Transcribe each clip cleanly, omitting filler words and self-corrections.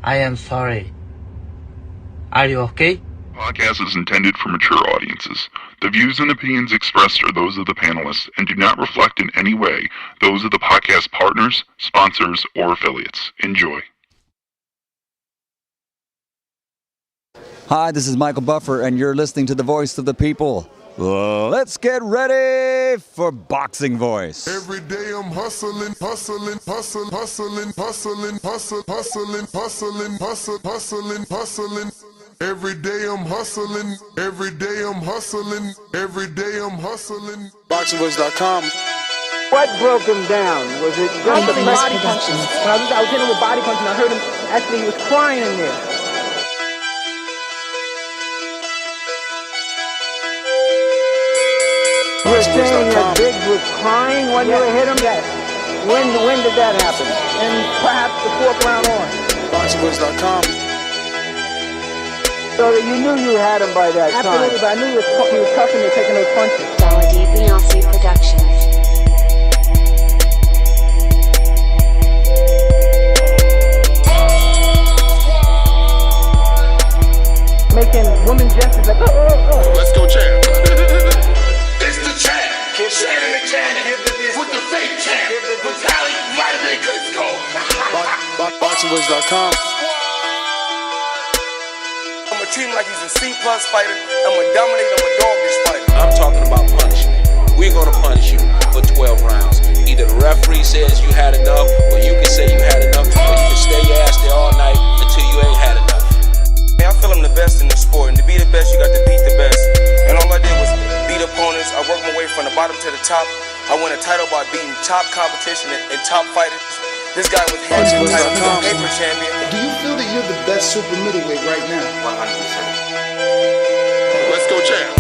I am sorry. Are you okay? Podcast is intended for mature audiences. The views and opinions expressed are those of the panelists and do not reflect in any way those of the podcast partners, sponsors, or affiliates. Enjoy. Hi, this is Michael Buffer, and you're listening to the Voice of the People. Let's get ready for Boxing Voice. Every day I'm hustling, hustling, hustling, hustling, hustling, hustling, hustling, hustling, hustling, hustling. Every day I'm hustling, every day I'm hustling, every day I'm hustling. BoxingVoice.com. What broke him down? Was it just the body punching? When I was hitting him with body punching, I heard him, actually he was crying in there. You were saying that Biggs was crying when you hit him? Yes. When did that happen? And perhaps the fourth round on? BoxingVoice.com. So that you knew you had him by that time. Absolutely, but I knew he was tough and taking those punches. Beyonce Productions. Making women gestures like, oh. Let's go, champ. It's the champ. Shannon the champ. With the fake champ. Vitaly Vitamin Klitschko. BoxingVoice.com. I'm gonna treat him like he's a C+ fighter. I'm gonna dominate, I'm gonna dog this fight. I'm talking about punishment. We're gonna punish you for 12 rounds. Either the referee says you had enough, or you can say you had enough, or you can stay your ass there all night until you ain't had enough. Man, I feel I'm the best in the sport, and to be the best, you got to beat the best. And all I did was beat opponents. I worked my way from the bottom to the top. I won a title by beating top competition and top fighters. This guy was hands title, he's a paper champion. Do you feel that you're the best super middleweight right now? 100%. Let's go, champ.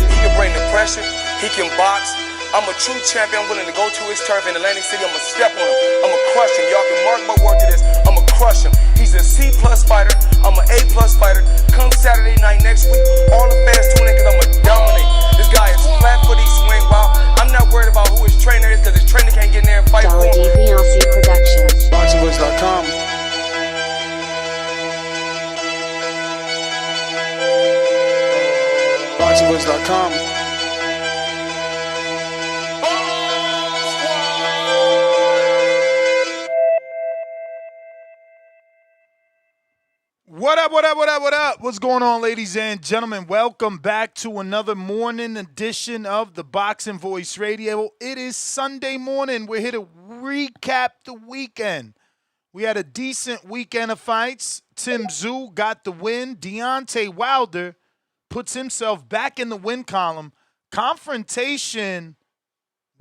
He can bring the pressure, he can box. I'm a true champion. I'm willing to go to his turf in Atlantic City. I'm gonna step on him. I'm gonna crush him. Y'all can mark my word to this. I'm gonna crush him. He's a C+ fighter. I'm an A+ fighter. Come Saturday night next week, all the fans tune in because I'm gonna dominate. This guy is flat footy, swing wild. I'm not worried about who his trainer is because his trainer can't get in there and fight for him. Beyonce Productions. BoxingVoice.com. BoxingVoice.com. What up? What's going on, ladies and gentlemen? Welcome back to another morning edition of the Boxing Voice Radio. It is Sunday morning. We're here to recap the weekend. We had a decent weekend of fights. Tim Tszyu got the win. Deontay Wilder puts himself back in the win column. Confrontation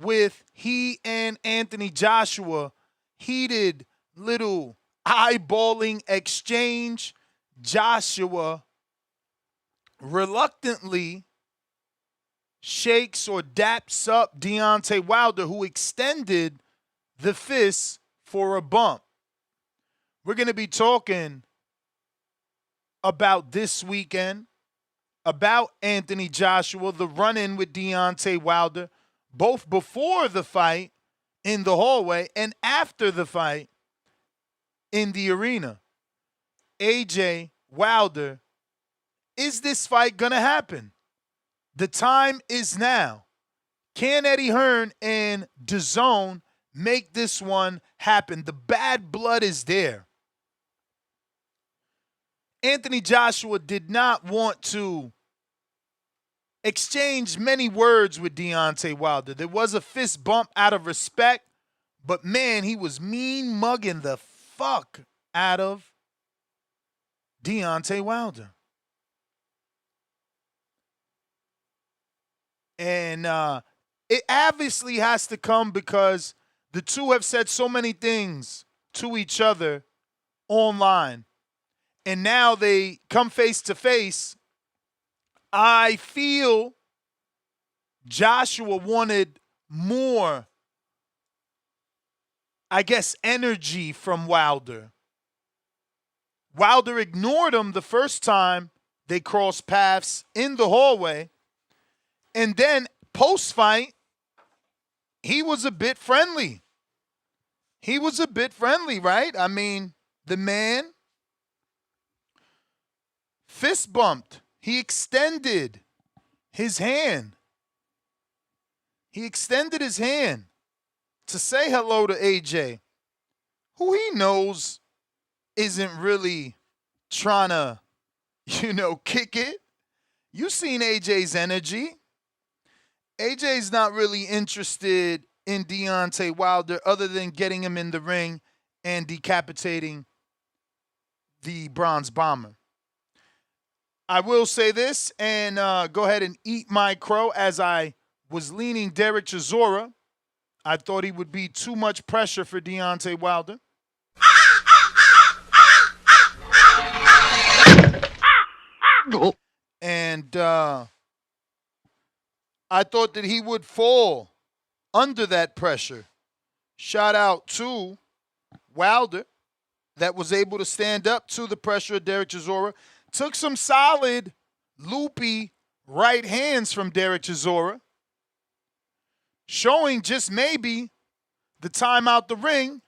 with he and Anthony Joshua. Heated little eyeballing exchange. Joshua reluctantly shakes or daps up Deontay Wilder, who extended the fist for a bump. We're going to be talking about this weekend, about Anthony Joshua, the run-in with Deontay Wilder, both before the fight in the hallway and after the fight in the arena. AJ Wilder, is this fight going to happen? The time is now. Can Eddie Hearn and DAZN make this one happen? The bad blood is there. Anthony Joshua did not want to exchange many words with Deontay Wilder. There was a fist bump out of respect, but man, he was mean mugging the fuck out of Deontay Wilder. And it obviously has to come because the two have said so many things to each other online. And now they come face to face. I feel Joshua wanted more, I guess, energy from Wilder. Wilder ignored him the first time they crossed paths in the hallway. And then post-fight, he was a bit friendly. He was a bit friendly, right? I mean, the man fist bumped. He extended his hand. He extended his hand to say hello to AJ, who he knows isn't really trying to, kick it. You seen AJ's energy. AJ's not really interested in Deontay Wilder other than getting him in the ring and decapitating the Bronze Bomber. I will say this, and go ahead and eat my crow. As I was leaning Derek Chisora, I thought he would be too much pressure for Deontay Wilder. And I thought that he would fall under that pressure. Shout out to Wilder that was able to stand up to the pressure of Derek Chisora. Took some solid, loopy right hands from Derek Chisora, showing just maybe the time out the ring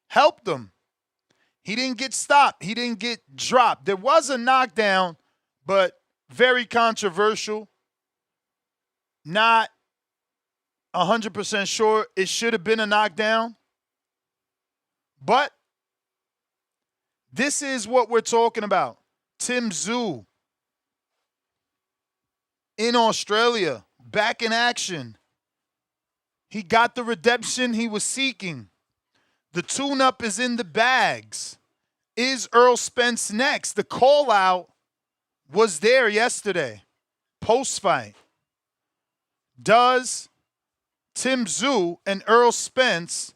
helped him. He didn't get stopped. He didn't get dropped. There was a knockdown, but very controversial. Not 100% sure it should have been a knockdown. But this is what we're talking about. Tim Tszyu in Australia, back in action. He got the redemption he was seeking. The tune-up is in the bags. Is Errol Spence next? The call-out was there yesterday, post-fight. Does Tim Tszyu and Errol Spence,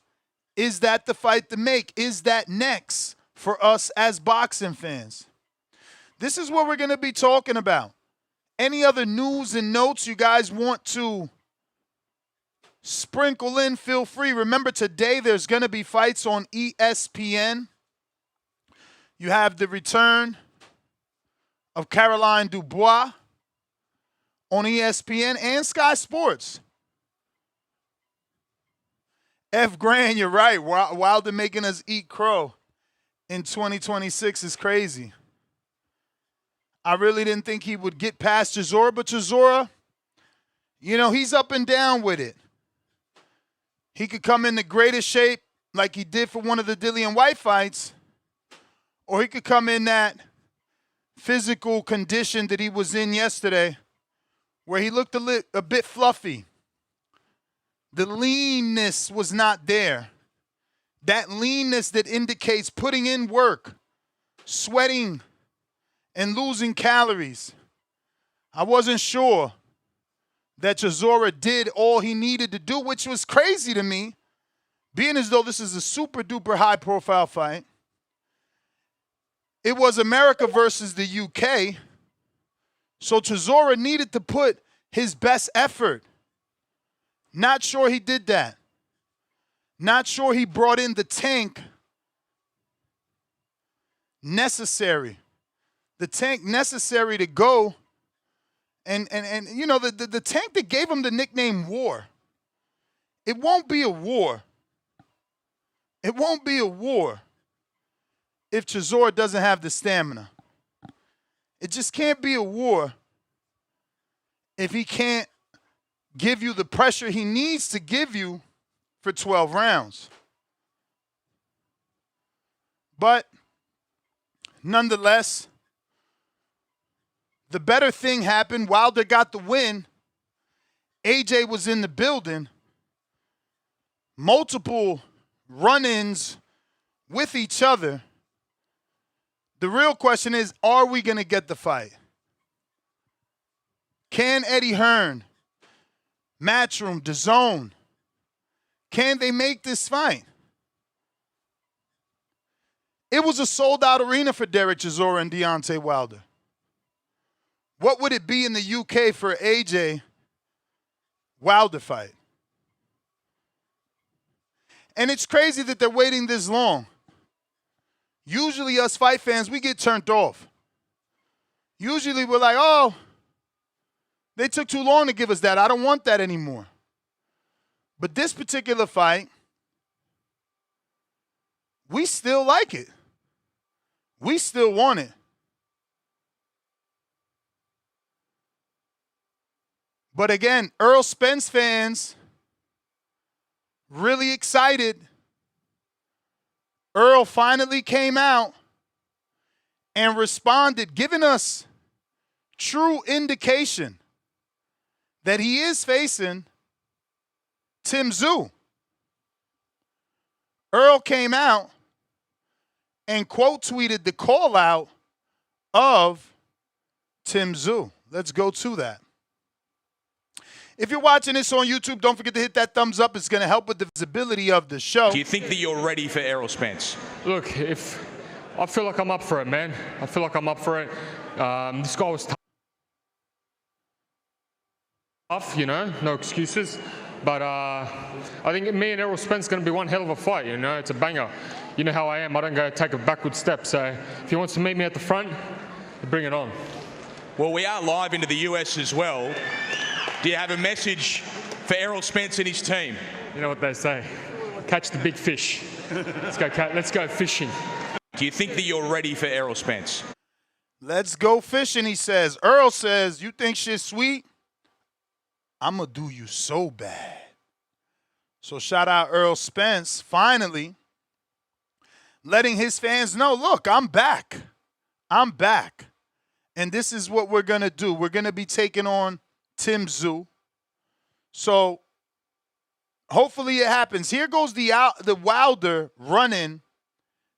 is that the fight to make? Is that next for us as boxing fans? This is what we're going to be talking about. Any other news and notes you guys want to sprinkle in, feel free. Remember, today there's going to be fights on ESPN. You have the return of Caroline Dubois on ESPN and Sky Sports. F. Grand, you're right. Wilder making us eat crow in 2026 is crazy. I really didn't think he would get past Chisora, but Chisora, he's up and down with it. He could come in the greatest shape like he did for one of the Dillian White fights, or he could come in that physical condition that he was in yesterday where he looked a bit fluffy. The leanness was not there. That leanness that indicates putting in work, sweating, and losing calories. I wasn't sure that Chisora did all he needed to do, which was crazy to me, being as though this is a super duper high profile fight. It was America versus the UK, so Chisora needed to put his best effort. Not sure he did that. Not sure he brought in the tank necessary. The tank necessary to go and the tank that gave him the nickname War. It won't be a war. It won't be a war if Chisora doesn't have the stamina. It just can't be a war if he can't give you the pressure he needs to give you for 12 rounds. But nonetheless, the better thing happened. Wilder got the win. AJ was in the building. Multiple run-ins with each other. The real question is, are we going to get the fight? Can Eddie Hearn, Matchroom, DAZN, can they make this fight? It was a sold-out arena for Derek Chisora and Deontay Wilder. What would it be in the UK for AJ Wilder fight? And it's crazy that they're waiting this long. Usually us fight fans, we get turned off. Usually we're like, oh, they took too long to give us that. I don't want that anymore. But this particular fight, we still like it. We still want it. But again, Errol Spence fans really excited. Errol finally came out and responded, giving us true indication that he is facing Tim Tszyu. Errol came out and quote tweeted the call out of Tim Tszyu. Let's go to that. If you're watching this on YouTube, don't forget to hit that thumbs up. It's going to help with the visibility of the show. Do you think that you're ready for Errol Spence? Look, I feel like I'm up for it, man. I feel like I'm up for it. This guy was tough, you know, no excuses. But I think me and Errol Spence are going to be one hell of a fight, you know. It's a banger. You know how I am. I don't go take a backward step. So if he wants to meet me at the front, bring it on. Well, we are live into the US as well. Do you have a message for Errol Spence and his team? You know what they say, catch the big fish. Let's go fishing. Do you think that you're ready for Errol Spence? Let's go fishing, he says. Errol says, you think shit's sweet? I'm going to do you so bad. So shout out Errol Spence, finally letting his fans know, look, I'm back. I'm back. And this is what we're going to do. We're going to be taking on Tim Tszyu. So hopefully it happens. Here goes the Wilder run-in.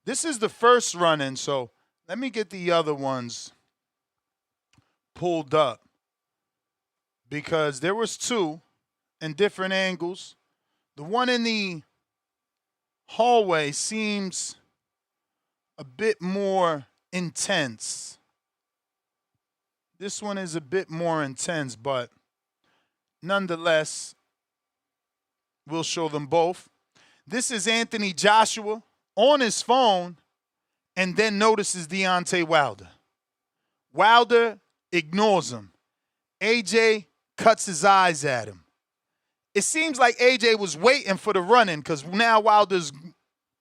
This is the first run-in, so let me get the other ones pulled up because there was two in different angles. The one in the hallway seems a bit more intense. This one is a bit more intense, but nonetheless, we'll show them both. This is Anthony Joshua on his phone and then notices Deontay Wilder. Wilder ignores him. AJ cuts his eyes at him. It seems like AJ was waiting for the run-in because now Wilder's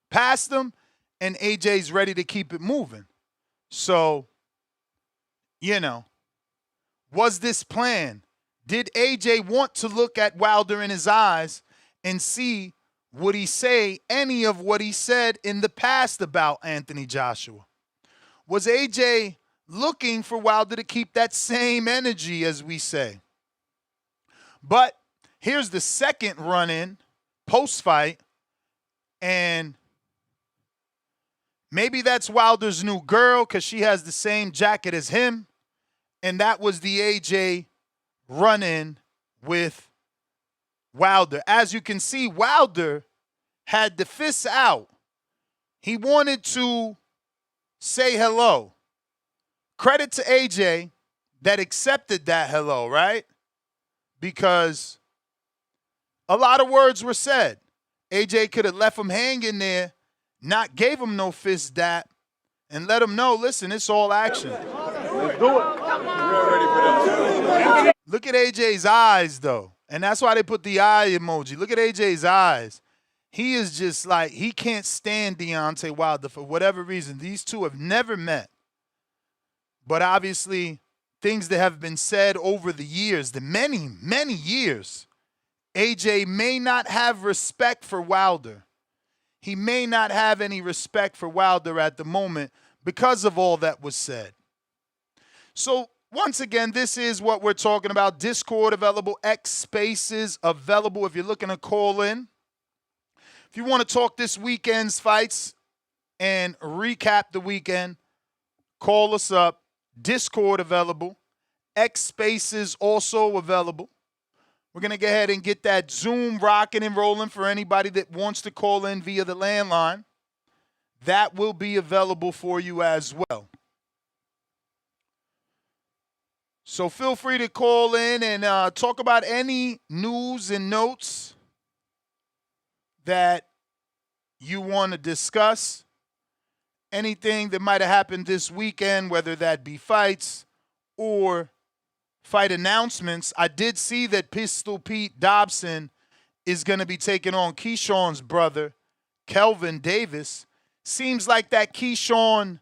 past him and AJ's ready to keep it moving. So, you know, was this planned? Did AJ want to look at Wilder in his eyes and see would he say any of what he said in the past about Anthony Joshua? Was AJ looking for Wilder to keep that same energy, as we say? But here's the second run-in post-fight, and maybe that's Wilder's new girl because she has the same jacket as him. And that was the AJ run-in with Wilder. As you can see, Wilder had the fists out. He wanted to say hello. Credit to AJ that accepted that hello, right? Because a lot of words were said. AJ could have left him hanging there, not gave him no fist dap, and let him know, listen, it's all action. Let's do it. Look at AJ's eyes, though. And that's why they put the eye emoji. Look at AJ's eyes. He is just like, he can't stand Deontay Wilder for whatever reason. These two have never met. But obviously, things that have been said over the years, the many, many years, AJ may not have respect for Wilder. He may not have any respect for Wilder at the moment because of all that was said. So, once again, this is what we're talking about. Discord available, X Spaces available if you're looking to call in. If you want to talk this weekend's fights and recap the weekend, call us up. Discord available. X Spaces also available. We're going to go ahead and get that Zoom rocking and rolling for anybody that wants to call in via the landline. That will be available for you as well. So feel free to call in and talk about any news and notes that you want to discuss. Anything that might have happened this weekend, whether that be fights or fight announcements. I did see that Pistol Pete Dobson is going to be taking on Keyshawn's brother, Kelvin Davis. Seems like that Keyshawn,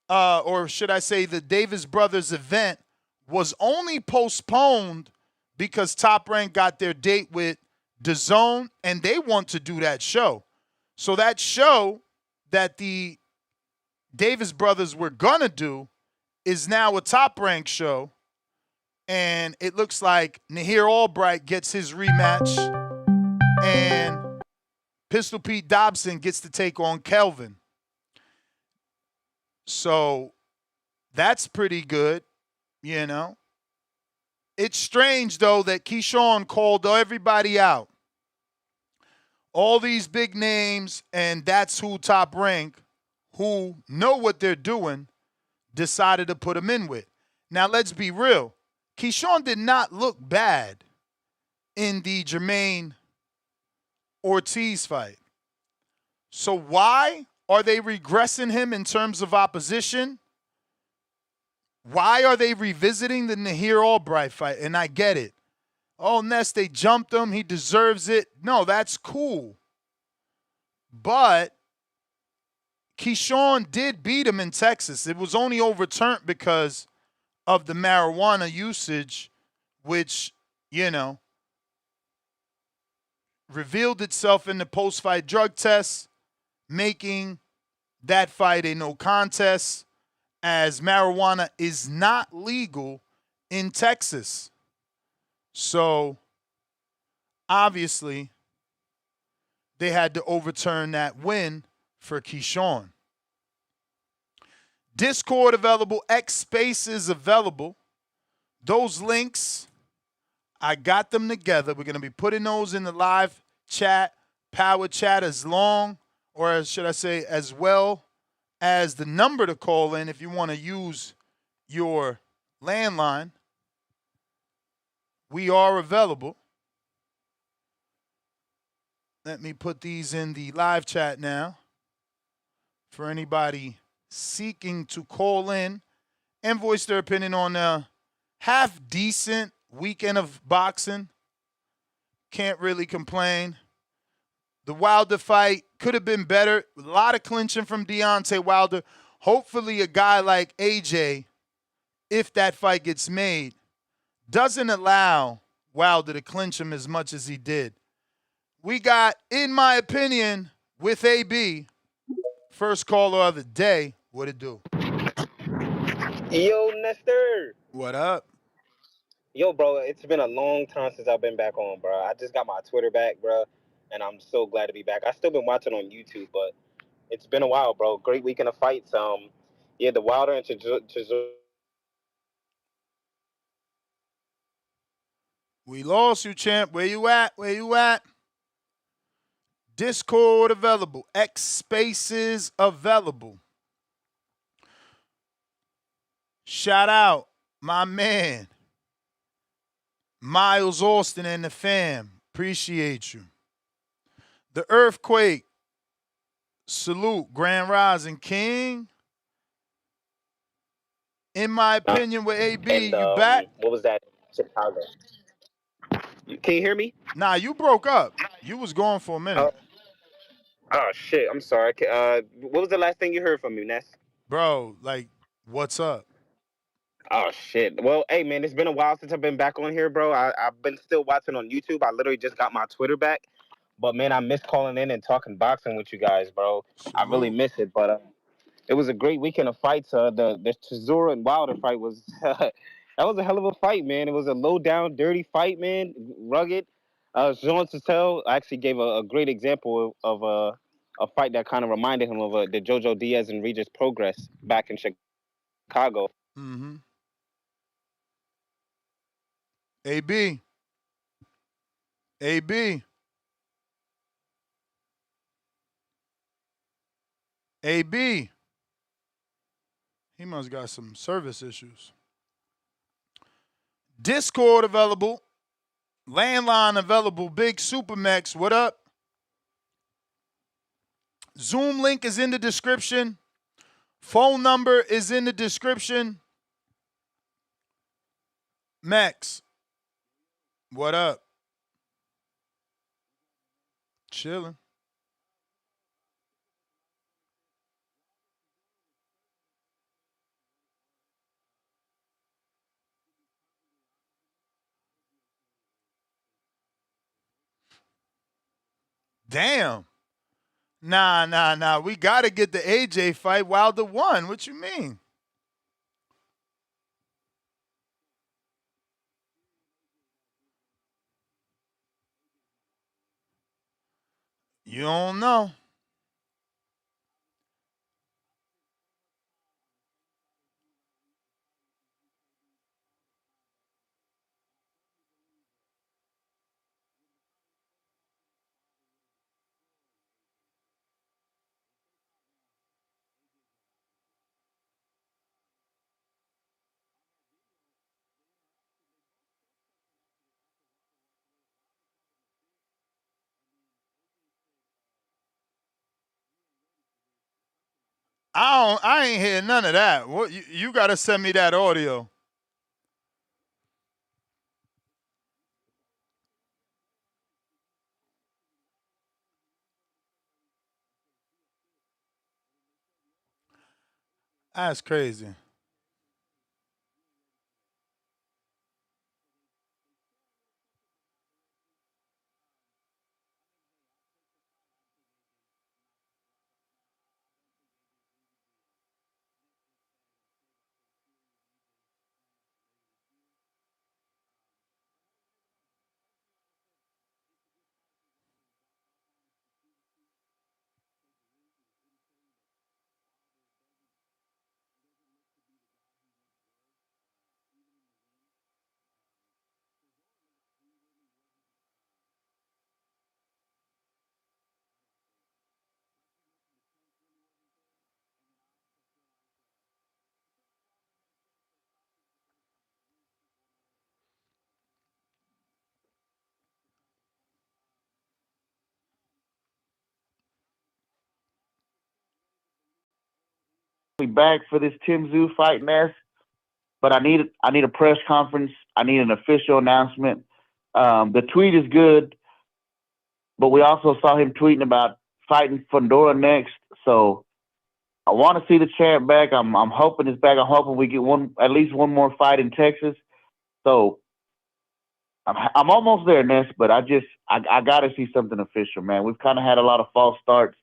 or should I say the Davis brothers event, was only postponed because Top Rank got their date with DAZN, and they want to do that show. So that show that the Davis brothers were going to do is now a Top Rank show, and it looks like Nahir Albright gets his rematch, and Pistol Pete Dobson gets to take on Kelvin. So that's pretty good, you know. It's strange, though, that Keyshawn called everybody out. All these big names, and that's who Top Rank, who know what they're doing, decided to put him in with. Now, let's be real. Keyshawn did not look bad in the Jermaine Ortiz fight. So why are they regressing him in terms of opposition? Why are they revisiting the Nahir Albright fight? And I get it. Oh, Ness, they jumped him. He deserves it. No, that's cool. But Keyshawn did beat him in Texas. It was only overturned because of the marijuana usage, which, you know, revealed itself in the post-fight drug test, making that fight a no contest, as marijuana is not legal in Texas. So, obviously, they had to overturn that win for Keyshawn. Discord available, X Spaces available. Those links, I got them together. We're going to be putting those in the live chat, power chat, as long, or should I say as well as the number to call in if you want to use your landline. We are available. Let me put these in the live chat now for anybody seeking to call in and voice their opinion on a half-decent weekend of boxing. Can't really complain. The Wilder fight could have been better. A lot of clinching from Deontay Wilder. Hopefully a guy like AJ, if that fight gets made, doesn't allow Wilder to clinch him as much as he did. We got, in my opinion, with AB, first caller of the day. What it do? Yo, Nestor. What up? Yo, bro, it's been a long time since I've been back on, bro. I just got my Twitter back, bro, and I'm so glad to be back. I've still been watching on YouTube, but it's been a while, bro. Great weekend of fights. Yeah, the Wilder and Chisora. We lost you, champ. Where you at? Where you at? Discord available. X Spaces available. Shout out my man, Miles Austin and the fam. Appreciate you. The Earthquake. Salute. Grand Rising King. In my opinion, with AB, And, you back? What was that? Chicago. Can you hear me? Nah, you broke up. You was gone for a minute. Oh, shit. I'm sorry. What was the last thing you heard from me, Ness? Bro, like, what's up? Oh, shit. Well, hey, man, it's been a while since I've been back on here, bro. I've been still watching on YouTube. I literally just got my Twitter back. But, man, I miss calling in and talking boxing with you guys, bro. I really miss it. But it was a great weekend of fights. The Chisora and Wilder fight was that was a hell of a fight, man. It was a low-down, dirty fight, man, rugged. Jean Tszyu actually gave a great example of a fight that kind of reminded him of the Jojo Diaz and Regis Progress back in Chicago. Mm-hmm. AB. AB. AB. He must got some service issues. Discord available. Landline available. Big Supermax. What up? Zoom link is in the description. Phone number is in the description. Max. What up? Chilling. Damn. Nah. We got to get the AJ fight. Wilder won. What you mean? You don't know. I ain't hear none of that. What you got to send me that audio. That's crazy. Back for this Tim Tszyu fight, Ness. But I need a press conference. I need an official announcement. The tweet is good, but we also saw him tweeting about fighting Fundora next. So I want to see the champ back. I'm hoping it's back. I'm hoping we get at least one more fight in Texas. So I'm almost there, Ness. But I got to see something official, man. We've kind of had a lot of false starts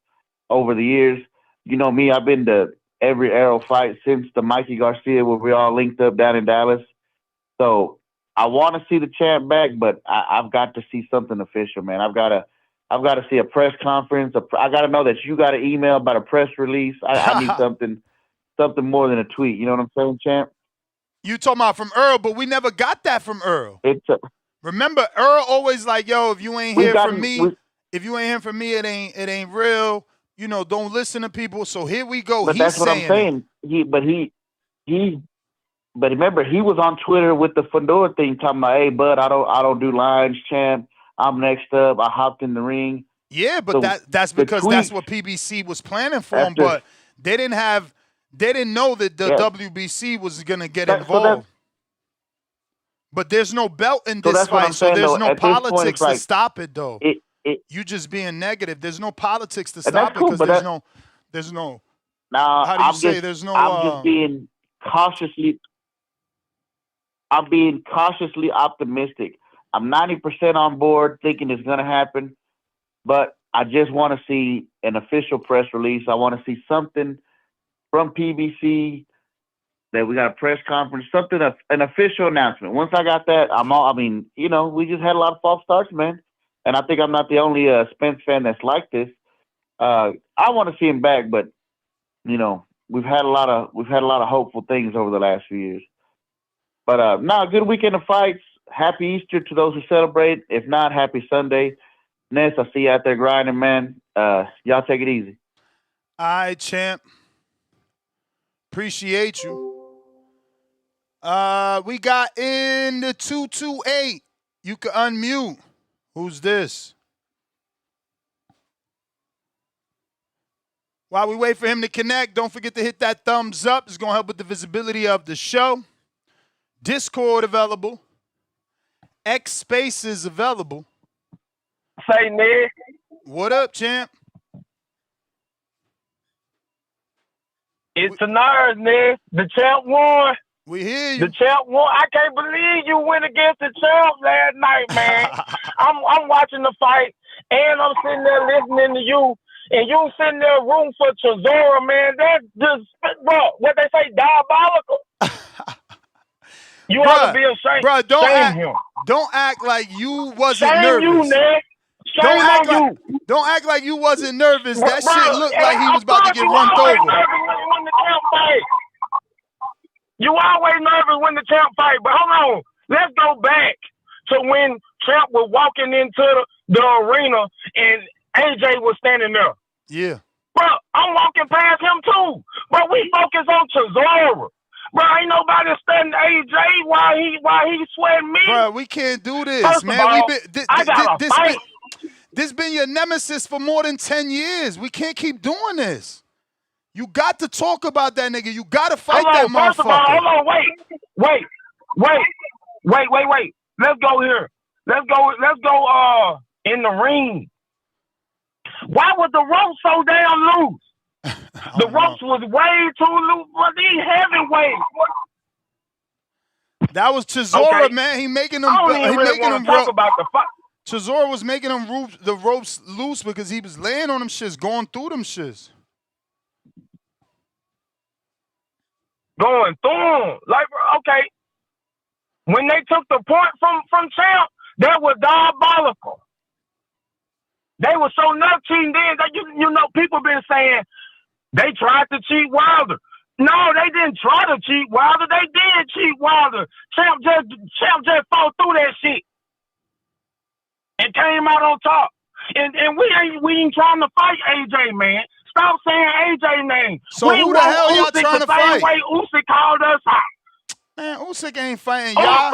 over the years. You know me. I've been to every Errol fight since the Mikey Garcia where we all linked up down in Dallas. So I want to see the champ back, but I've got to see something official, man. I've got to see a press conference. I got to know that you got an email about a press release. I need something more than a tweet. You know what I'm saying, champ? You talking about from Errol, but we never got that from Errol. Remember, Errol always like, yo, if you ain't hear from me, it ain't real. You know, don't listen to people. So here we go. But that's what I'm saying. But remember, he was on Twitter with the Fundora thing, talking about, "Hey, bud, I don't do lines, champ. I'm next up. I hopped in the ring." Yeah, but so that's because that's what PBC was planning for him. But they didn't know that the WBC was gonna get involved. But there's no belt in this fight, so there's no politics to stop it, though. You just being negative. There's no politics to stop it because there's no. Now, how do you say? There's no. I'm just being cautiously. I'm being cautiously optimistic. I'm 90% on board, thinking it's going to happen, but I just want to see an official press release. I want to see something from PBC that we got a press conference, an official announcement. Once I got that, we just had a lot of false starts, man. And I think I'm not the only Spence fan that's like this. I want to see him back, but we've had a lot of hopeful things over the last few years. But a good weekend of fights. Happy Easter to those who celebrate. If not, happy Sunday. Ness, I see you out there grinding, man. Y'all take it easy. All right, champ. Appreciate you. We got in the 228. You can unmute. Who's this? While we wait for him to connect, don't forget to hit that thumbs up. It's going to help with the visibility of the show. Discord available. X Spaces available. Say, Nick. What up, champ? It's a nerve, man. The champ won. We hear you. The champ won. I can't believe you went against the champ last night, man. I'm watching the fight, and I'm sitting there listening to you, and you sitting there rooting for Chisora, man. That's just, bro, what they say, diabolical. You ought to be ashamed. Bro, Shame don't act like you wasn't Shame nervous. you, man. Don't act like you wasn't nervous. That shit looked like he was about to get run over. When the champ fight. You always nervous when the champ fight, but hold on. Let's go back to when Champ was walking into the arena and AJ was standing there. Yeah. Bro, I'm walking past him too. But we focus on Chisora. Bro, ain't nobody studying AJ while he sweating me. Bro, we can't do this, First man. of all, I gotta fight. This been your nemesis for more than 10 years. We can't keep doing this. You got to talk about that nigga. You got to fight that motherfucker. First of all, hold on, wait. Let's go here. Let's go in the ring. Why was the rope so damn loose? The ropes was way too loose for these heavyweights. That was Chisora, Okay. man. He making them. I don't even really want to talk about the fight. Chisora was making them the ropes loose because he was laying on them shits, going through them shits. Going through them. Like, okay. When they took the point from Champ, that was diabolical. They were so nuts cheating then that you know people been saying they tried to cheat Wilder. No, they didn't try to cheat Wilder. They did cheat Wilder. Champ just fought through that shit and came out on top. And we ain't trying to fight AJ, man. Stop saying AJ name. So who the hell y'all trying to fight? The same way Usyk called us out. Man, Usyk ain't fighting y'all.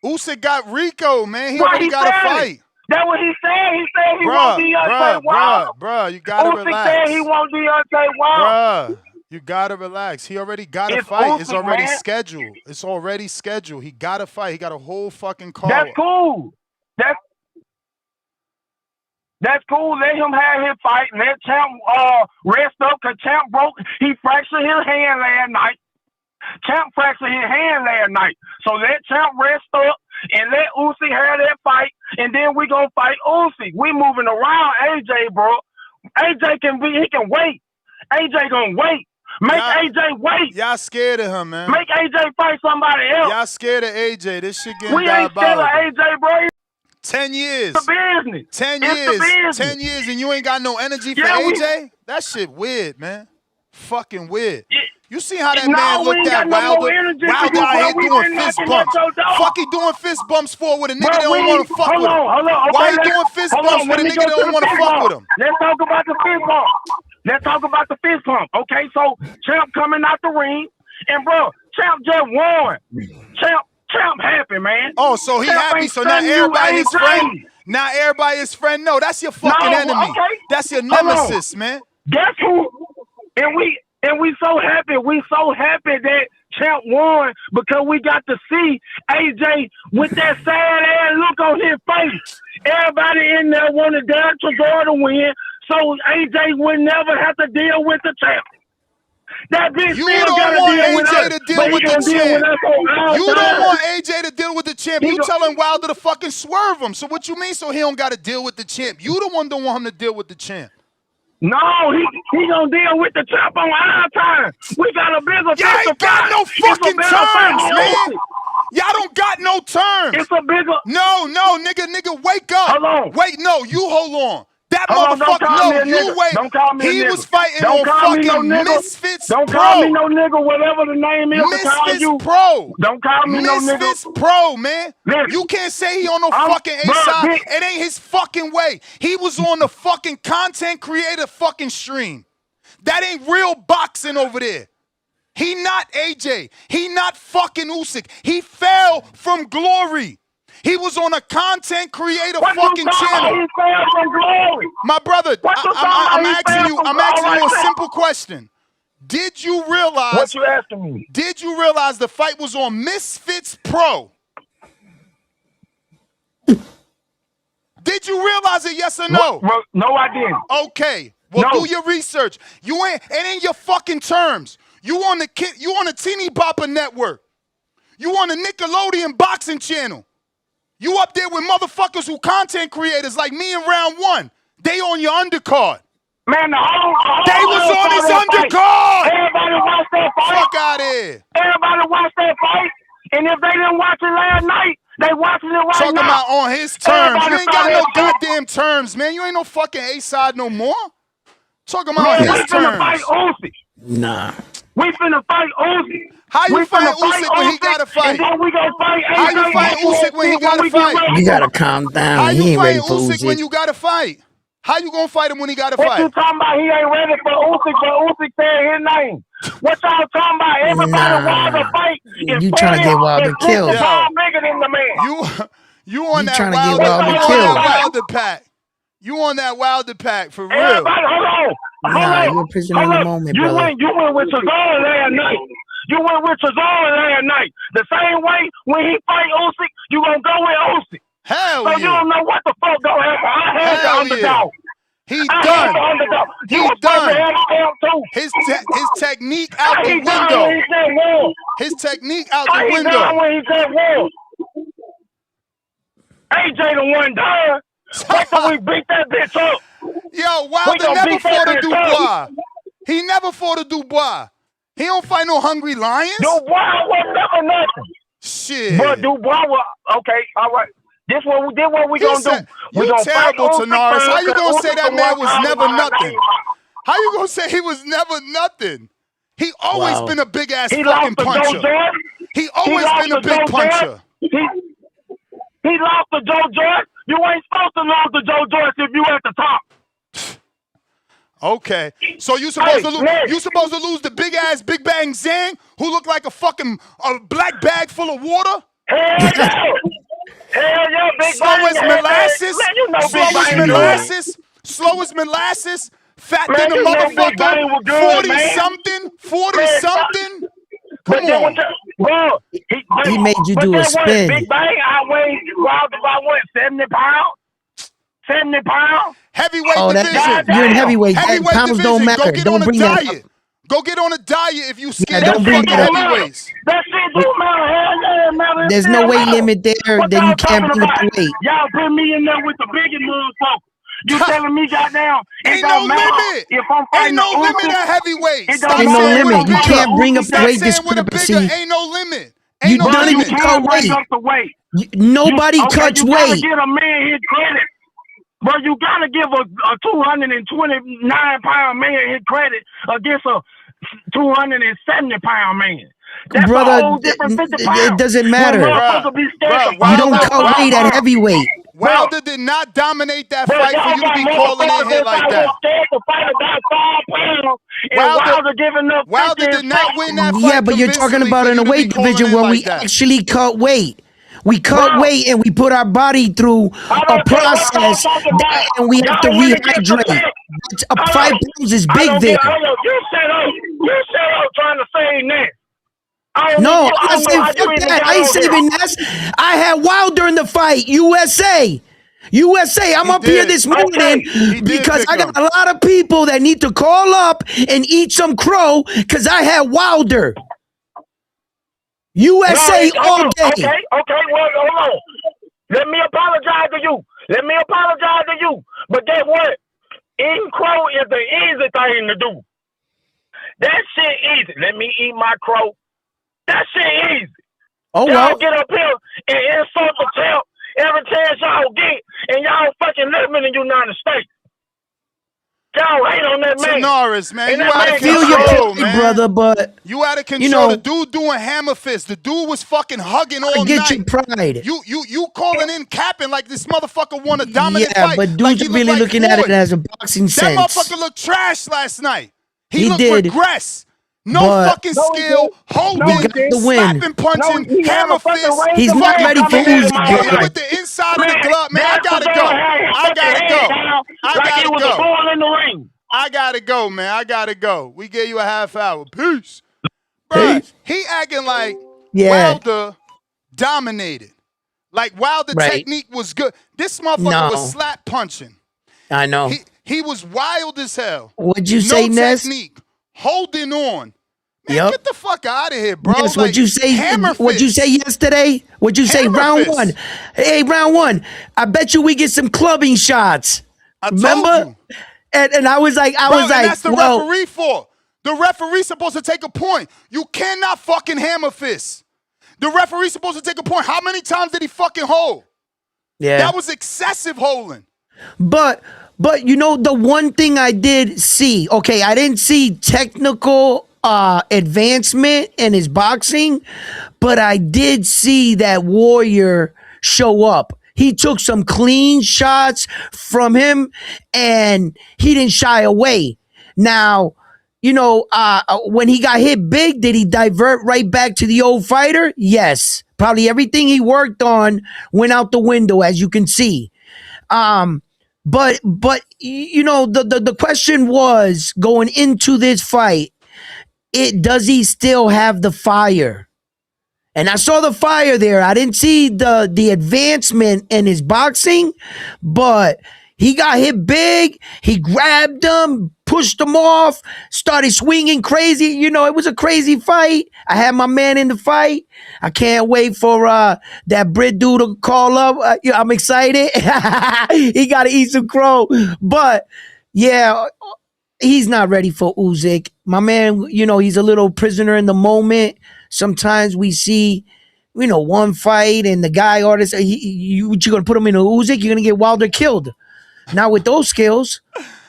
Usyk got Rico, man. He already got to fight. That's what he said. He said he won't Deontay Wilder. Bruh, you gotta relax. Usyk said he won't Deontay Wilder. Bruh, you gotta relax. He already got to It's fight. Usyk, It's already man. scheduled. It's already scheduled. He got to fight. He got a whole fucking card. That's cool. That's cool. Let him have his fight. Let Champ rest up, because Champ he fractured his hand last night. Champ fractured his hand last night. So let Champ rest up and let Usyk have that fight, and then we gonna fight Usyk. We moving around AJ, bro. AJ can wait. AJ gonna wait. Make AJ wait. Y'all scared of him, man. Make AJ fight somebody else. Y'all scared of AJ. This shit getting We ain't scared of AJ, bro. 10 years. It's the business. 10 It's years. the business. 10 years and you ain't got no energy for Yeah, AJ? That shit weird, man. Fucking weird. You see how that No, man we looked ain't at got no more Wilder? energy for Wilder you, out bro. here We doing been fist knocking bumps. at your door. Fuck he doing fist bumps for with a nigga Bro, that don't want to fuck with him? Hold on. Why he Okay, doing fist hold bumps on, with a let me nigga go that to don't the want to fist fuck bump. with him? Let's talk about the fist bump. Let's talk about the fist bump. Okay, so Champ coming out the ring, and bro, Champ just won. Champ happy, man. Oh, so he Champ happy, ain't so now stunned you, everybody his AJ. friend? Now everybody his friend? No, that's your fucking No, enemy. okay. That's your Hold on. nemesis, man. That's who. And we so happy. We so happy that Champ won, because we got to see AJ with that sad ass look on his face. Everybody in there wanted Derek Chisora to win, so AJ would never have to deal with the champ. That bitch You still don't gotta want deal with AJ us, to but deal he with the gonna deal with champ. us on our You don't time. want AJ to deal with the champ. He You go- telling Wilder to fucking swerve him. So what you mean so he don't got to deal with the champ? You the one don't want him to deal with the champ. No, he gonna deal with the champ on our time. We got a bigger Y'all fish to ain't got fry. no It's a fucking better fight terms, on man. Usyk. Y'all don't got no terms. It's a bigger. No, nigga, wake up. Hold on. Wait, no, you hold on. That Hold on, don't motherfucker, call me no, a you nigga. wait. Don't call me a He nigga. was fighting Don't on call me no fucking nigga. Misfits Don't Pro. call me no nigga, whatever the name is to call Misfits you. Pro. Don't call me no nigga. Misfits Pro, man. Listen, You can't say he on no I'm- fucking A bruh, side. bitch. It ain't his fucking way. He was on the fucking content creator fucking stream. That ain't real boxing over there. He not AJ. He not fucking Usyk. He fell from glory. He was on a content creator fucking channel. He fell from glory. My brother, I'm asking you a Right, simple question. Did you realize what you asking me? Did you realize the fight was on Misfits Pro? Did you realize it? Yes or no? No, I didn't. Okay. Well, do your research. It ain't your fucking terms. You on the Teeny Bopper Network. You on the Nickelodeon boxing channel. You up there with motherfuckers who content creators like me in round one. They on your undercard. Man, they was on his undercard. Everybody watched that fight. Fuck out of here. Everybody watched that fight. And if they didn't watch it last night, they watching it right now. Talking about on his terms. You ain't got no goddamn terms, man. You ain't no fucking A-side no more. Talking about his terms. We finna fight Usyk. Nah. We finna fight Usyk. How you fight Usyk when he got to fight? How you fight Usyk when he got to fight? You gotta calm down. How He you ain't ready fight for Usyk when you got to fight? How you gonna fight him when he got to What fight? you talking about? He ain't ready for Usyk, but Usyk said his name. What y'all talking about? Everybody Wilder fight. You trying to get Wilder killed? Bigger than the man. You on that trying to get Wilder Wilder killed? pack? You on that Wilder pack for real? Everybody, hold on. Nah, you're a prisoner in the moment, you brother. You went with Chisora last night. You went with Chisora last night. The same way when he fight Usyk, you gonna go with Usyk. Hell so yeah. You don't know what the fuck gonna happen. I had the underdog. He done. He done. His technique out the window. His technique out the window. When he said war. AJ the one done. Wait till we beat that bitch up. Yo, Wilder never fought a Dubois. He never fought a Dubois. He don't fight no hungry lions. Dubois was never nothing. Shit. But Dubois was okay. All right. This what we gonna do. You terrible, Tanaris. How you gonna say that man was never nothing? How you gonna say he was never nothing? He always been a big ass fucking puncher. He always been a big puncher. He lost to Joe Joyce. You ain't supposed to lose to Joe Joyce if you at the top. Okay, so you supposed to lose? You supposed to lose the big ass Big Bang Zang, who looked like a fucking black bag full of water? Hell yeah! Hell yeah, Big Slow Bang. as molasses. Man, you know Slow Big as Bang molasses. Slow as molasses. Fat Man, than a you know Big Bang was motherfucker. good, 40 man. something. 40 Man, something. But Come then on. Bro, He made you do a spin. Big Bang, I weighed Wilder by what, 70 pounds? 70 pounds? Heavyweight division. division. You're in heavyweight. Pounds division. don't matter. Go get Don't on a bring diet. that up. Go get on a diet if you scared don't of bring fucking that up. heavyweights. That shit don't matter. Hell yeah, man. There's no weight limit there. What Then you y'all can't talking bring up the about? weight. Y'all put me in there with the biggest motherfucker. You telling me, goddamn, Ain't no limit. If I'm Ain't no fighting limit at heavyweight. It Stop don't Ain't no saying with limit. a You bigger. can't bring up the Stop weight saying with a bigger. discrepancy. Ain't no limit. You Ain't no done limit. even cut weight. Up the weight. Nobody cuts you weight. gotta get a man his credit. But you gotta give a 229-pound man his credit against a 270-pound man. That's Brother, a whole different 50 pounds. it doesn't matter. You don't cut weight at heavyweight. Wilder did not dominate that fight for you to be calling in here like that. Wilder did not win that fight. Yeah, but you're talking about in a weight division where we actually cut weight. We cut weight and we put our body through a process and we have to rehydrate. 5 pounds is big there. You set up trying to say that. No, I say fuck that. I ain't saving that. I had Wilder in the fight. USA. I'm up here this morning because I got a lot of people that need to call up and eat some crow because I had Wilder. USA all day. Okay, well, hold on. Let me apologize to you. But guess what? Eating crow is the easy thing to do. That shit easy. Let me eat my crow. That shit easy. Oh, y'all well. get up here and insult the champ every chance y'all get, and y'all fucking live in the United States. Y'all hate on that man. Tanaris, man, you out of feel your control, pain, man. brother, but you out of control. You know, the dude doing hammer fist. The dude was fucking hugging all get night. your pride. You calling in capping like this motherfucker won a dominant Yeah, fight. but dudes like he are really looked like looking at it Floyd. as a boxing That sense. motherfucker looked trash last night. He looked did. regress. No But- fucking skill, holding, he got the win. slapping, punching, hammer fist. He's not fucking ready for hitting Usyk. with the inside of the glove. Man, I gotta go. I gotta go, man. I gotta go. We gave you a half hour. Peace. Bruh, he acting like Yeah. Wilder dominated. Like, while the Right. technique was good, this motherfucker was slap punching. I know. He was wild as hell. What'd you say, Ness? Technique, holding on. Man, Yep. get the fuck out of here, bro. Yes, like, what'd you say? hammer What'd you fist. say yesterday? What'd you say? Hammer Round fist. 1. Hey, round 1. I bet you we get some clubbing shots. Remember? Told you. And I was like, And that's the referee fault. The referee's supposed to take a point. You cannot fucking hammer fist. The referee's supposed to take a point. How many times did he fucking hold? Yeah. That was excessive holding. But you know, the one thing I did see, okay, I didn't see technical advancement in his boxing, but I did see that Warrior show up. He took some clean shots from him and he didn't shy away. Now, you know, when he got hit big, did he divert right back to the old fighter? Yes. Probably everything he worked on went out the window, as you can see. But you know, the question was going into this fight, does he still have the fire? And I saw the fire there. I didn't see the advancement in his boxing, but he got hit big. He grabbed him, pushed him off, started swinging crazy. You know, it was a crazy fight. I had my man in the fight. I can't wait for that Brit dude to call up. I'm excited. He got to eat some crow. But, yeah, he's not ready for Usyk. My man, you know, he's a little prisoner in the moment. Sometimes we see, you know, one fight and the guy artist, you're going to put him in a Usyk, you're going to get Wilder killed. Not with those skills,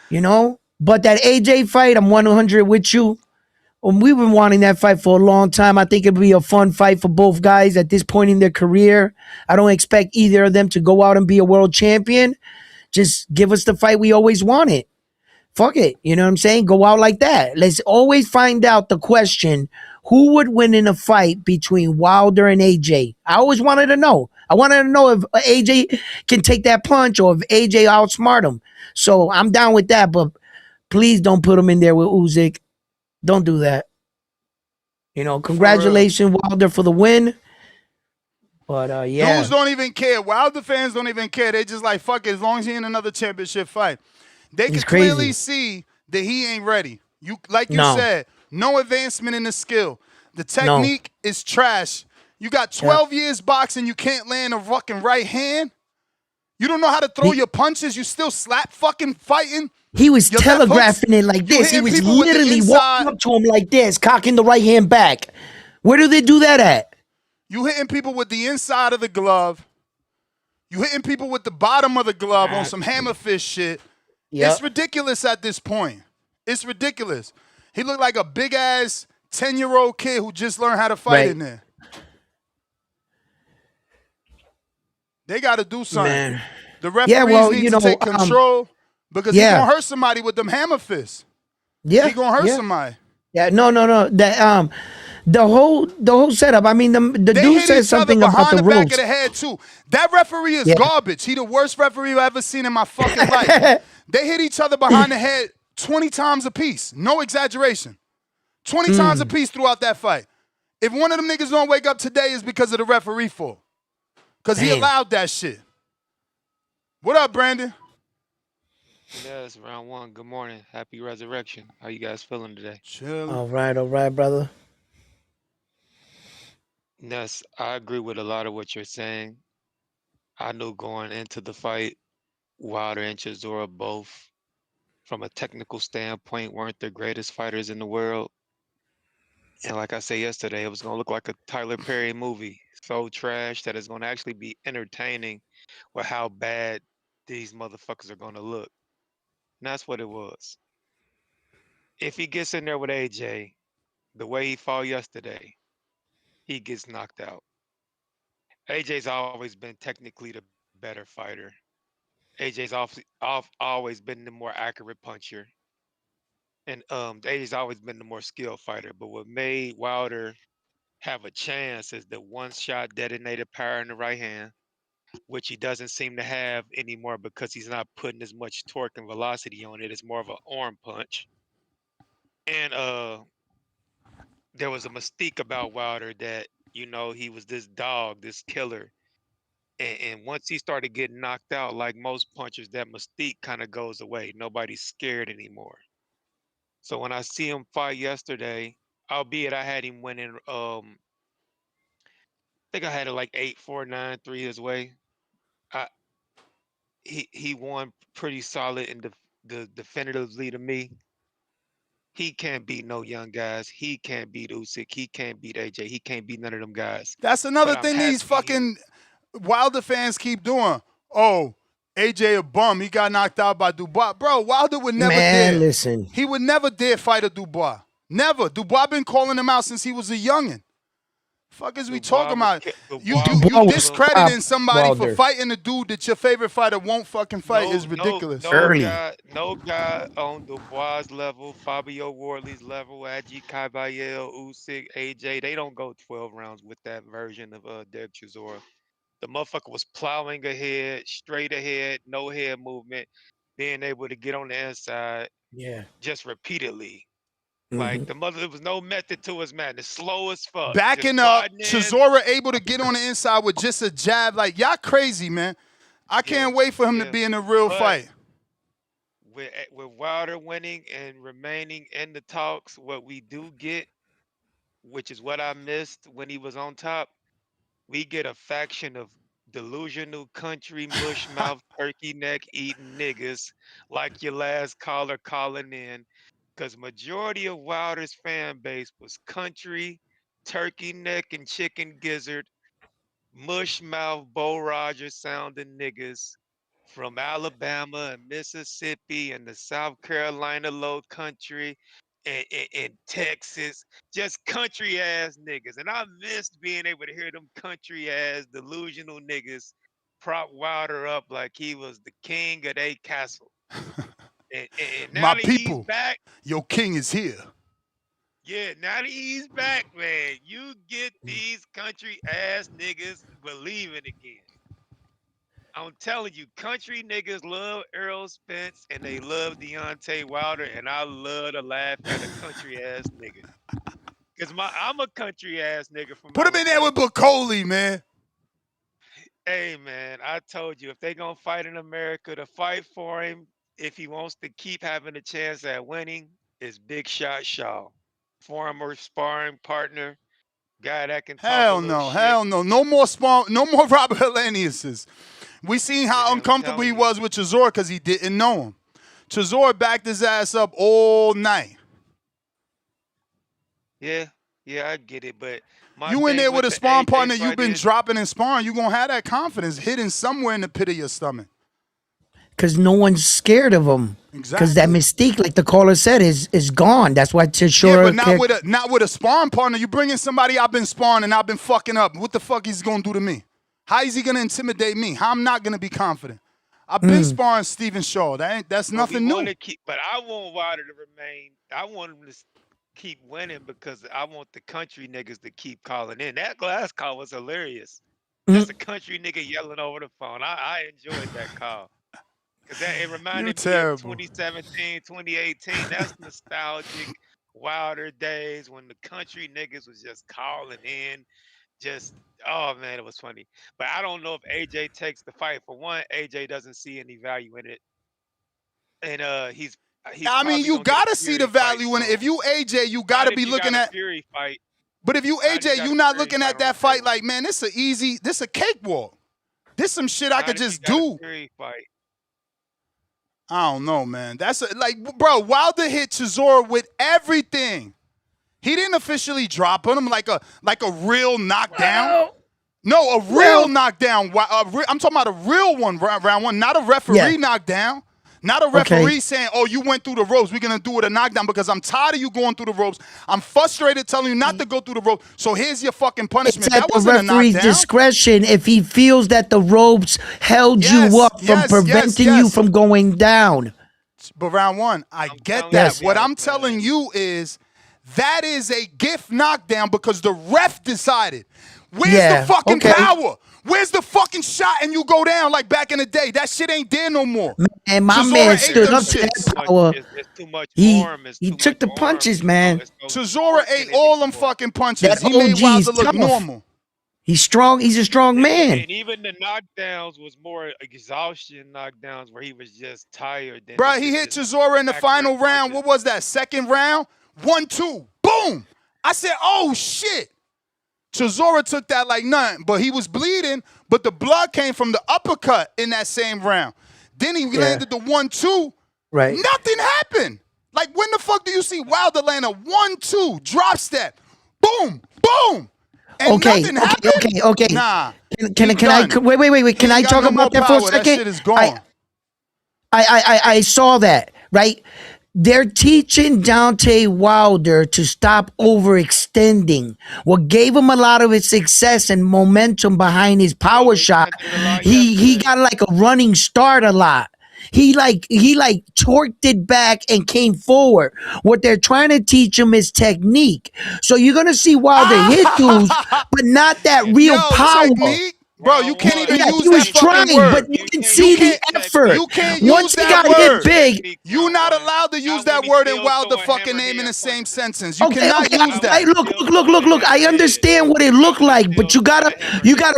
you know. But that AJ fight, I'm 100 with you. We've been wanting that fight for a long time. I think it'd be a fun fight for both guys at this point in their career. I don't expect either of them to go out and be a world champion. Just give us the fight we always wanted. Fuck it. You know what I'm saying? Go out like that. Let's always find out the question, who would win in a fight between Wilder and AJ? I always wanted to know. I wanted to know if AJ can take that punch or if AJ outsmart him. So I'm down with that, but please don't put him in there with Usyk. Don't do that. You know, congratulations, Wilder, for the win. But, yeah. Dudes don't even care. Wilder fans don't even care. They just like, fuck it, as long as he in another championship fight. They can clearly see that he ain't ready. You said, no advancement in the skill. The technique is trash. You got 12 years boxing, you can't land a fucking right hand. You don't know how to throw your punches. You still slap fucking fighting. He was telegraphing it like this. He was literally walking up to him like this, cocking the right hand back. Where do they do that at? You hitting people with the inside of the glove. You hitting people with the bottom of the glove on some hammer fist shit. Yep. It's ridiculous at this point. It's ridiculous. He looked like a big-ass 10-year-old kid who just learned how to fight in there. They got to do something. Man. The referees need to take control because he's going to hurt somebody with them hammer fists. Yeah. He's going to hurt somebody. Yeah, no. That, the whole setup. I mean, the dude said something about the rules. Back of the head too. That referee is garbage. He the worst referee I've ever seen in my fucking life. They hit each other behind the head 20 times apiece. No exaggeration. 20 times apiece throughout that fight. If one of them niggas don't wake up today, it's because of the referee fault. Because he allowed that shit. What up, Brandon? Yes, round 1. Good morning. Happy resurrection. How you guys feeling today? Chill. All right, brother. Yes, I agree with a lot of what you're saying. I knew going into the fight, Wilder and Chisora both, from a technical standpoint, weren't the greatest fighters in the world. And like I said yesterday, it was going to look like a Tyler Perry movie. So trash that it's going to actually be entertaining with how bad these motherfuckers are going to look. And that's what it was. If he gets in there with AJ, the way he fought yesterday, he gets knocked out. AJ's always been technically the better fighter. AJ's always been the more accurate puncher. And AJ's always been the more skilled fighter. But what made Wilder have a chance is the one-shot detonated power in the right hand, which he doesn't seem to have anymore because he's not putting as much torque and velocity on it. It's more of an arm punch. And there was a mystique about Wilder that, you know, he was this dog, this killer. And once he started getting knocked out, like most punchers, that mystique kind of goes away. Nobody's scared anymore. So when I see him fight yesterday, albeit I had him winning, I think I had it like 8-4, 9-3 his way. He won pretty solid and the definitively to me. He can't beat no young guys. He can't beat Usyk. He can't beat AJ. He can't beat none of them guys. That's another thing these fucking Wilder fans keep doing. Oh, AJ a bum. He got knocked out by Dubois. Bro, Wilder would never dare. Listen. He would never dare fight a Dubois. Never. Dubois been calling him out since he was a youngin'. Fuck is we talking about? You discrediting somebody for fighting a dude that your favorite fighter won't fucking fight is ridiculous. No guy on Dubois' level, Fabio Wardley's level, Adji Kabayel, Usyk, AJ, they don't go 12 rounds with that version of Derek Chisora. The motherfucker was plowing ahead, straight ahead, no head movement, being able to get on the inside just repeatedly. Like there was no method to his madness, slow as fuck. Backing up, Chisora able to get on the inside with just a jab. Like, y'all crazy, man. I can't wait for him to be in a real fight. With Wilder winning and remaining in the talks, what we do get, which is what I missed when he was on top, we get a faction of delusional country mush mouth turkey neck eating niggas like your last caller calling in. Because majority of Wilder's fan base was country, turkey neck, and chicken gizzard, mush mouth, Bo Rogers sounding niggas from Alabama and Mississippi and the South Carolina low country and Texas, just country ass niggas. And I missed being able to hear them country ass delusional niggas prop Wilder up like he was the king of their castle. And now my that people, he's back, your king is here. Yeah, now that he's back, man, you get these country ass niggas believing again. I'm telling you, country niggas love Errol Spence and they love Deontay Wilder, and I love to laugh at a country ass nigga. Cause I'm a country ass nigga from. Put him in there with Bacoli, man. Hey man, I told you if they gonna fight in America, to fight for him, if he wants to keep having a chance at winning, is Big Shot Shaw, former sparring partner, guy that can talk Hell a little shit. hell no. No more Robert Helleniuses. We seen how uncomfortable he was with Chisora because he didn't know him. Chisora backed his ass up all night. Yeah, I get it, but you in there with a sparring partner you've been dropping and sparring, you gonna have that confidence hidden somewhere in the pit of your stomach. Because no one's scared of him. Exactly. Because that mystique, like the caller said, is gone. That's why Chisora. Yeah, but not with a sparring partner. You bring in somebody I've been sparring and I've been fucking up. What the fuck he's gonna do to me? How is he gonna intimidate me? How I'm not gonna be confident? I've been sparring Stephen Shaw. That's nothing new. But I want Wilder to remain. I want him to keep winning because I want the country niggas to keep calling in. That last call was hilarious. Just a country nigga yelling over the phone. I enjoyed that call. Because it reminded me of 2017, 2018. That's nostalgic Wilder days when the country niggas was just calling in. Just, oh man, it was funny. But I don't know if AJ takes the fight. For one, AJ doesn't see any value in it. And he's I mean, you gotta see the value in it. If you AJ, you gotta be looking at Fury fight. But if you AJ, you not looking at that fight like, man, this a cakewalk. This some shit I could just do. I don't know, man. Bro, Wilder hit Chisora with everything. He didn't officially drop on him like a real knockdown. Wow. No, a real knockdown. I'm talking about a real one, round one, not a referee knockdown. Not a referee saying, oh, you went through the ropes. We're going to do it a knockdown because I'm tired of you going through the ropes. I'm frustrated telling you not to go through the ropes. So here's your fucking punishment. It's at the referee's discretion if he feels that the ropes held you up from preventing you from going down. But round one, I get that. What I'm telling you is that is a gift knockdown because the ref decided. Where's the fucking power? Where's the fucking shot and you go down like back in the day? That shit ain't there no more. And my man stood up to that power. He took the punches, man. Chisora ate all them fucking punches. He made Wilder look normal. He's strong. He's a strong man. And even the knockdowns was more exhaustion knockdowns where he was just tired. Than Bro, he hit Chisora in the final round. What was that? Second round? 1-2. Boom. I said, oh, shit. Chisora took that like nothing, but he was bleeding, but the blood came from the uppercut in that same round. Then he landed the 1-2. Right. Nothing happened. Like, when the fuck do you see Wilder land a 1-2 drop step? Boom, boom. And nothing happened? Okay. Nah. Can I wait? Can I talk about that for a second? That shit is gone. I saw that, right? They're teaching Deontay Wilder to stop overextending. What gave him a lot of his success and momentum behind his power shot, he got like a running start a lot. He torqued it back and came forward. What they're trying to teach him is technique. So you're gonna see Wilder hit dudes, but not that real power. Technique? Bro, you can't even use he was that fucking trying, word. but you can see the effort. You can't Once use he that got word. hit big, You're not allowed to use that word and Wilder fucking name in the same sentence. You cannot use that. Hey, look. I understand what it looked like, but you gotta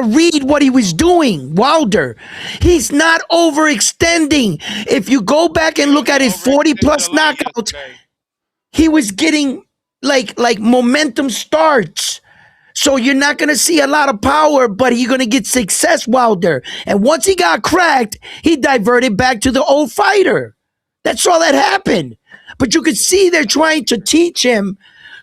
read what he was doing. Wilder, he's not overextending. If you go back and look at his 40+ knockouts, he was getting like momentum starts. So you're not going to see a lot of power, but you're going to get success, Wilder. And once he got cracked, he diverted back to the old fighter. That's all that happened. But you could see they're trying to teach him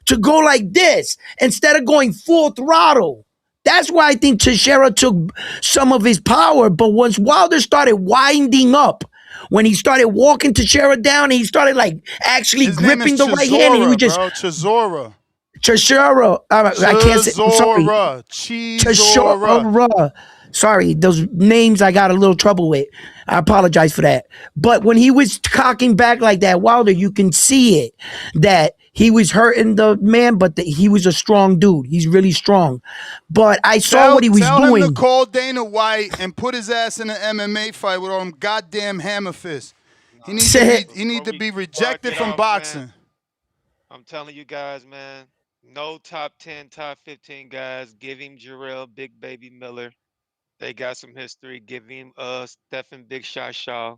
to go like this instead of going full throttle. That's why I think Teixeira took some of his power. But once Wilder started winding up, when he started walking Teixeira down, he started like actually gripping the right hand. And he was just Chisora. Chisora. I can't say. I'm sorry. Chisora. Sorry, those names I got a little trouble with. I apologize for that. But when he was cocking back like that, Wilder, you can see it that he was hurting the man, but he was a strong dude. He's really strong. But I saw what he was doing. Tell him to call Dana White and put his ass in an MMA fight with all them goddamn hammer fists. He needs to be rejected from boxing. Man, I'm telling you guys, man. No top 10, top 15 guys. Give him Jarrell, Big Baby Miller. They got some history. Give him Stephen Big Shot Shaw.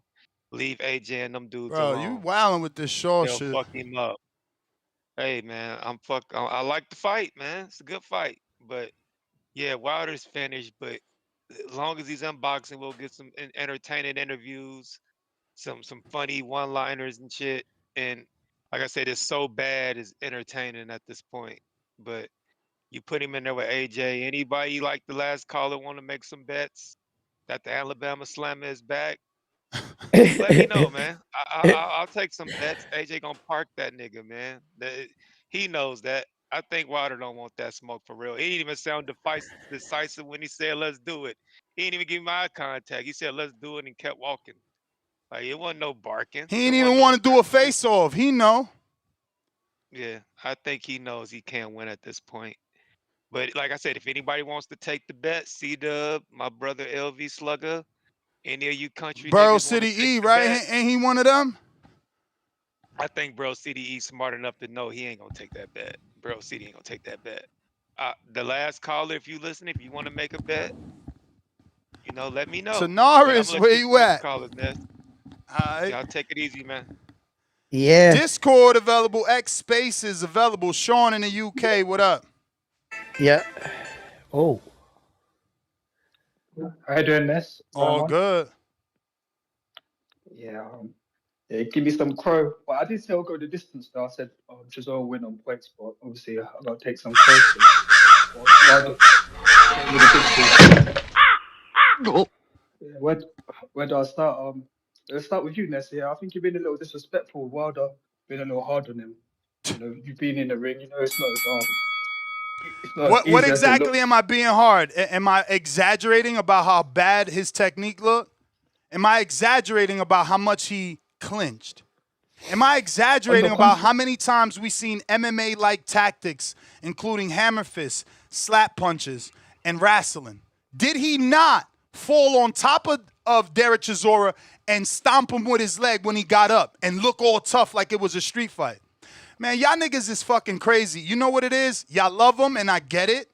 Leave AJ and them dudes alone. Bro, you wilding with this Shaw shit. They'll fuck him up. Hey, man, I like the fight, man. It's a good fight. But, yeah, Wilder's finished. But as long as he's unboxing, we'll get some entertaining interviews, some funny one-liners and shit. And like I said, it's so bad it's entertaining at this point. But you put him in there with AJ. Anybody like the last caller want to make some bets that the Alabama Slammer is back? Let me know, man. I'll take some bets. AJ gonna park that nigga, man. He knows that. I think Wilder don't want that smoke for real. He didn't even sound decisive when he said, let's do it. He didn't even give me eye contact. He said, let's do it, and kept walking. Like, it wasn't no barking. He didn't even want to do a face-off. He know. Yeah, I think he knows he can't win at this point. But like I said, if anybody wants to take the bet, C-Dub, my brother LV Slugger, any of you country Burrow niggas City wanna take E, the right? bet, Ain't he one of them? I think Bro City E smart enough to know he ain't gonna take that bet. Bro City ain't gonna take that bet. The last caller, if you listen, if you want to make a bet, let me know. Tanaris, where you at? Callers, man. Alright. Y'all take it easy, man. Yeah. Discord available. X Spaces available. Sean in the UK, what up? Yeah. Oh. How you doing, Ness? All good. Yeah. Give me some crow. Well, I did say I'll go the distance though. I said Chisora will win on points, but obviously I got to take some crow. Where do I start? Let's start with you, Ness. Yeah, I think you've been a little disrespectful. Wilder been a little hard on him. You've been in the ring. It's not What exactly am I being hard? Am I exaggerating about how bad his technique looked? Am I exaggerating about how much he clinched? Am I exaggerating about how many times we've seen MMA-like tactics, including hammer fists, slap punches, and wrestling? Did he not fall on top of Derek Chisora and stomp him with his leg when he got up and look all tough like it was a street fight? Man, y'all niggas is fucking crazy. You know what it is? Y'all love him, and I get it.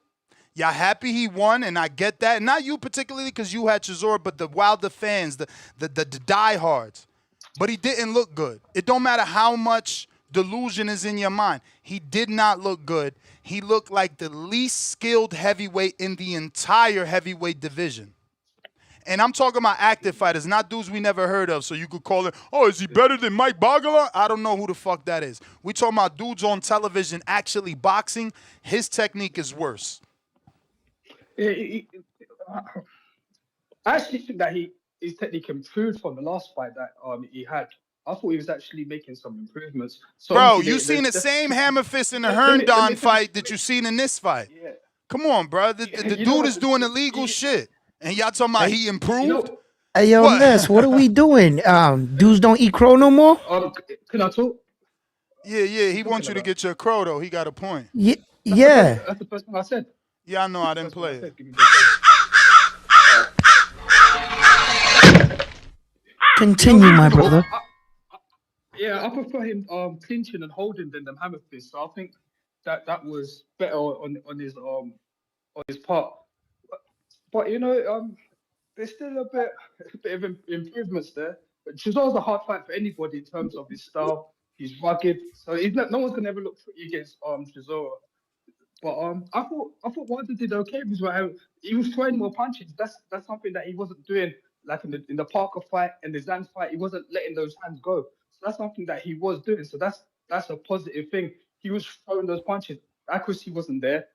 Y'all happy he won, and I get that. Not you particularly because you had Chisora, but the Wilder fans, the diehards. But he didn't look good. It don't matter how much delusion is in your mind. He did not look good. He looked like the least skilled heavyweight in the entire heavyweight division. And I'm talking about active fighters, not dudes we never heard of. So you could call it, oh, is he better than Mike Bogala? I don't know who the fuck that is. We talking about dudes on television actually boxing. His technique is worse. I actually think that his technique improved from the last fight that he had. I thought he was actually making some improvements. So bro, you seen the same hammer fist in the Herndon fight that you seen in this fight. Yeah. Come on, bro. The dude is doing illegal shit. And y'all talking about he improved? Hey, yo, Ness, what are we doing? Dudes don't eat crow no more? Can I talk? Yeah. He wants you to get your crow, though. He got a point. Yeah. That's the first thing I said. Yeah, I know. I didn't play it. Continue, my brother. I prefer him clinching and holding than them hammer fists. So I think that was better on his part. But there's still a bit of improvements there. But Chisora's a hard fight for anybody in terms of his style. He's rugged, so no one's gonna ever look pretty against Chisora. But I thought Wilder did okay because he was throwing more punches. That's something that he wasn't doing. Like in the Parker fight and the Zhang fight, he wasn't letting those hands go. So that's something that he was doing. So that's a positive thing. He was throwing those punches. Accuracy wasn't there.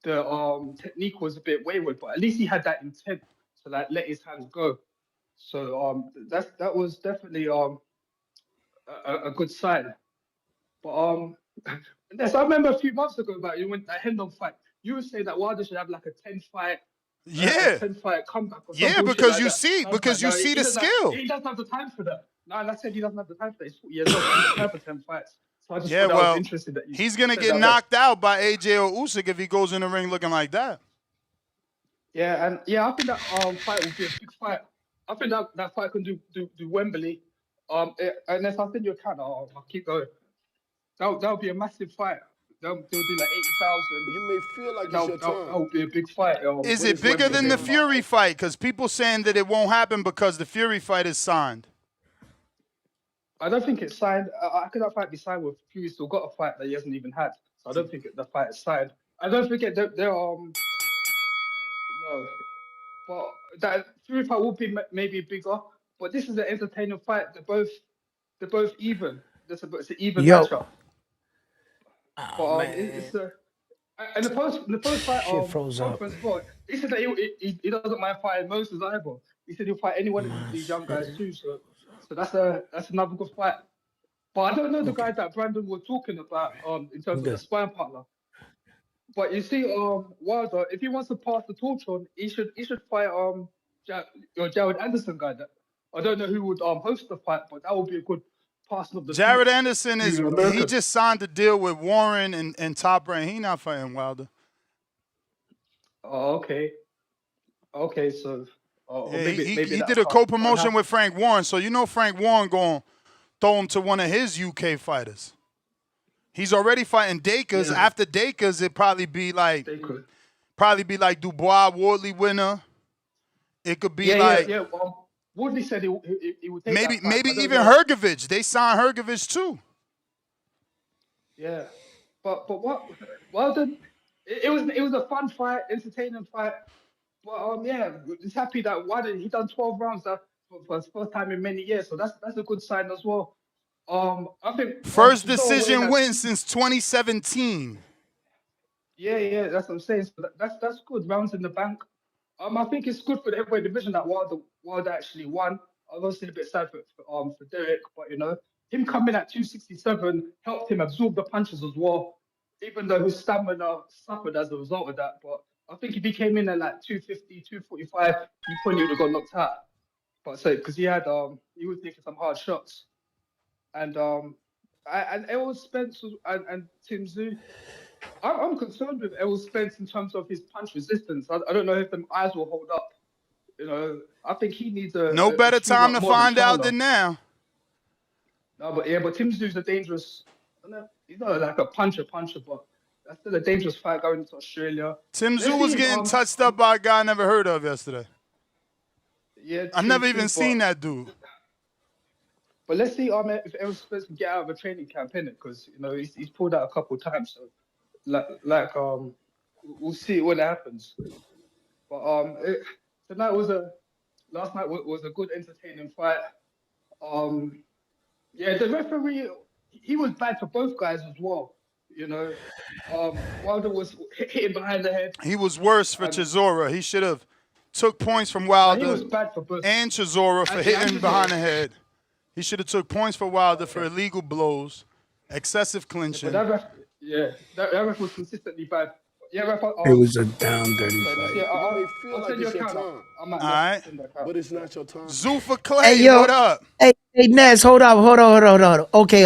The technique was a bit wayward, but at least he had that intent to like let his hands go. So that was definitely a good sign. But yes, I remember a few months ago about you went that Hendon fight. You would say that Wilder should have like a 10-fight. Yeah. 10-fight comeback. Or yeah, because you see the skill. He doesn't have the time for that. No, I said he doesn't have the time for that. He's 40 years old. He doesn't have for 10 fights. So I just thought that was interesting that he's gonna get knocked out by AJ or Usyk if he goes in the ring looking like that. Yeah, and I think that fight will be a big fight. I think that fight can do Wembley. Unless I think you can, I'll keep going. That'll be a massive fight. They'll do like 80,000. You may feel like it's your turn. That'll be a big fight. Is it bigger than the Fury fight? Because people saying that it won't happen because the Fury fight is signed. I don't think it's signed. How could that fight be signed with Fury still got a fight that he hasn't even had? So I don't think the fight is signed. I don't forget they're no, but that Fury fight will be maybe bigger. But this is an entertaining fight. They're both even. It's an even matchup. But it's and the post fight froze up. He said that he doesn't mind fighting Moses either. He said he'll fight anyone of these young guys too. So that's another good fight. But I don't know the guy that Brandon was talking about in terms of the sparring partner. But you see, Wilder, if he wants to pass the torch on, he should fight Jared Anderson guy. That I don't know who would host the fight, but that would be a good. Jared Anderson he just signed a deal with Warren and Top Rank. He not fighting Wilder. Oh, okay. Okay, so maybe he did a co-promotion with Frank Warren, so you know Frank Warren going to throw him to one of his UK fighters. He's already fighting Dakers. Yeah. After Dakers, it'd probably be like Dubois, Wardley winner. It could be Woodley said he would take maybe even Hergovich. They signed Hergovich too. Yeah, but what? Well done. It was a fun fight, entertaining fight. But just happy that Wilder he done 12 rounds for his first time in many years. So that's a good sign as well. I think first decision win since 2017. Yeah, that's what I'm saying. So that's good. Rounds in the bank. I think it's good for the heavyweight division that Wilder actually won. I was a bit sad for Derek, but him coming at 267 helped him absorb the punches as well, even though his stamina suffered as a result of that. But I think if he came in at like 250, 245, he probably would have got knocked out. But because he was taking some hard shots, and Errol Spence and Tim Tszyu. I'm concerned with Errol Spence in terms of his punch resistance. I don't know if them eyes will hold up. I think he needs no better time to find out than now. No, but Tim Tszyu's a dangerous. He's not like a puncher, but That's still a dangerous fight going into Australia. Tim Tszyu was getting touched up by a guy I never heard of yesterday. Yeah, I never even seen that dude. But let's see if Errol Spence can get out of a training camp, innit? Because he's pulled out a couple of times. So we'll see what happens. But last night was a good, entertaining fight. Yeah, the referee, he was bad for both guys as well. Wilder was hitting behind the head. He was worse for Chisora. He should have took points from Wilder he was bad for both. and Chisora for hitting behind the head. He should have took points for Wilder for illegal blows, excessive clinching. But that ref was consistently bad. Yeah, ref. It was a down dirty fight. Yeah, I'll send you a count. All right. But it's not your time. Zoo for Clay, what up? Hey, Ness, hold on. Okay,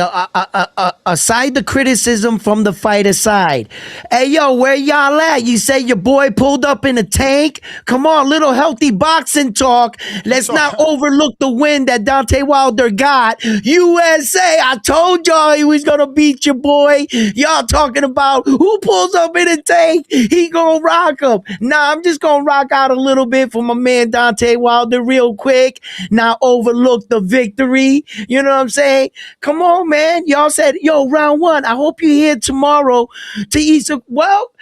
aside the criticism from the fight aside, hey, yo, where y'all at? You say your boy pulled up in a tank? Come on, little healthy boxing talk. Let's not overlook the win that Deontay Wilder got. USA, I told y'all he was gonna beat your boy. Y'all talking about who pulls up in a tank? He gonna rock him. Nah, I'm just gonna rock out a little bit for my man Deontay Wilder real quick. Not overlook the victory. You know what I'm saying? Come on, man. Y'all said, yo, round one. I hope you're here tomorrow to eat some. Well,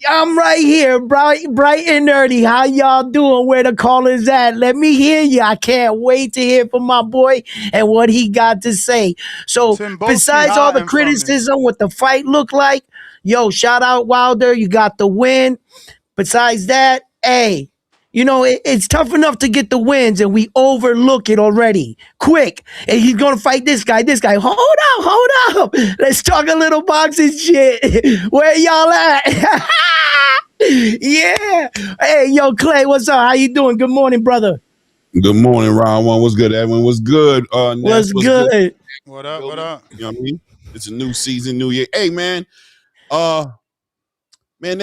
I'm right here, bright and nerdy. How y'all doing? Where the callers at? Let me hear you. I can't wait to hear from my boy and what he got to say. So besides all the criticism, what the fight looked like, yo, shout out Wilder. You got the win. Besides that, hey, it's tough enough to get the wins, and we overlook it already. Quick. And he's going to fight this guy. Hold up. Let's talk a little boxing shit. Where y'all at? Yeah. Hey, yo, Clay, what's up? How you doing? Good morning, brother. Good morning, round one. What's good, Edwin? What's good? What's good? What up? What up? You know what I mean? It's a new season, new year. Hey, man. Man,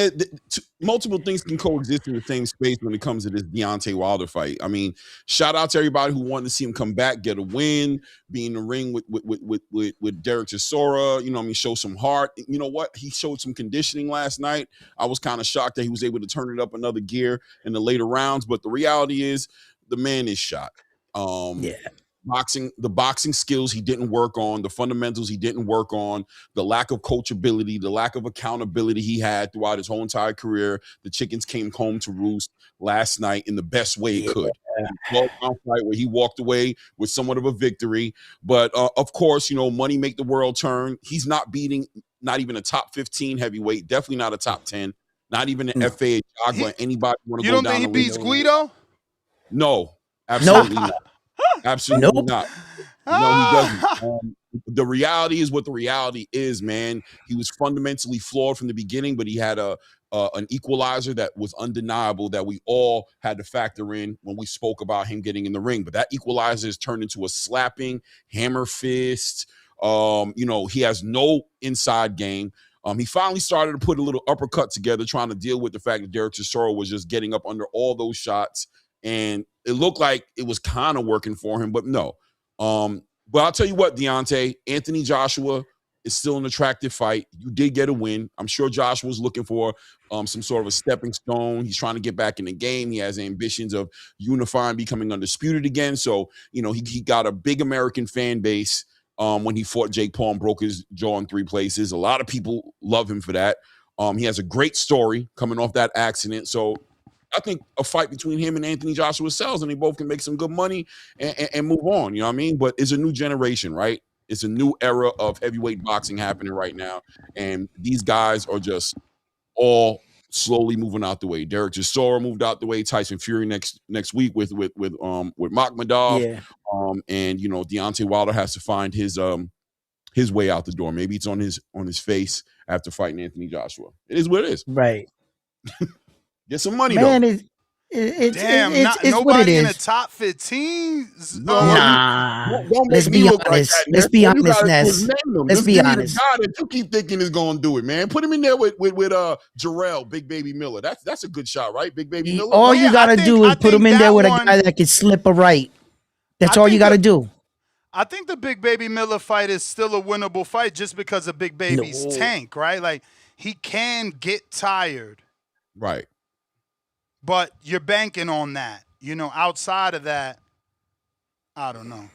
multiple things can coexist in the same space when it comes to this Deontay Wilder fight. I mean, shout out to everybody who wanted to see him come back, get a win, be in the ring with Derek Chisora, show some heart. You know what? He showed some conditioning last night. I was kind of shocked that he was able to turn it up another gear in the later rounds, but the reality is the man is shot. The boxing skills he didn't work on, the fundamentals he didn't work on, the lack of coachability, the lack of accountability he had throughout his whole entire career. The chickens came home to roost last night in the best way it could. A 12-round fight where he walked away with somewhat of a victory. But of course, money make the world turn. He's not beating not even a top 15 heavyweight, definitely not a top 10, not even an FA Jogba. Anybody want to go down? You don't think he beats Guido? No, absolutely not. Absolutely not. No, he doesn't. The reality is what the reality is, man. He was fundamentally flawed from the beginning, but he had an equalizer that was undeniable that we all had to factor in when we spoke about him getting in the ring. But that equalizer is turned into a slapping hammer fist. He has no inside game. He finally started to put a little uppercut together, trying to deal with the fact that Derek Chisora was just getting up under all those shots. And it looked like it was kind of working for him, but no. But I'll tell you what, Deontay, Anthony Joshua is still an attractive fight. You did get a win. I'm sure Joshua's looking for some sort of a stepping stone. He's trying to get back in the game. He has ambitions of unifying, becoming undisputed again. So, he got a big American fan base when he fought Jake Paul and broke his jaw in 3 places. A lot of people love him for that. He has a great story coming off that accident. So, I think a fight between him and Anthony Joshua sells, and they both can make some good money and move on. You know what I mean? But it's a new generation, right? It's a new era of heavyweight boxing happening right now, and these guys are just all slowly moving out the way. Derek Chisora moved out the way. Tyson Fury next week with Makhmadov. Yeah. And Deontay Wilder has to find his way out the door. Maybe it's on his face after fighting Anthony Joshua. It is what it is. Right. Get some money, man, though. It's nobody what it is. in the top 15. Nah. Let's be honest. Let's be honest, Ness. Let's be honest. God that you keep thinking is going to do it, man. Put him in there with Jarrell, Big Baby Miller. That's a good shot, right? Big Baby Miller. All you got to do is put him in there with a guy that can slip a right. That's all you got to do. I think the Big Baby Miller fight is still a winnable fight just because of Big Baby's tank, right? Like, he can get tired. Right. But you're banking on that. You know, outside of that, I don't know.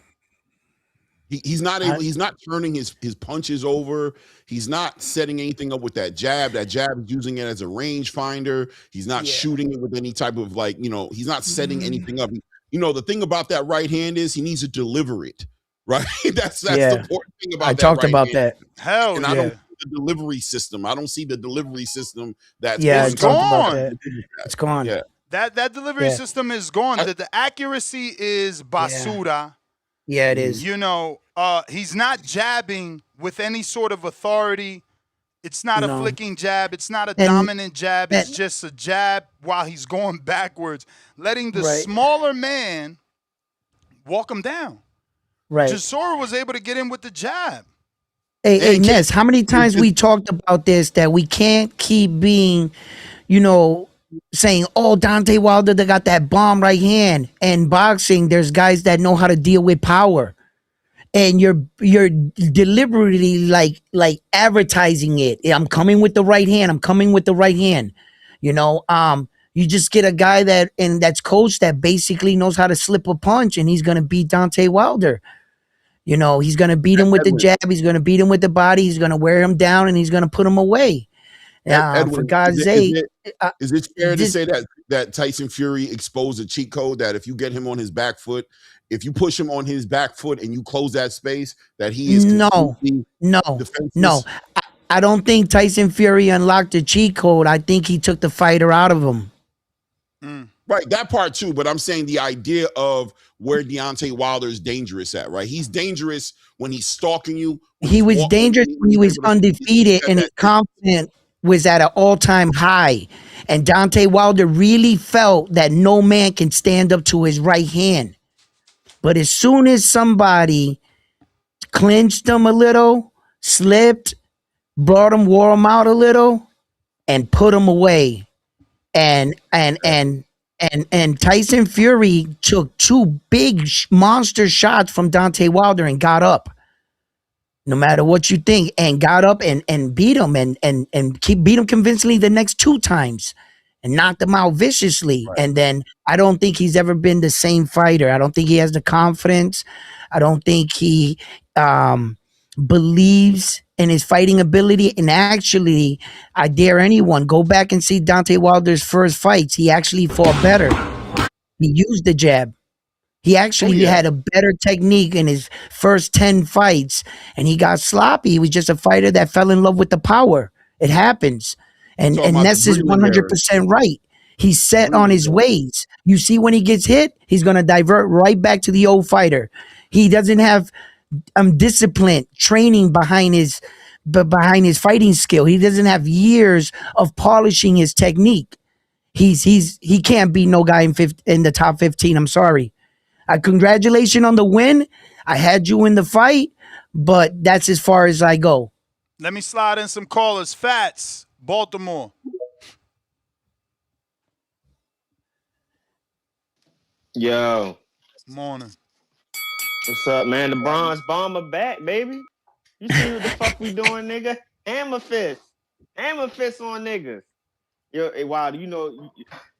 He's not able, he's not turning his punches over. He's not setting anything up with that jab. That jab is using it as a range finder. He's not shooting it with any type of like, you know, he's not setting anything up. You know, the thing about that right hand is he needs to deliver it, right? that's the important thing about that. I talked right about hand. that. Hell and yeah. I don't see the delivery system. I don't see the delivery system that's it's gone. It's gone. Yeah. That delivery system is gone. The accuracy is basura. Yeah, it is. You know, he's not jabbing with any sort of authority. It's not a flicking jab. It's not a dominant jab. It's just a jab while he's going backwards, letting the smaller man walk him down. Right. Chisora was able to get in with the jab. Hey, Ness, how many times we talked about this, that we can't keep being, you know, saying, oh, Deontay Wilder, they got that bomb right hand. And boxing, there's guys that know how to deal with power. And you're deliberately like advertising it. I'm coming with the right hand. I'm coming with the right hand. You know, you just get a guy that's coached that basically knows how to slip a punch, and he's gonna beat Deontay Wilder. You know, he's gonna beat him with the jab. He's gonna beat him with the body. He's gonna wear him down, and he's gonna put him away. Edwin, for God's sake, is it fair to say that Tyson Fury exposed a cheat code that if you get him on his back foot, if you push him on his back foot and you close that space, that he is no. I don't think Tyson Fury unlocked the cheat code. I think he took the fighter out of him. Right, that part too. But I'm saying the idea of where Deontay Wilder is dangerous at, right? He's dangerous when he's stalking you. He was dangerous when he was undefeated and his confidence was at an all-time high. And Deontay Wilder really felt that no man can stand up to his right hand. But as soon as somebody clinched him a little, slipped, wore him out a little, and put him away. And Tyson Fury took two big monster shots from Deontay Wilder and got up. No matter what you think, and got up and beat him and beat him convincingly the next two times and knocked him out viciously. Right. And then I don't think he's ever been the same fighter. I don't think he has the confidence. I don't think he believes in his fighting ability. And actually, I dare anyone, go back and see Deontay Wilder's first fights. He actually fought better. He used the jab. He actually had a better technique in his first 10 fights, and he got sloppy. He was just a fighter that fell in love with the power. It happens. And Ness is 100% right. He's set on his ways. You see, when he gets hit, he's going to divert right back to the old fighter. He doesn't have discipline, training behind his fighting skill. He doesn't have years of polishing his technique. He can't beat no guy in the top 15. I'm sorry. Congratulations on the win. I had you in the fight, but that's as far as I go. Let me slide in some callers. Fats, Baltimore. Yo. Morning. What's up, man? The Bronze Bomber back, baby. You see what the fuck we doing, nigga? Hammer fist on niggas. Yo, hey, Wilder, you know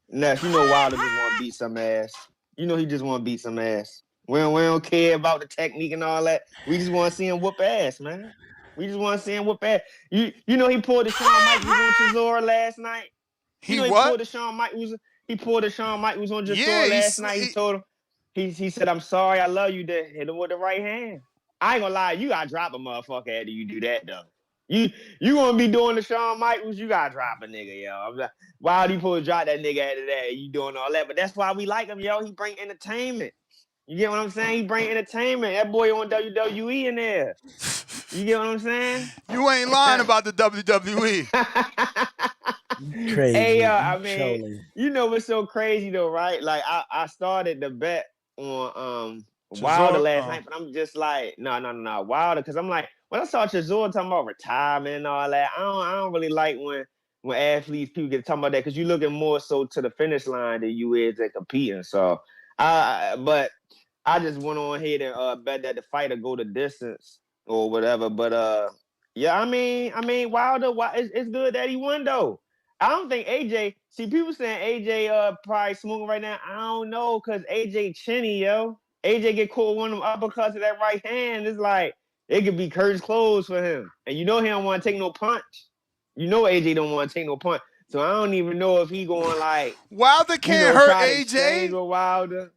Wilder just want to beat some ass. You know he just want to beat some ass. We don't care about the technique and all that. We just want to see him whoop ass, man. We just want to see him whoop ass. You know he pulled the Shawn Michaels on Chisora last night. He pulled the Shawn Michaels on Chisora last night. He told him, he said, "I'm sorry, I love you." That hit him with the right hand. I ain't gonna lie, you gotta drop a motherfucker after you do that though. You gonna be doing the Shawn Michaels, you gotta drop a nigga, yo. Why do you supposed to drop that nigga after that? You doing all that, but that's why we like him, yo. He bring entertainment. You get what I'm saying? He bring entertainment. That boy on WWE in there. You get what I'm saying? You ain't lying about the WWE. Crazy. Hey, I mean, you know what's so crazy though, right? Like I started the bet on Wilder last night, but I'm just like, no, Wilder, because I'm like, when I saw Chisora talking about retirement and all that, I don't really like when athletes, people get talking about that, because you're looking more so to the finish line than you is at competing. So, but I just went on ahead and bet that the fight will go the distance or whatever. But yeah, I mean, Wilder, it's good that he won though. I don't think AJ. See, people saying AJ probably smoking right now. I don't know because AJ chinny, yo. AJ get caught one of them uppercuts to that right hand. It's like it could be curtains closed for him, and you know he don't want to take no punch. You know AJ don't want to take no punch, so I don't even know if he going like Wilder can't hurt AJ. With Wilder.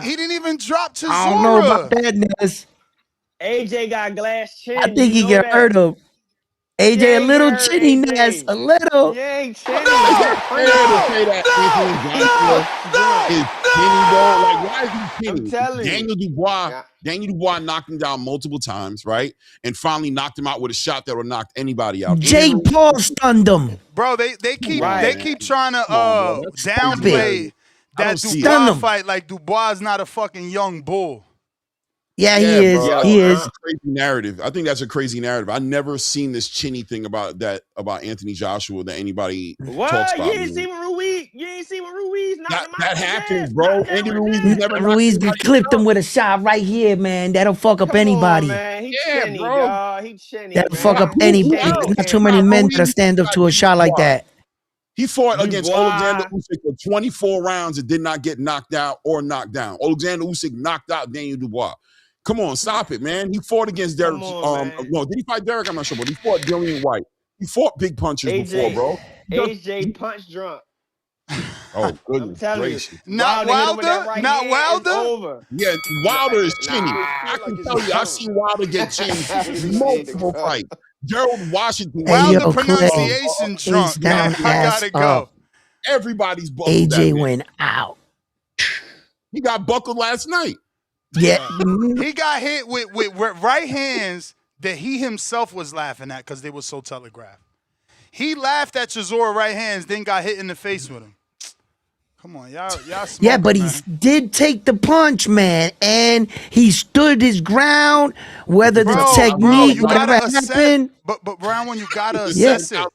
He didn't even drop Chisora. I don't know about that, Ness. AJ got glass chin. I think he can hurt him. AJ a little chinny, Ness. A little. He ain't chinny. Why is he chinny? I'm telling you. Daniel Dubois knocked him down multiple times, right? And finally knocked him out with a shot that would knock anybody out. Jake Paul stunned him. Bro, they keep trying to downplay that Dubois fight like Dubois is not a fucking young bull. Yeah, he is. Bro, he is. That's a crazy narrative. I think that's a crazy narrative. I've never seen this chinny thing about Anthony Joshua that anybody talks about. You ain't seen Ruiz? You ain't seen Ruiz knock him out? That happens, bro. Andy Ruiz never. Ruiz clipped him with a shot right here, man. That'll fuck up anybody. Man. He chinny, bro. y'all. He chinny. That'll fuck up anybody. There's not too many men that'll stand up to a shot like that. He fought against Alexander Usyk for 24 rounds and did not get knocked out or knocked down. Alexander Usyk knocked out Daniel Dubois. Come on, stop it, man. He fought against Derek. No, did he fight Derek? I'm not sure, but he fought Dillian White. He fought big punches before, bro. AJ punch drunk. Oh, goodness gracious. Not Wilder? Not Wilder? Over. Yeah, Wilder is chinny. I can tell you, I've seen Wilder get chinny multiple fights. Gerald Washington. Wilder pronunciation drunk. Man, I gotta go. Everybody's buckled. AJ went out. He got buckled last night. Yeah. He got hit with right hands that he himself was laughing at because they were so telegraphed. He laughed at Chisora right hands, then got hit in the face with him. Come on, y'all smoking, yeah, but he did take the punch, man, and he stood his ground. Whether the technique, whatever happened. But round one, you gotta assess it.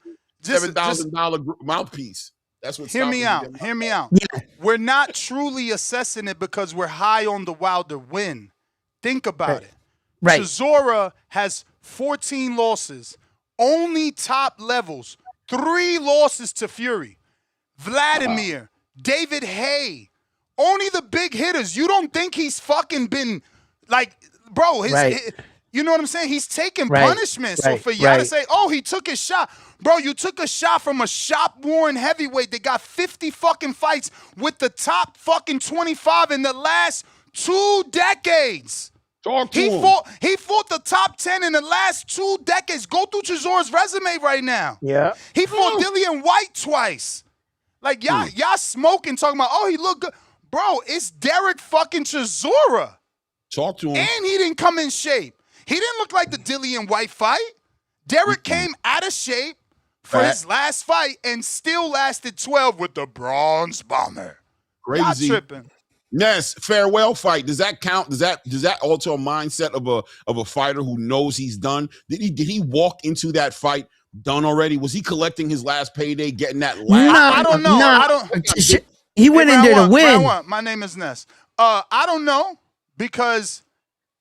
$7,000 mouthpiece. That's what. Hear me out. Yeah. We're not truly assessing it because we're high on the Wilder win. Think about it. Right. Chisora has 14 losses, only top levels, 3 losses to Fury, Vladimir, David Hay, only the big hitters. You don't think he's fucking been like, bro? You know what I'm saying? He's taking punishment. So for y'all to say, "Oh, he took his shot," bro, you took a shot from a shop-worn heavyweight that got 50 fucking fights with the top fucking 25 in the last 2 decades. He fought the top 10 in the last 2 decades. Go through Chisora's resume right now. Yeah. He fought Dillian White twice. Like y'all smoking, talking about, oh, he looked good. Bro, it's Derek fucking Chisora. Talk to him. And he didn't come in shape. He didn't look like the Dillian White fight. Derek came out of shape for his last fight and still lasted 12 with the Bronze Bomber. Crazy. Y'all tripping. Yes, farewell fight. Does that count? Does that alter a mindset of a fighter who knows he's done? Did he walk into that fight done already? Was he collecting his last payday, getting that last? I don't know. He went in there to win. My name is Ness. I don't know because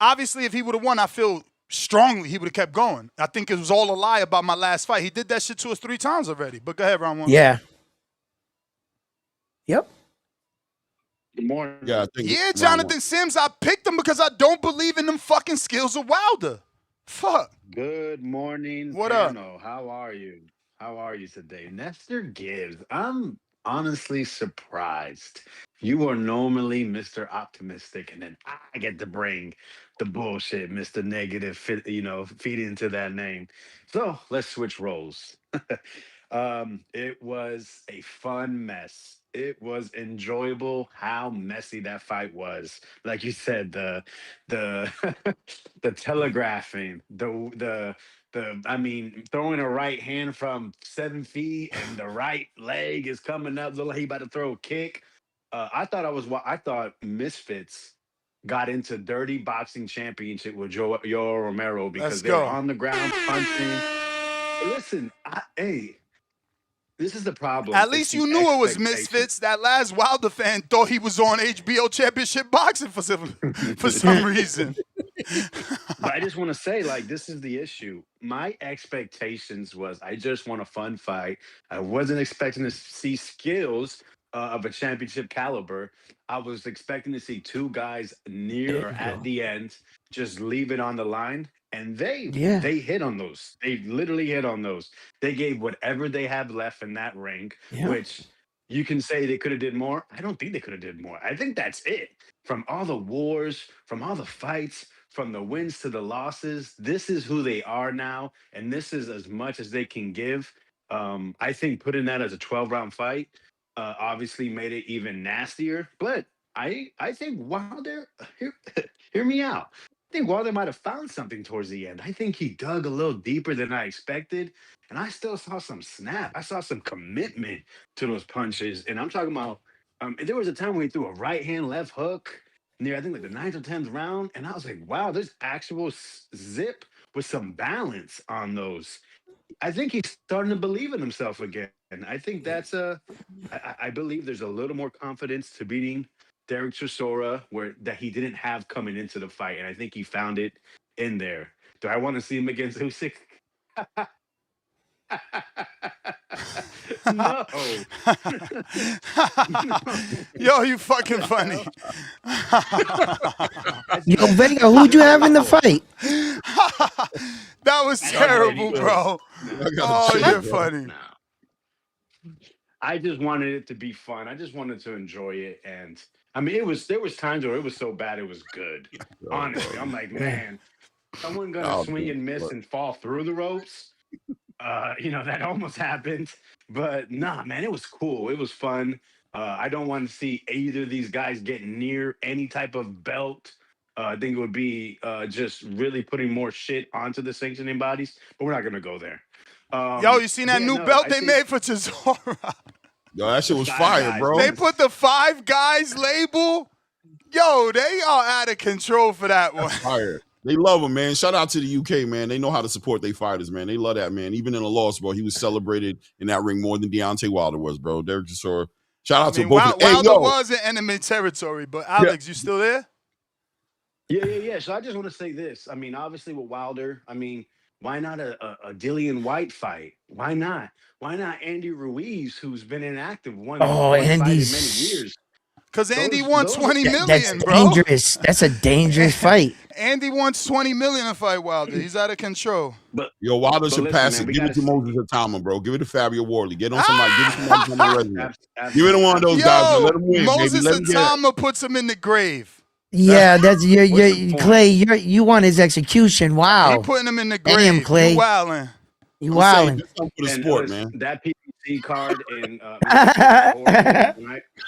obviously if he would have won, I feel strongly he would have kept going. I think it was all a lie about my last fight. He did that shit to us 3 times already. But go ahead, round 1. Yeah. Yep. Good morning. Yeah, Jonathan Sims, I picked him because I don't believe in them fucking skills of Wilder. Fuck. Good morning. What up? How are you? How are you today? Nestor Gibbs, I'm honestly surprised. You are normally Mr. Optimistic, and then I get to bring the bullshit, Mr. Negative, feed into that name. So let's switch roles. It was a fun mess. It was enjoyable how messy that fight was. Like you said, the the telegraphing, throwing a right hand from 7 feet and the right leg is coming up. Look like he about to throw a kick. I thought Misfits got into Dirty Boxing Championship with Yoel Romero because they were on the ground punching. Listen, This is the problem. At least you knew it was Misfits. That last Wilder fan thought he was on HBO Championship Boxing for some reason. But I just want to say, like, this is the issue. My expectations was I just want a fun fight. I wasn't expecting to see skills of a championship caliber. I was expecting to see two guys near or at the end just leave it on the line. And they hit on those. They literally hit on those. They gave whatever they had left in that ring, which you can say they could have did more. I don't think they could have did more. I think that's it. From all the wars, from all the fights, from the wins to the losses, this is who they are now, and this is as much as they can give. I think putting that as a 12-round fight obviously made it even nastier. But I think Wilder, hear me out. I think Wilder might have found something towards the end. I think he dug a little deeper than I expected, and I still saw some snap. I saw some commitment to those punches, and I'm talking about. There was a time when he threw a right hand, left hook near, I think, like the 9th or 10th round, and I was like, wow, there's actual zip with some balance on those. I think he's starting to believe in himself again. And I think that's I believe there's a little more confidence to beating Derek Chisora that he didn't have coming into the fight. And I think he found it in there. Do I want to see him against Usyk? No. Yo, you fucking funny. Yo, Vega, who'd you have in the fight? That was terrible, bro. Oh, you're funny. I just wanted it to be fun. I just wanted to enjoy it. And I mean, there was times where it was so bad it was good. Honestly, I'm like, man, someone gonna swing and miss and fall through the ropes. That almost happened. But nah, man, it was cool. It was fun. I don't want to see either of these guys get near any type of belt. I think it would be just really putting more shit onto the sanctioning bodies. But we're not gonna go there. Yo, you seen that new belt they made for Chisora? Yo, that shit was fire, bro. They put the 5 Guys label. Yo, they are out of control for that one. Fire. They love him, man. Shout out to the UK, man. They know how to support their fighters, man. They love that, man. Even in a loss, bro, he was celebrated in that ring more than Deontay Wilder was, bro. Derek Chisora. Shout out to both. Wilder was in enemy territory, but Alex, you still there? Yeah. So I just want to say this. I mean, obviously with Wilder, I mean, why not a Dillian White fight? Why not? Why not Andy Ruiz, who's been inactive one fight in many years? Because Andy won 20 million, that's bro. Dangerous. That's a dangerous fight. Andy wants 20 million to fight Wilder. He's out of control. Yo, Wilder should pass it. Give it to Moses Atama, bro. Give it to Fabio Wardley. Get on somebody. Give it to somebody on the resume. Give it to one of those guys. And let him win, Moses baby. Atama puts him in the grave. Yeah, that's Clay. You want his execution? Wow. He putting him in the grave. Damn, Clay. You wildin'. You wildin'. For the sport, man. That PPC card and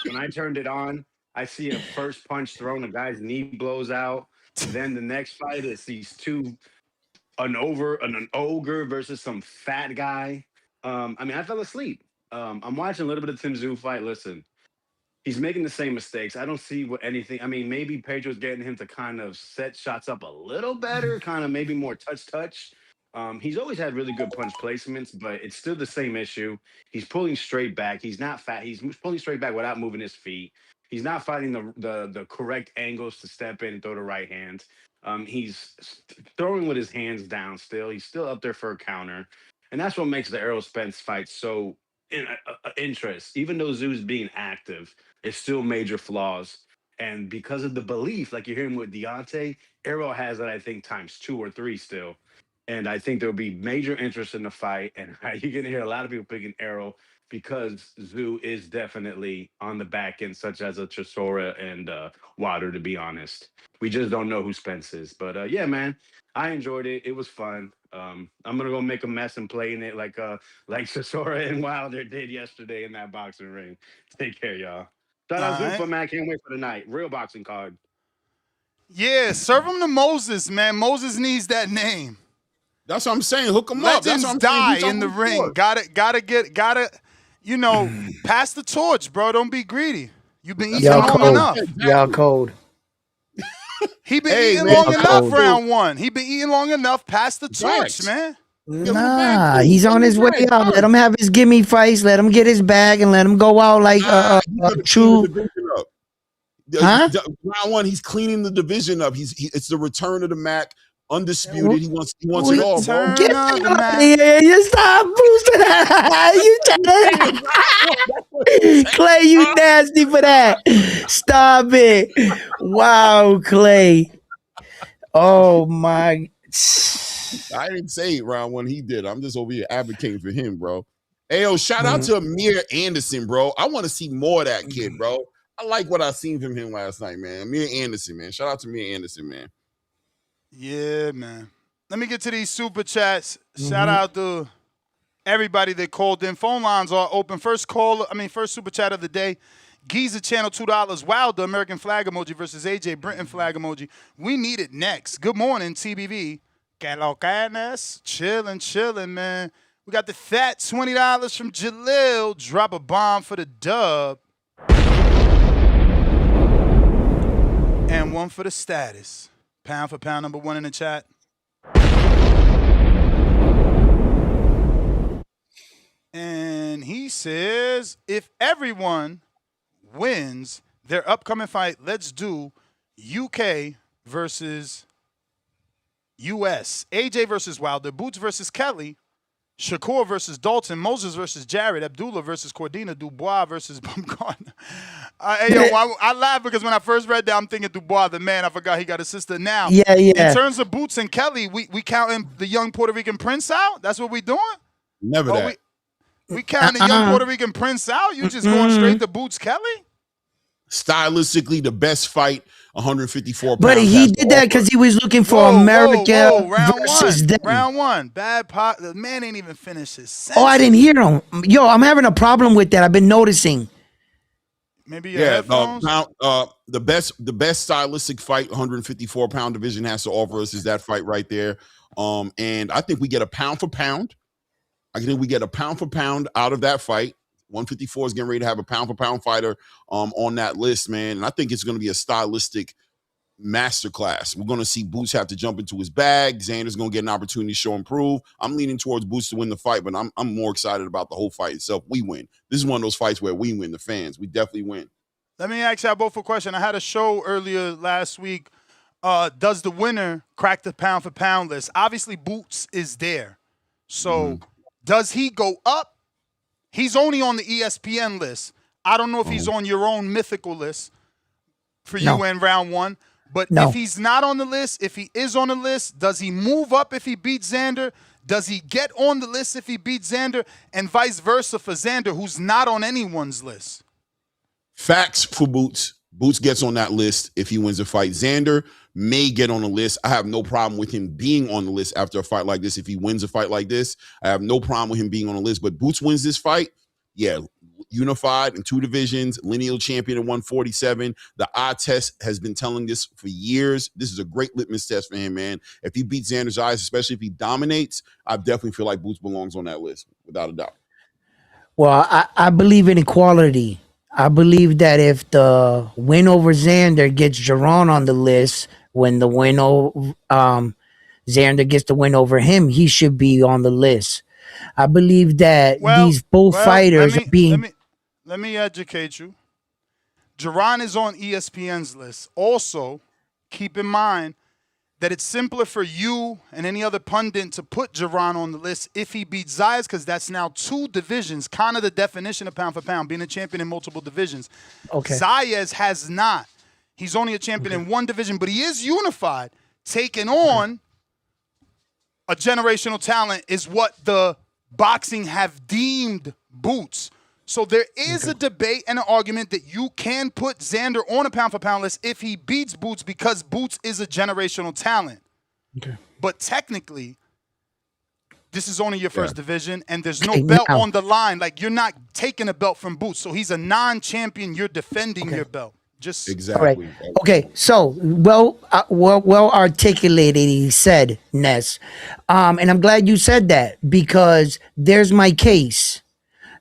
when I turned it on, I see a first punch thrown, a guy's knee blows out. Then the next fight is these two, an ogre versus some fat guy. I fell asleep. I'm watching a little bit of Tim Tszyu fight. Listen, he's making the same mistakes. I don't see anything. I mean, maybe Pedro's getting him to kind of set shots up a little better, kind of maybe more touch. He's always had really good punch placements, but it's still the same issue. He's pulling straight back. He's not fat. He's pulling straight back without moving his feet. He's not finding the correct angles to step in and throw the right hand. He's throwing with his hands down still. He's still up there for a counter. And that's what makes the Errol Spence fight so interest. Even though Tszyu's being active, it's still major flaws. And because of the belief, like you're hearing with Deontay, Errol has that, I think, times 2 or 3 still. And I think there'll be major interest in the fight. And you're going to hear a lot of people picking Errol because Tszyu is definitely on the back end, such as a Chisora and Wilder, to be honest. We just don't know who Spence is. But yeah, man, I enjoyed it. It was fun. I'm going to go make a mess and play in it like Chisora and Wilder did yesterday in that boxing ring. Take care, y'all. Shout out Zufa, man. Can't wait for the night. Real boxing card. Yeah, serve him to Moses, man. Moses needs that name. That's what I'm saying. Hook him up. That's what I'm die saying. in the ring. Gotta, pass the torch, bro. Don't be greedy. You've been eating long enough. Y'all cold. He been eating long enough round 1. He been eating long enough. Pass the torch, man. Nah, he's on his way out. Let him have his gimme fights. Let him get his bag and let him go out like true. Huh? Round one, he's cleaning the division up. It's the return of the Mac, undisputed. He wants it all, bro. Get out of here! You stop boosting that. You Clay, you nasty for that. Stop it! Wow, Clay. Oh my. I didn't say round one. He did. I'm just over here advocating for him, bro. Hey, yo, shout out to Amir Anderson, bro. I want to see more of that kid, bro. I like what I seen from him last night, man. Amir Anderson, man. Shout out to Amir Anderson, man. Yeah, man. Let me get to these super chats. Shout out to everybody that called in. Phone lines are open. First super chat of the day. Giza channel $2. Wilder American flag emoji versus AJ Britton flag emoji. We need it next. Good morning, TBV. Calocanas. Chillin', man. We got the fat $20 from Jalil. Drop a bomb for the dub. And one for the status. Pound for pound number one in the chat. And he says, if everyone wins their upcoming fight, let's do UK versus US. AJ versus Wilder, Boots versus Kelly, Shakur versus Dalton, Moses versus Jared, Abdullah versus Cordina, Dubois versus Bumgarner. I laugh because when I first read that, I'm thinking Dubois, the man. I forgot he got a sister now. Yeah. In terms of Boots and Kelly, we counting the young Puerto Rican prince out? That's what we doing? Never that. We counting the young Puerto Rican prince out? You just going straight to Boots Kelly? Stylistically, the best fight, 154 pounds. But he did that because he was looking for America versus them. Round one. Bad pot. The man ain't even finished his sentence. Oh, I didn't hear him. Yo, I'm having a problem with that. I've been noticing. Maybe your headphones? The best stylistic fight 154-pound division has to offer us is that fight right there. And I think we get a pound for pound. I think we get a pound for pound out of that fight. 154 is getting ready to have a pound for pound fighter on that list, man. And I think it's going to be a stylistic masterclass. We're going to see Boots have to jump into his bag. Xander's going to get an opportunity to show and prove. I'm leaning towards Boots to win the fight, but I'm more excited about the whole fight itself. We win. This is one of those fights where we win, the fans. We definitely win. Let me ask y'all both a question. I had a show earlier last week. Does the winner crack the pound for pound list? Obviously, Boots is there. So does he go up? He's only on the ESPN list. I don't know if he's on your own mythical list for you in round one. But if he's not on the list, if he is on the list, does he move up if he beats Xander? Does he get on the list if he beats Xander? And vice versa for Xander, who's not on anyone's list. Facts for Boots. Boots gets on that list if he wins a fight. Xander may get on the list. I have no problem with him being on the list after a fight like this. If he wins a fight like this, I have no problem with him being on the list. But Boots wins this fight, unified in two divisions, lineal champion at 147. The eye test has been telling this for years. This is a great litmus test for him, man. If he beats Xander's eyes, especially if he dominates, I definitely feel like Boots belongs on that list, without a doubt. Well, I believe in equality. I believe that if the win over Xander gets Jaron on the list, when the win over Xander gets the win over him, he should be on the list. I believe that these both fighters are being. Let me educate you. Jaron is on ESPN's list. Also, keep in mind that it's simpler for you and any other pundit to put Jaron on the list if he beats Zayas, because that's now two divisions, kind of the definition of pound for pound, being a champion in multiple divisions. Okay. Zayas has not. He's only a champion in one division, but he is unified. Taking on a generational talent is what the boxing have deemed Boots. So there is a debate and an argument that you can put Xander on a pound for pound list if he beats Boots, because Boots is a generational talent. Okay. But technically, this is only your first division, and there's no belt on the line. Like, you're not taking a belt from Boots. So he's a non-champion. You're defending your belt. Just exactly. All right. Okay. So well articulated, he said, Ness. And I'm glad you said that, because there's my case.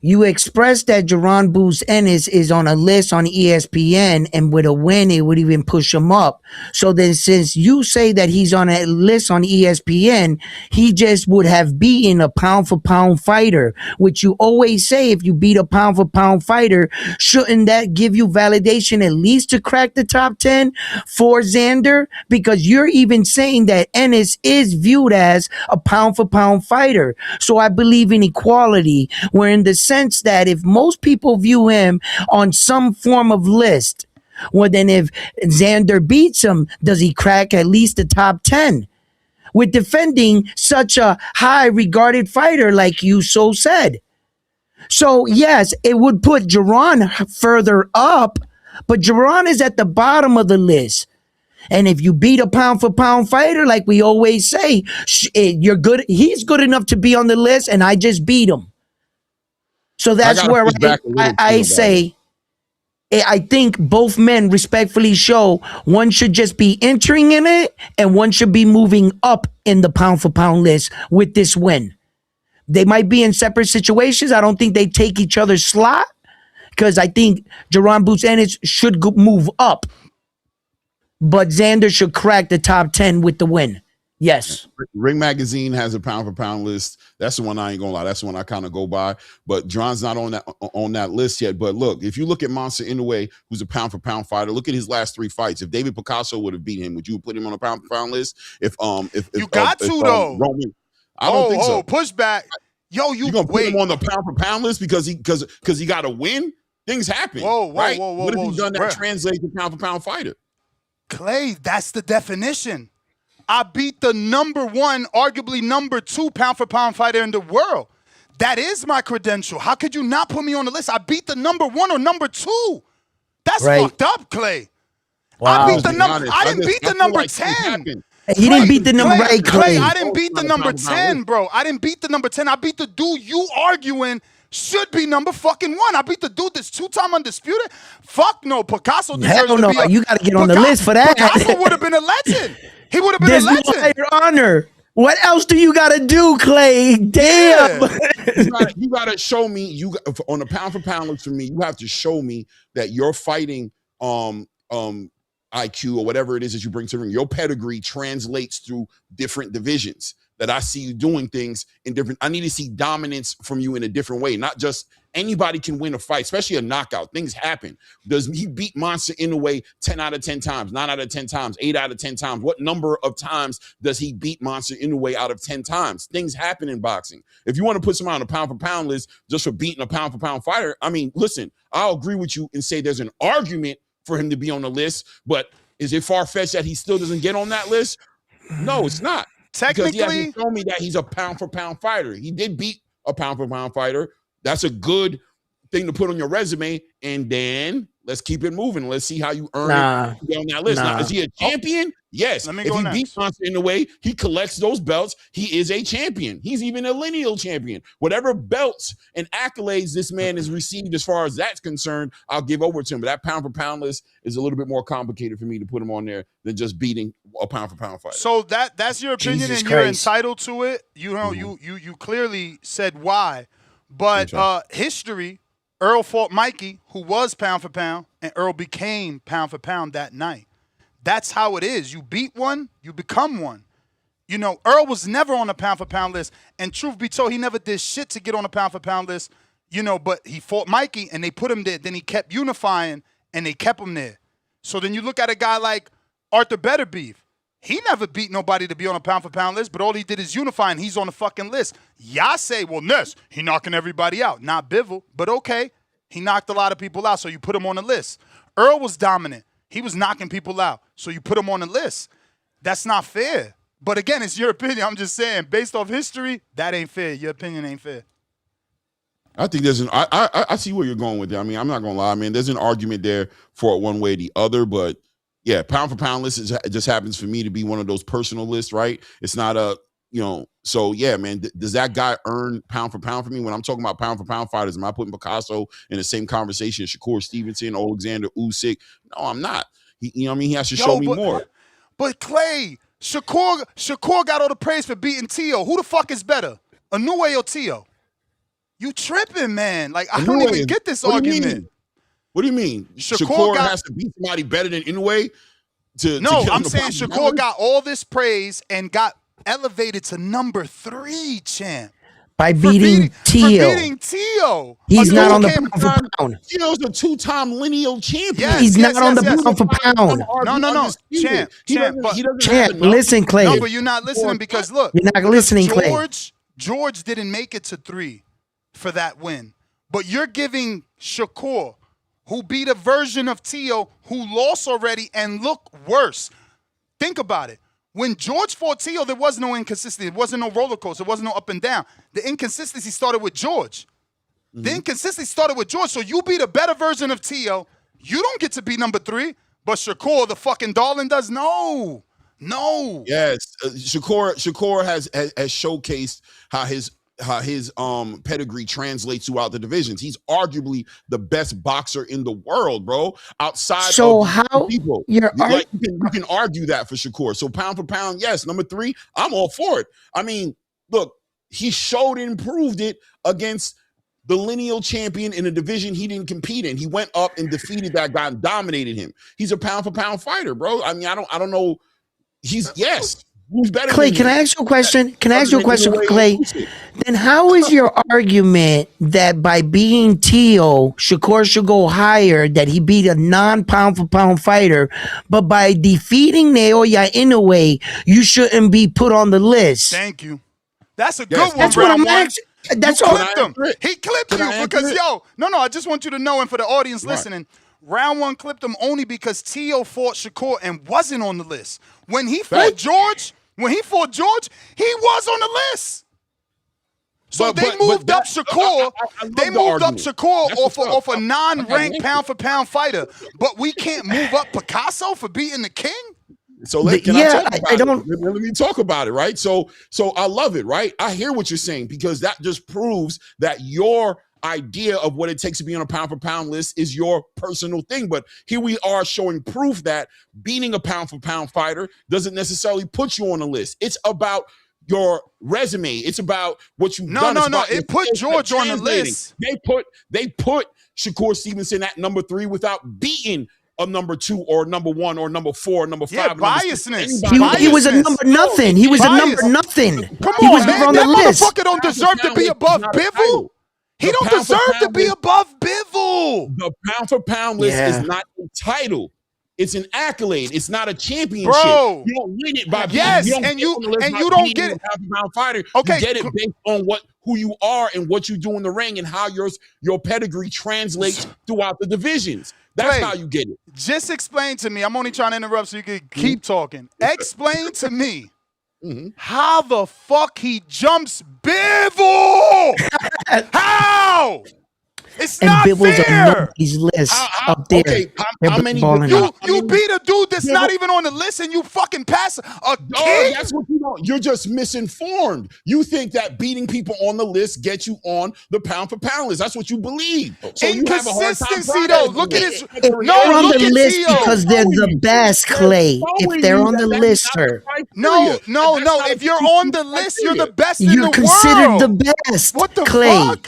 You expressed that Jaron Boots Ennis is on a list on ESPN, and with a win, it would even push him up. So then, since you say that he's on a list on ESPN, he just would have beaten a pound-for-pound fighter, which you always say if you beat a pound-for-pound fighter, shouldn't that give you validation at least to crack the top 10 for Xander? Because you're even saying that Ennis is viewed as a pound-for-pound fighter. So I believe in equality, where in the sense that if most people view him on some form of list, well, then if Xander beats him, does he crack at least the top 10? With defending such a high regarded fighter like you so said. So yes, it would put Jaron further up, but Jaron is at the bottom of the list. And if you beat a pound for pound fighter, like we always say, you're good. He's good enough to be on the list, and I just beat him. So that's where I say, I think both men respectfully show one should just be entering in it and one should be moving up in the pound for pound list with this win. They might be in separate situations. I don't think they take each other's slot because I think Jaron Boots Ennis should move up, but Xander should crack the top 10 with the win. Yes. Ring Magazine has a pound for pound list. That's the one I ain't gonna lie. That's the one I kind of go by. But Jaron's not on that list yet. But look, if you look at Monster Inoue, who's a pound for pound fighter, look at his last 3 fights. If David Picasso would have beat him, would you put him on a pound for pound list? If you got to though. Roman, I don't think so. Push back. Yo, you gonna put him on the pound for pound list because he got to win? Things happen. Whoa, right? Whoa, what have you done that translates to pound for pound fighter? Clay, that's the definition. I beat the number 1, arguably number 2 pound for pound fighter in the world. That is my credential. How could you not put me on the list? I beat the number 1 or number 2. That's fucked up, Clay. Wow. I beat the number. I didn't beat the number 10. He didn't beat the number 8, Clay. I didn't beat the number 10, bro. I didn't beat the number 10. I beat the dude you arguing should be number fucking 1. I beat the dude that's 2-time undisputed. Fuck no, Picasso deserves Hell no, to be you got to get on the list for that. Picasso would have been a legend. He would have been There's a legend. no higher honor. What else do you got to do, Clay? Damn. Yeah. you got to show me. On a pound for pound list for me, you have to show me that you're fighting IQ or whatever it is that you bring to the ring. Your pedigree translates through different divisions. That I see you doing things in different. I need to see dominance from you in a different way, not just anybody can win a fight, especially a knockout. Things happen. Does he beat Monster Inoue 10 out of 10 times, 9 out of 10 times, 8 out of 10 times? What number of times does he beat Monster Inoue out of 10 times? Things happen in boxing. If you want to put someone on a pound for pound list just for beating a pound for pound fighter, I mean, listen, I'll agree with you and say there's an argument for him to be on the list, but is it far-fetched that he still doesn't get on that list? No, it's not. Technically, because he hasn't shown me that he's a pound for pound fighter. He did beat a pound for pound fighter. That's a good thing to put on your resume. And then let's keep it moving. Let's see how you earn it to be on that list. Now, is he a champion? Yes. Let me if go he next. beats Monster in the way, he collects those belts. He is a champion. He's even a lineal champion. Whatever belts and accolades this man has received as far as that's concerned, I'll give over to him. But that pound for pound list is a little bit more complicated for me to put him on there than just beating a pound for pound fighter. So that's your opinion, Jesus and you're Christ. entitled to it. You know, you clearly said why, but history. Errol fought Mikey, who was pound for pound, and Errol became pound for pound that night. That's how it is. You beat one, you become one. You know, Errol was never on the pound for pound list, and truth be told, he never did shit to get on the pound for pound list. You know, but he fought Mikey, and they put him there. Then he kept unifying, and they kept him there. So then you look at a guy like Arthur Betterbeef. He never beat nobody to be on a pound for pound list, but all he did is unify, and he's on the fucking list. Y'all say, well, Ness, he knocking everybody out. Not Bivol, but okay. He knocked a lot of people out, so you put him on the list. Errol was dominant. He was knocking people out, so you put him on the list. That's not fair. But again, it's your opinion. I'm just saying, based off history, that ain't fair. Your opinion ain't fair. I think there's I see where you're going with that. I mean, I'm not gonna lie, man. There's an argument there for it one way or the other, but yeah, pound for pound list it just happens for me to be one of those personal lists, right? It's not a, you know, so yeah, man. Does that guy earn pound for pound for me? When I'm talking about pound for pound fighters, am I putting Picasso in the same conversation as Shakur Stevenson, Alexander Usyk? No, I'm not. You know what I mean? He has to show me more. But Clay, Shakur got all the praise for beating Tszyu. Who the fuck is better, Inoue or Tszyu? You tripping, man. Like, I Inoue don't even is- get this what do you argument. mean? What do you mean? Shakur got- has to beat somebody better than Inoue to No, get on I'm the saying pound for Shakur pound? got all this praise and got elevated to number 3, champ. By beating Tio. For beating Tio. He's not on the Came- pound for pound. Tio's a 2-time lineal champion. Yes, He's yes, not on yes, the yes. pound for pound. No. Champ, but Champ, listen, Clay. No, but you're not listening because look. You're not listening, Clay. George didn't make it to 3 for that win. But you're giving Shakur, who beat a version of Tio who lost already and look worse. Think about it. When George fought Tio, there was no inconsistency. There wasn't no roller coaster. There wasn't no up and down. The inconsistency started with George. The inconsistency started with George. So you beat a better version of Tio. You don't get to be number 3. But Shakur, the fucking darling, does. No. Yes, Shakur has showcased how his pedigree translates throughout the divisions. He's arguably the best boxer in the world, bro. Outside So of how people, you're like you can argue that for Shakur. So pound for pound, yes, number 3, I'm all for it. I mean, look, he showed and proved it against the lineal champion in a division he didn't compete in. He went up and defeated that guy and dominated him. He's a pound for pound fighter, bro. I mean, I don't know. Who's better Clay, than can him? I ask you a question? Can I ask you a Other than question, Inoue and Clay? Usyk. Then how is your argument that by beating Tio, Shakur should go higher, that he beat a non-pound for pound fighter, but by defeating Naoya Inoue, you shouldn't be put on the list? Thank you. That's a good one, That's what I'm round one. asking. That's You all. clipped him. He clipped Can I you answer because, it? no, I just want you to know, and for the audience Right. listening, round 1 clipped him only because Tio fought Shakur and wasn't on the list. When he fought George, he was on the list. So they moved up Shakur. They moved up Shakur off a non-ranked pound for pound fighter. But we can't move up Picasso for beating the king? So let me talk about it, right? So I love it, right? I hear what you're saying because that just proves that your idea of what it takes to be on a pound for pound list is your personal thing. But here we are showing proof that beating a pound for pound fighter doesn't necessarily put you on a list. It's about your resume. It's about what you've done. No. It put George on the list. They put Shakur Stevenson at number 3 without beating a number 2 or number 1 or number 4 or number 5. Yeah, or number 6. biasness. He was a number nothing. He was a number nothing. Come He on, was man. never on the That list. motherfucker don't deserve to be above Bivol. He don't deserve to be above Bivol. The pound for pound list Yeah. is not a title. It's an accolade. It's not a championship. Bro. You don't win it by Yes, you don't and get on the list by you don't being get a it. pound for pound fighter. Okay. You get it based on who you are and what you do in the ring and how your pedigree translates throughout the divisions. That's Clay, how you get it. Just explain to me. I'm only trying to interrupt so you can keep talking. Explain to me how the fuck he jumps Bivol. How? It's And not Bivol's fair. on nobody's list up there. Okay, They're how many? balling You out. beat a dude that's not even on the list and you fucking pass a Oh, king? that's what you don't. You're just misinformed. You think that beating people on the list gets you on the pound for pound list. That's what you believe. So you have a hard time Inconsistency, though. processing Look at it. his. If they're on look the at list Tio. because they're the best, Clay. If they're on the list, sir, No. If you're on the list, you're the best in the you're considered world. the best, What the Clay. fuck?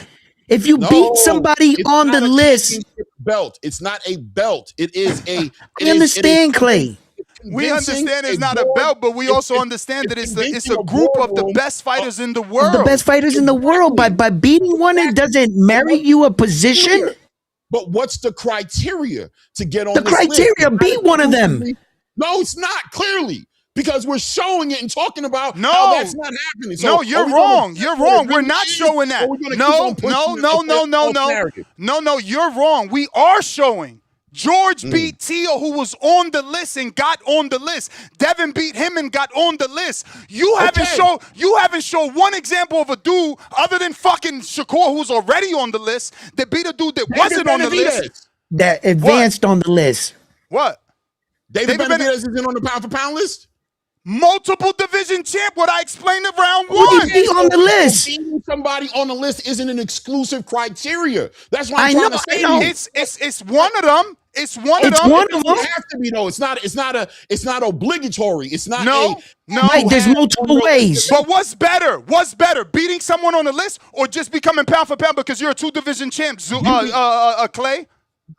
If you beat somebody it's on not the a list, championship belt. It's not a belt. It is a. I understand, Clay. We understand it's not a belt, but we also understand that it's a group of the best fighters in the world. The best fighters in the world. By beating one, it doesn't merit you a position. But what's the criteria to get on The this list? criteria, beat one of them. No, it's not, clearly. Because we're showing it and talking about No. how that's not happening. So No, you're are we gonna wrong. sit You're there wrong. and We're bring not cheese, showing that. or we're gonna keep No, on pushing no, this no, false no, no, no. narrative? No, you're wrong. We are showing. George beat Tio, who was on the list and got on the list. Devin beat him and got on the list. You haven't shown one example of a dude other than fucking Shakur, who's already on the list, that beat a dude that wasn't on the list. That advanced on the list. What? David Benavidez isn't on the pound for pound list? Multiple division champ, what I explained in round Would one. he be on the list? Beating somebody on the list isn't an exclusive criteria. That's why I'm trying to say. It's one of them. It's one of It's them. one of them. It has to be though. It's not obligatory. It's not No. Right, there's multiple ways. But what's better? What's better? Beating someone on the list or just becoming pound for pound because you're a 2-division champ, Clay?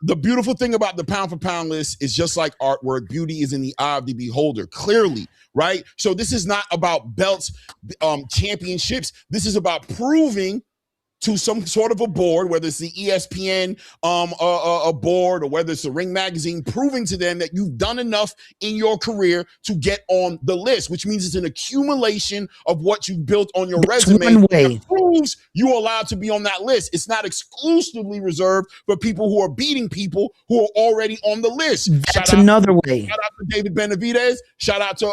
The beautiful thing about the pound for pound list is just like artwork, beauty is in the eye of the beholder, clearly, right? So this is not about belts, championships. This is about proving to some sort of a board, whether it's the ESPN a board or whether it's the Ring Magazine, proving to them that you've done enough in your career to get on the list, which means it's an accumulation of what you've built on your resume. One way. That proves you're allowed to be on that list. It's not exclusively reserved for people who are beating people who are already on the list. That's another way. Shout out to David Benavidez. Shout out to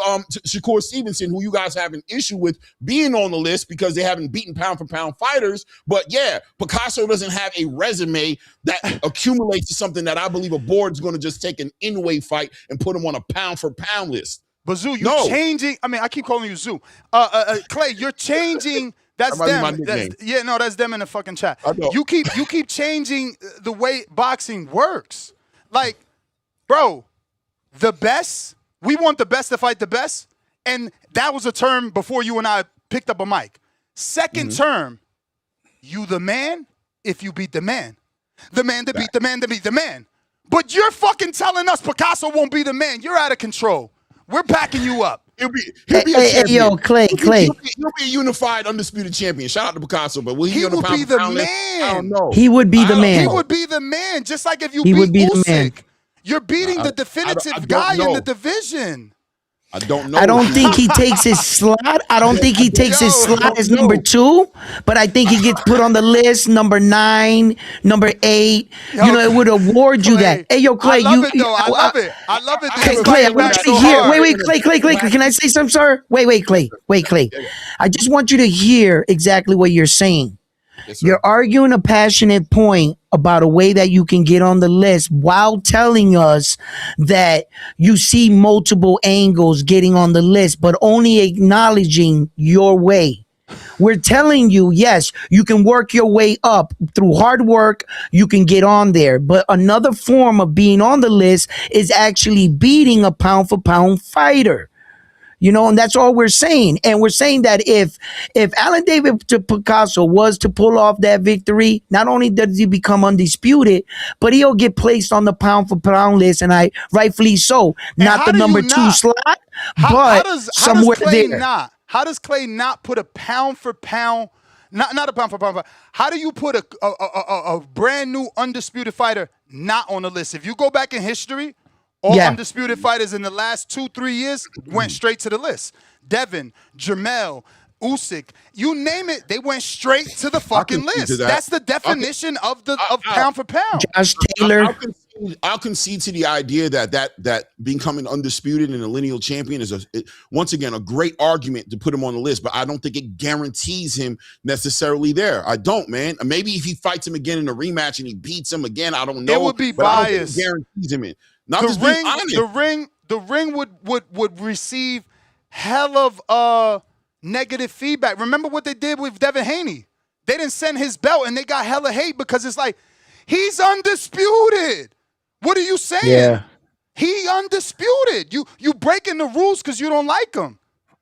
Shakur Stevenson, who you guys have an issue with being on the list because they haven't beaten pound for pound fighters. But yeah, Picasso doesn't have a resume that accumulates to something that I believe a board is going to just take an in-way fight and put him on a pound for pound list. But Zoo, changing. I mean, I keep calling you Zoo. Clay, you're changing. That's them. That's them in the fucking chat. You keep changing the way boxing works. Like, bro, the best. We want the best to fight the best, and that was a term before you and I picked up a mic. Second term. You the man if you beat the man. The man to beat the man to beat the man. But you're fucking telling us Picasso won't be the man. You're out of control. We're backing you up. He'll be a champion. Yo, Clay. He'll be a unified, undisputed champion. Shout out to Picasso, but will he would be the man. I don't know. He would be the man. He would be the man, just like if you beat Usyk. You're beating the definitive guy in the division. I don't know. I don't think he takes his slot. I don't think he takes his slot as number 2, but I think he gets put on the list number 9, number 8. It would award you that. Hey, yo, Clay, I love it. Clay, I want you to hear. Wait, Clay. Can I say something, sir? Wait, Clay. I just want you to hear exactly what you're saying. Yes, you're arguing a passionate point about a way that you can get on the list while telling us that you see multiple angles getting on the list, but only acknowledging your way. We're telling you, yes, you can work your way up through hard work. You can get on there. But another form of being on the list is actually beating a pound for pound fighter. And that's all we're saying. And we're saying that if Alan David Picasso was to pull off that victory, not only does he become undisputed, but he'll get placed on the pound for pound list, and rightfully so. Not the number 2 slot, but somewhere there. How does Clay not put a pound for pound, not a pound for pound, how do you put a brand new undisputed fighter not on the list? If you go back in history, all undisputed fighters in the last 2-3 years went straight to the list. Devin, Jermell, Usyk, you name it, they went straight to the fucking list. That's the definition of pound for pound. Josh Taylor. I'll concede to the idea that becoming undisputed and a lineal champion is once again a great argument to put him on the list, but I don't think it guarantees him necessarily there. I don't, man. Maybe if he fights him again in a rematch and he beats him again, I don't know. It would be biased. Guarantees him in. The ring would receive hell of negative feedback. Remember what they did with Devin Haney? They didn't send his belt and they got hella hate because it's like, he's undisputed. What are you saying? Yeah. He undisputed. You breaking the rules because you don't like him.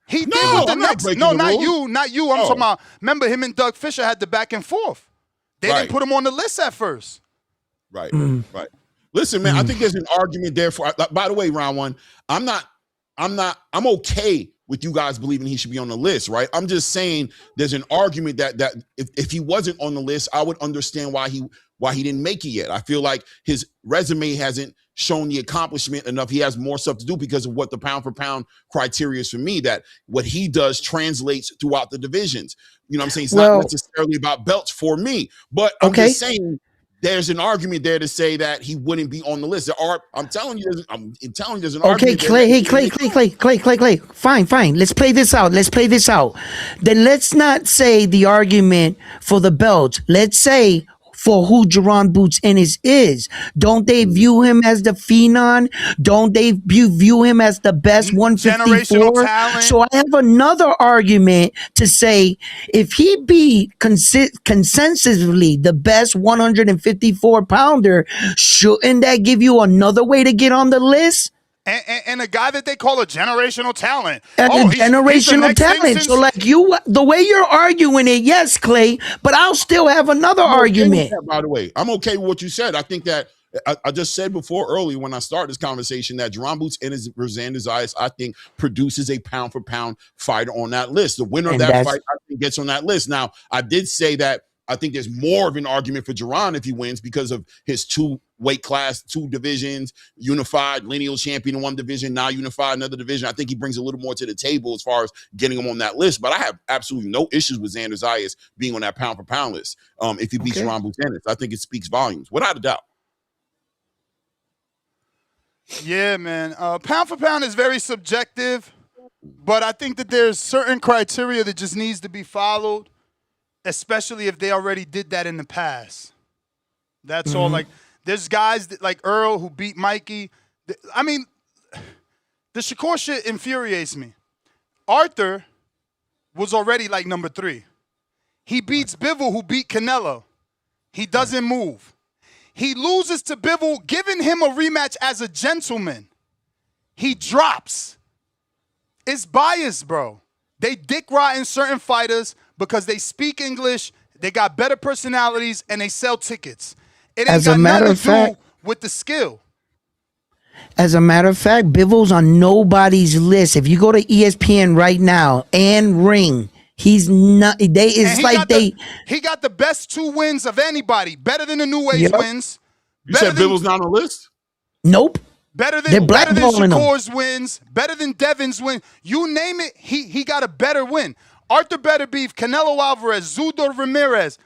He did with the next. No, not you. I'm talking about. Remember, him and Doug Fisher had the back and forth. They didn't put him on the list at first. Right. Listen, man, I think there's an argument there for. By the way, round one, I'm okay with you guys believing he should be on the list, right? I'm just saying there's an argument that if he wasn't on the list, I would understand why he didn't make it yet. I feel like his resume hasn't shown the accomplishment enough. He has more stuff to do because of what the pound for pound criteria is for me, that what he does translates throughout the divisions. You know what I'm saying? It's not necessarily about belts for me, but I'm just saying there's an argument there to say that he wouldn't be on the list. I'm telling you there's an argument. Okay, Clay. Hey, Clay. Fine. Let's play this out. Then let's not say the argument for the belt. Let's say for who Jerron Boots Ennis is. Don't they view him as the phenom? Don't they view him as the best 154? So I have another argument to say if he be consensusly the best 154 pounder, shouldn't that give you another way to get on the list? And a guy that they call a generational talent. Generational talent. So like the way you're arguing it, yes, Clay, but I'll still have another argument. That, by the way, I'm okay with what you said. I think that I just said before earlier when I started this conversation that Jerron Boots Ennis versus Xander Zayas, I think produces a pound for pound fighter on that list. The winner of that fight, I think, gets on that list. Now, I did say that I think there's more of an argument for Jerron if he wins because of his 2 weight class, 2 divisions, unified, lineal champion in 1 division, now unified another division. I think he brings a little more to the table as far as getting him on that list. But I have absolutely no issues with Xander Zayas being on that pound for pound list. If he beats Jerron Boots Ennis, I think it speaks volumes, without a doubt. Yeah, man. Pound for pound is very subjective, but I think that there's certain criteria that just needs to be followed, especially if they already did that in the past. That's all. Like, there's guys that, like Errol who beat Mikey. I mean, the Shakur shit infuriates me. Arthur was already like number 3. He beats Bivol, who beat Canelo. He doesn't move. He loses to Bivol, giving him a rematch as a gentleman. He drops. It's biased, bro. They dick rotting certain fighters because they speak English, they got better personalities, and they sell tickets. It ain't got nothing to do with the skill. As a matter of fact, Bivol's on nobody's list. If you go to ESPN right now and Ring, he's not. He got the best 2 wins of anybody. Better than the New Age wins. You said Bivol's not on the list? Nope. Better than Shakur's wins. Better than Devin's win. You name it, he got a better win. Arthur better beef Canelo Alvarez, Zudor Ramirez.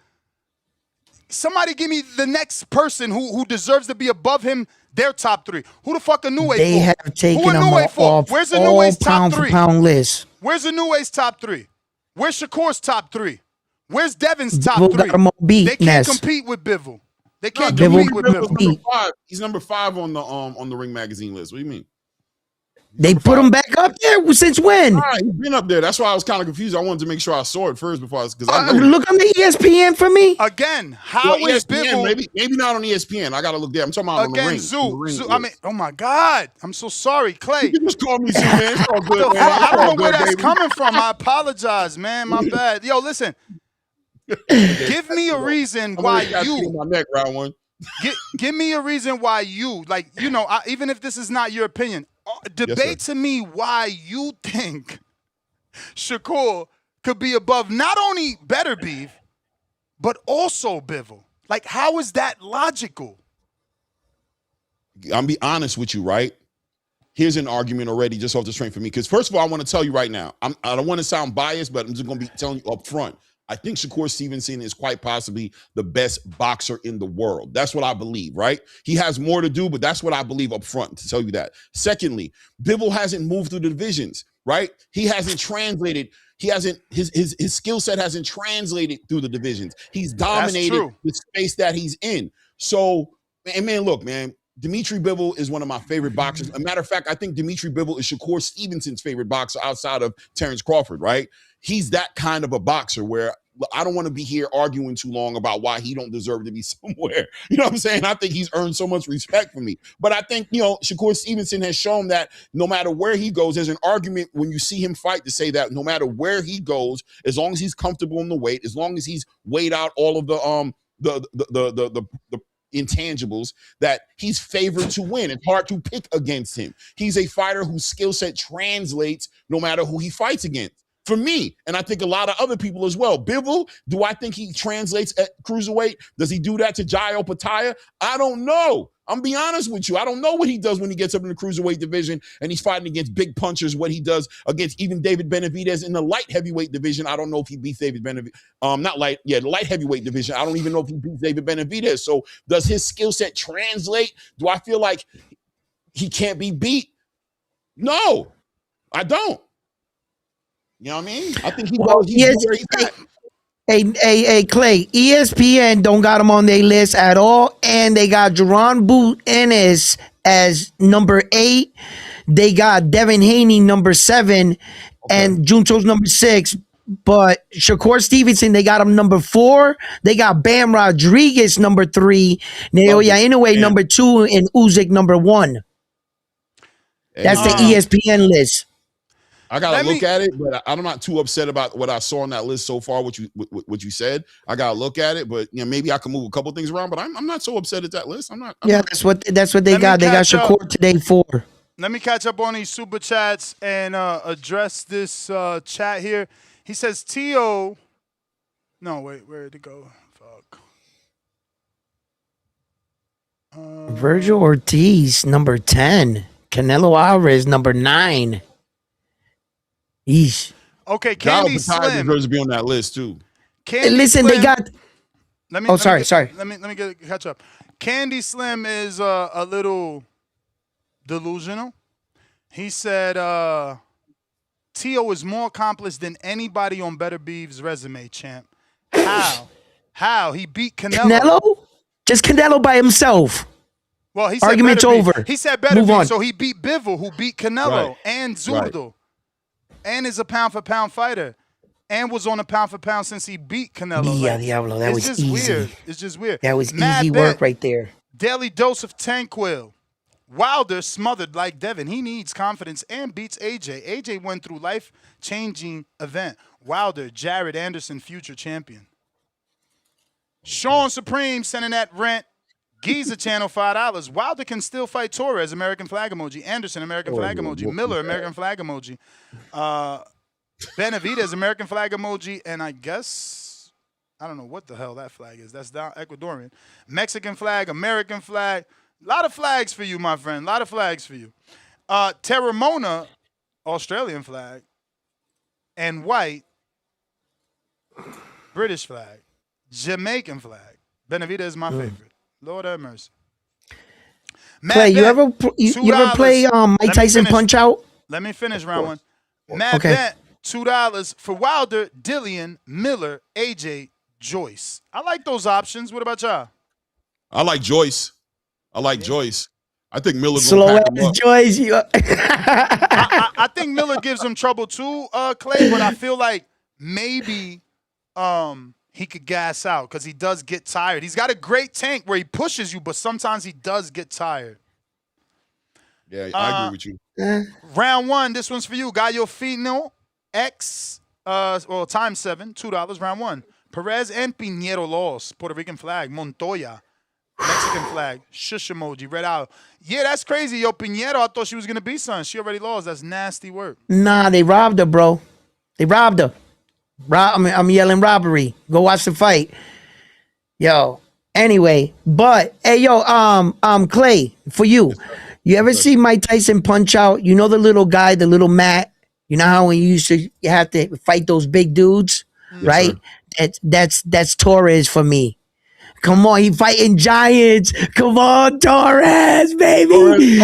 Somebody give me the next person who deserves to be above him. Their top 3. Who the fuck a New Age? They have taken him off Where's the New Age top 3? Pound list. Where's the New Age top 3? Where's Shakur's top 3? Where's Devin's top 3? They can't compete with Bivol. They can't compete with Bivol. He's number 5 on the Ring magazine list. What do you mean? They put him back up there since when? He's been up there. That's why I was kind of confused. I wanted to make sure I saw it first before because look on the ESPN for me. Again, how is Bivol? Maybe not on ESPN. I gotta look there. I'm talking about again, on the Zoo. I mean, oh my God, I'm so sorry, Clay. You can just call me Zoo, man. It's all good, man. I don't know where that's coming from. I apologize, man. My bad. Yo, listen. Give me a reason why you. My neck, round one. Give me a reason why you, like, you know, even if this is not your opinion, debate to me why you think Shakur could be above not only Better Beef, but also Bivol. Like, how is that logical? I'm be honest with you, right? Here's an argument already just off the strength for me. Because first of all, I want to tell you right now, I don't want to sound biased, but I'm just going to be telling you up front. I think Shakur Stevenson is quite possibly the best boxer in the world. That's what I believe, right? He has more to do, but that's what I believe up front, to tell you that. Secondly, Bivol hasn't moved through the divisions, right? He hasn't translated. His skill set hasn't translated through the divisions. He's dominated the space that he's in. So, and man, look, man, Dimitri Bivol is one of my favorite boxers. As a matter of fact, I think Dimitri Bivol is Shakur Stevenson's favorite boxer outside of Terrence Crawford, right? He's that kind of a boxer where I don't want to be here arguing too long about why he don't deserve to be somewhere. You know what I'm saying? I think he's earned so much respect from me. But I think, you know, Shakur Stevenson has shown that no matter where he goes, there's an argument when you see him fight to say that no matter where he goes, as long as he's comfortable in the weight, as long as he's weighed out all of the intangibles, that he's favored to win. It's hard to pick against him. He's a fighter whose skill set translates no matter who he fights against. For me, and I think a lot of other people as well. Bivol, do I think he translates at cruiserweight? Does he do that to Jayo Pataya? I don't know. I'm be honest with you. I don't know what he does when he gets up in the cruiserweight division and he's fighting against big punchers, what he does against even David Benavidez in the light heavyweight division. I don't know if he beats David Benavidez. The light heavyweight division. I don't even know if he beats David Benavidez. So does his skill set translate? Do I feel like he can't be beat? No, I don't. You know what I mean? I think he knows where he's at. Hey, Clay, ESPN don't got him on their list at all, and they got Jerron Boot Ennis as number 8. They got Devin Haney number 7, and Junto's number 6. But Shakur Stevenson, they got him number 4. They got Bam Rodriguez number 3, Naoya Inoue number 2, and Usyk number 1. That's the ESPN list. I gotta look at it, but I'm not too upset about what I saw on that list so far. What you said, I gotta look at it, but maybe I can move a couple things around. But I'm not so upset at that list. I'm not. That's what they got. They got Shakur today 4. Let me catch up on these super chats and address this chat here. He says Tszyu. No, wait, where'd it go? Fuck. Virgil Ortiz number 10. Canelo Alvarez number 9. Eesh. Okay, Candy Slim deserves to be on that list too. Listen, they got. Sorry. Let me catch up. Candy Slim is a little delusional. He said Tszyu is more accomplished than anybody on Better Beef's resume, champ. How? He beat Canelo? Just Canelo by himself. Well, he said argument's over. He said Better Move Beef, on. so he beat Bivol, who beat Canelo and Zurdo, and is a pound-for-pound fighter, and was on a pound-for-pound since he beat Canelo. Yeah, Diablo, that was easy. Weird. It's just weird. That was Mad easy Bet, work right there. Daily dose of Tanquil. Wilder smothered like Devin. He needs confidence and beats AJ. AJ went through life-changing event. Wilder, Jared Anderson, future champion. Sean Supreme sending that rent. Giza channel $5. Wilder can still fight Torres, American flag emoji. Anderson, American flag emoji. Miller, American flag emoji. Benavidez, American flag emoji. And I guess, I don't know what the hell that flag is. That's down Ecuadorian. Mexican flag, American flag. A lot of flags for you, my friend. A lot of flags for you. Terramona, Australian flag. And white, British flag. Jamaican flag. Benavidez is my favorite. Lord have mercy. Clay, you ever play Mike Tyson Punch Out? Let me finish round 1. Matt Bet, $2 for Wilder, Dillian, Miller, AJ, Joyce. I like those options. What about y'all? I like Joyce. I think Miller slow gonna pack him up. Joyce. I think Miller gives him trouble too, Clay. But I feel like maybe he could gas out because he does get tired. He's got a great tank where he pushes you, but sometimes he does get tired. Yeah, I agree with you. Round 1, this one's for you. Gallo Fino, X, times 7, $2, round 1. Perez and Pinheiro lost. Puerto Rican flag. Montoya, Mexican flag. Shush emoji, red out. Yeah, that's crazy. Yo, Pinheiro, I thought she was going to be son. She already lost. That's nasty work. Nah, they robbed her, bro. They robbed her. I'm yelling robbery. Go watch the fight. Yo. Anyway, but hey, yo, Clay, for you. You ever see Mike Tyson Punch Out? You know the little guy, the little Matt. You know how when you have to fight those big dudes, right? That's Torres for me. Come on, he fighting giants. Come on, Torres, baby.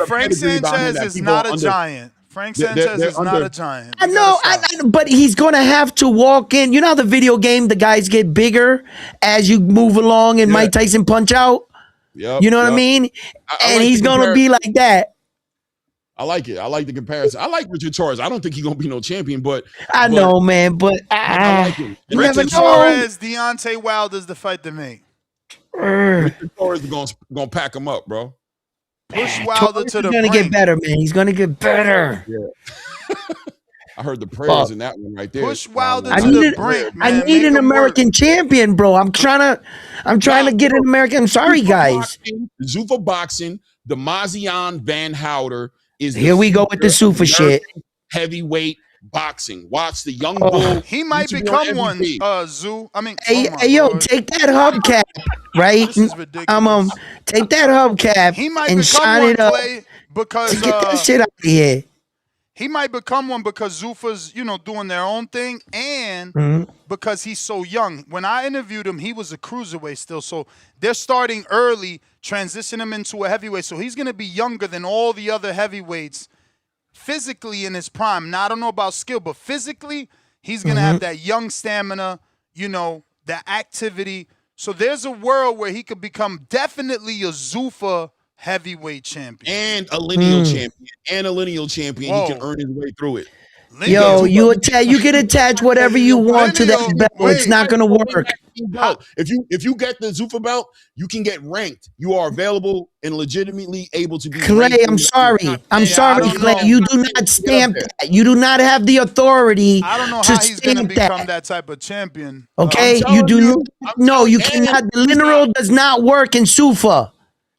Frank Sanchez is not a giant. Frank Sanchez is not a giant. I know, but he's going to have to walk in. You know how the video game, the guys get bigger as you move along in Mike Tyson Punch Out? Yep, you know what I mean? And he's going to be like that. I like it. I like the comparison. I like Richard Torres. I don't think he's going to be no champion, but... I know, man, but... I like him. Richard Torres, Deontay Wilder is the fight to make. Richard Torres is going to pack him up, bro. Push Wilder to the brink. He's going to get better, man. He's going to get better. Yeah. I heard the prayers in that one right there. Push Wilder to the brink, man. I need an American champion, bro. I'm trying to get an American. I'm sorry, guys. Zuffa Boxing, the Mazian Van Houder is here. We go with the Zuffa shit. Heavyweight boxing. Watch the young bull. He might become one. Zoo. I mean, hey, yo, take that hubcap, right? This is ridiculous. Take that hubcap he might and become shine one, it up. Clay, because to get that shit out of here. He might become one because Zuffa's, doing their own thing, and because he's so young. When I interviewed him, he was a cruiserweight still, so they're starting early, transition him into a heavyweight. So he's going to be younger than all the other heavyweights physically in his prime. Now, I don't know about skill, but physically, he's going to have that young stamina, you know, the activity. So there's a world where he could become definitely a Zuffa heavyweight champion. And a lineal champion. Whoa. He can earn his way through it. Yo, you can attach whatever you want to that belt. It's not gonna work. If you get the Zuffa belt, you can get ranked. You are available and legitimately able to be Clay, ranked. I'm sorry, Clay. You do not stamp that. You do not have the authority I don't know to how he's going to stamp become that. that type of champion. Okay, you do not. No, you cannot. The lineal does not work in Sufa.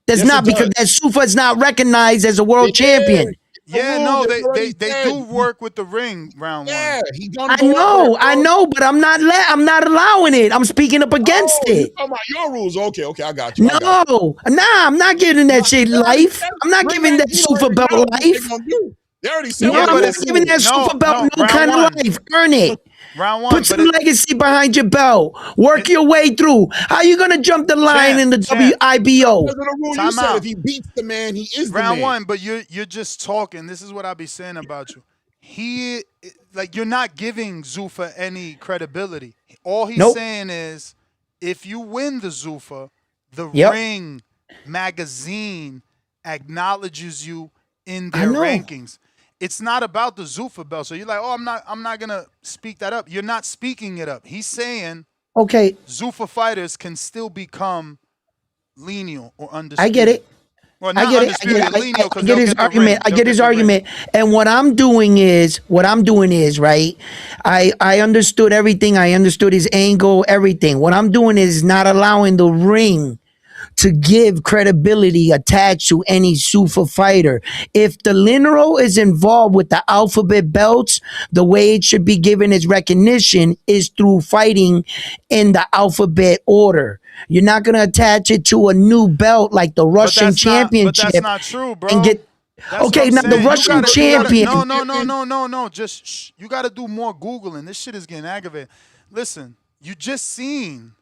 Does not because that Sufa is not recognized as a world champion. Yeah, no, they do work with the ring round one. He's I know, but I'm not allowing it. I'm speaking up against it. You talking about your rules? Okay, I got you. No, I'm not giving that shit life. I'm not giving that Super Belt life. They already said I'm not giving that Super Belt no kind of life. Earn it. Round one. Put some legacy behind your belt. Work your way through. How are you gonna jump the line in the WIBO? Because of the rule you said, if he beats the man, he is the man. Round one, but you're just talking. This is what I be saying about you. You're not giving Zuffa any credibility. All he's saying is, if you win the Zuffa, the Ring magazine acknowledges you in their rankings. It's not about the Zuffa belt. So you're like, I'm not gonna speak that up. You're not speaking it up. He's saying, okay, Zuffa fighters can still become lineal or undisputed. I get it. Well, not undisputed, lineal, I get his argument. I get his argument. And what I'm doing is, right? I understood everything. I understood his angle, everything. What I'm doing is not allowing the ring to give credibility attached to any Sufa fighter. If the lineal is involved with the alphabet belts, the way it should be given its recognition is through fighting in the alphabet order. You're not going to attach it to a new belt like the Russian championship. But that's not true, bro. Okay, now the Russian champion. No. Just you got to do more Googling. This shit is getting aggravated. Listen, you just seen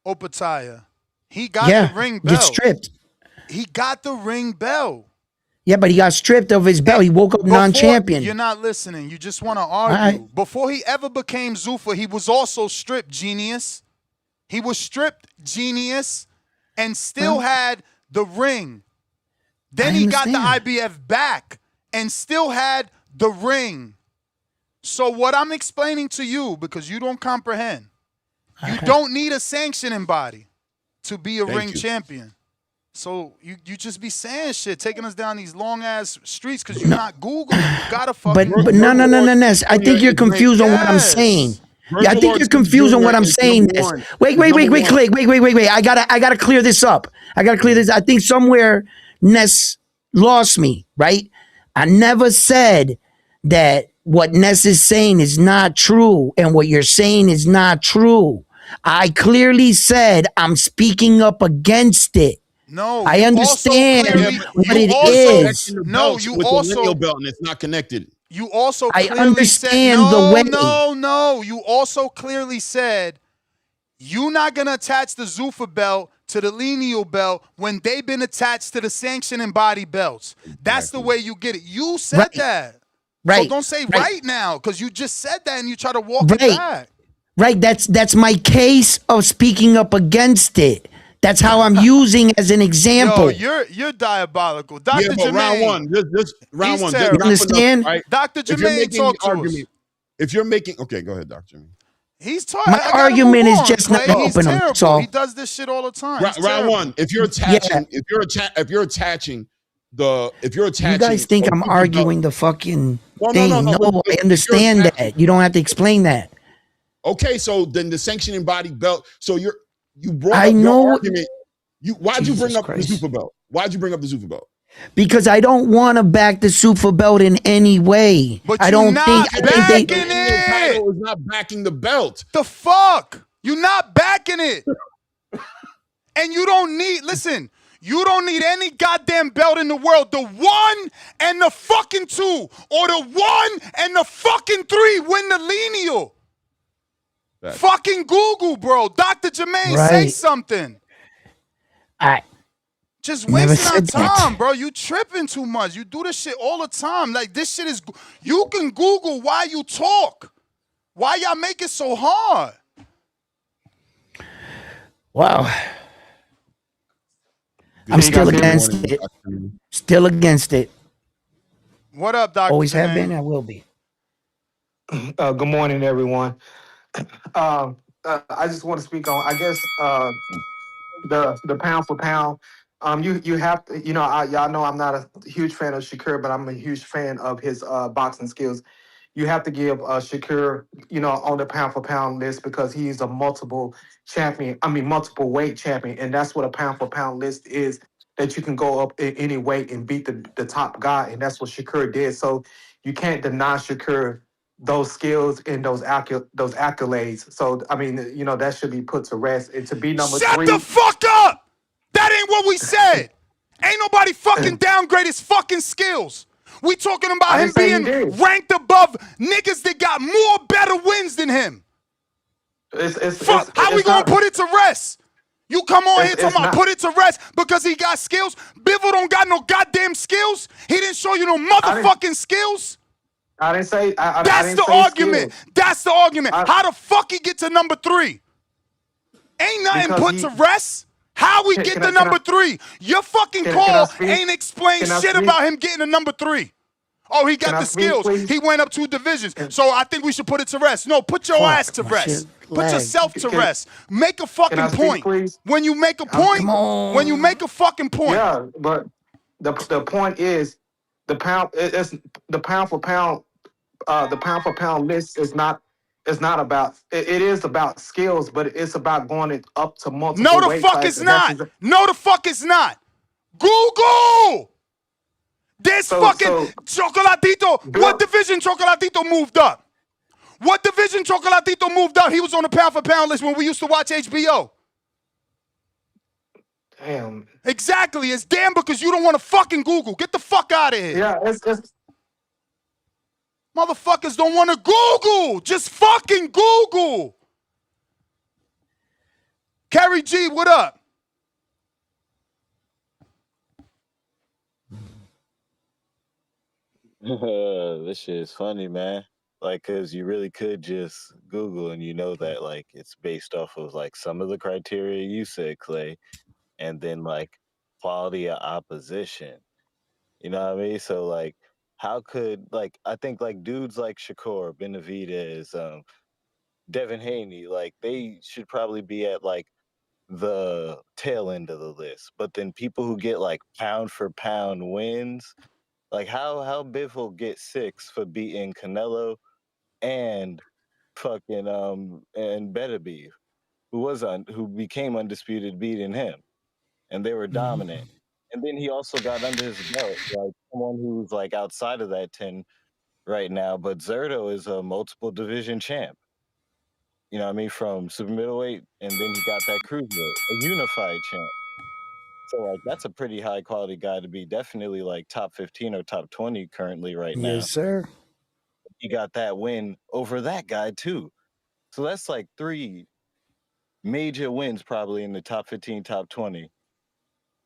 Opataya. He got the ring belt. Get stripped. He got the ring belt. Yeah, but he got stripped of his belt. He woke up non-champion. You're not listening. You just want to argue. Right. Before he ever became Zuffa, he was also stripped, genius. He was stripped, genius, and still had the ring. Then he got the IBF back and still had the ring. So what I'm explaining to you, because you don't comprehend, you don't need a sanctioning body to be a ring champion. So you just be saying shit, taking us down these long ass streets because you're not Googling. You gotta fucking. But no. I think you're confused on what I'm saying. Yeah, I think you're confused on what I'm saying. Wait, Clay. Wait. I gotta clear this up. I think somewhere Ness lost me, right? I never said that what Ness is saying is not true and what you're saying is not true. I clearly said I'm speaking up against it. No, I understand what it is. No, you with also the lineal belt and it's not connected. You also I clearly understand said, the way. No. You also clearly said you're not gonna attach the Zuffa belt to the lineal belt when they've been attached to the sanctioning body belts. That's the way you get it. You said that. Right. So don't say right now, because you just said that and you try to walk it back. Right. That's my case of speaking up against it. That's how I'm using as an example. Yo, you're diabolical. Dr. Jermaine. Round one. This round one. You understand? Right? Dr. Jermaine, talk to us. If you're making, okay, go ahead, Dr. Jermaine. He's talking. My argument is just not open him. So he does this shit all the time. Round one. If you're attaching, if you're attaching, you guys think I'm arguing the fucking thing? No, I understand that. You don't have to explain that. Okay, so then the sanctioning body belt. So you brought up your argument. Why'd you bring up the Zuffa belt? Why'd you bring up the Zuffa belt? Because I don't want to back the Zuffa belt in any way. But I don't think they title is not backing the belt. The fuck? You're not backing it. And you don't need, listen, you don't need any goddamn belt in the world. The 1 and the fucking 2 or the 1 and the fucking 3 win the lineal. Fucking Google, bro. Dr. Jermaine, say something. Just wasting our time, bro. You tripping too much. You do this shit all the time. Like, this shit is... You can Google why you talk. Why y'all make it so hard? Wow. I'm still against it. Still against it. What up, Dr. Always have Jermaine? been, I will be. Good morning, everyone. I just want to speak on, I guess, the pound for pound. You have to, y'all know I'm not a huge fan of Shakur, but I'm a huge fan of his boxing skills. You have to give Shakur, on the pound for pound list because he's a multiple champion. I mean, multiple weight champion, and that's what a pound for pound list is. That you can go up in any weight and beat the top guy, and that's what Shakur did. So you can't deny Shakur those skills and those accolades. So I mean, that should be put to rest. And to be number Shut three, the fuck up! That ain't what we said. Ain't nobody fucking downgrade his fucking skills. We talking about him being ranked above niggas that got more better wins than him. Fuck, how we gonna put it to rest? You come on here talking about put it to rest because he got skills? Bivol don't got no goddamn skills. He didn't show you no motherfucking skills. I didn't say. That's the argument. That's the argument. How the fuck he get to number 3? Ain't nothing put to rest. How we get to number 3? Your fucking call ain't explained shit about him getting to number 3. Oh, he got the skills. He went up 2 divisions. So I think we should put it to rest. No, put your ass to rest. Put yourself to rest. Make a fucking point. When you make a point, when you make a fucking point. Yeah, but the point is the pound. It's the pound for pound. The pound for pound list is not. It's not about. It is about skills, but it's about going it up to multiple. No, the fuck it's not. No, the fuck it's not. Google. This fucking Chocolatito. What division Chocolatito moved up? What division Chocolatito moved up? He was on the pound for pound list when we used to watch HBO. Damn. Exactly. It's damn because you don't want to fucking Google. Get the fuck out of here. Yeah, it's motherfuckers don't want to Google. Just fucking Google. Kerry G, what up? This shit is funny, man. Like, cause you really could just Google and you know that like it's based off of like some of the criteria you said, Clay, and then like quality of opposition. You know what I mean? So like, how could like I think like dudes like Shakur, Benavidez, Devin Haney, like they should probably be at like the tail end of the list. But then people who get like pound for pound wins. Like how Bivol get 6 for beating Canelo and fucking and Beterbiev, who became undisputed beating him, and they were dominant. And then he also got under his belt like someone who's like outside of that 10 right now. But Zerto is a multiple division champ. You know what I mean, from super middleweight, and then he got that cruiserweight, a unified champ. So like that's a pretty high quality guy to be definitely like top 15 or top 20 currently right now. Yes, sir. He got that win over that guy too. So that's like 3 major wins probably in the top 15, top 20.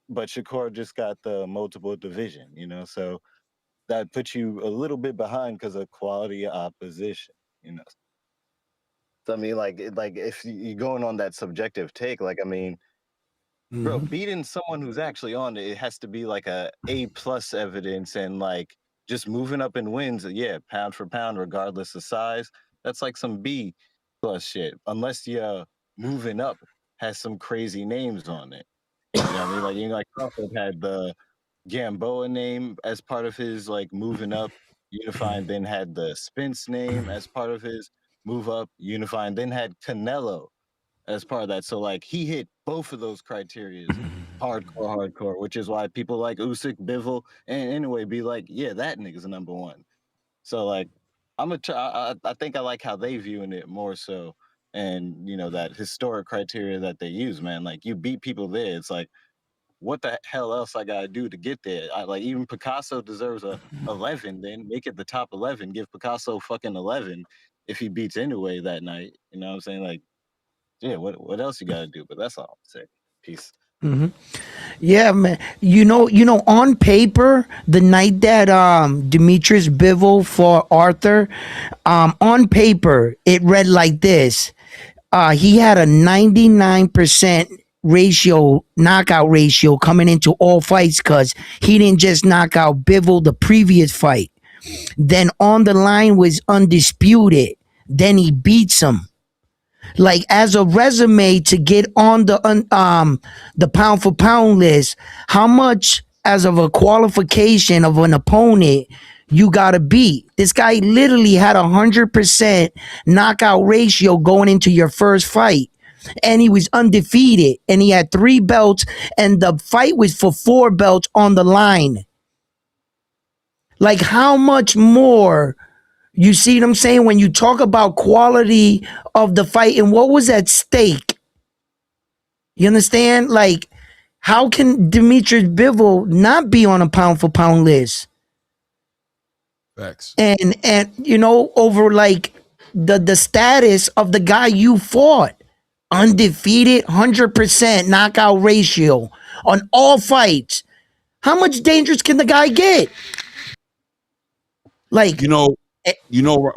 But Shakur just got the multiple division, you know, so that puts you a little bit behind because of quality opposition, you know. So I mean, like if you're going on that subjective take, like I mean, bro, beating someone who's actually on it has to be like a A+ evidence and like just moving up in wins. Yeah, pound for pound, regardless of size. That's like some B+ shit. Unless you're moving up has some crazy names on it. You know what I mean? Like like Crawford had the Gamboa name as part of his like moving up, unifying. Then had the Spence name as part of his move up, unifying. Then had Canelo as part of that. So like he hit both of those criteria hardcore, which is why people like Usyk, Bivol, and anyway be like, yeah, that nigga's number 1. So like I think I like how they viewing it more so, and you know that historic criteria that they use, man. Like you beat people there, it's like what the hell else I gotta do to get there? I like even Picasso deserves a 11, then make it the top 11, give Picasso fucking 11 if he beats anyway that night. You know what I'm saying? Like, yeah, what else you gotta do? But that's all I'm saying. Peace. Yeah, man. You know, on paper, the night that Demetrius Bivol fought Arthur, on paper, it read like this. he had a 99% knockout ratio coming into all fights because he didn't just knock out Bivol the previous fight. Then on the line was undisputed. Then he beats him. Like as a resume to get on the pound for pound list, how much as of a qualification of an opponent you gotta beat? This guy literally had 100% knockout ratio going into your first fight. And he was undefeated, and he had 3 belts, and the fight was for 4 belts on the line. Like, how much more? You see what I'm saying? When you talk about quality of the fight and what was at stake, you understand? Like, how can Demetrius Bivol not be on a pound for pound list? Facts. And you know, over like the status of the guy you fought. Undefeated, 100% knockout ratio on all fights. How much dangerous can the guy get? Like, you know,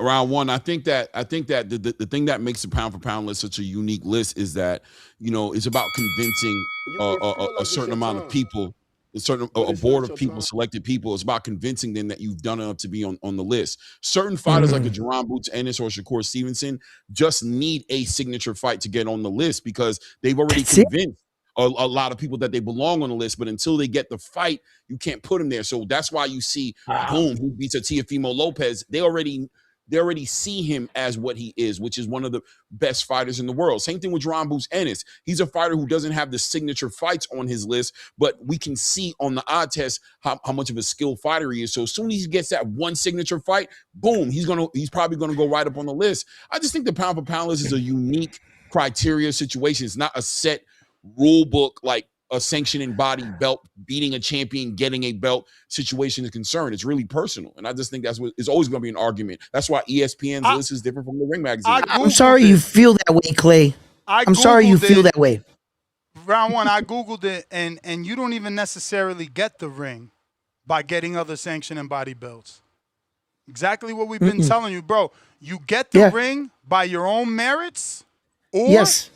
round one, I think that the thing that makes the pound for pound list such a unique list is that, you know, it's about convincing a certain amount of people, a board of people, selected people. It's about convincing them that you've done enough to be on the list. Certain fighters like a Jerron Boots Ennis or Shakur Stevenson just need a signature fight to get on the list because they've already convinced a lot of people that they belong on the list. But until they get the fight, you can't put them there. So that's why you see Boom, who beats a Teofimo Lopez. They already see him as what he is, which is one of the best fighters in the world. Same thing with Jerron Boots Ennis. He's a fighter who doesn't have the signature fights on his list, but we can see on the eye test how much of a skilled fighter he is. So as soon as he gets that one signature fight, boom, he's probably gonna go right up on the list. I just think the pound for pound list is a unique criteria situation. It's not a set rule book like a sanctioning body belt, beating a champion, getting a belt situation is concerned. It's really personal. And I just think that's what is always going to be an argument. That's why ESPN's list is different from the Ring Magazine. I'm sorry you feel that way, Clay. I'm sorry you feel that way. Round one, I Googled it, and you don't even necessarily get the ring by getting other sanctioning body belts. Exactly what we've been telling you, bro. You get the ring by your own merits or yes,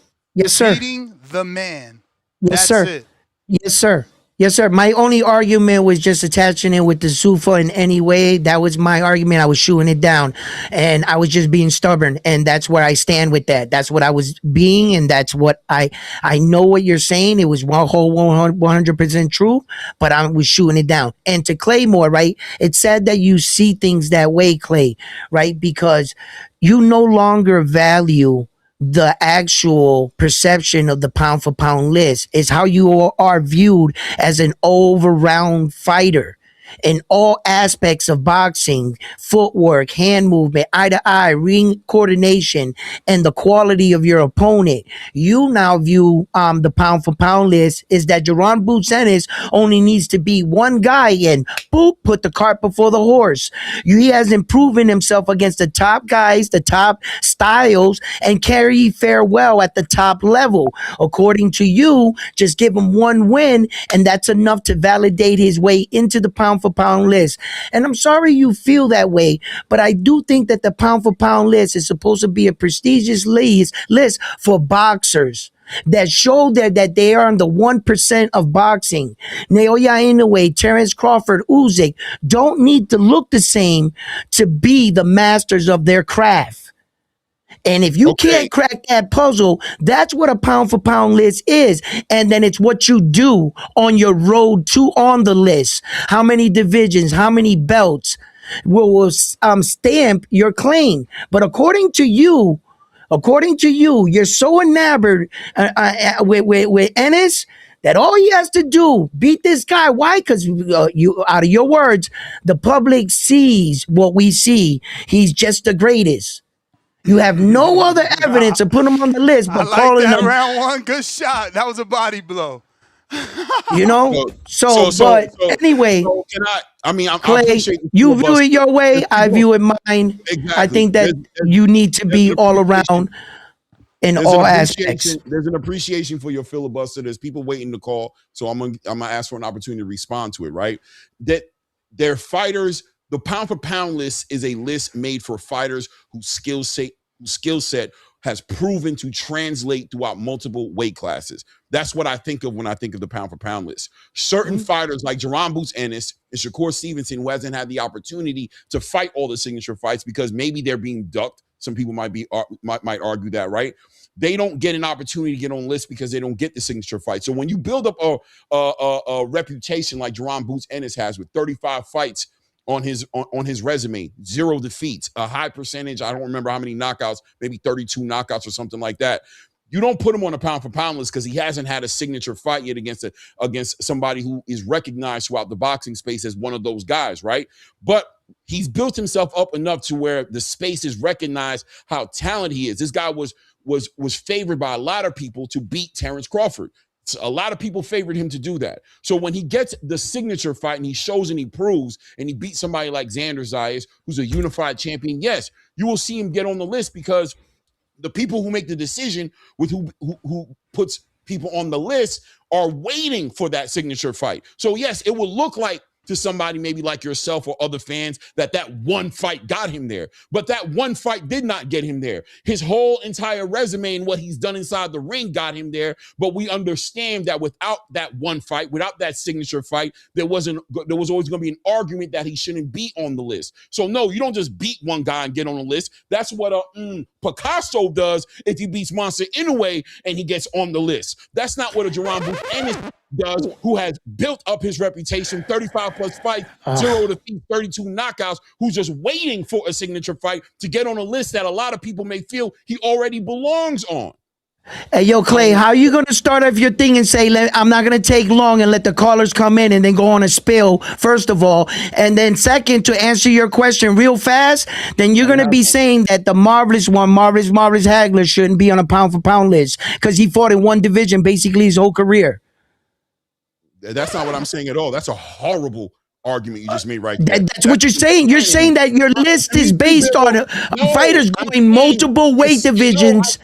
sir. beating the man. Yes, That's sir. it. Yes, sir. Yes, sir. My only argument was just attaching it with the Zuffa in any way. That was my argument. I was shooting it down, and I was just being stubborn, and that's where I stand with that. That's what I was being, and that's what I know what you're saying. It was 100% true, but I was shooting it down. And to Claymore, right? It's sad that you see things that way, Clay, right? Because you no longer value the actual perception of the pound for pound list. Is how you are viewed as an all-round fighter in all aspects of boxing, footwork, hand movement, eye to eye, ring coordination, and the quality of your opponent. You now view the pound for pound list is that Jerron Boots Ennis only needs to be one guy and boop, put the cart before the horse. He hasn't proven himself against the top guys, the top styles, and carry farewell at the top level. According to you, just give him one win, and that's enough to validate his way into the pound for pound list. And I'm sorry you feel that way, but I do think that the pound for pound list is supposed to be a prestigious list for boxers that show that they are in the 1% of boxing. Naoya Inoue, Terrence Crawford, Usyk don't need to look the same to be the masters of their craft. And if you can't crack that puzzle, that's what a pound for pound list is. And then it's what you do on your road to on the list. How many divisions, how many belts will stamp your claim. But according to you, you're so enamored with Ennis that all he has to do, beat this guy. Why? Because you, out of your words, the public sees what we see. He's just the greatest. You have no other evidence to put him on the list, but calling that him round one, good shot. That was a body blow. You know, anyway. So can I Clay, appreciate you view it your way, I view it mine. Exactly. I think that you need to be all around in all aspects. There's an appreciation for your filibuster. There's people waiting to call, so I'm gonna ask for an opportunity to respond to it. Right? That they're fighters. The pound for pound list is a list made for fighters whose skill set has proven to translate throughout multiple weight classes. That's what I think of when I think of the pound for pound list. Certain fighters like Jerron Boots Ennis and Shakur Stevenson, who hasn't had the opportunity to fight all the signature fights because maybe they're being ducked. Some people might argue that, right? They don't get an opportunity to get on lists because they don't get the signature fight. So when you build up a reputation like Jerron Boots Ennis has with 35 fights on his resume, 0 defeats, a high percentage, I don't remember how many knockouts, maybe 32 knockouts or something like that. You don't put him on a pound for pound list because he hasn't had a signature fight yet against somebody who is recognized throughout the boxing space as one of those guys, right? But he's built himself up enough to where the space is recognized how talented he is. This guy was favored by a lot of people to beat Terrence Crawford. A lot of people favored him to do that. So when he gets the signature fight and he shows and he proves and he beats somebody like Xander Zayas, who's a unified champion, yes, you will see him get on the list because the people who make the decision with who puts people on the list are waiting for that signature fight. So yes, it will look like to somebody maybe like yourself or other fans that one fight got him there. But that one fight did not get him there. His whole entire resume and what he's done inside the ring got him there. But we understand that without that one fight, without that signature fight, there was always going to be an argument that he shouldn't be on the list. So no, you don't just beat one guy and get on the list. That's what Picasso does if he beats Monster Inoue and he gets on the list. That's not what a Jerron Boots Ennis does, who has built up his reputation, 35 plus fights, 0 defeats, 32 knockouts, who's just waiting for a signature fight to get on a list that a lot of people may feel he already belongs on. Hey, yo, Clay, how are you going to start off your thing and say, I'm not going to take long and let the callers come in and then go on a spill, first of all. And then second, to answer your question real fast, then you're going to be saying that the marvelous one, Maurice Hagler, shouldn't be on a pound for pound list because he fought in one division basically his whole career. That's not what I'm saying at all. That's a horrible argument you just made right there. That's what you're saying. You're saying that your list is based on fighters going multiple weight divisions.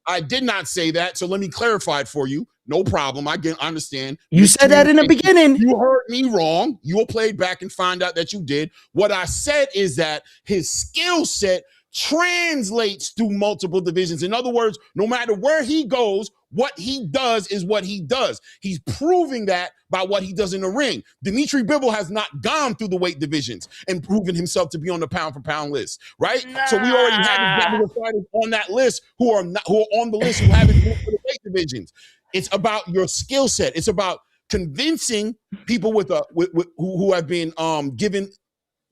I did not say that, so let me clarify it for you. No problem. I understand. You said that in the beginning. You heard me wrong. You'll play back and find out that you did. What I said is that his skill set translates through multiple divisions. In other words, no matter where he goes, what he does is what he does. He's proving that by what he does in the ring. Dimitri Bivol has not gone through the weight divisions and proven himself to be on the pound for pound list, right? So we already have the fighters on that list who are on the list who haven't moved to the weight divisions. It's about your skill set. It's about convincing people who have been given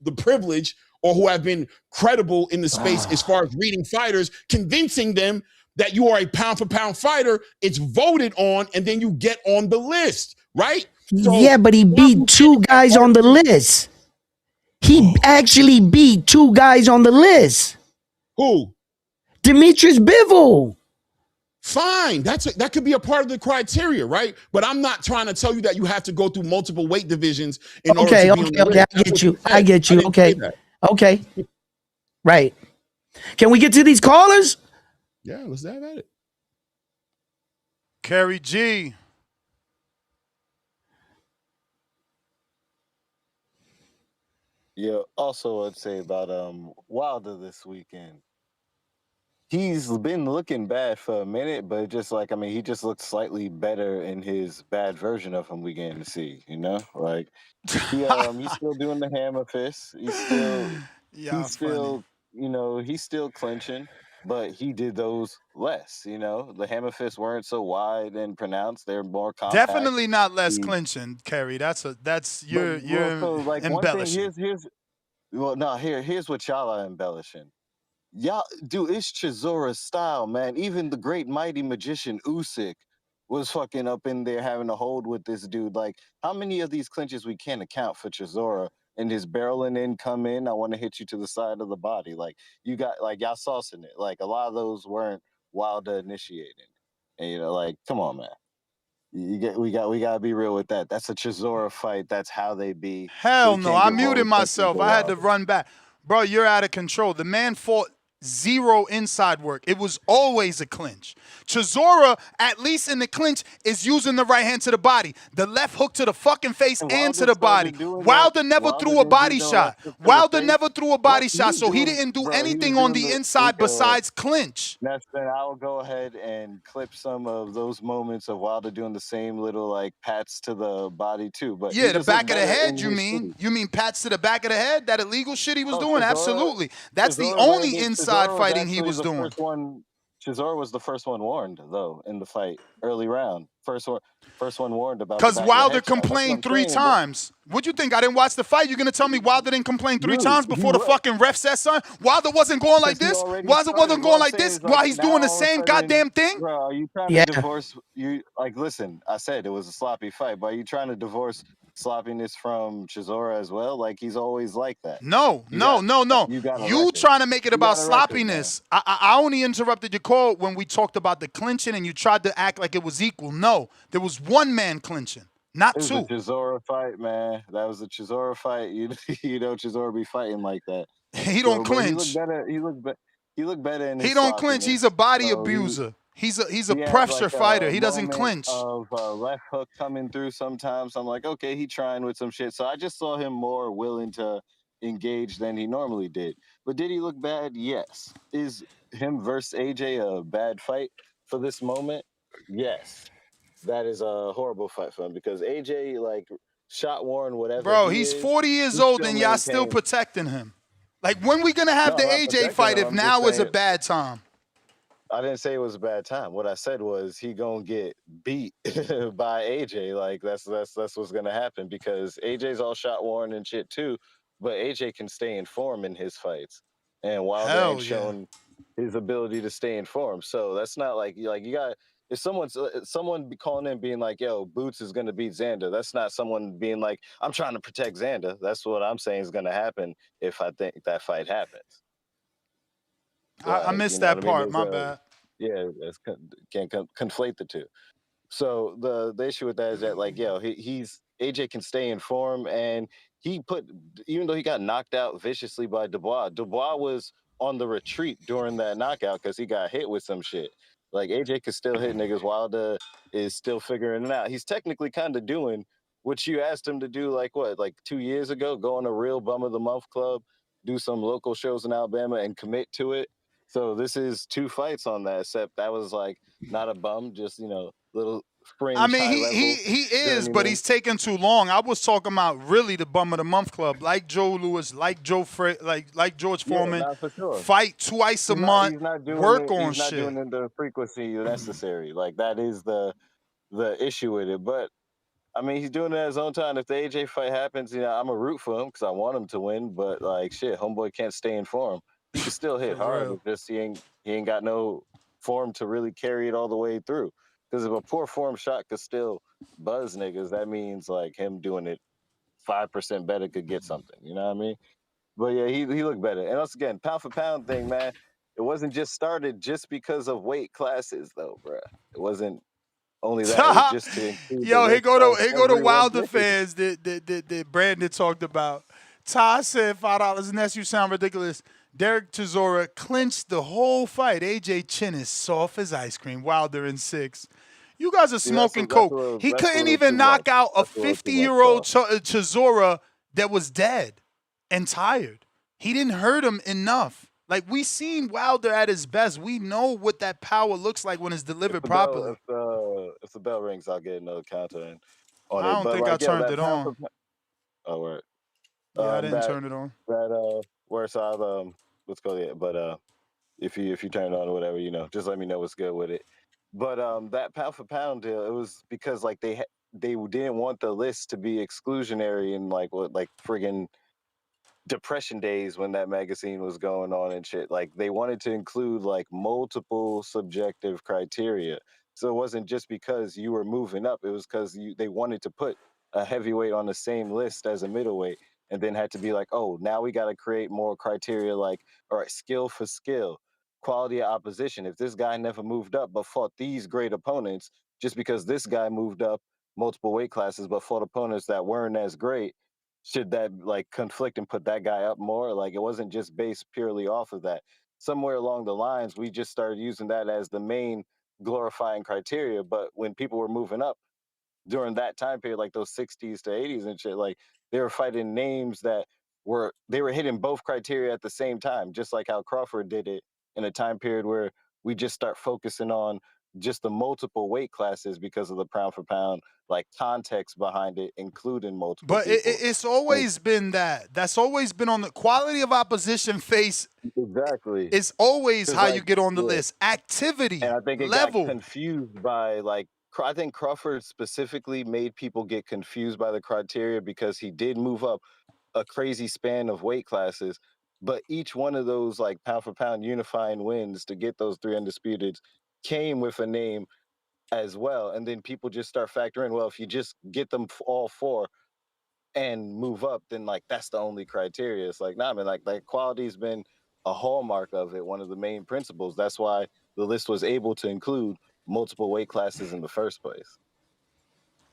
the privilege or who have been credible in the space as far as reading fighters, convincing them that you are a pound for pound fighter. It's voted on, and then you get on the list, right? So, yeah, but he beat 2 guys on the list. He actually beat 2 guys on the list. Who? Demetrius Bivol. Fine, that could be a part of the criteria, right? But I'm not trying to tell you that you have to go through multiple weight divisions in order to be on the list. I get you. Okay. Right. Can we get to these callers? Yeah, let's have at it. Kerry G. Yeah, also I'd say about Wilder this weekend. He's been looking bad for a minute, but just like, he just looks slightly better in his bad version of him we getting to see, like he's still doing the hammer fist. He's still he's still clinching, but he did those less, the hammer fists weren't so wide and pronounced. They're more compact. Definitely not less clinching, Kerry. You're embellishing. Here's what y'all are embellishing. Y'all, dude, it's Chisora's style, man. Even the great mighty magician Usyk was fucking up in there having a hold with this dude. Like, how many of these clinches we can't account for Chisora and his barreling in, come in, I want to hit you to the side of the body. Like, you got, y'all saucing it. Like, a lot of those weren't Wilder initiating. And, come on, man. We got to be real with that. That's a Chisora fight. That's how they be. Hell no. I muted myself. I had to run back. Bro, you're out of control. The man fought zero inside work. It was always a clinch. Chisora, at least in the clinch, is using the right hand to the body. The left hook to the fucking face and to the body. Wilder never threw a body shot. Wilder never threw a body shot, so he didn't do anything on the inside besides clinch. Then I'll go ahead and clip some of those moments of Wilder doing the same little like pats to the body too. But yeah, the back of the head, you mean? You mean pats to the back of the head? That illegal shit he was doing? Absolutely. That's the only inside fighting he was doing. Chisora was the first one warned, though, in the fight, early round. First one warned about. Because Wilder complained 3 times. What'd you think? I didn't watch the fight. You're gonna tell me Wilder didn't complain 3 times before the fucking ref said something? Wilder wasn't going like this. Wilder wasn't going like this while he's doing the same goddamn thing. Bro, are you trying to divorce? You like? Listen, I said it was a sloppy fight, but are you trying to divorce sloppiness from Chisora as well? Like he's always like that. No. You trying to make it about sloppiness. I only interrupted your call when we talked about the clinching and you tried to act like it was equal. No, there was one man clinching, not two. It was a Chisora fight, man. That was a Chisora fight. You know Chisora be fighting like that. He don't clinch. He looked better in his He don't clinch. He's a body abuser. He's a pressure fighter. He doesn't clinch. Of left hook coming through sometimes. I'm like, okay, he trying with some shit. So I just saw him more willing to engage than he normally did. But did he look bad? Yes. Is him versus AJ a bad fight for this moment? Yes. That is a horrible fight for him because AJ, like, shot Warren, whatever. Bro, he's 40 years old and y'all still protecting him. Like, when we going to have the AJ fight if now is a bad time? I didn't say it was a bad time. What I said was he gonna get beat by AJ. Like that's what's gonna happen because AJ's all shot Warren and shit too, but AJ can stay in form in his fights, and Wilder ain't shown his ability to stay in form. So that's not like you got if someone be calling in being like, "Yo, Boots is gonna beat Xander." That's not someone being like, "I'm trying to protect Xander." That's what I'm saying is gonna happen if I think that fight happens. I missed that part. My bad. Yeah, can't conflate the two. So the issue with that is that like, he's AJ can stay in form, and even though he got knocked out viciously by Dubois was on the retreat during that knockout because he got hit with some shit. Like AJ could still hit niggas. Wilder is still figuring it out. He's technically kind of doing what you asked him to do, like 2 years ago, go on a real bum of the month club, do some local shows in Alabama, and commit to it. So this is 2 fights on that, except that was like not a bum, just little fringe. I mean, he is, but he's taking too long. I was talking about really the bum of the month club, like Joe Louis, like like George Foreman. Fight twice a month, work on shit. He's not doing the frequency necessary. Like that is the issue with it. But I mean, he's doing it at his own time. If the AJ fight happens, I'm a root for him because I want him to win. But like shit, homeboy can't stay in form. He can still hit hard. Just he ain't got no form to really carry it all the way through. Because if a poor form shot could still buzz niggas, that means like him doing it 5% better could get something. You know what I mean? But yeah, he looked better. And once again, pound for pound thing, man. It wasn't just started just because of weight classes, though, bro. It wasn't only that. It was just to yo, here go to Wilder fans that Brandon talked about. Ty said $5 unless you sound ridiculous. Derek Chisora clinched the whole fight. AJ chin is soft as ice cream. Wilder in 6. You guys are smoking coke. He couldn't even knock out a 50-year-old Chisora that was dead and tired. He didn't hurt him enough. Like, we seen Wilder at his best. We know what that power looks like when it's delivered properly. If the bell rings, I'll get another counter in on I it. don't think I turned it on. Oh, right. Yeah, I didn't turn it on. Worse out let's go there. But if you turn it on or whatever, just let me know what's good with it. But that pound for pound deal, it was because like they didn't want the list to be exclusionary in like friggin' Depression days when that magazine was going on and shit. Like they wanted to include like multiple subjective criteria. So it wasn't just because you were moving up, it was because they wanted to put a heavyweight on the same list as a middleweight. And then had to be like, oh, now we got to create more criteria like, all right, skill for skill, quality of opposition. If this guy never moved up but fought these great opponents, just because this guy moved up multiple weight classes but fought opponents that weren't as great, should that like conflict and put that guy up more? Like it wasn't just based purely off of that. somewhere along the lines, we just started using that as the main glorifying criteria. But when people were moving up during that time period, like those 60s to 80s and shit, like they were fighting names that were hitting both criteria at the same time, just like how Crawford did it in a time period where we just start focusing on just the multiple weight classes because of the pound for pound, like context behind it, including multiple But people. it's always been that. That's always been on the quality of opposition face. Exactly. It's always 'Cause, how like, you get on the yeah. list. Activity, And I think it level. got confused by like I think Crawford specifically made people get confused by the criteria because he did move up a crazy span of weight classes, but each one of those like pound for pound unifying wins to get those 3 undisputeds came with a name as well. And then people just start factoring, well, if you just get them all 4 and move up, then like that's the only criteria. It's like, nah, man, like quality's been a hallmark of it, one of the main principles. That's why the list was able to include multiple weight classes in the first place.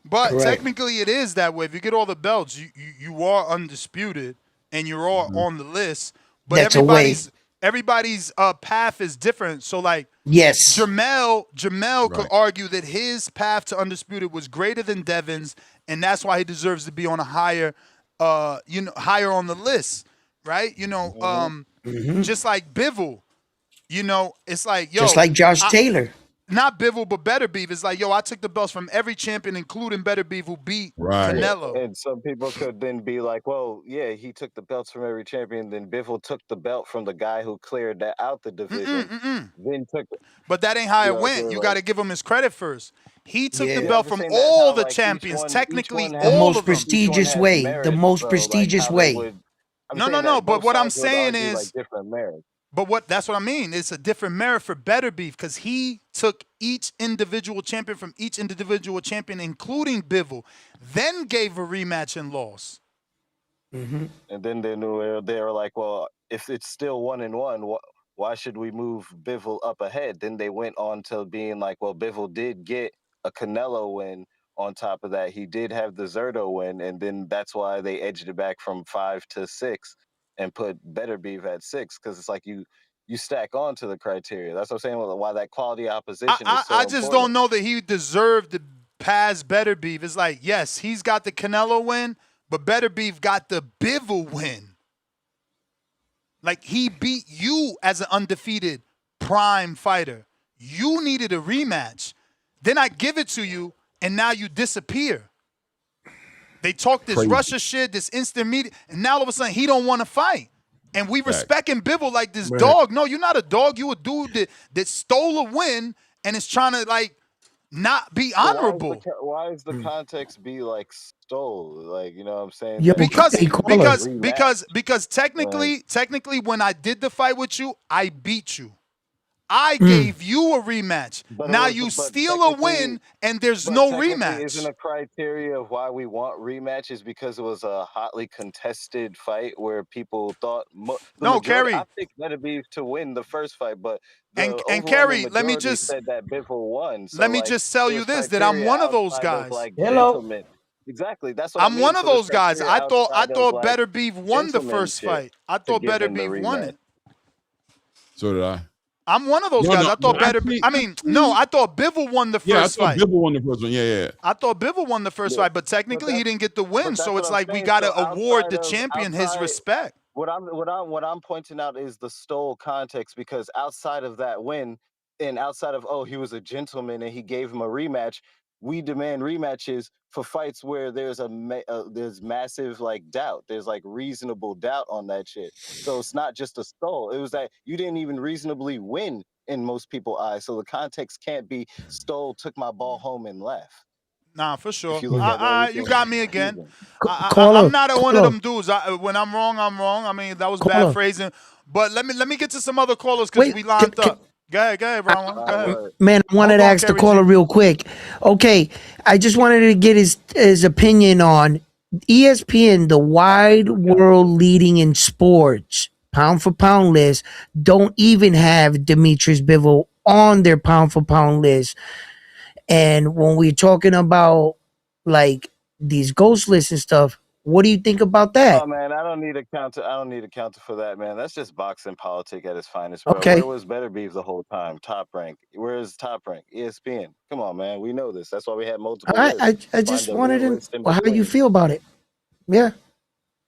But technically, it is that way. If you get all the belts, you are undisputed, and you're all on the list. But That's a way. everybody's path is different. So like, Yes. Jamel could argue that his path to undisputed was greater than Devin's, and that's why he deserves to be on a higher, higher on the list, right? Just like Bivol, it's like just like Josh Taylor. Not Bivol, but Better Beef. It's like, I took the belts from every champion, including Better Beef, who beat Canelo. And some people could then be like, well, yeah, he took the belts from every champion. Then Bivol took the belt from the guy who cleared that out the division. Then took it. But that ain't how it went. You got to give him his credit first. He took the belt from all the champions, technically the most prestigious way. The most prestigious way. No. But what I'm saying is, like different merits. But that's what I mean. It's a different merit for Better Beef because he took each individual champion from each individual champion, including Bivol, then gave a rematch and lost. And then they were like, well, if it's still 1-1, why should we move Bivol up ahead? Then they went on to being like, well, Bivol did get a Canelo win. On top of that, he did have the Zerto win, and then that's why they edged it back from 5 to 6. And put Better Beef at 6 because it's like you stack on to the criteria. That's what I'm saying. Why that quality opposition is so I just don't know that he deserved to pass Better Beef. It's like, yes, he's got the Canelo win, but Better Beef got the Bivol win. Like, he beat you as an undefeated prime fighter. You needed a rematch. Then I give it to you, and now you disappear. They talk this Russia shit, this instant media, and now all of a sudden he don't want to fight. And we respecting Bivol like this dog. No, you're not a dog. You a dude that stole a win and is trying to like not be honorable. Why is the context be like stole? Like, you know what I'm saying? Yeah, because technically when I did the fight with you, I beat you. I gave you a rematch. Now you steal a win, and there's no rematch. Isn't a criteria of why we want rematches because it was a hotly contested fight where people thought Kerry. I picked Better Beef to win the first fight, but and Kerry, let me just said that Bivol won. So let me just tell you this: that I'm one of those guys. Hello. Exactly. That's what I'm one of those guys. I thought Better Beef won the first fight. I thought Better Beef won it. So did I. I'm one of those guys. I thought I thought Bivol won the first fight. Yeah, I thought Bivol won the first one. Yeah. I thought Bivol won the first fight, but technically he didn't get the win. So it's like we got to award the champion his respect. What I'm pointing out is the stole context because outside of that win and outside of he was a gentleman and he gave him a rematch, we demand rematches for fights where there's there's massive like doubt. There's like reasonable doubt on that shit. So it's not just a stole. It was that you didn't even reasonably win in most people's eyes. So the context can't be stole, took my ball home and left. Nah, for sure. You got me again. Caller, I'm not one of them dudes. When I'm wrong, I'm wrong. I mean, that was bad phrasing. But let me get to some other callers because we lined up. Go ahead, Ron. Go ahead. Man, I wanted to ask the caller real quick. Okay, I just wanted to get his opinion on ESPN, the wide world leading in sports, pound for pound list, don't even have Demetrius Bivol on their pound for pound list. And when we're talking about like these ghost lists and stuff, What do you think about that? Oh man, I don't need a counter. I don't need a counter for that, man. That's just boxing politic at its finest, bro. Okay. Where was Better Beef the whole time? Top Rank. Where is Top Rank? ESPN. Come on, man. We know this. That's why we had multiple lists. I just wanted to list in how you between. feel about it. Yeah,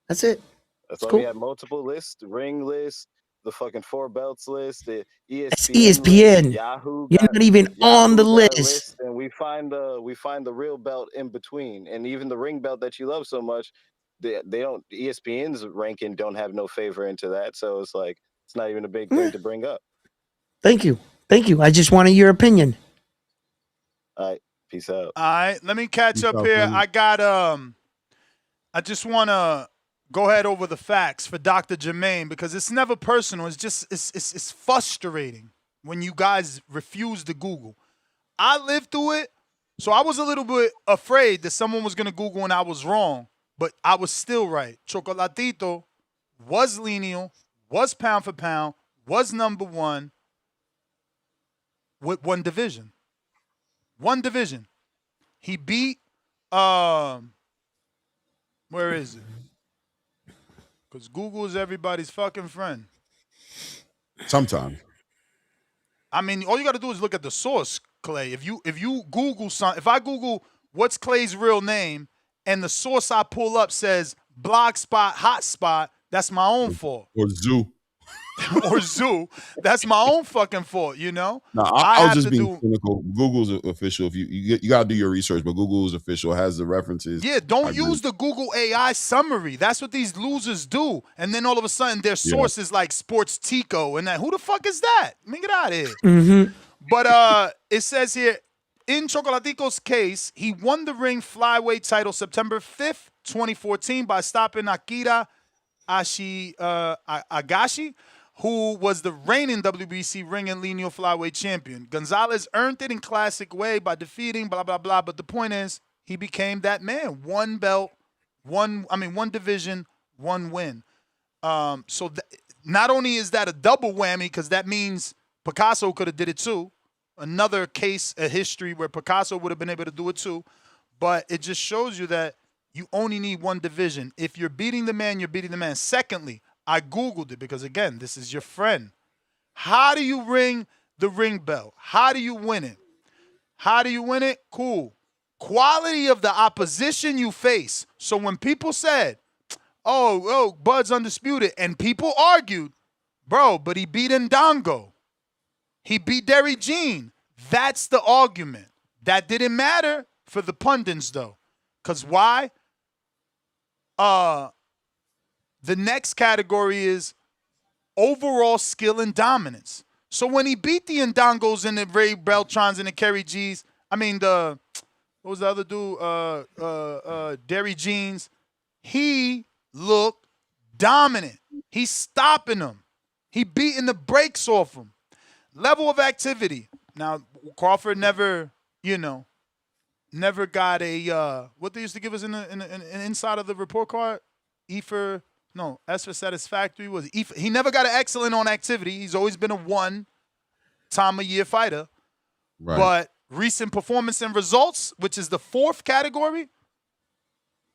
that's it. That's It's why cool. we had multiple lists, ring list, the fucking 4 belts list, the ESPN, It's ESPN. list, Yahoo. You're not even on the list. And we find the real belt in between, and even the ring belt that you love so much, they don't. ESPN's ranking don't have no favor into that, so it's like it's not even a big thing to bring up. Thank you. I just wanted your opinion. All right, peace out. All right, let me catch up here. I got I just want to go ahead over the facts for Dr. Jermaine because it's never personal. It's just it's frustrating when you guys refuse to Google. I lived through it, so I was a little bit afraid that someone was going to Google and I was wrong, but I was still right. Chocolatito was lineal, was pound for pound, was number one with one division. One division. He beat where is it? Because Google is everybody's fucking friend. Sometimes. I mean, all you got to do is look at the source, Clay. If you Google if I Google what's Clay's real name and the source I pull up says Blogspot Hotspot, that's my own fault. Or Zoo. Or Zoo, that's my own fucking fault, you know? No, I was just being cynical. Google's official. If you got to do your research, but Google's official, has the references. Yeah, don't use the Google AI summary. That's what these losers do. And then all of a sudden their source is like Sports Tico. And that, who the fuck is that? I mean, get out of here. Mm-hmm. But it says here, in Chocolatico's case, he won the ring flyweight title September 5th, 2014 by stopping Akira Agashi, who was the reigning WBC ring and lineal flyweight champion. Gonzalez earned it in classic way by defeating blah, blah, blah. But the point is, he became that man. One belt, one division, one win. So not only is that a double whammy, because that means Picasso could have did it too. Another case, a history where Picasso would have been able to do it too. But it just shows you that you only need one division. If you're beating the man, you're beating the man. Secondly, I Googled it because, again, this is your friend. How do you ring the ring bell? How do you win it? How do you win it? Cool. Quality of the opposition you face. So when people said, oh, Bud's undisputed, and people argued, bro, but he beat Ndongo. He beat Derek Jean. That's the argument. That didn't matter for the pundits, though. Because why? The next category is overall skill and dominance. So when he beat the Ndongos and the Ray Beltrons and the Kerry G's, what was the other dude? Derry Jeans. He looked dominant. He's stopping them. He beating the brakes off him. Level of activity. Now, Crawford never got a, what they used to give us in inside of the report card? S for satisfactory was E. He never got an excellent on activity. He's always been a one-time-a-year fighter. Right. But recent performance and results, which is the fourth category,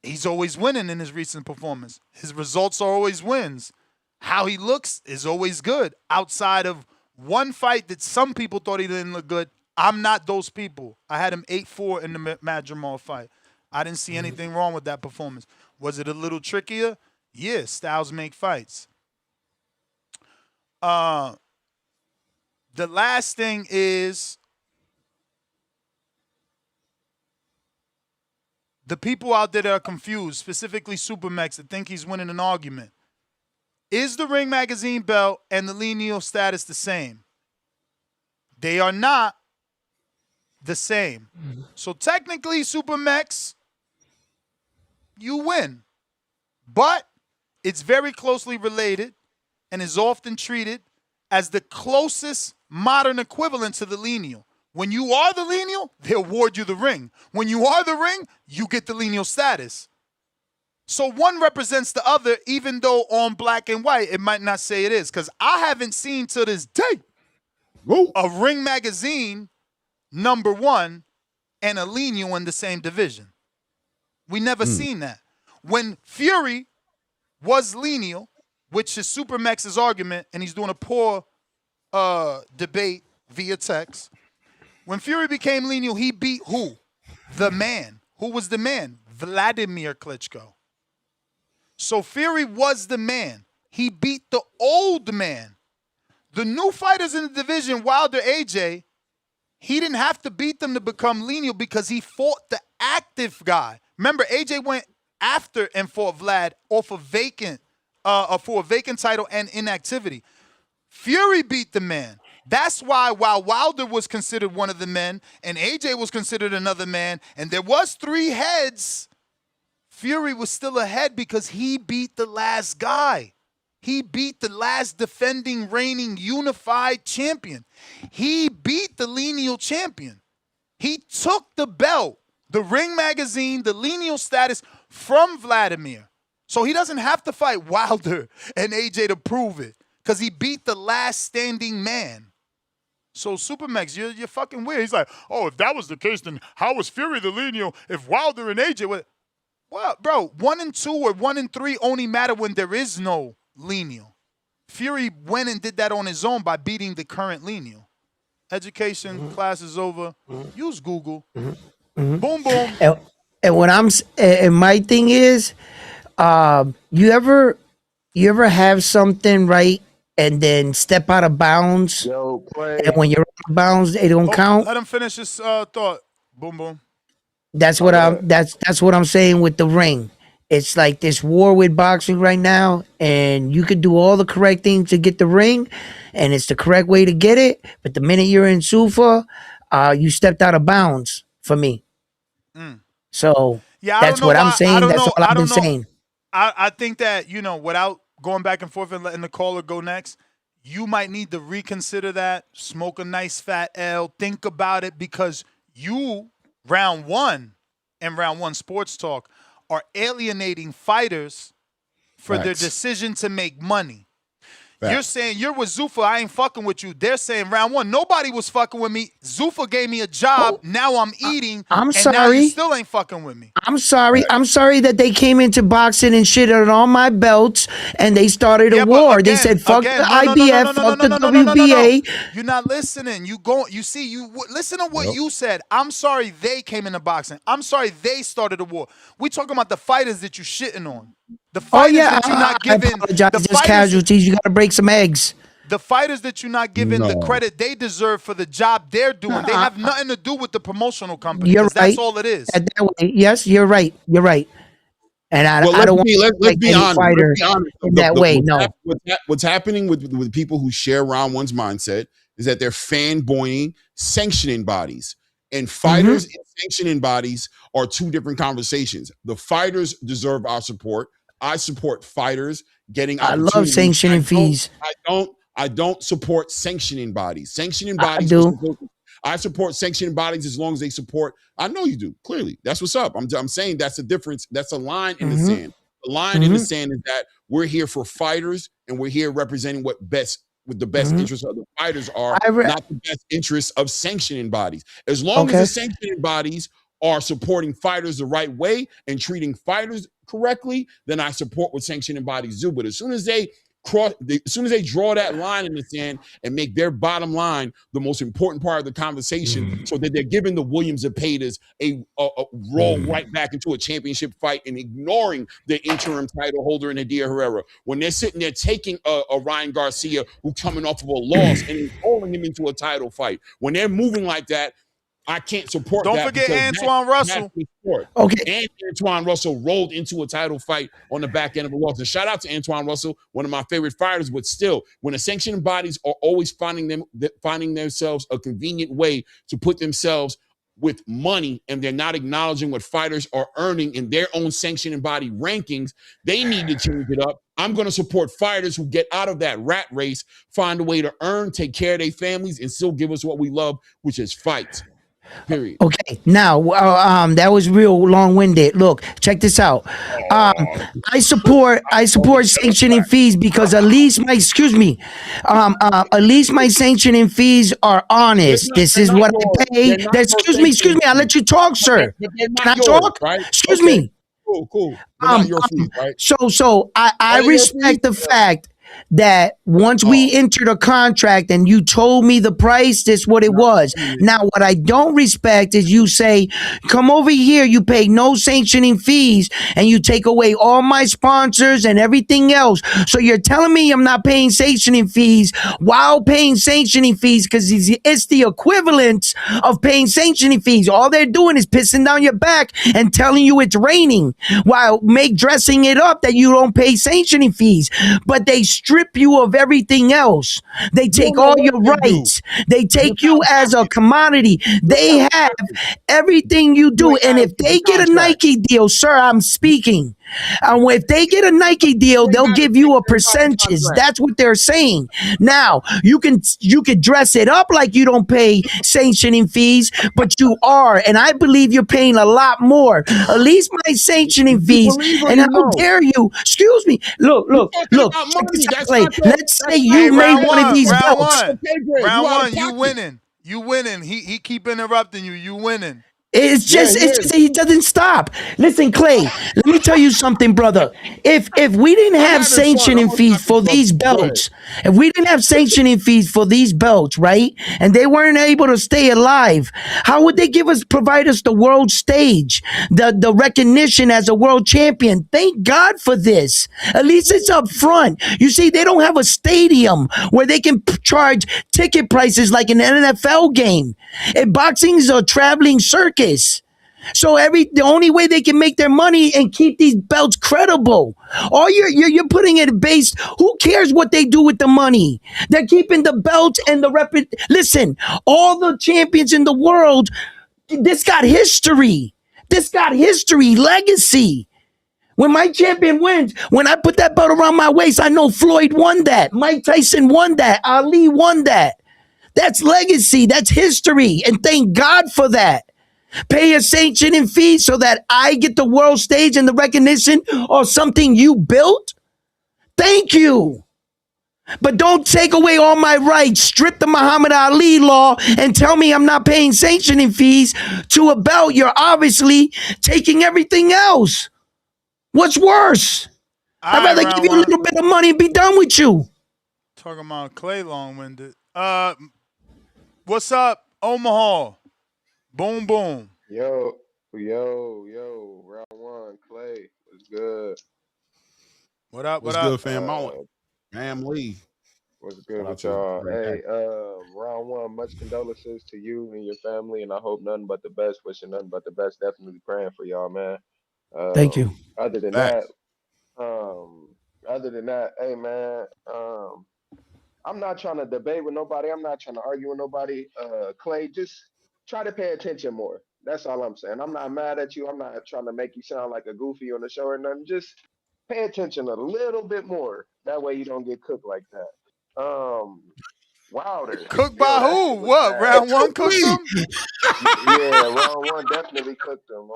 he's always winning in his recent performance. His results are always wins. How he looks is always good. Outside of one fight that some people thought he didn't look good, I'm not those people. I had him 8-4 in the Matt Jamal fight. I didn't see anything wrong with that performance. Was it a little trickier? Yeah, styles make fights. The last thing is the people out there that are confused, specifically Supermax, that think he's winning an argument. Is the Ring Magazine belt and the lineal status the same? They are not the same. So technically, Supermax, you win. But it's very closely related and is often treated as the closest modern equivalent to the lineal. When you are the lineal, they award you the ring. When you are the ring, you get the lineal status. So one represents the other, even though on black and white, it might not say it is. Because I haven't seen to this day a Ring Magazine #1 and a lineal in the same division. We never seen that. When Fury was lineal, which is Super Max's argument, and he's doing a poor debate via text. When Fury became lineal, he beat who? The man. Who was the man? Vladimir Klitschko. So Fury was the man. He beat the old man. The new fighters in the division, Wilder, AJ, he didn't have to beat them to become lineal because he fought the active guy. Remember, AJ went after and fought Vlad off a vacant, for a vacant title and inactivity. Fury beat the man. That's why while Wilder was considered one of the men and AJ was considered another man, and there was 3 heads, Fury was still ahead because he beat the last guy. He beat the last defending, reigning, unified champion. He beat the lineal champion. He took the belt, the Ring magazine, the lineal status from Vladimir. So he doesn't have to fight Wilder and AJ to prove it because he beat the last standing man. So Supermax, you're fucking weird. He's like, oh, if that was the case, then how was Fury the lineal if Wilder and AJ were... Well, bro, 1 and 2 or 1 and 3 only matter when there is no lineal. Fury went and did that on his own by beating the current lineal. Education, class is over. Use Google. Boom, boom. And what and my thing is, you ever have something right and then step out of bounds, and when you're out of bounds, they don't count. Let him finish his thought. Boom, boom. That's what that's what I'm saying with the ring. It's like this war with boxing right now, and you could do all the correct things to get the ring, and it's the correct way to get it. But the minute you're in Sufa, you stepped out of bounds for me. So that's what I'm saying. That's all I've been saying. I think that, without going back and forth and letting the caller go next, you might need to reconsider that, smoke a nice fat L, think about it, because you, round one and round one sports talk, are alienating fighters for their decision to make money. You're saying you're with Zuffa, I ain't fucking with you. They're saying round one, nobody was fucking with me. Zuffa gave me a job. Now I'm eating. I'm sorry. Now you still ain't fucking with me. I'm sorry. I'm sorry that they came into boxing and shit on all my belts and they started a war. They said, fuck the IBF, fuck the WBA. You're not listening. Listen to what you said. I'm sorry they came into boxing. I'm sorry they started a war. We talking about the fighters that you shitting on. The fighters that you're not giving. I apologize. Just casualties. You got to break some eggs. The fighters that you're not giving the credit they deserve for the job they're doing. They have nothing to do with the promotional company. You're right. That's all it is. Yes, you're right. You're right. And I don't want let's be honest. fighter in that way. What's happening with people who share round one's mindset is that they're fanboying sanctioning bodies. And fighters and sanctioning bodies are 2 different conversations. The fighters deserve our support. I support fighters getting opportunities. I love sanctioning fees. I don't support sanctioning bodies. Sanctioning bodies. I support sanctioning bodies as long as they support. I know you do. Clearly, that's what's up. I'm saying that's the difference. That's a line in the sand. The line in the sand is that we're here for fighters and we're here representing what the best interests of the fighters are, not the best interests of sanctioning bodies. As long as the sanctioning bodies are supporting fighters the right way and treating fighters correctly, then I support what sanctioning bodies do. But as soon as they draw that line in the sand and make their bottom line the most important part of the conversation, so that they're giving the Williams and Patas a roll right back into a championship fight and ignoring the interim title holder in Nadia Herrera, when they're sitting there taking a Ryan Garcia who's coming off of a loss and rolling him into a title fight, when they're moving like that, I can't support that. Don't forget Antoine Russell. Okay. And Antoine Russell rolled into a title fight on the back end of a loss. And shout out to Antoine Russell, one of my favorite fighters, but still, when the sanctioning bodies are always finding themselves a convenient way to put themselves with money, and they're not acknowledging what fighters are earning in their own sanctioning body rankings, they need to change it up. I'm going to support fighters who get out of that rat race, find a way to earn, take care of their families, and still give us what we love, which is fights. Period. Okay, now that was real long-winded. Look, check this out. I support sanctioning fees because at least my sanctioning fees are honest. This is what I pay. Excuse me. I let you talk, sir. Can I talk? Excuse me. cool. But not your fees, right? So I Ain't your fees? respect the fact that once we entered a contract and you told me the price, this what it was. Now, what I don't respect is you say, come over here, you pay no sanctioning fees, and you take away all my sponsors and everything else. So you're telling me I'm not paying sanctioning fees while paying sanctioning fees because it's the equivalent of paying sanctioning fees. All they're doing is pissing down your back and telling you it's raining while dressing it up that you don't pay sanctioning fees. But they strip you of everything else. They take all your rights. They take you as a commodity. They have everything you do. And if they get a Nike deal, sir, I'm speaking. If they get a Nike deal, they'll give you a percentage. That's what they're saying. Now, you can dress it up like you don't pay sanctioning fees, but you are. And I believe you're paying a lot more. At least my sanctioning fees. And how dare you? Excuse me. Look. Let's say you made one of these belts. Round one, you winning. You winning. He keep interrupting you. You winning. It's just he doesn't stop. Listen, Clay, let me tell you something, brother. If we didn't have sanctioning fees for these belts, right, and they weren't able to stay alive, how would they provide us the world stage, the recognition as a world champion? Thank God for this. At least it's up front. You see, they don't have a stadium where they can charge ticket prices like an NFL game. And boxing is a traveling circus. So the only way they can make their money and keep these belts credible, all you're putting it based. Who cares what they do with the money? They're keeping the belts and the Listen, all the champions in the world, this got history. Legacy. When my champion wins, when I put that belt around my waist, I know Floyd won that. Mike Tyson won that. Ali won that. That's legacy. That's history. And thank God for that. Pay a sanctioning fee so that I get the world stage and the recognition or something you built. Thank you. But don't take away all my rights, strip the Muhammad Ali law, and tell me I'm not paying sanctioning fees to a belt. You're obviously taking everything else. What's worse? I'd rather give you a little bit of money and be done with you. Talking about Clay long-winded. What's up, Omaha? Boom, boom. Yo, round one, Clay, what's good? What up, What's good, fam? Family. What's good with y'all? Hey, round one, much condolences to you and your family, and I hope nothing but the best, wishing nothing but the best, definitely praying for y'all, man. Thank you. Other than that, hey, man, I'm not trying to debate with nobody. I'm not trying to argue with nobody. Clay, just try to pay attention more. That's all I'm saying. I'm not mad at you. I'm not trying to make you sound like a goofy on the show or nothing. Just pay attention a little bit more. That way you don't get cooked like that. Wilder. Cooked by who? What? Round one cooked him? Yeah, round one definitely cooked him.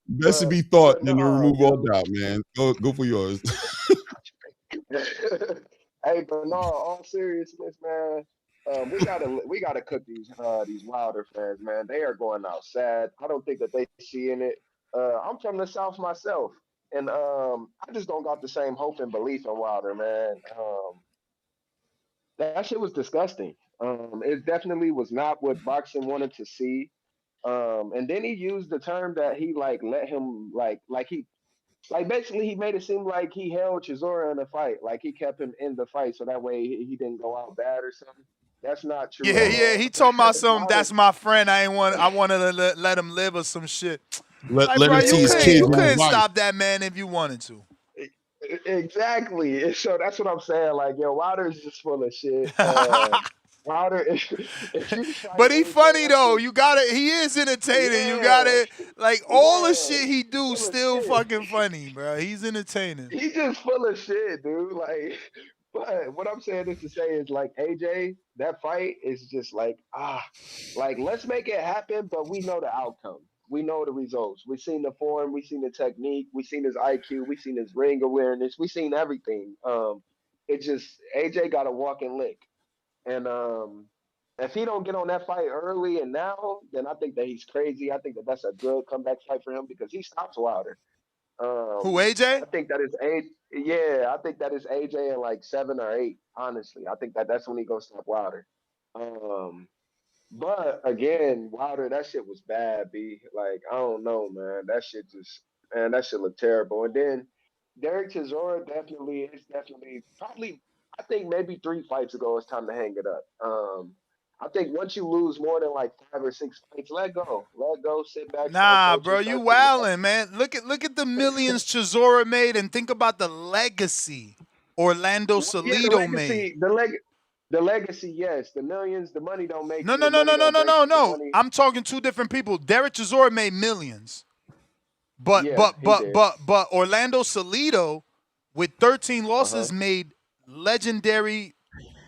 Best to be thought and to remove all doubt, man. Go for yours. Hey, but no, all seriousness, man. We gotta cook these Wilder fans, man. They are going out sad. I don't think that they seeing it. I'm from the South myself, and I just don't got the same hope and belief in Wilder, man. That shit was disgusting. It definitely was not what boxing wanted to see. And then he used the term that he let him basically he made it seem like he held Chisora in the fight, like he kept him in the fight so that way he didn't go out bad or something. That's not true. Yeah. He told about something. That's my friend. I wanted to let him live or some shit. Let him see his kids. You couldn't stop that man if you wanted to. Exactly. So that's what I'm saying. Like, yo, Wilder is just full of shit. Wilder, but he funny though. You gotta. He is entertaining. Yeah. You gotta all the shit he do still fucking funny, bro. He's entertaining. He's just full of shit, dude. But what I'm saying is to say is AJ, that fight is just let's make it happen, but we know the outcome. We know the results. We've seen the form. We've seen the technique. We've seen his IQ. We've seen his ring awareness. We've seen everything. It just AJ got a walking lick. And if he don't get on that fight early and now, then I think that he's crazy. I think that that's a good comeback fight for him because he stops Wilder. Who, AJ? I think that is AJ. Yeah, I think that is AJ in like 7 or 8. Honestly, I think that that's when he gonna stop Wilder. Um, but again, Wilder, that shit was bad, B. Like, I don't know, man. That shit just, man, that shit looked terrible. And then Derek Chisora definitely probably, I think maybe 3 fights ago it's time to hang it up. I think once you lose more than like 5 or 6 fights, let go. Let go, sit back, start Nah, coaching, bro, you start thinking about wildin', man. Look at the millions Chisora made and think about the legacy Orlando yeah, Salido made. the legacy, yes. The millions, the money don't make No, you, no, the no, money no, no, don't no, break no, you, the no. money. I'm talking two different people. Derek Chisora made millions. But Yeah, he did. Orlando Salido with 13 Uh-huh. losses made legendary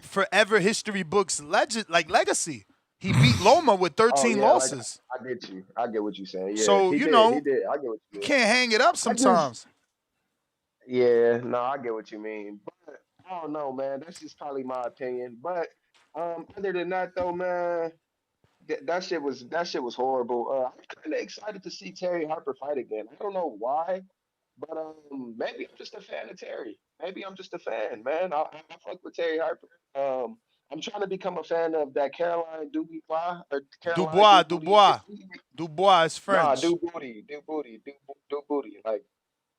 forever history books legacy. He beat Loma with Oh 13 yeah, like losses. I get you. I get what you're saying. Yeah, So, he you did. He know, did. I get what you you mean. can't hang it up I just sometimes. Yeah, no, I get what you mean. But I don't know, man. That's just probably my opinion. But other than that though, man, that shit was horrible. I'm kinda excited to see Terry Harper fight again. I don't know why, but maybe I'm just a fan of Terry. Maybe I'm just a fan, man. I fuck with Terry Harper. I'm trying to become a fan of that Caroline Dubois or Caroline Dubois, Du Booty. Dubois. Dubois is Nah, French. Do Booty. Like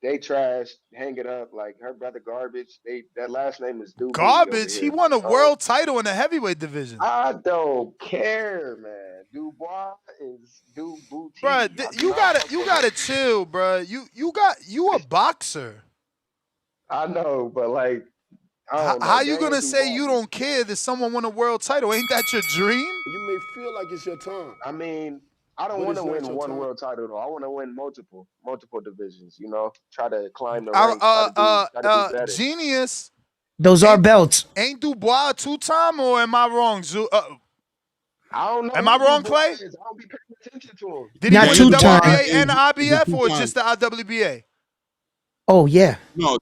they trash, hang it up. Like her brother garbage. That last name is Do Booty over Garbage. He here. won a world title in the heavyweight division. I don't care, man. Dubois is Do Booty. Bruh, you gotta chill, bruh. You a boxer. I know, but like I don't know. How you Daniel gonna say Dubois. you don't care that someone won a world title? Ain't that your dream? You may feel like it's your time. I mean, I don't But want it's to not win your one time. world title though. I want to win multiple divisions. You know, try to climb the ranks. Try to be better. Genius. Those are belts. Ain't Dubois a 2-time or am I wrong? I don't know. Am I who wong, Dubois Clay? is. I don't be paying attention to him. Did he Not win two the time. WBA and the He's a IBF or two-time. just the IWBA? Oh yeah. No,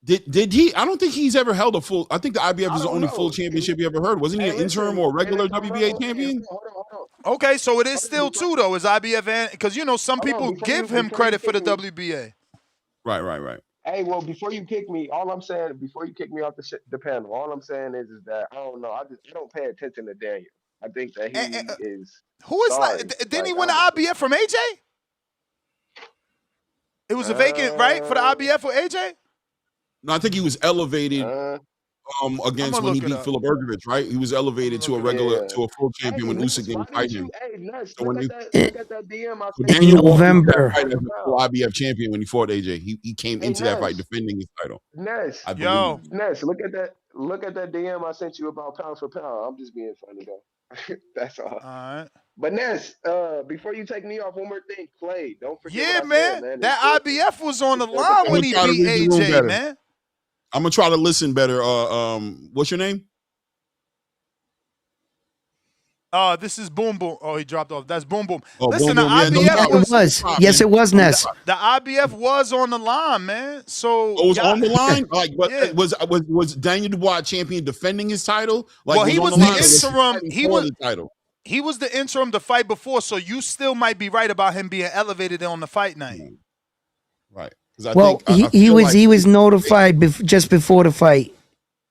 did he? I don't think he's ever held a full. I think the IBF I is the don't only know. full championship he ever heard. Wasn't he Hey, an interim listen, or and regular if I'm WBA wrong, champion? hold on. Okay, so it is Hold still on, two though. Is IBF and because you know some hold on, people give him before you credit for the kick me. WBA. Right. Hey, well, before you kick me, all I'm saying, before you kick me off the panel, all I'm saying is that I don't know. I don't pay attention to Daniel. I think that he is Who is sorry. didn't he Like win the honestly. IBF from AJ? It was a vacant, right, for the IBF with AJ? No, I think he was elevated against I'ma when he look it beat up. Philip Ergovich, right? He was elevated to a full champion when Usyk didn't fight him. Hey, Ness, So look when at that DM I so sent you. Daniel walked into that November. fight as a full IBF champion when he fought AJ. He came Hey, into that fight Ness, defending his title, Ness, I believe. Ness, look at that DM I sent you about pound for pound. I'm just being funny though. That's all. All right. But Ness, before you take me off, one more thing, Clay. Don't forget Yeah, what I said, man. man. That IBF was on the line I'm when gonna he try to beat read the room AJ, better. man. I'm gonna try to listen better. What's your name? This is Boom Boom. Oh, he dropped off. That's Boom Boom. Oh, Listen, Boom Boom. Yeah, the no IBF doubt. was. Yes, it was Ness. The IBF was on the line, man. So it was on the line. Like, but Yeah. was Daniel Dubois champion defending his title? Like, Well, he was on the line, or was interim. fighting He for was the title. he was the interim the fight before. So you still might be right about him being elevated on the fight night. Right. 'Cause I Well, think, he feel like- was notified just before the fight.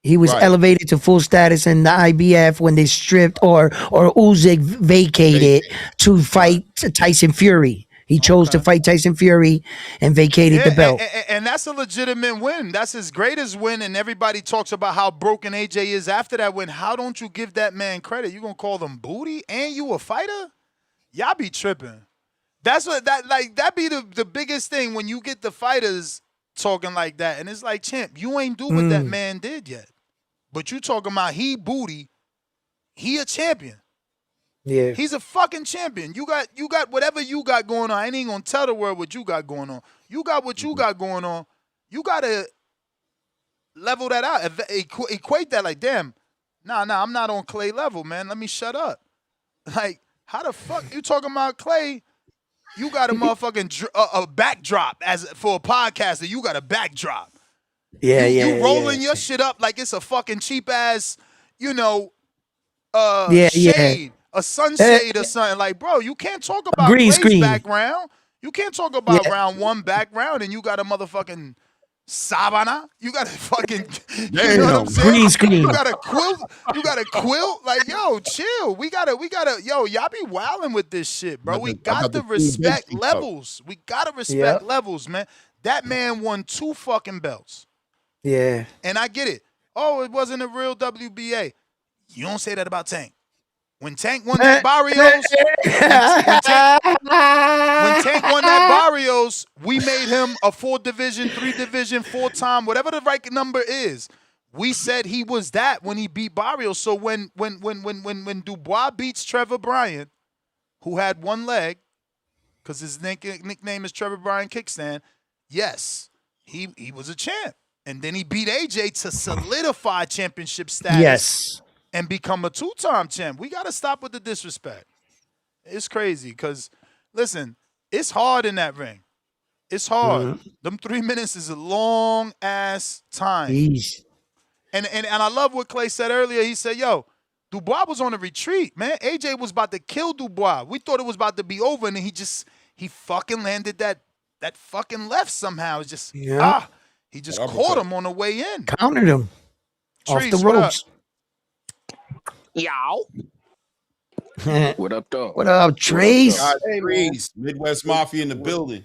He was Right. elevated to full status in the IBF when they stripped or Usyk vacated to fight Tyson Fury. He chose to fight Tyson Fury and vacated the belt. And that's a legitimate win. That's his greatest win. And everybody talks about how broken AJ is after that win. How don't you give that man credit? You gonna call them booty and you a fighter? Y'all be tripping. That's what that be the biggest thing when you get the fighters talking like that. And it's like, champ, you ain't do what that man did yet. But you talking about he booty, he a champion. Yeah. He's a fucking champion. You got whatever you got going on. I ain't gonna tell the world what you got going on. You got what you got going on. You gotta level that out. Equate that like, damn, nah, I'm not on Clay level, man. Let me shut up. Like, how the fuck you talking about Clay? You got a motherfucking a backdrop for a podcaster. You got a backdrop. Yeah, You rolling your shit up like it's a fucking cheap ass, shade, a sunshade or something. Like, bro, you can't talk about Green Clay's screen. background. You can't talk about round 1 background and you got a motherfucking sabana. You got a fucking, you know what I'm saying? Green screen. You got a quilt. You got a quilt. Like, yo, chill. We gotta, yo, y'all be wilding with this shit, bro. We got to respect levels. We gotta respect levels, man. That man won 2 fucking belts. Yeah. And I get it. Oh, it wasn't a real WBA. You don't say that about Tank. When Tank won that Barrios, when Tank won that Barrios, we made him a 4-division, 3-division, 4-time, whatever the right number is. We said he was that when he beat Barrios. So when Dubois beats Trevor Bryan, who had 1 leg, because his nickname is Trevor Bryan Kickstand, yes, he was a champ. And then he beat AJ to solidify championship status. Yes. And become a 2-time champ. We got to stop with the disrespect. It's crazy because, listen, it's hard in that ring. It's hard. Mm-hmm. Them 3 minutes is a long-ass time. Jeez. And I love what Clay said earlier. He said, yo, Dubois was on a retreat, man. AJ was about to kill Dubois. We thought it was about to be over, and then he fucking landed that fucking left somehow. It's just, he just caught him on the way in. Countered him. Off the Trees, ropes. Yow. What up, though? What up, Trace? Hey, Trace, Midwest Mafia in the building.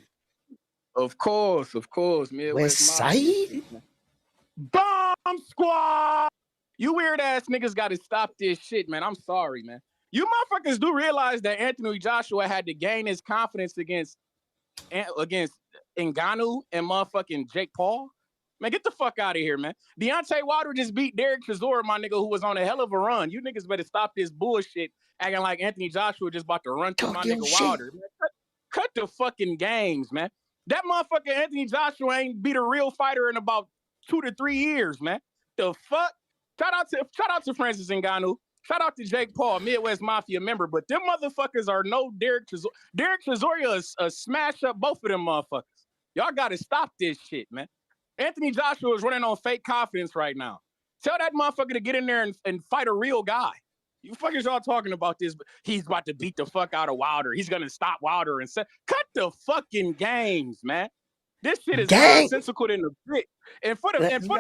Of course, Midwest West Side? Bomb squad! You weird ass niggas got to stop this shit, man. I'm sorry, man. You motherfuckers do realize that Anthony Joshua had to gain his confidence against Ngannou and motherfucking Jake Paul? Man, get the fuck out of here, man. Deontay Wilder just beat Derek Chisora, my nigga, who was on a hell of a run. You niggas better stop this bullshit acting like Anthony Joshua just about to run through my nigga Wilder. Man, cut the fucking games, man. That motherfucker Anthony Joshua ain't beat a real fighter in about 2 to 3 years, man. The fuck? Shout out to Francis Ngannou. Shout out to Jake Paul, Midwest Mafia member. But them motherfuckers are no Derek Chisora. Derek Chisora is smash up both of them motherfuckers. Y'all got to stop this shit, man. Anthony Joshua is running on fake confidence right now. Tell that motherfucker to get in there and fight a real guy. You fuckers y'all talking about this, but he's about to beat the fuck out of Wilder. He's going to stop Wilder and say, cut the fucking games, man. This shit is nonsensical in the Brit. And for the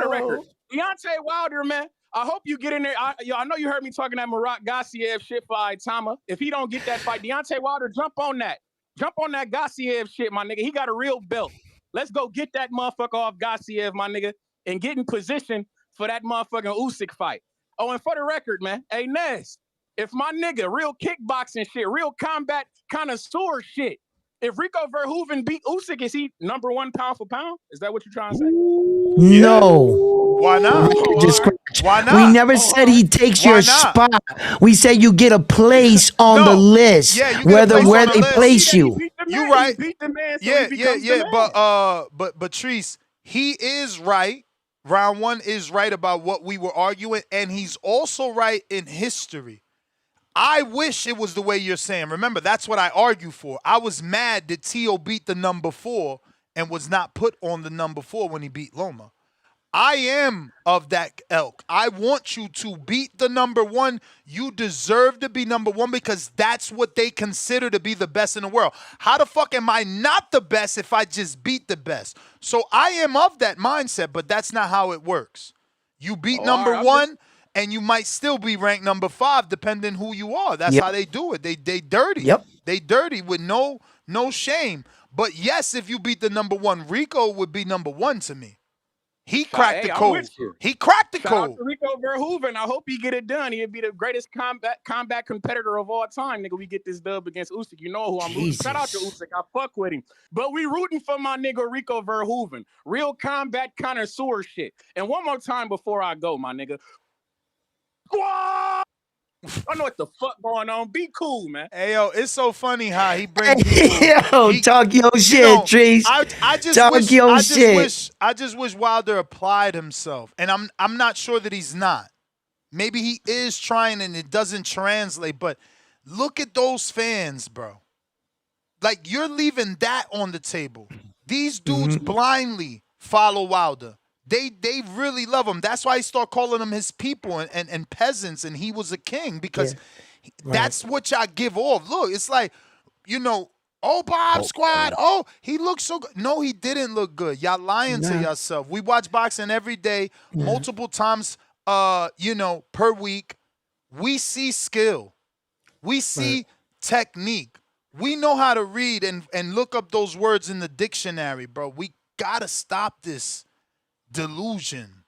record, Deontay Wilder, man, I hope you get in there. I know you heard me talking that Murat Gassiev shit for Itama. If he don't get that fight, Deontay Wilder, jump on that. Jump on that Gassiev shit, my nigga. He got a real belt. Let's go get that motherfucker off Gassiev, my nigga, and get in position for that motherfucking Usyk fight. Oh, and for the record, man, hey, Ness, if my nigga, real kickboxing shit, real combat connoisseur shit, if Rico Verhoeven beat Usyk, is he number 1 pound for pound? Is that what you're trying to say? No. Why not? Why not? We never said he takes your spot. We said you get a place on the list, where they place you. You right. But Treese, he is right. Round 1 is right about what we were arguing, and he's also right in history. I wish it was the way you're saying. Remember, that's what I argue for. I was mad that Tio beat the number 4 and was not put on the number 4 when he beat Loma. I am of that elk. I want you to beat the number 1. You deserve to be number 1 because that's what they consider to be the best in the world. How the fuck am I not the best if I just beat the best? So I am of that mindset, but that's not how it works. You beat number 1, and you might still be ranked number 5 depending who you are. That's how they do it. They dirty. They dirty with no shame. But yes, if you beat the number 1, Rico would be number 1 to me. He cracked the code. He cracked the code. Shout out to Rico Verhoeven. I hope he get it done. He'll be the greatest combat competitor of all time, nigga. We get this dub against Usyk. You know who I'm rooting. Shout out to Usyk. I fuck with him. But we rooting for my nigga Rico Verhoeven. Real combat connoisseur shit. And one more time before I go, my nigga. I know what the fuck going on. Be cool, man. Hey, yo, it's so funny how he brings people. Talk your shit, Trees. I just wish Wilder applied himself. And I'm not sure that he's not. Maybe he is trying and it doesn't translate. But look at those fans, bro. Like, you're leaving that on the table. These dudes blindly follow Wilder. They really love him. That's why he started calling them his people and peasants, and he was a king because that's what y'all give off. Look, it's like, oh, Bob Squad. Oh, he looks so good. No, he didn't look good. Y'all lying to yourself. We watch boxing every day, multiple times, per week. We see skill. We see technique. We know how to read and look up those words in the dictionary, bro. We gotta stop this delusion.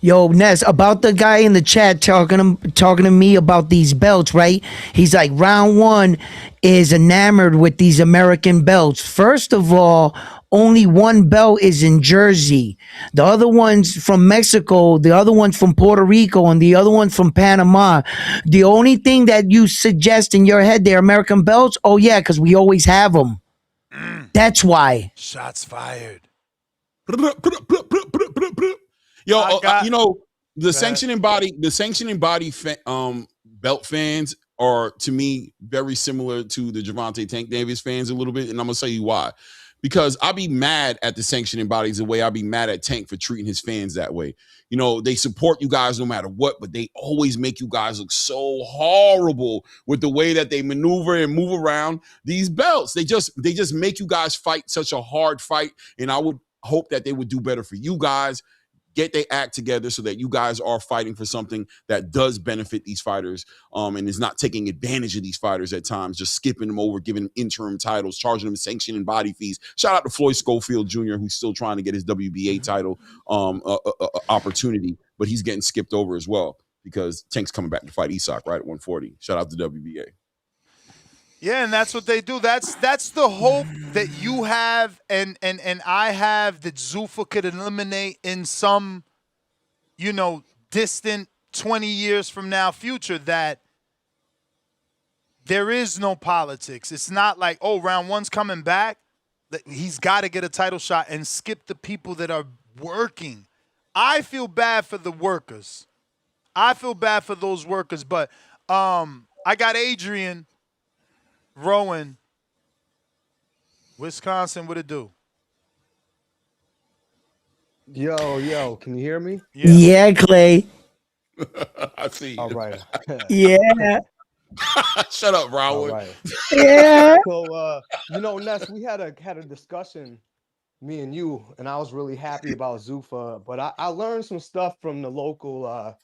Yo, Ness, about the guy in the chat talking to me about these belts, right? He's like, round one is enamored with these American belts. First of all, only one belt is in Jersey. The other one's from Mexico, the other one's from Puerto Rico, and the other one's from Panama. The only thing that you suggest in your head, they're American belts? Oh, yeah, because we always have them. That's why. Shots fired. Yo, the sanctioning body belt fans are, to me, very similar to the Gervonta Tank Davis fans a little bit, and I'm gonna tell you why. Because I be mad at the sanctioning bodies the way I be mad at Tank for treating his fans that way. They support you guys no matter what, but they always make you guys look so horrible with the way that they maneuver and move around these belts. They just make you guys fight such a hard fight, and I would hope that they would do better for you guys. Get their act together so that you guys are fighting for something that does benefit these fighters, and is not taking advantage of these fighters at times, just skipping them over, giving them interim titles, charging them sanctioning body fees. Shout out to Floyd Schofield Jr., who's still trying to get his WBA title opportunity, but he's getting skipped over as well because Tank's coming back to fight Isak right at 140. Shout out to WBA. Yeah, and that's what they do. That's the hope that you have and I have that Zuffa could eliminate in some, distant 20 years from now future, that there is no politics. It's not like, oh, round one's coming back. He's got to get a title shot and skip the people that are working. I feel bad for the workers. I feel bad for those workers, but I got Adrian Rowan, Wisconsin, what it do? Yo, can you hear me? Yeah, Clay. I see. All right. Yeah. Shut up, Raul. All right. Yeah. So, Ness, we had a discussion, me and you, and I was really happy about Zuffa, but I learned some stuff from the local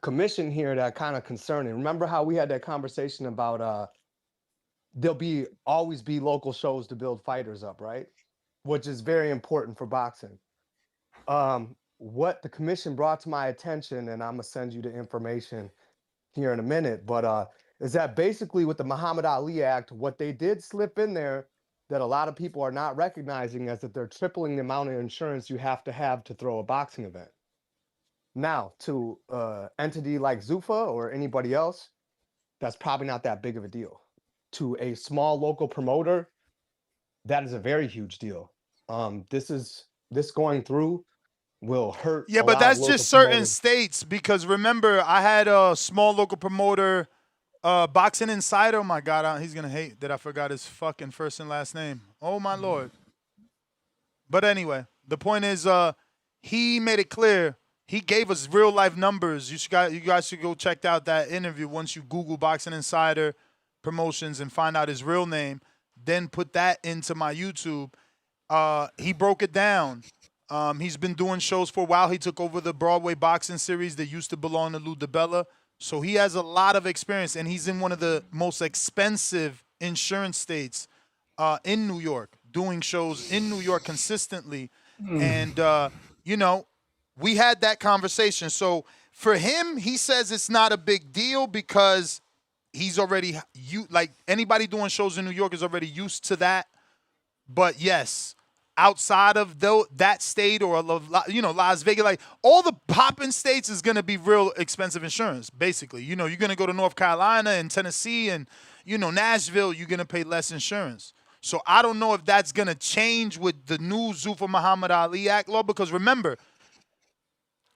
commission here that kind of concerning. Remember how we had that conversation about there'll always be local shows to build fighters up, right? Which is very important for boxing. What the commission brought to my attention, and I'm gonna send you the information here in a minute, but is that basically with the Muhammad Ali Act, what they did slip in there that a lot of people are not recognizing is that they're tripling the amount of insurance you have to throw a boxing event. Now, to entity like Zuffa or anybody else, that's probably not that big of a deal. To a small local promoter, that is a very huge deal. This going through will hurt. Yeah, but that's just certain states, because remember, I had a small local promoter, Boxing Insider. Oh my God, he's gonna hate that I forgot his fucking first and last name. Oh my Lord. But anyway, the point is, he made it clear. He gave us real life numbers. You guys should go check out that interview once you Google Boxing Insider Promotions and find out his real name, then put that into my YouTube. He broke it down. He's been doing shows for a while. He took over the Broadway boxing series that used to belong to Lou DiBella. So he has a lot of experience, and he's in one of the most expensive insurance states in New York, doing shows in New York consistently. And, we had that conversation. So for him, he says it's not a big deal because he's already, like anybody doing shows in New York is already used to that. But yes, outside of that state or, Las Vegas, like all the popping states is going to be real expensive insurance, basically. You're going to go to North Carolina and Tennessee and, Nashville, you're going to pay less insurance. So I don't know if that's going to change with the new Zuffa Muhammad Ali Act law, because remember,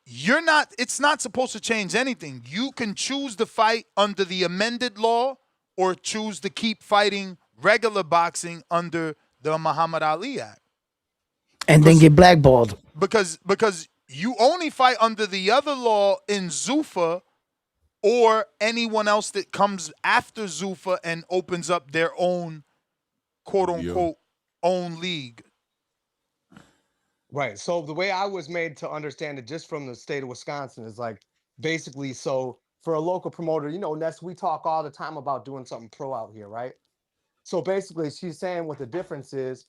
it's not supposed to change anything. You can choose to fight under the amended law or choose to keep fighting regular boxing under the Muhammad Ali Act. and then get blackballed. Because you only fight under the other law in Zuffa or anyone else that comes after Zuffa and opens up their own quote unquote own league. Right. So the way I was made to understand it just from the state of Wisconsin is like basically so for a local promoter, you know, Ness, we talk all the time about doing something pro out here, right? So basically she's saying what the difference is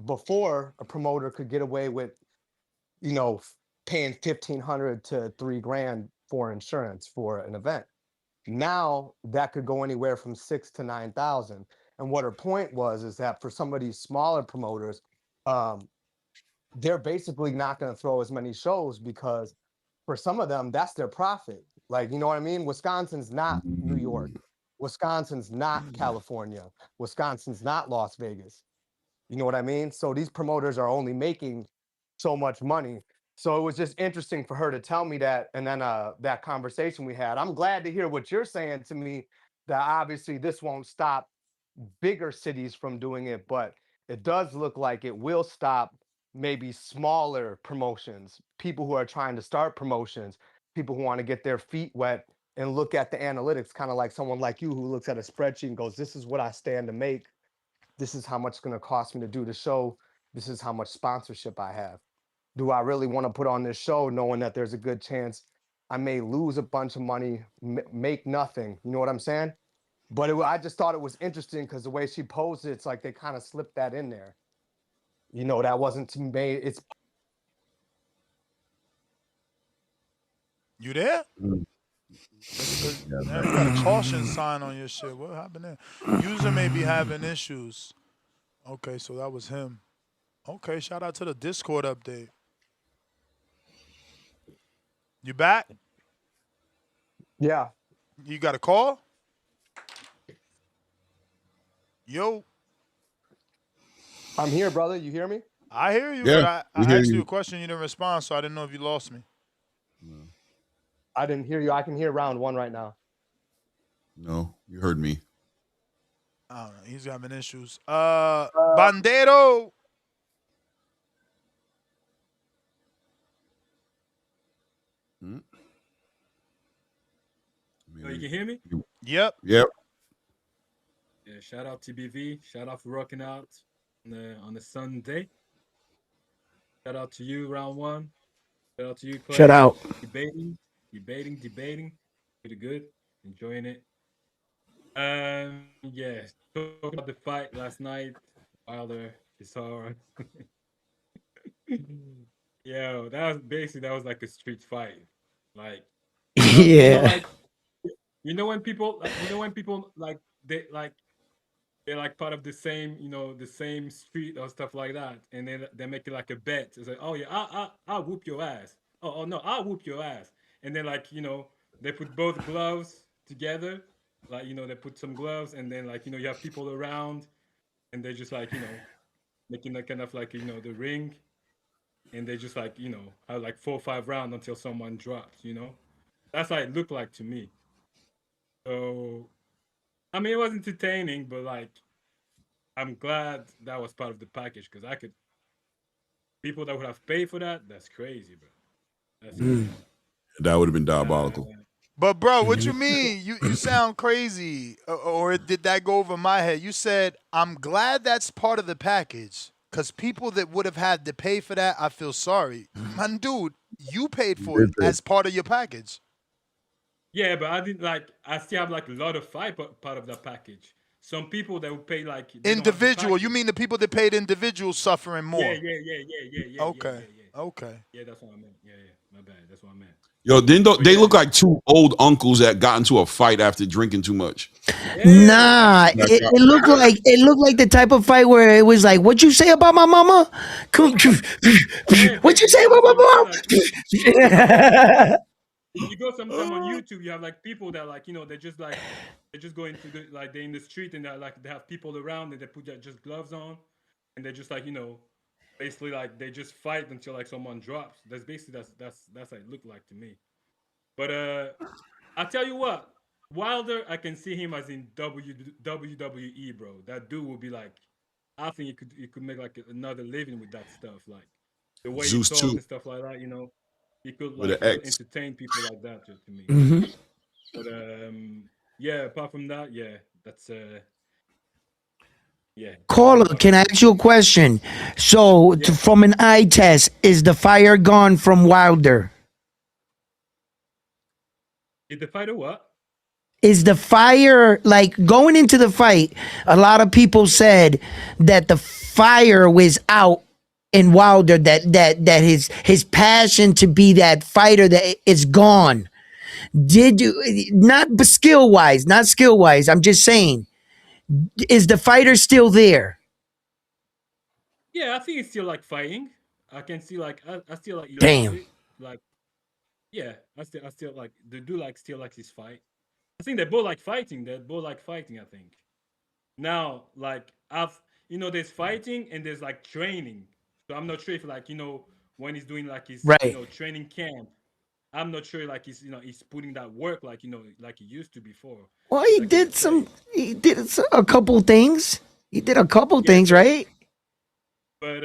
before a promoter could get away with, you know, paying $1,500 to $3,000 for insurance for an event. Now that could go anywhere from 6 to 9,000. And what her point was is that for some of these smaller promoters, they're basically not going to throw as many shows because for some of them, that's their profit. Like, you know what I mean? Wisconsin's not New York. Wisconsin's not California. Wisconsin's not Las Vegas. You know what I mean? So these promoters are only making so much money. So it was just interesting for her to tell me that. And then that conversation we had, I'm glad to hear what you're saying to me, that obviously this won't stop bigger cities from doing it, but it does look like it will stop maybe smaller promotions, people who are trying to start promotions, people who want to get their feet wet and look at the analytics, kind of like someone like you who looks at a spreadsheet and goes, this is what I stand to make. This is how much it's going to cost me to do the show. This is how much sponsorship I have. Do I really want to put on this show knowing that there's a good chance I may lose a bunch of money, make nothing? You know what I'm saying? But I just thought it was interesting because the way she posed it, it's like they kind of slipped that in there. You know, that wasn't to me. It's. You there? Man, you got a caution sign on your shit. What happened there? User may be having issues. Okay, so that was him. Okay, shout out to the Discord update. You back? Yeah. You got a call? Yo. I'm here, brother. You hear me? I hear you, Yeah, but I hear asked you you. a question. You didn't respond, so I didn't know if you lost me. I didn't hear you. I can hear round one right now. No, you heard me. I don't know. He's having issues. Bandero. Oh, you can hear me? Yep. Yep. Yeah, shout out TBV. Shout out for rocking out on the Sunday. Shout out to you, round one. Shout out to you, Clay. Shout out. Debating. Pretty good. Enjoying it. Yeah. Talking about the fight last night. Wilder, Chisora. Yeah, that was like a street fight. Like, Yeah. like when people like they're like part of the same, the same street or stuff like that, and then they make it like a bet. It's like, oh yeah, I'll whoop your ass. Oh no, I'll whoop your ass. And then like they put both gloves together, like they put some gloves, and then like you have people around, and they're just like making a kind of like the ring, and they just like have like 4 or 5 rounds until someone drops. That's how it looked like to me. So I mean, it was entertaining, but like, I'm glad that was part of the package because people that would have paid for that, that's crazy, bro. That's crazy. That would have been diabolical. But bro, what you mean? You sound crazy, or did that go over my head? You said I'm glad that's part of the package, cause people that would have had to pay for that, I feel sorry, man, dude. You paid for it as part of your package. Yeah, but I still have like a lot of fight part of that package. Some people that would pay like individual. You mean the people that paid individual suffering more? Yeah. Okay. Okay. Yeah, that's what I meant. Yeah. My bad. That's what I meant. Yo, they look like two old uncles that got into a fight after drinking too much. Nah, it looked like the type of fight where it was like, "What you say about my mama? What you say about my mom?" If you go sometime on YouTube, you have like people that like they're just go into they're in the street and they have people around and they put just gloves on and they're just like basically like they just fight until like someone drops. That's basically that's how it looked like to me. But I tell you what, Wilder, I can see him as in WWE, bro. That dude will be like I think you could make like another living with that stuff, like the way you Zeus talk 2 and stuff like that. You could with an like X. entertain people like that to me. Mm-hmm. But yeah. Apart from that, yeah, that's yeah. Caller, can I ask you a question? So, Yeah. from an eye test, is the fire gone from Wilder? Is the fighter what? Is the fire, like, going into the fight? A lot of people said that the fire was out in Wilder, that his passion to be that fighter, that it's gone. Did you, not skill wise, not skill wise, I'm just saying, is the fighter still there? Yeah, I think it's still like fighting. I can see like I still like he likes Damn. it. Like yeah, I still like the dude like still likes his fight. I think they both like fighting. They both like fighting, I think. Now, like there's fighting and there's like training. So I'm not sure if like, when he's doing like his, Right. training camp, I'm not sure like he's putting that work like, like he used to before. Well, he did a couple things. He did a couple things, right? But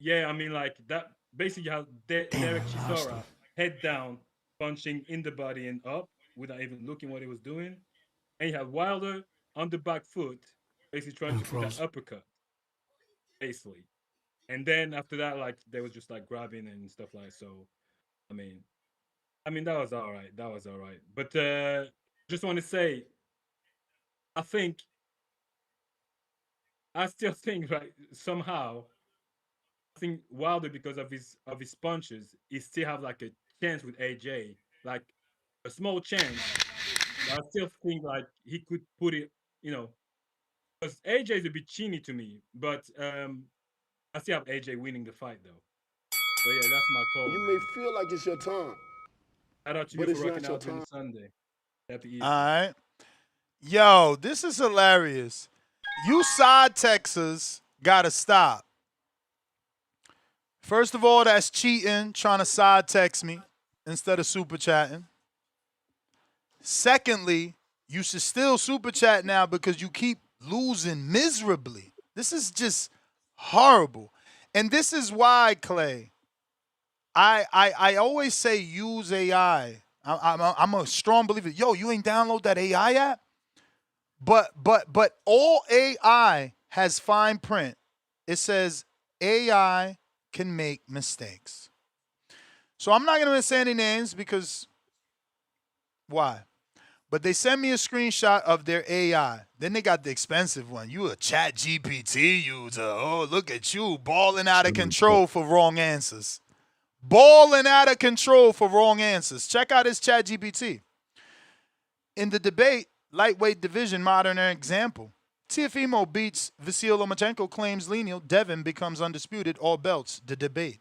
yeah, I mean like that basically how Derek Chisora head down, punching in the body and up without even looking what he was doing. And you have Wilder on the back foot, basically trying to put that uppercut. Basically. And then after that, like they was just like grabbing and stuff like so. I mean that was all right. That was all right. But just want to say, I still think right somehow I think Wilder, because of his punches, he still have like a chance with AJ, like a small chance. But I still think like he could put it, because AJ is a bit chiny to me. But I still have AJ winning the fight though. So yeah, that's my call. You may feel like it's your time, Shout out to but you for it's not rocking your out during time. the Sunday. Happy Easter. All right. Yo, this is hilarious. You side Texas gotta stop. First of all, that's cheating, trying to side text me instead of super chatting. Secondly, you should still super chat now because you keep losing miserably. This is just horrible. And this is why, Clay, I always say use AI. I'm a strong believer. Yo, you ain't download that AI app? But all AI has fine print. It says AI can make mistakes. So I'm not going to say any names because why? But they send me a screenshot of their AI. Then they got the expensive one. You a chat GPT user. Oh, look at you balling out of control for wrong answers. Balling out of control for wrong answers. Check out his chat GPT. In the debate, lightweight division, modern example. Teofimo beats Vasyl Lomachenko, claims Lenial. Devin becomes undisputed, all belts. The debate.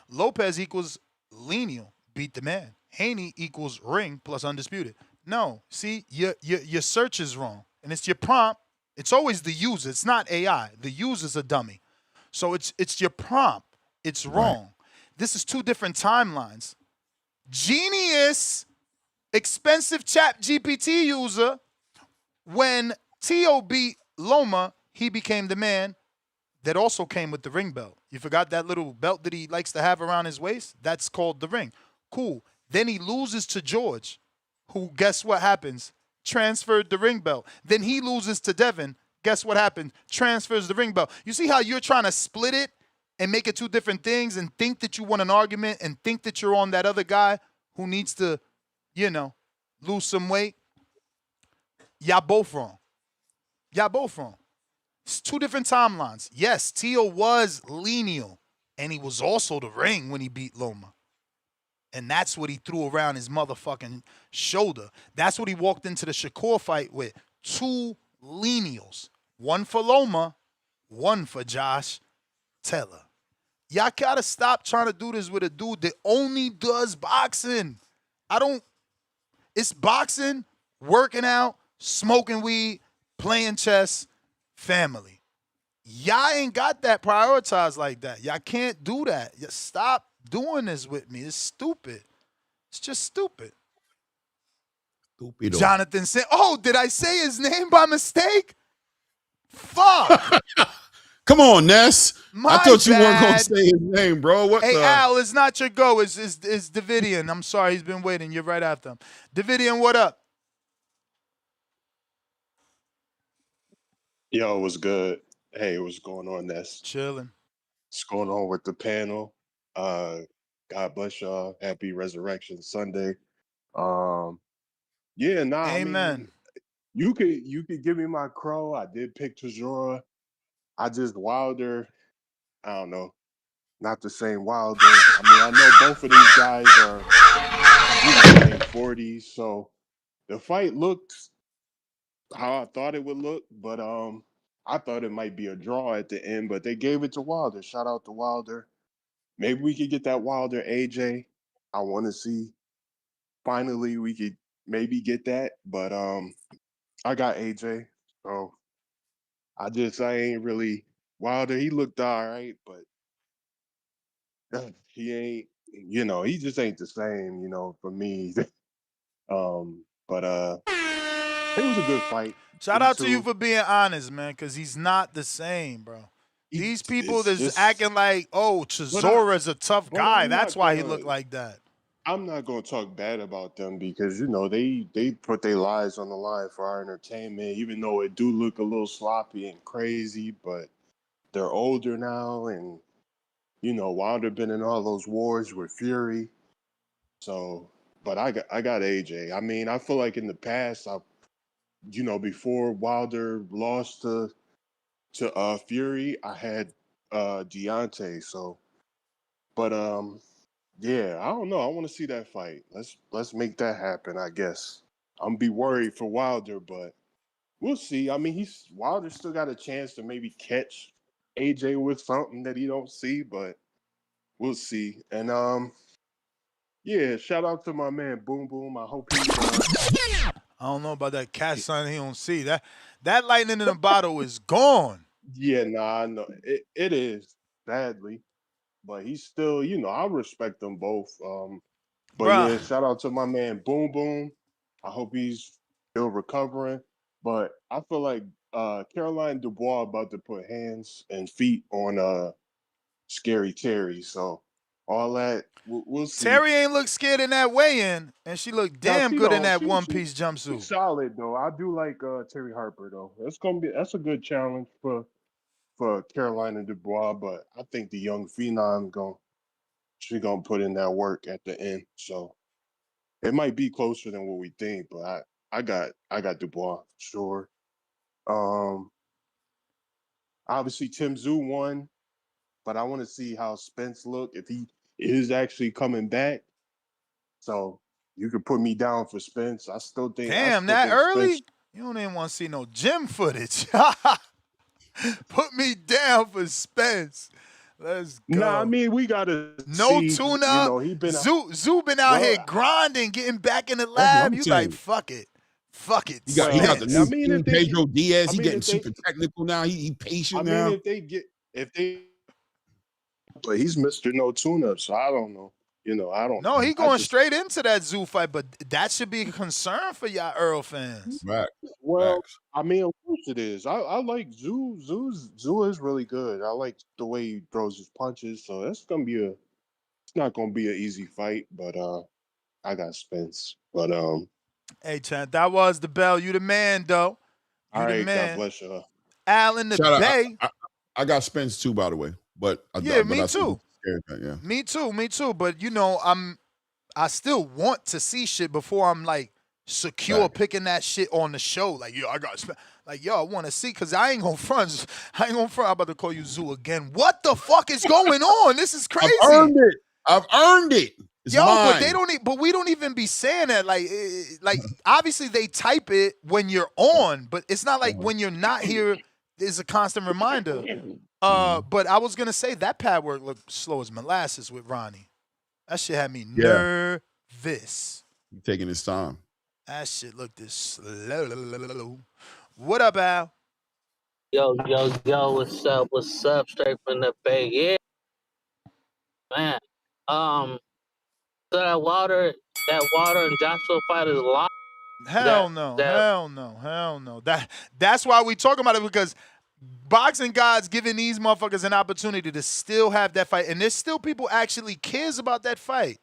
Lopez equals Lenial, beat the man. Haney equals ring plus undisputed. No, see, your search is wrong. And it's your prompt. It's always the user. It's not AI. The user's a dummy. So it's your prompt. It's wrong. Right. This is two different timelines. Genius, expensive chat GPT user. When Tio beat Loma, he became the man that also came with the ring belt. You forgot that little belt that he likes to have around his waist? That's called the ring. Cool. Then he loses to George, who, guess what happens? Transferred the ring belt. Then he loses to Devin. Guess what happened? Transfers the ring belt. You see how you're trying to split it and make it two different things and think that you won an argument and think that you're on that other guy who needs to, lose some weight? Y'all both wrong. Y'all both wrong. It's two different timelines. Yes, Tio was Lenial, and he was also the ring when he beat Loma. And that's what he threw around his motherfucking shoulder. That's what he walked into the Shakur fight with. Two Lenials. One for Loma, one for Josh Taylor. Y'all gotta stop trying to do this with a dude that only does boxing. It's boxing, working out, smoking weed, playing chess, family. Y'all ain't got that prioritized like that. Y'all can't do that. Stop doing this with me. It's stupid. It's just stupid. Stupido. Jonathan said, oh, did I say his name by mistake? Fuck. Come on, Ness. I My thought you weren't gonna bad. say his name, bro. What Hey, the? Al, it's not your go. It's Davidian. I'm sorry, he's been waiting. You're right after him. Davidian, what up? Yo, what's good? Hey, what's going on, Ness? Chilling. What's going on with the panel? God bless y'all. Happy Resurrection Sunday. Um, yeah, nah, I Amen. mean, you could give me my crow. I did pick Tszyu. I just Wilder. I don't know, not the same Wilder. I mean, I know both of these guys are, in their 40s, so the fight looked how I thought it would look, but I thought it might be a draw at the end, but they gave it to Wilder. Shout out to Wilder. Maybe we could get that Wilder AJ. I want to see. Finally, we could maybe get that, but I got AJ, so I ain't really Wilder. He looked all right, but he ain't. He just ain't the same. For me. But it was a good fight. Shout out to you for being honest, man, because he's not the same, bro. These people It's that's just, acting like, oh, Chisora is a tough guy. I'm That's not why he gonna. looked like that. I'm not gonna talk bad about them because they put their lives on the line for our entertainment, even though it do look a little sloppy and crazy. But they're older now, and Wilder been in all those wars with Fury. So, but I got AJ. I mean, I feel like in the past, before Wilder lost to Fury, I had Deontay. So, but yeah, I don't know. I want to see that fight. Let's make that happen, I guess. I'm be worried for Wilder, but we'll see. I mean, Wilder still got a chance to maybe catch AJ with something that he don't see, but we'll see. And yeah, shout out to my man Boom Boom. I hope he's I don't know about that catch sign he don't see. That lightning in the bottle is gone. yeah, nah, I know it is sadly, but he's still, I respect them both. But Bruh. yeah, shout out to my man Boom Boom. I hope he's still recovering. But I feel like Caroline Dubois about to put hands and feet on Scary Terry. So all that we'll see. Terry ain't look scared in that weigh-in, and she looked Now damn she good in don't that she one-piece she's jumpsuit. solid though. I do like Terry Harper though. That's a good challenge for Carolina Dubois, but I think the young phenom she gonna put in that work at the end. So it might be closer than what we think, but I got Dubois, sure. Um, Obviously Tim Tszyu won, but I want to see how Spence look if he is actually coming back. So you could put me down for Spence. I still Damn, that early? Spence. You don't even want to see no gym footage. Put me down for Spence. Let's go. Nah, I mean we gotta no see. tuna. He been Zoo been out here grinding, getting back in the That's what lab. I'm You saying. like fuck it. Fuck it. He got the Spence. new I mean, team, Pedro Diaz. He getting if they, super technical now. He patient I mean, now. if they, but he's Mr. No Tune-Up, so I don't know. I don't No, know. he going straight into that Zoo fight, but that should be a concern for y'all Errol fans. Right. Well, I mean, of course it is. I like Zoo. Zoo is really good. I like the way he throws his punches. So it's not gonna be an easy fight, but I got Spence. But Hey, Chad, that was the bell. You the man, though. You all the right, God man. bless you. Al in the Shout out. Bay. I got Spence too, by the way. But Yeah, but me I still too. scared that, yeah. Me too. But I still want to see shit before I'm like secure picking that shit on the show. Like, yo, I want to see because I ain't gonna front. I'm about to call you Zoo again. What the fuck is going on? This is crazy. I've earned it. It's mine. But they don't. But we don't even be saying that. Like obviously they type it when you're on, but it's not like when you're not here. There's a constant reminder. But I was gonna say that pad work looked slow as molasses with Ronnie. That shit had me nervous. He's taking his time. That shit looked this slow. What up, Al? Yo, what's up? What's up? Straight from the Bay. Yeah, man. So that Wilder and Joshua fight is locked. Hell no. That's why we talking about it because boxing gods giving these motherfuckers an opportunity to still have that fight, and there's still people actually cares about that fight.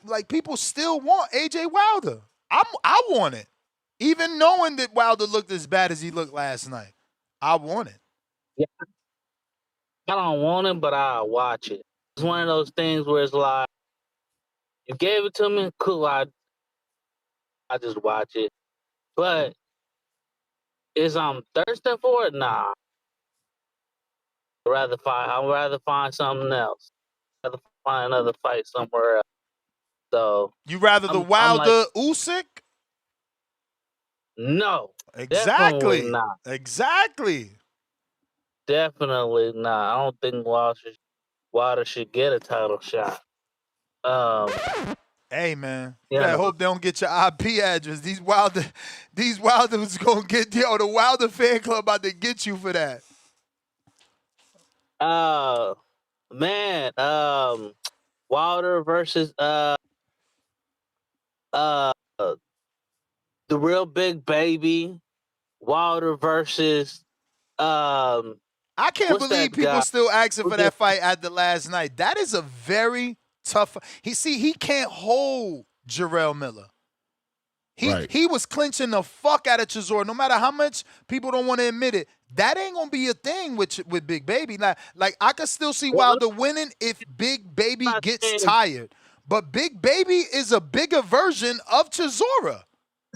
Like people still want AJ Wilder. I want it, even knowing that Wilder looked as bad as he looked last night. I want it. Yeah, I don't want it, but I'll watch it. It's one of those things where it's like, you gave it to me, cool. I just watch it, but is I'm thirsting for it? Nah. I'd rather find something else. I'd rather find another fight somewhere else. So you rather the Wilder Usyk? No. Exactly. Definitely not. Exactly. Definitely not. I don't think Wilder should get a title shot. Hey man, you better hope they don't get your IP address. These Wilders gonna get the Wilder fan club about to get you for that. Man, Wilder versus the real big baby. Wilder versus I can't believe people still asking for that fight at the last night. That is a very tough. He can't hold Jarrell Miller. He was clinching the fuck out of Chisora. No matter how much people don't want to admit it, that ain't gonna be a thing with Big Baby. Like I could still see Wilder winning if Big Baby gets tired. But Big Baby is a bigger version of Chisora.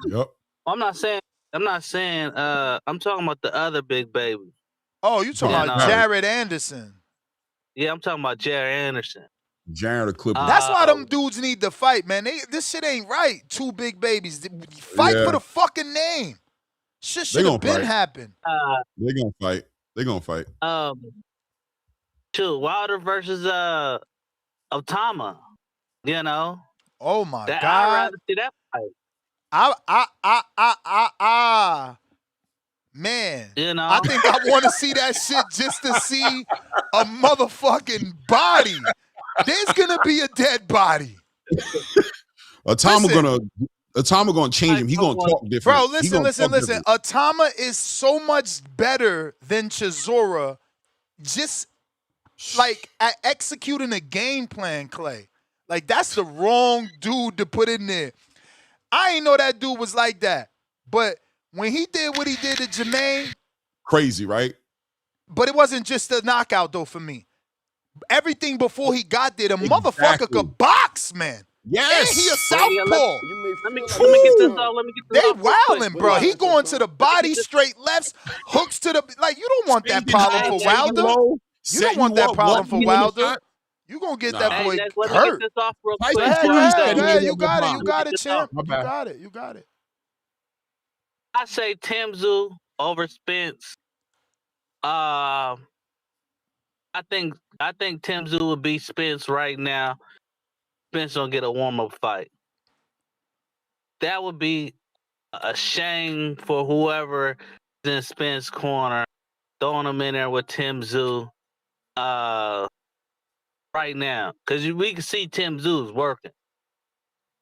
Yep. I'm not saying. I'm talking about the other Big Baby. Oh, you talking about Jared Anderson? Yeah, I'm talking about Jared Anderson. Jared the Clipper. That's why them dudes need to fight, man. This shit ain't right. Two big babies. Fight for the fucking name. Shit should have been happened. They're gonna fight. They're gonna fight. Wilder versus Otama. You know. Oh my God. I'd rather see that fight. Man, you know, I think I want to see that shit just to see a motherfucking body. There's gonna be a dead body. Atama gonna change him. He gonna talk different. Bro, listen. Atama is so much better than Chisora. Just like at executing a game plan, Clay. Like that's the wrong dude to put in there. I ain't know that dude was like that, but when he did what he did to Jermaine, crazy, right? But it wasn't just a knockout though for me. Everything before he got there, the motherfucker could box, man. Yes. And he a southpaw. Let me get this off. They wildin', bro. He going to the body, straight lefts, hooks to the like. You don't want that problem for Wilder. You don't want that problem for Wilder. You gonna get that boy hurt. Yeah, you got it. You got it, champ. You got it. You got it. I say Tim Tszyu over Spence. I think Tim Tszyu would beat Spence right now. Spence don't get a warm-up fight. That would be a shame for whoever is in Spence's corner, throwing him in there with Tim Tszyu right now. Because we can see Tim Tszyu is working.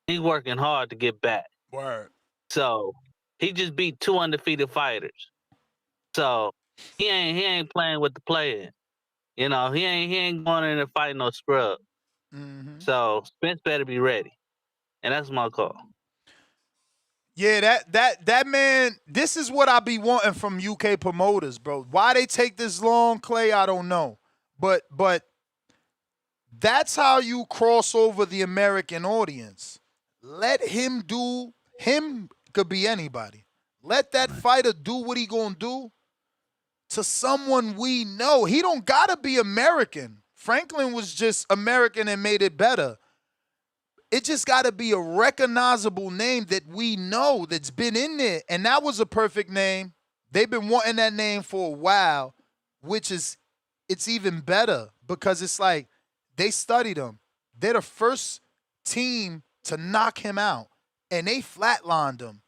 He's working hard to get back. Word. So he just beat 2 undefeated fighters. So he ain't playing with the players. You know, he ain't going in and fighting no scrub. Mm-hmm. So Spence better be ready. And that's my call. Yeah, that man, this is what I be wanting from UK promoters, bro. Why they take this long, Clay, I don't know. But that's how you cross over the American audience. Let him do, him could be anybody. Let that fighter do what he gonna do to someone we know. He don't gotta be American. Franklin was just American and made it better. It just gotta be a recognizable name that we know that's been in there. And that was a perfect name. They've been wanting that name for a while, which is, it's even better because it's like they studied him. They're the first team to knock him out and they flatlined him.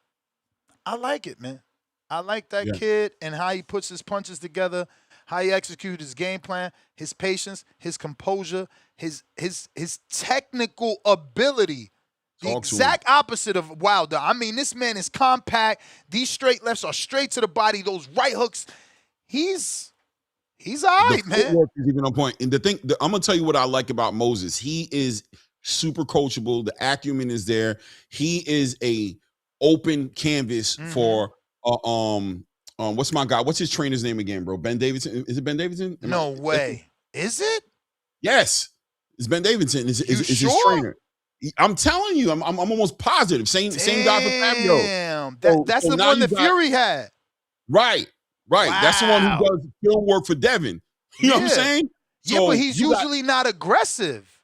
I like it, man. I like that kid and how he puts his punches together, how he executes his game plan, his patience, his composure, his technical ability. The exact opposite of Wilder. I mean, this man is compact. These straight lefts are straight to the body. Those right hooks, he's all right, the man. footwork is even on point. And I'm gonna tell you what I like about Moses. He is super coachable. The acumen is there. He is a open canvas for what's my guy? What's his trainer's name again, bro? Ben Davidson. Is it Ben Davidson? No way. Is it? Yes, it's Ben Davidson. Is his sure? trainer? I'm telling you, I'm almost positive. Same guy for Fabio. Damn, that's the one that Fury had. Right. Wow. That's the one who does film work for Devin. You know what I'm saying? Yeah, but he's usually not aggressive.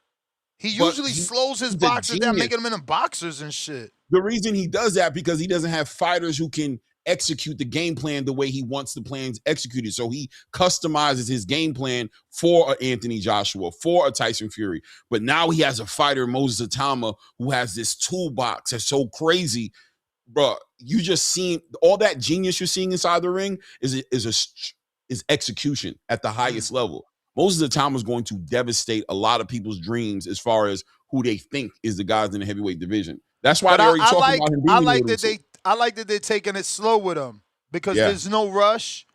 He usually slows his boxers down, making them into boxers and shit. The reason he does that because he doesn't have fighters who can execute the game plan the way he wants the plans executed. So he customizes his game plan for an Anthony Joshua, for a Tyson Fury. But now he has a fighter, Moses Atama, who has this toolbox that's so crazy. Bro, you just seen all that genius you're seeing inside the ring is execution at the highest level. Moses Atama is going to devastate a lot of people's dreams as far as who they think is the guys in the heavyweight division. That's why they're already talking about him being I like that they're taking it slow with him because there's no rush,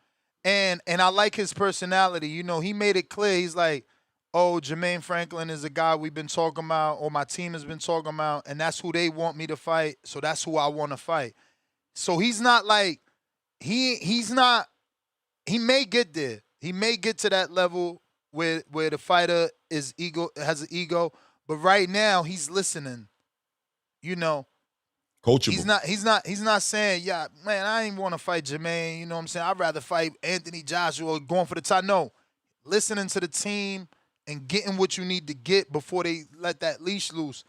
and I like his personality. You know, he made it clear. He's like, oh, Jermaine Franklin is a guy we've been talking about, or my team has been talking about, and that's who they want me to fight. So that's who I want to fight. So he's not like he's not. He may get there. He may get to that level where the fighter has an ego, but right now he's listening. You know, coachable. He's not saying, yeah, man, I ain't want to fight Jermaine. You know what I'm saying? I'd rather fight Anthony Joshua going for the title. No, listening to the team and getting what you need to get before they let that leash loose.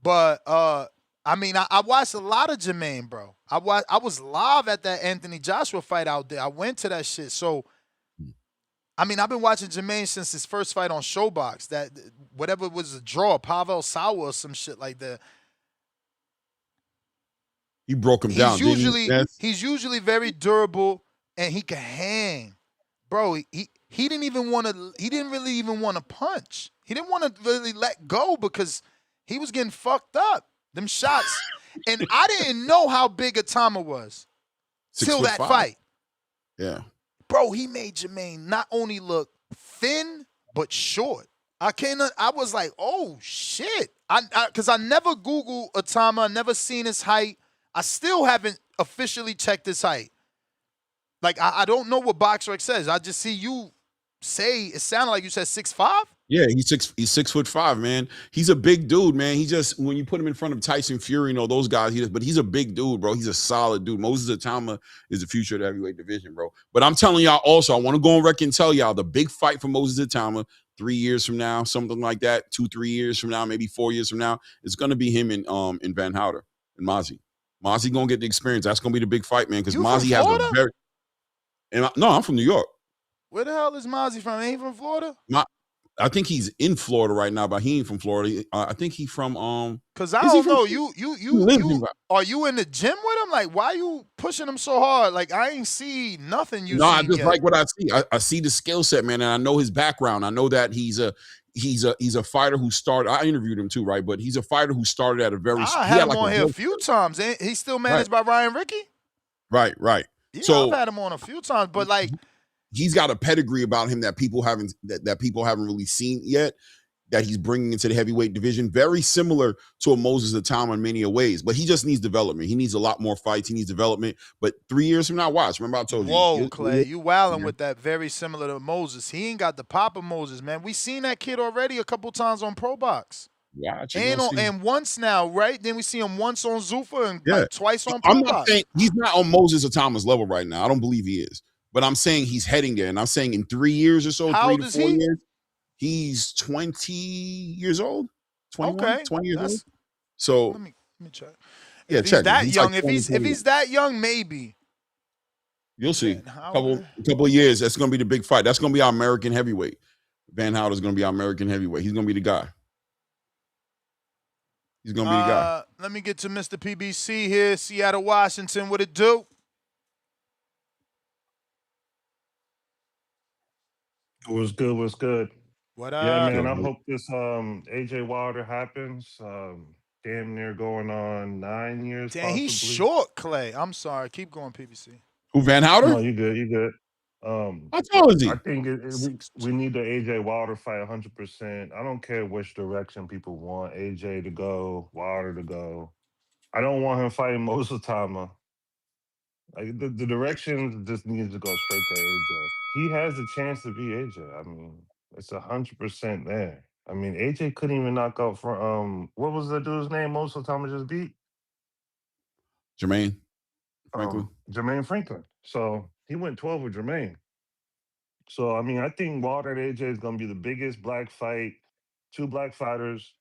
But I mean, I watched a lot of Jermaine, bro. I was live at that Anthony Joshua fight out there. I went to that shit. So, I mean, I've been watching Jermaine since his first fight on Showbox. That whatever was a draw, Pavel Sauer or some shit like that. He broke him down. He's usually very durable and he can hang, bro. He didn't even want to. He didn't really even want to punch. He didn't want to really let go because he was getting fucked up. Them shots, and I didn't know how big Atama was till that fight. Yeah, bro, he made Jermaine not only look thin but short. I was like, oh shit, because I never Googled Atama, never seen his height. I still haven't officially checked his height. Like I don't know what BoxRec says. I just see you say it sounded like you said 6'5". Yeah, he's 6'5", man. He's a big dude, man. He just when you put him in front of Tyson Fury, you know those guys. But he's a big dude, bro. He's a solid dude. Moses Atama is the future of the heavyweight division, bro. But I'm telling y'all also, I want to go on record and tell y'all the big fight for Moses Atama 3 years from now, something like that, 2-3 years from now, maybe 4 years from now, it's gonna be him and Van Houter and Mozzie. Mozzie gonna get the experience. That's gonna be the big fight, man. Because Mozzie has a very. No, I'm from New York. Where the hell is Mozzie from? Ain't he from Florida? I think he's in Florida right now, but he ain't from Florida. I think he's from Cause I don't know. You are you in the gym with him? Like, why you pushing him so hard? Like, I ain't see nothing. I just like what I see. I see the skill set, man, and I know his background. I know that he's a fighter who started. I interviewed him too, right? But he's a fighter who started at a very. I had him on here a few times. He's still managed by Ryan Ricky. Right. Yeah, so I've had him on a few times, but like. He's got a pedigree about him that people haven't really seen yet, that he's bringing into the heavyweight division. Very similar to a Moses Atama in many ways, but he just needs development. He needs a lot more fights. He needs development. But 3 years from now, watch. Remember I told you. Whoa, Clay, you wilding with that. Very similar to Moses. He ain't got the pop of Moses, man. We seen that kid already a couple times on Pro Box. Yeah, and once now, right? Then we see him once on Zuffa and like twice on Pro I'm Box. not saying he's not on Moses Atama's level right now. I don't believe he is. But I'm saying he's heading there. And I'm saying in 3 years or so, 3 to 4 years, he's 20 years old. 21, 20 years old. So let me check. Yeah, if check. He's that he's young. Like if he's that young, maybe. You'll see. Couple of years. That's gonna be the big fight. That's gonna be our American heavyweight. Van Houter's gonna be our American heavyweight. He's gonna be the guy. He's gonna be the guy. Let me get to Mr. PBC here, Seattle, Washington. What it do? What's good? What's good? What up? Yeah, man. I hope this AJ Wilder happens. Damn near going on 9 years. Damn, possibly. he's short, Clay. I'm sorry. Keep going, PBC. Who, Van Houter? No, you good. You good. How tall is I he? think we need the AJ Wilder fight 100%. I don't care which direction people want AJ to go, Wilder to go. I don't want him fighting Mosatama. Like the direction just needs to go straight to AJ. He has a chance to be AJ. I mean, it's 100% there. I mean, AJ couldn't even knock out for what was the dude's name Mosatama just beat? Jermaine Franklin. Jermaine Franklin. So he went 12 with Jermaine. So I mean, I think Wilder and AJ is gonna be the biggest black fight, two black fighters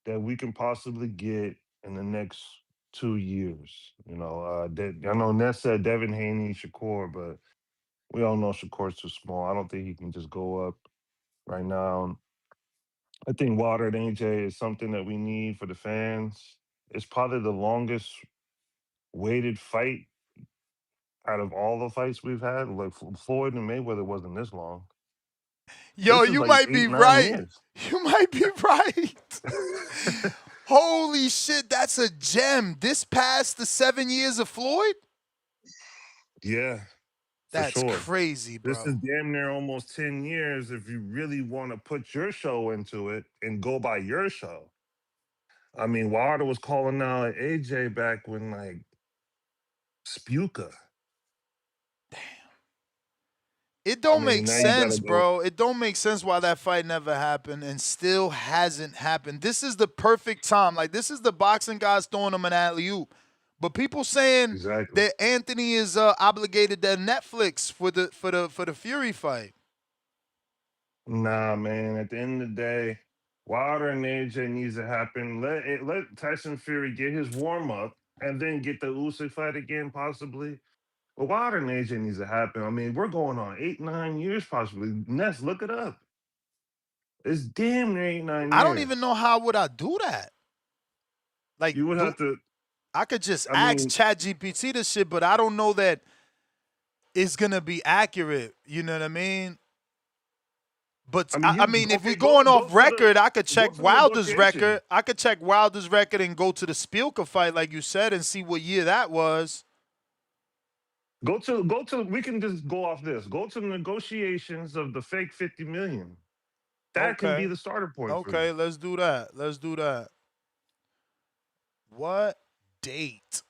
that we can possibly get in the next 2 years. You know, I know Ness said Devin Haney, Shakur, but we all know Shakur's too small. I don't think he can just go up right now. I think Wilder and AJ is something that we need for the fans. It's probably the longest waited fight out of all the fights we've had. Like Floyd and Mayweather wasn't this long. Yo, This is you like might be 8-9 right. years. You might be right. Holy shit, that's a gem. This past the 7 years of Floyd? Yeah. That's sure. crazy, bro. This is damn near almost 10 years if you really want to put your show into it and go by your show. I mean, Wilder was calling out AJ back when, like, Spuka. It don't I mean, make now you gotta sense, go. bro. It don't make sense why that fight never happened and still hasn't happened. This is the perfect time. Like, this is the boxing guys throwing them an alley-oop. But people saying that Anthony is obligated to Netflix for the Fury fight. Nah, man. At the end of the day, Wilder and AJ needs to happen. Let Tyson Fury get his warm up and then get the Usyk fight again, possibly. But Wilder and AJ needs to happen. I mean, we're going on 8-9 years, possibly. Ness, look it up. It's damn near 8-9 years. I don't even know how would I do that. Like, you would have to. I could just ask ChatGPT this shit, but I don't know that it's gonna be accurate. You know what I mean? But I mean, if we're going off record, I could check Wilder's record. I could check Wilder's record and go to the Spielka fight, like you said, and see what year that was. Go to. We can just go off this. Go to the negotiations of the fake 50 million. That can be the starter point. Okay, let's do that. Let's do that. What date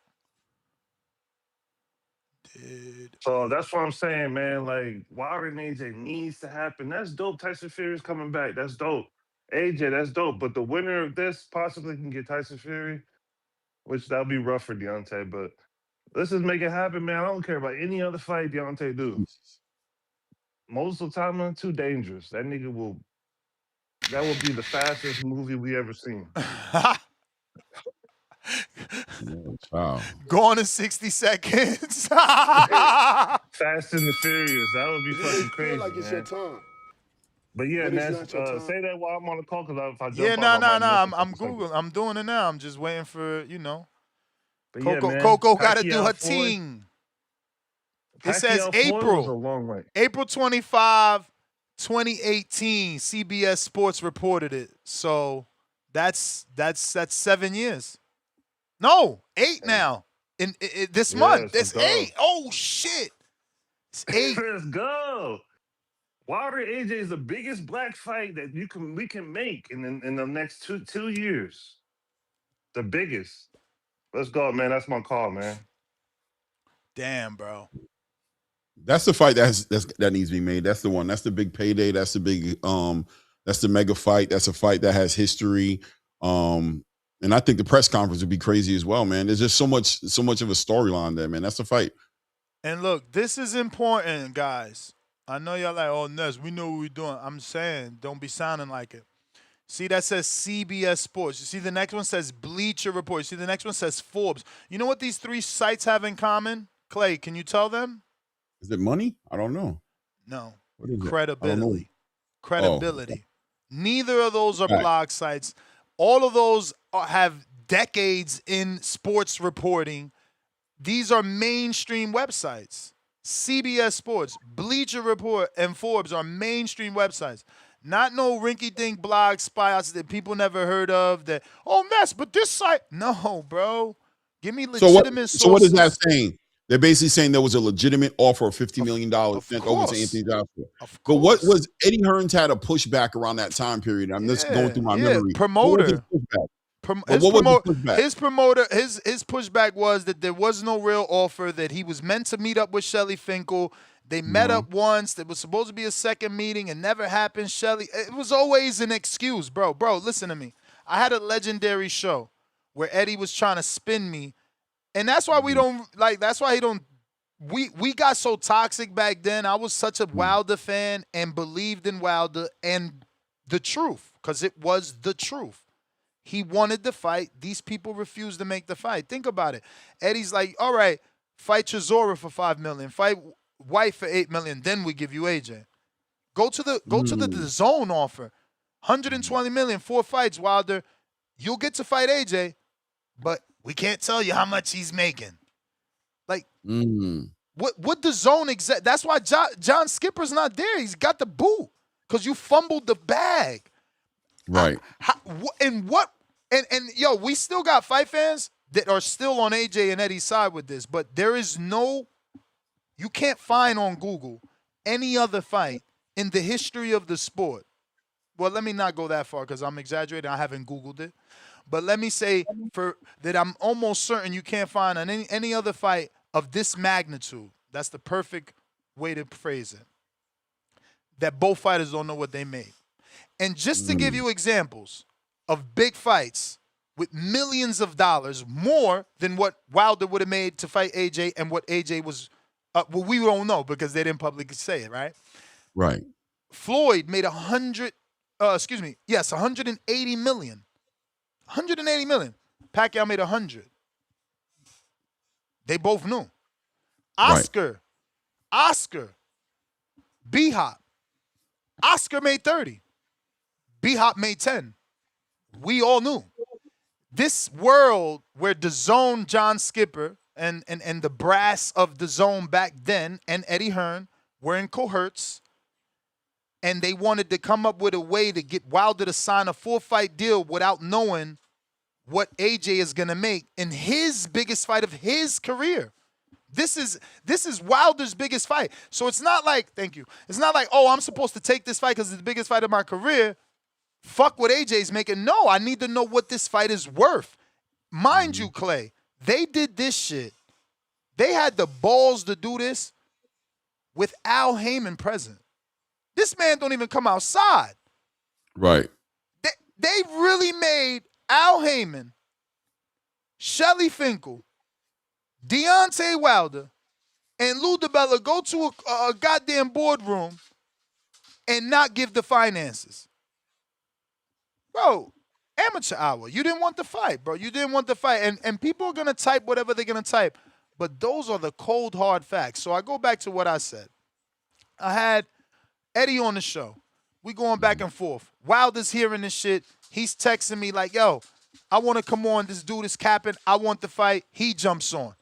did? So that's what I'm saying, man. Like, Wilder and AJ needs to happen. That's dope. Tyson Fury's coming back. That's dope. AJ, that's dope. But the winner of this possibly can get Tyson Fury, which that'll be rough for Deontay. But let's just make it happen, man. I don't care about any other fight Deontay do. Most of the time, too dangerous. That nigga will. That will be the fastest movie we ever seen. Wow. Gone in 60 seconds. Fast and the Furious. That would be fucking crazy. Feel like it's your man. time. But yeah, But it's Ness, not your time. say that while I'm on the call, because if I jump Yeah, off, I might miss it I'm for a second. Googling. I'm doing it now. I'm just waiting for, you know. But yeah, man, Coco got to do Pacquiao her Floyd. team. It says Pacquiao Floyd was a April. long way. April 25, 2018. CBS Sports reported it. So that's 7 years. No, 8 now. In this month. It's 8. Oh shit. It's 8. Let's go. Wilder AJ is the biggest black fight that we can make in the next two years. The biggest. Let's go, man. That's my call, man. Damn, bro. That's the fight that needs to be made. That's the one. That's the big payday. That's the big that's the mega fight. That's a fight that has history. And I think the press conference would be crazy as well, man. There's just so much of a storyline there, man. That's the fight. And look, this is important, guys. I know y'all like, oh, Ness, we know what we're doing. I'm saying, don't be sounding like it. See, that says CBS Sports. You see, the next one says Bleacher Report. You see, the next one says Forbes. You know what these 3 sites have in common? Clay, can you tell them? Is it money? I don't know. No. What is Credibility. Credibility. Oh. Neither of those are blog sites. All of those have decades in sports reporting. These are mainstream websites. CBS Sports, Bleacher Report, and Forbes are mainstream websites. Not no rinky-dink blog spots that people never heard of that, oh, Ness, but this site. No, bro. Give me legitimate sources. So what is that saying? They're basically saying there was a legitimate offer of $50 million sent over to Anthony Joshua. But what was Eddie Hearns had a pushback around that time period? I'm just going through my memory. Promoter. Pushback? His promoter, his pushback was that there was no real offer, that he was meant to meet up with Shelly Finkel. They met up once. There was supposed to be a second meeting. It never happened. Shelly, it was always an excuse, bro. Bro, listen to me. I had a legendary show where Eddie was trying to spin me. And that's why we don't, like, that's why he don't, we got so toxic back then. I was such a Wilder fan and believed in Wilder and the truth, because it was the truth. He wanted the fight. These people refused to make the fight. Think about it. Eddie's like, all right, fight Chisora for $5 million, fight White for $8 million, then we give you AJ. Go to the zone offer. $120 million, 4 fights, Wilder. You'll get to fight AJ, but we can't tell you how much he's making. Like, what the zone exact? That's why John Skipper's not there. He's got the boot because you fumbled the bag. Right. And yo, we still got fight fans that are still on AJ and Eddie's side with this, but there is no, you can't find on Google any other fight in the history of the sport. Well, let me not go that far because I'm exaggerating. I haven't Googled it. But let me say that I'm almost certain you can't find on any other fight of this magnitude. That's the perfect way to phrase it. That both fighters don't know what they made. And just to give you examples of big fights with millions of dollars, more than what Wilder would have made to fight AJ and what AJ was, well, we don't know because they didn't publicly say it, right? Right. Floyd made 180 million. 180 million. Pacquiao made 100. They both knew. Oscar, B-Hop. Oscar made 30. B-Hop made 10. We all knew. This world where DAZN, John Skipper, and the brass of DAZN back then, and Eddie Hearn were in cohorts, and they wanted to come up with a way to get Wilder to sign a 4-fight deal without knowing what AJ is going to make in his biggest fight of his career. This is Wilder's biggest fight. So it's not like, thank you, it's not like, oh, I'm supposed to take this fight because it's the biggest fight of my career. Fuck what AJ's making. No, I need to know what this fight is worth. Mind you, Clay, they did this shit. They had the balls to do this with Al Heyman present. This man don't even come outside. Right. They really made Al Heyman, Shelly Finkel, Deontay Wilder, and Lou DiBella go to a goddamn boardroom and not give the finances. Bro, amateur hour. You didn't want the fight, bro. You didn't want the fight. And people are going to type whatever they're going to type. But those are the cold, hard facts. So I go back to what I said. I had Eddie on the show. We going back and forth. Wilder's hearing this shit. He's texting me like, yo, I want to come on. This dude is capping. I want the fight. He jumps on.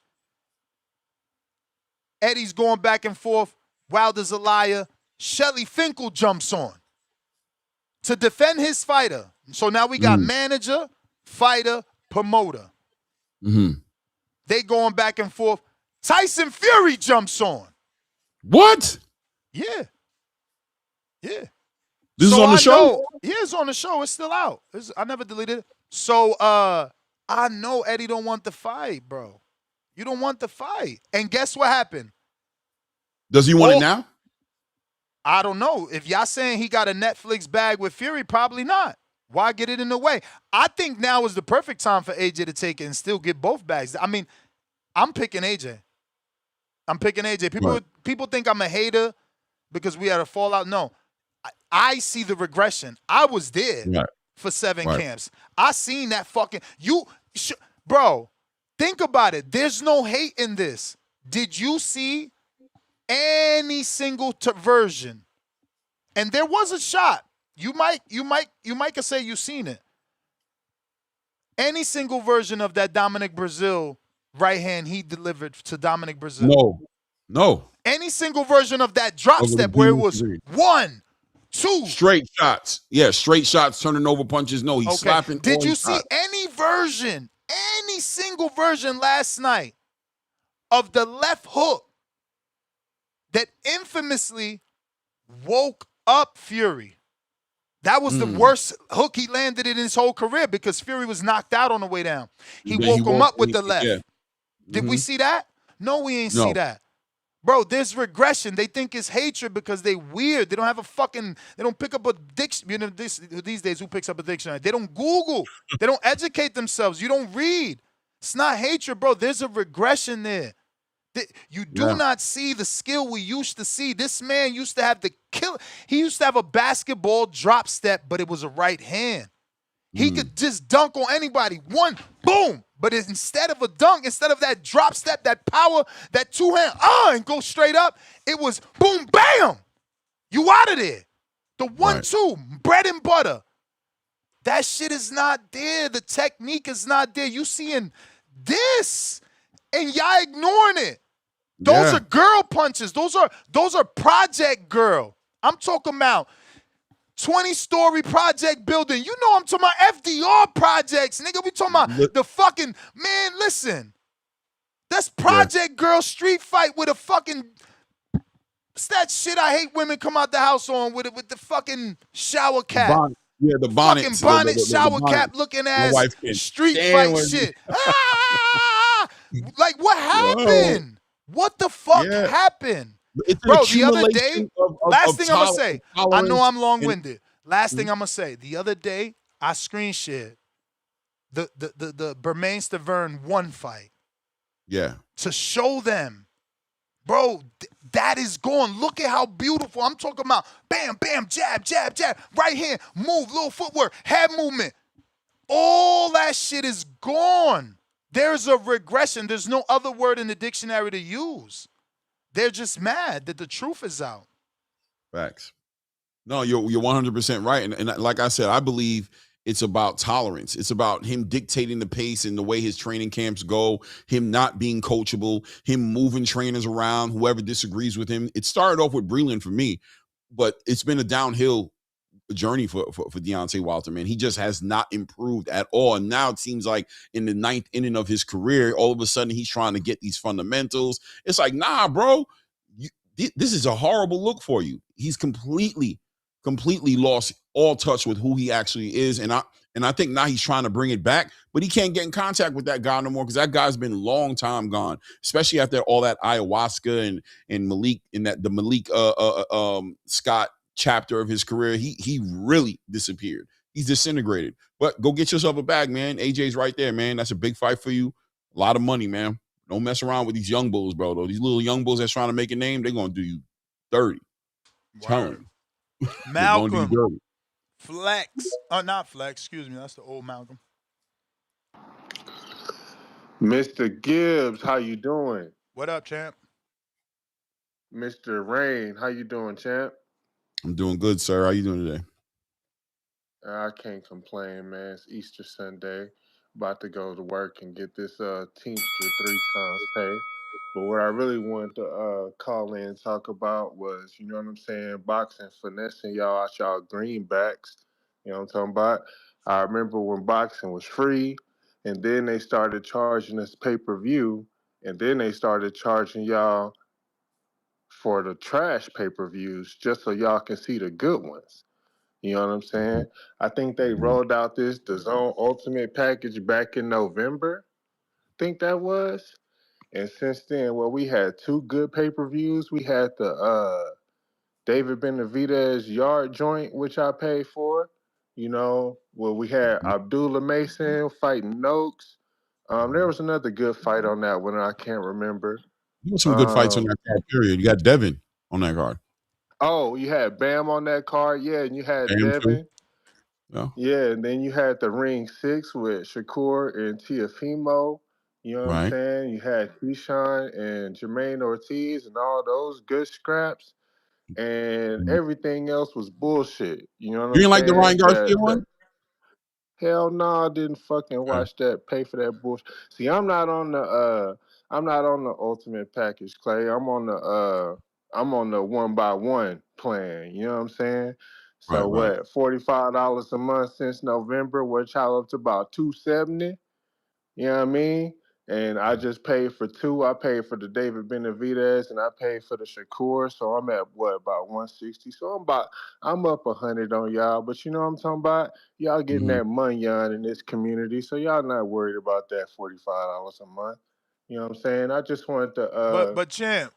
Eddie's going back and forth. Wilder's a liar. Shelly Finkel jumps on to defend his fighter. So now we got manager, fighter, promoter. They going back and forth. Tyson Fury jumps on. What? Yeah. This is on the show? Yeah, it's on the show. It's still out. I never deleted it. So I know Eddie don't want the fight, bro. You don't want the fight. And guess what happened? Does he want it now? I don't know. If y'all saying he got a Netflix bag with Fury, probably not. Why get it in the way? I think now is the perfect time for AJ to take it and still get both bags. I mean, I'm picking AJ. People think I'm a hater because we had a fallout. No. I see the regression. I was there for 7 camps. I seen that fucking bro. Think about it. There's no hate in this. Did you see any single version? And there was a shot. You might say you seen it. Any single version of that Dominic Brazil right hand he delivered to Dominic Brazil. No. Any single version of that drop step where it was 1, 2. Straight shots. Yeah, straight shots, turning over punches. No, he's slapping. Did you see any single version last night of the left hook that infamously woke up Fury. That was the worst hook he landed in his whole career because Fury was knocked out on the way down. He woke him up with the left. Yeah. Did we see that? No, we ain't see No. that. Bro, there's regression. They think it's hatred because they weird. They don't have they don't pick up a dictionary. You know, these days, who picks up a dictionary? They don't Google. They don't educate themselves. You don't read. It's not hatred, bro. There's a regression there. You do not see the skill we used to see. This man used to have the kill. He used to have a basketball drop step, but it was a right hand. He could just dunk on anybody. One, boom. But instead of a dunk, instead of that drop step, that power, that two-hand, and go straight up, it was boom, bam. You out of there. The 1-2, bread and butter. That shit is not there. The technique is not there. You seeing this, and y'all ignoring it. Those are girl punches. Those are project girl. I'm talking about 20-story project building. You know I'm talking about FDR projects, nigga. We talking about the fucking, man, listen. That's project girl street fight with a fucking, it's that shit I hate women come out the house on with the fucking shower cap. The bonnet. Fucking bonnet, shower cap looking ass street fight shit. Like, what happened? What the fuck happened? Bro, the other day, last thing I'm going to say, I know I'm long-winded. Last thing I'm going to say, the other day, I screen shared the Bermain Stavern 1 fight. Yeah. To show them, bro, that is gone. Look at how beautiful. I'm talking about bam, bam, jab, jab, jab, right hand, move, little footwork, head movement. All that shit is gone. There's a regression. There's no other word in the dictionary to use. They're just mad that the truth is out. Facts. No, you're 100% right. And like I said, I believe it's about tolerance. It's about him dictating the pace and the way his training camps go, him not being coachable, him moving trainers around, whoever disagrees with him. It started off with Breland for me, but it's been a downhill journey for Deontay Wilder, man. He just has not improved at all. And now it seems like in the 9th inning of his career, all of a sudden he's trying to get these fundamentals. It's like, nah, bro, this is a horrible look for you. He's completely lost all touch with who he actually is. And I think now he's trying to bring it back, but he can't get in contact with that guy no more because that guy's been a long time gone, especially after all that ayahuasca and Malik in the Malik Scott chapter of his career. He really disappeared. He's disintegrated. But go get yourself a bag, man. AJ's right there, man. That's a big fight for you. A lot of money, man. Don't mess around with these young bulls, bro. Though these little young bulls that's trying to make a name, they're gonna do you dirty. Telling you. Malcolm. Flex. Not Flex. Excuse me. That's the old Malcolm. Mr. Gibbs, how you doing? What up, champ? Mr. Rain, how you doing, champ? I'm doing good, sir. How you doing today? I can't complain, man. It's Easter Sunday. About to go to work and get this Teamster 3 times pay. But what I really wanted to call in and talk about was, you know what I'm saying, boxing, finessing y'all out y'all greenbacks. You know what I'm talking about? I remember when boxing was free, and then they started charging us pay-per-view, and then they started charging y'all for the trash pay-per-views just so y'all can see the good ones. You know what I'm saying? I think they rolled out the Zone Ultimate package back in November. I think that was. And since then, well, we had 2 good pay-per-views. We had the David Benavidez yard joint, which I paid for. You know, well, we had Abdullah Mason fighting Noakes. There was another good fight on that one. I can't remember. You got some good fights on that card, period. You got Devin on that card. Oh, you had Bam on that card, yeah, and you had Bam Devin. Yeah. Yeah, and then you had the Ring 6 with Shakur and Teofimo. You know what I'm saying? You had Keyshawn and Jermaine Ortiz and all those good scraps. And everything else was bullshit. You know what I'm saying? You didn't like the Ryan Garcia one? Hell no, I didn't fucking watch that, pay for that bullshit. See, I'm not on the ultimate package, Clay. I'm on the 1x1 plan. You know what I'm saying? So what, $45 a month since November, which I up to about $270. You know what I mean? And I just paid for 2. I paid for the David Benavidez and I paid for the Shakur. So I'm at what, about 160. So I'm up 100 on y'all. But you know what I'm talking about? Y'all getting that money on in this community. So y'all not worried about that $45 a month. You know what I'm saying? I just wanted to But champ,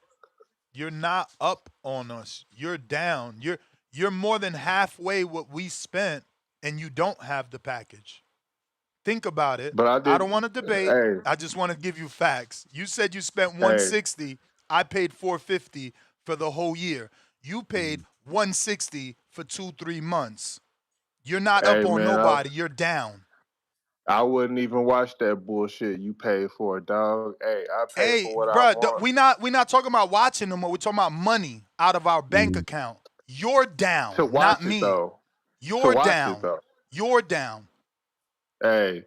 you're not up on us. You're down. You're more than halfway what we spent, and you don't have the package. Think about it. but I I did don't want to debate. hey, I just want to give you facts. You said you spent hey. 160. I paid 450 for the whole year. You paid 160 for 2-3 months. You're not up Hey on man, nobody. You're down. I wouldn't even watch that bullshit you paid for, dog. Hey, I pay Hey, for what I bro, want. we not talking about watching them. We're talking about money out of our bank account. You're To down, not watch it me. though. To You're watch it down. though. You're down. Hey,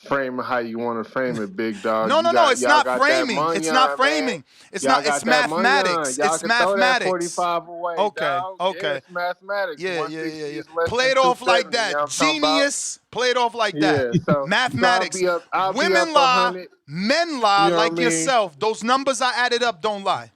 frame it how you want to frame it, big dog. No, You no, no. got It's y'all not got that framing. money It's not on, man. framing. It's Y'all not. It's got that money on. mathematics. Y'all It's can throw that mathematics. 45 away, Okay. dog. Yeah, Okay. it's mathematics. Yeah, yeah, yeah, 160 yeah. is less Play than it off like 270. You know that. what I'm talking about? Genius. Play it off like that. Yeah, so Mathematics. I'll be up Women lie. 100. Men lie You know what I like mean? yourself. Those numbers I added up don't lie.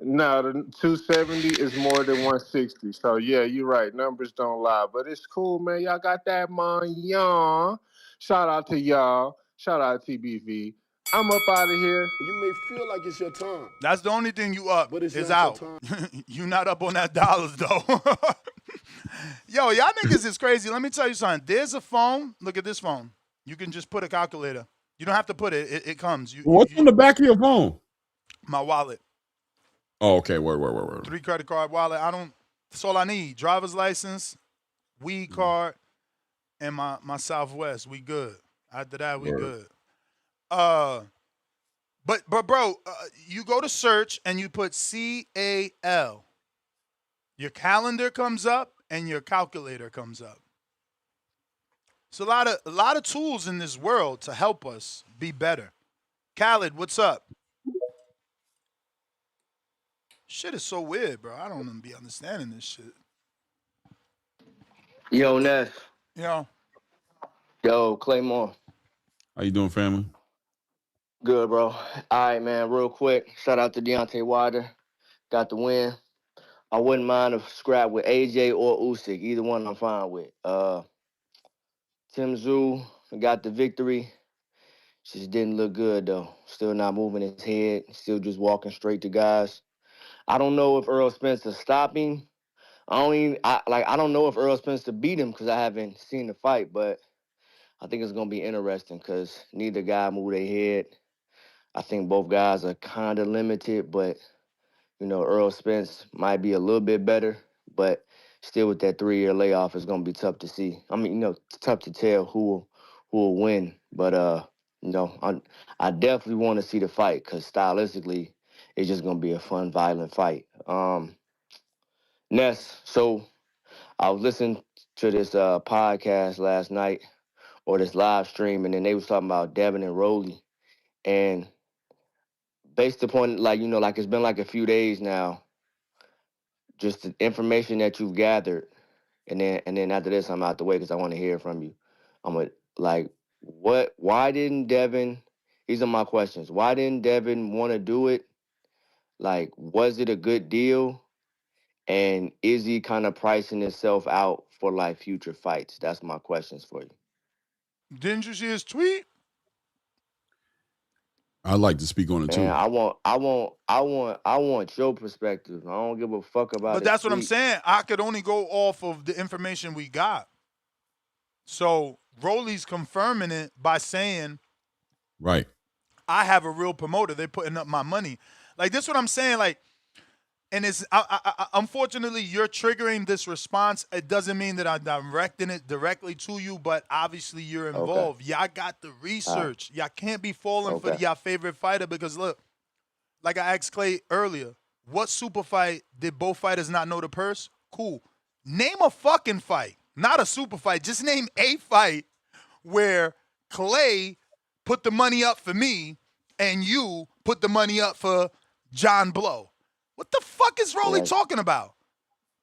No, the 270 is more than 160. So yeah, you're right. Numbers don't lie, but it's cool, man. Y'all got that money, y'all. Shout out to y'all. Shout out to TBV. I'm up out of here. You may feel like it's your time, That's the only thing you up but it's is not your out. time. You not up on that dollars though. Yo, y'all niggas is crazy. Let me tell you something. There's a phone. Look at this phone. You can just put a calculator. You don't have to put it. It comes. What's on the back of your phone? My wallet. Oh, okay. Word. 3 credit card wallet. That's all I need. Driver's license, weed card, and my Southwest. We good. After that, we good. But bro, you go to search and you put CAL. Your calendar comes up and your calculator comes up. It's a lot of tools in this world to help us be better. Khaled, what's up? Shit is so weird, bro. I don't even be understanding this shit. Yo, Ness. You Yo, Claymore. How you doing, family? Good, bro. All right, man. Real quick, shout out to Deontay Wilder. Got the win. I wouldn't mind a scrap with AJ or Usyk. Either one I'm fine with. Tim Tszyu got the victory. Just didn't look good, though. Still not moving his head. Still just walking straight to guys. I don't know if Errol Spence is stopping. I don't know if Errol Spence beat him because I haven't seen the fight, but I think it's gonna be interesting because neither guy moved their head. I think both guys are kind of limited, but Errol Spence might be a little bit better, but still with that 3-year layoff, it's gonna be tough to see. I mean, tough to tell who will win. But I definitely want to see the fight because stylistically, it's just gonna be a fun, violent fight. Ness, so I was listening to this podcast last night or this live stream, and then they was talking about Devin and Rolly, and based upon like it's been like a few days now, just the information that you've gathered, and then after this, I'm out the way because I want to hear from you. I'm why didn't Devin? These are my questions. Why didn't Devin want to do it? Like, was it a good deal? And is he kind of pricing himself out for like future fights? That's my questions for you. Didn't you see his tweet? I'd like to speak on it too. Man, I want your perspective. I don't give a fuck about But his that's what I'm tweet. saying. I could only go off of the information we got. So Rolly's confirming it by saying, right, I have a real promoter. They're putting up my money. Like, this is what I'm saying. Like, and it's unfortunately you're triggering this response. It doesn't mean that I'm directing it directly to you, but obviously you're involved. Y'all got the research. Y'all can't be falling for y'all favorite fighter because look, like I asked Clay earlier, what super fight did both fighters not know the purse? Cool. Name a fucking fight, not a super fight. Just name a fight where Clay put the money up for me and you put the money up for John Blow. What the fuck is Rolly talking about?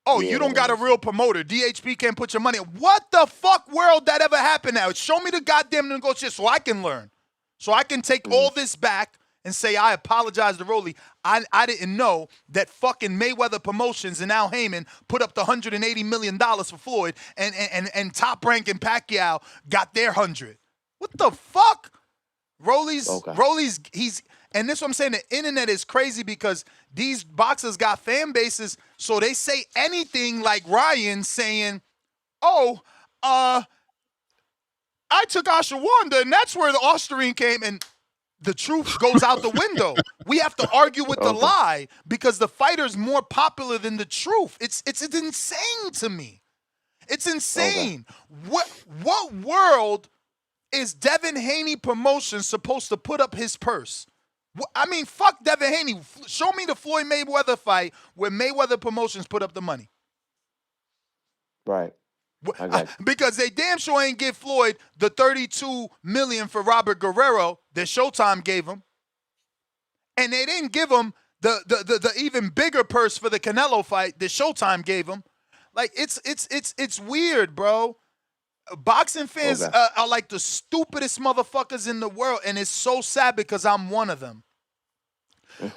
Oh, you don't got a real promoter. DHP can't put your money. What the fuck world that ever happened now? Show me the goddamn negotiation so I can learn. So I can take all this back and say I apologize to Rolly. I didn't know that fucking Mayweather Promotions and Al Heyman put up the $180 million for Floyd, and Top Rank and Pacquiao got their 100. What the fuck? Rolly's, and this is what I'm saying, the internet is crazy because these boxers got fan bases, so they say anything, like Ryan saying, oh, I took Ashwanda, and that's where the Austrian came, and the truth goes out the window. We have to argue with the lie because the fighter's more popular than the truth. It's insane to me. It's insane. What world is Devin Haney Promotions supposed to put up his purse? I mean, fuck Devin Haney. Show me the Floyd Mayweather fight where Mayweather Promotions put up the money. Right. Because they damn sure ain't give Floyd the $32 million for Robert Guerrero that Showtime gave him, and they didn't give him the even bigger purse for the Canelo fight that Showtime gave him. Like it's weird, bro. Boxing fans are like the stupidest motherfuckers in the world, and it's so sad because I'm one of them.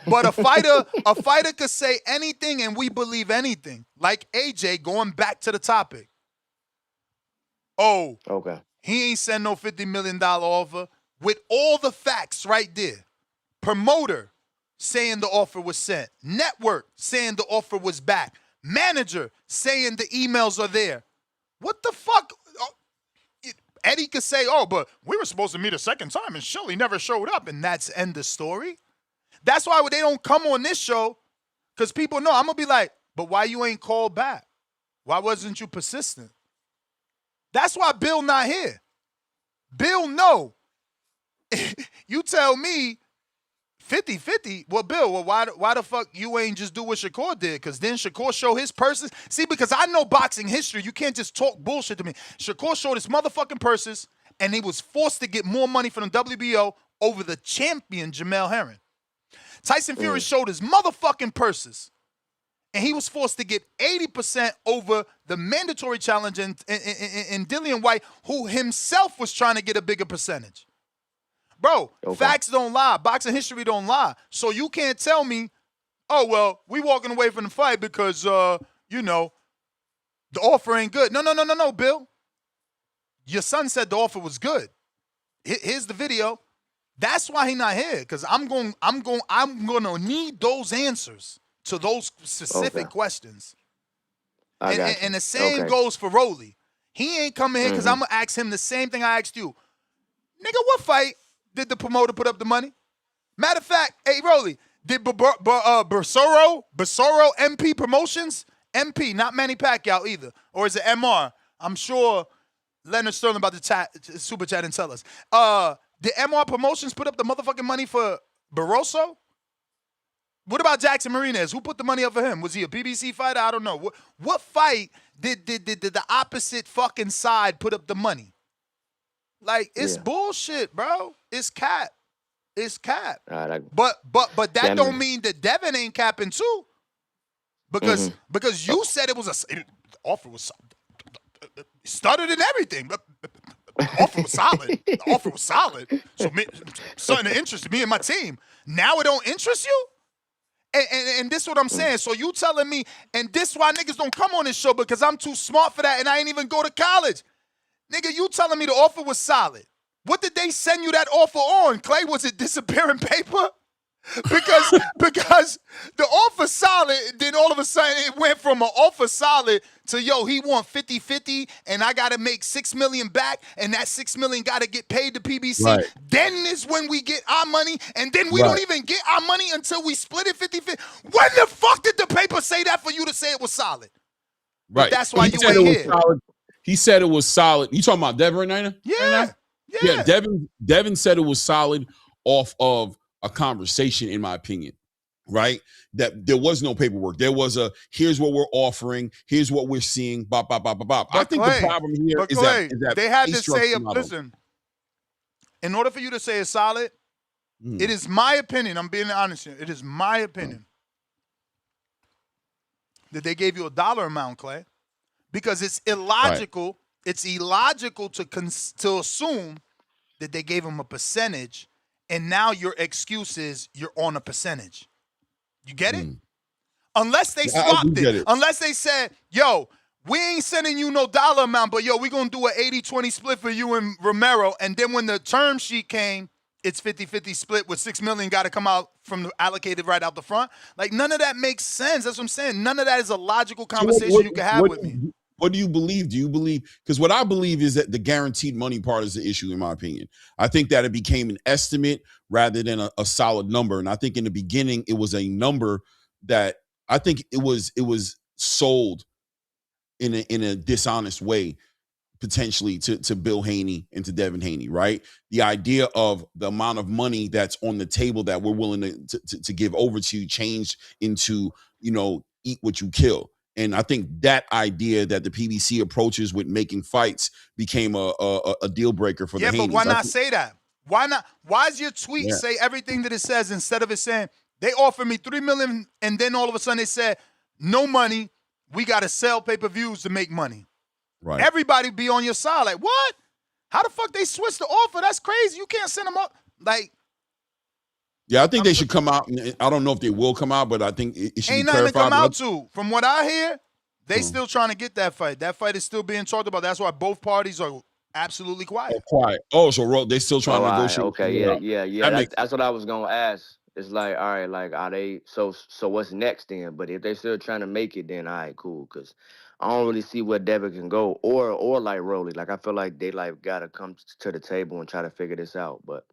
But a fighter could say anything, and we believe anything. Like AJ, going back to the topic. Oh, he ain't send no $50 million offer with all the facts right there. Promoter saying the offer was sent. Network saying the offer was back. Manager saying the emails are there. What the fuck? Eddie could say, oh, but we were supposed to meet a second time and Shelley never showed up, and that's end of story. That's why they don't come on this show, because people know I'm going to be like, but why you ain't called back? Why wasn't you persistent? That's why Bill not here. Bill, no. You tell me 50-50. Well, Bill, why the fuck you ain't just do what Shakur did? Because then Shakur show his purses. See, because I know boxing history. You can't just talk bullshit to me. Shakur showed his motherfucking purses, and he was forced to get more money from the WBO over the champion, Jamel Herring. Tyson Fury showed his motherfucking purses, and he was forced to get 80% over the mandatory challenge in Dillian White, who himself was trying to get a bigger percentage. Bro, facts don't lie. Boxing history don't lie. So you can't tell me, oh, well, we walking away from the fight because, the offer ain't good. No, Bill. Your son said the offer was good. Here's the video. That's why he not here, because I'm gonna need those answers to those specific questions. And the same goes for Rolly. He ain't coming here because I'm gonna ask him the same thing I asked you. Nigga, what fight did the promoter put up the money? Matter of fact, hey, Rolly, did Basoro MP Promotions? MP, not Manny Pacquiao either. Or is it MR? I'm sure Leonard Sterling about to super chat and tell us. Did MR Promotions put up the motherfucking money for Barroso? What about Jackson Martinez? Who put the money up for him? Was he a BBC fighter? I don't know. What fight did the opposite fucking side put up the money? Like, it's bullshit, bro. It's cap. It's cap. But that don't mean that Devin ain't capping too. Because you said it was the offer was stuttered and everything. But the offer was solid. The offer was solid. So something that interested me and my team. Now it don't interest you? And this is what I'm saying. So you telling me, and this why niggas don't come on this show, because I'm too smart for that and I ain't even go to college. Nigga, you telling me the offer was solid. What did they send you that offer on, Clay? Was it disappearing paper? Because the offer solid, then all of a sudden it went from an offer solid to, yo, he want 50-50 and I got to make $6 million back, and that $6 million got to get paid to PBC. Right. Then is when we get our money, and then we don't even get our money until we split it 50-50. When the fuck did the paper say that for you to say it was solid? Right. But that's why you ain't here. Solid. He said it was solid. You talking about Devin right now? Yeah. Yeah, Devin said it was solid off of a conversation, in my opinion, right? That there was no paperwork. There was here's what we're offering, here's what we're seeing, bop, bop, bop, bop, bop. I think the problem here is that they had to say, listen, in order for you to say it's solid, it is my opinion, I'm being honest here, it is my opinion that they gave you a dollar amount, Clay, because it's illogical. Right. It's illogical to assume that they gave him a percentage and now your excuse is you're on a percentage. You get it? Unless they swapped it. Unless they said, yo, we ain't sending you no dollar amount, but yo, we going to do an 80-20 split for you and Romero. And then when the term sheet came, it's 50-50 split with $6 million got to come out from the allocated right out the front. Like, none of that makes sense. That's what I'm saying. None of that is a logical conversation you can have with me. What do you believe? Do you believe? Because what I believe is that the guaranteed money part is the issue, in my opinion. I think that it became an estimate rather than a solid number. And I think in the beginning, it was a number that I think it was sold in a dishonest way, potentially to Bill Haney and to Devin Haney, right? The idea of the amount of money that's on the table that we're willing to give over to you changed into, eat what you kill. And I think that idea that the PBC approaches with making fights became a deal breaker for the Haneys. Yeah, but why not say that? Why not? Why does your tweet say everything that it says instead of it saying they offered me $3 million and then all of a sudden they said no money, we got to sell pay-per-views to make money. Right. Everybody be on your side. Like, what? How the fuck they switched the offer? That's crazy. You can't send them up. Like, yeah, I think they should come out. And I don't know if they will come out, but I think it should ain't be nothing to clarified. come out to. From what I hear, they still trying to get that fight. That fight is still being talked about. That's why both parties are absolutely quiet. Quiet. Oh, so they still trying to negotiate. Okay, yeah. That's what I was gonna ask. It's like, all right, like, are they so what's next then? But if they're still trying to make it, then all right, cool. Because I don't really see where Devin can go, or like Rolly. Like, I feel like they like gotta come to the table and try to figure this out. But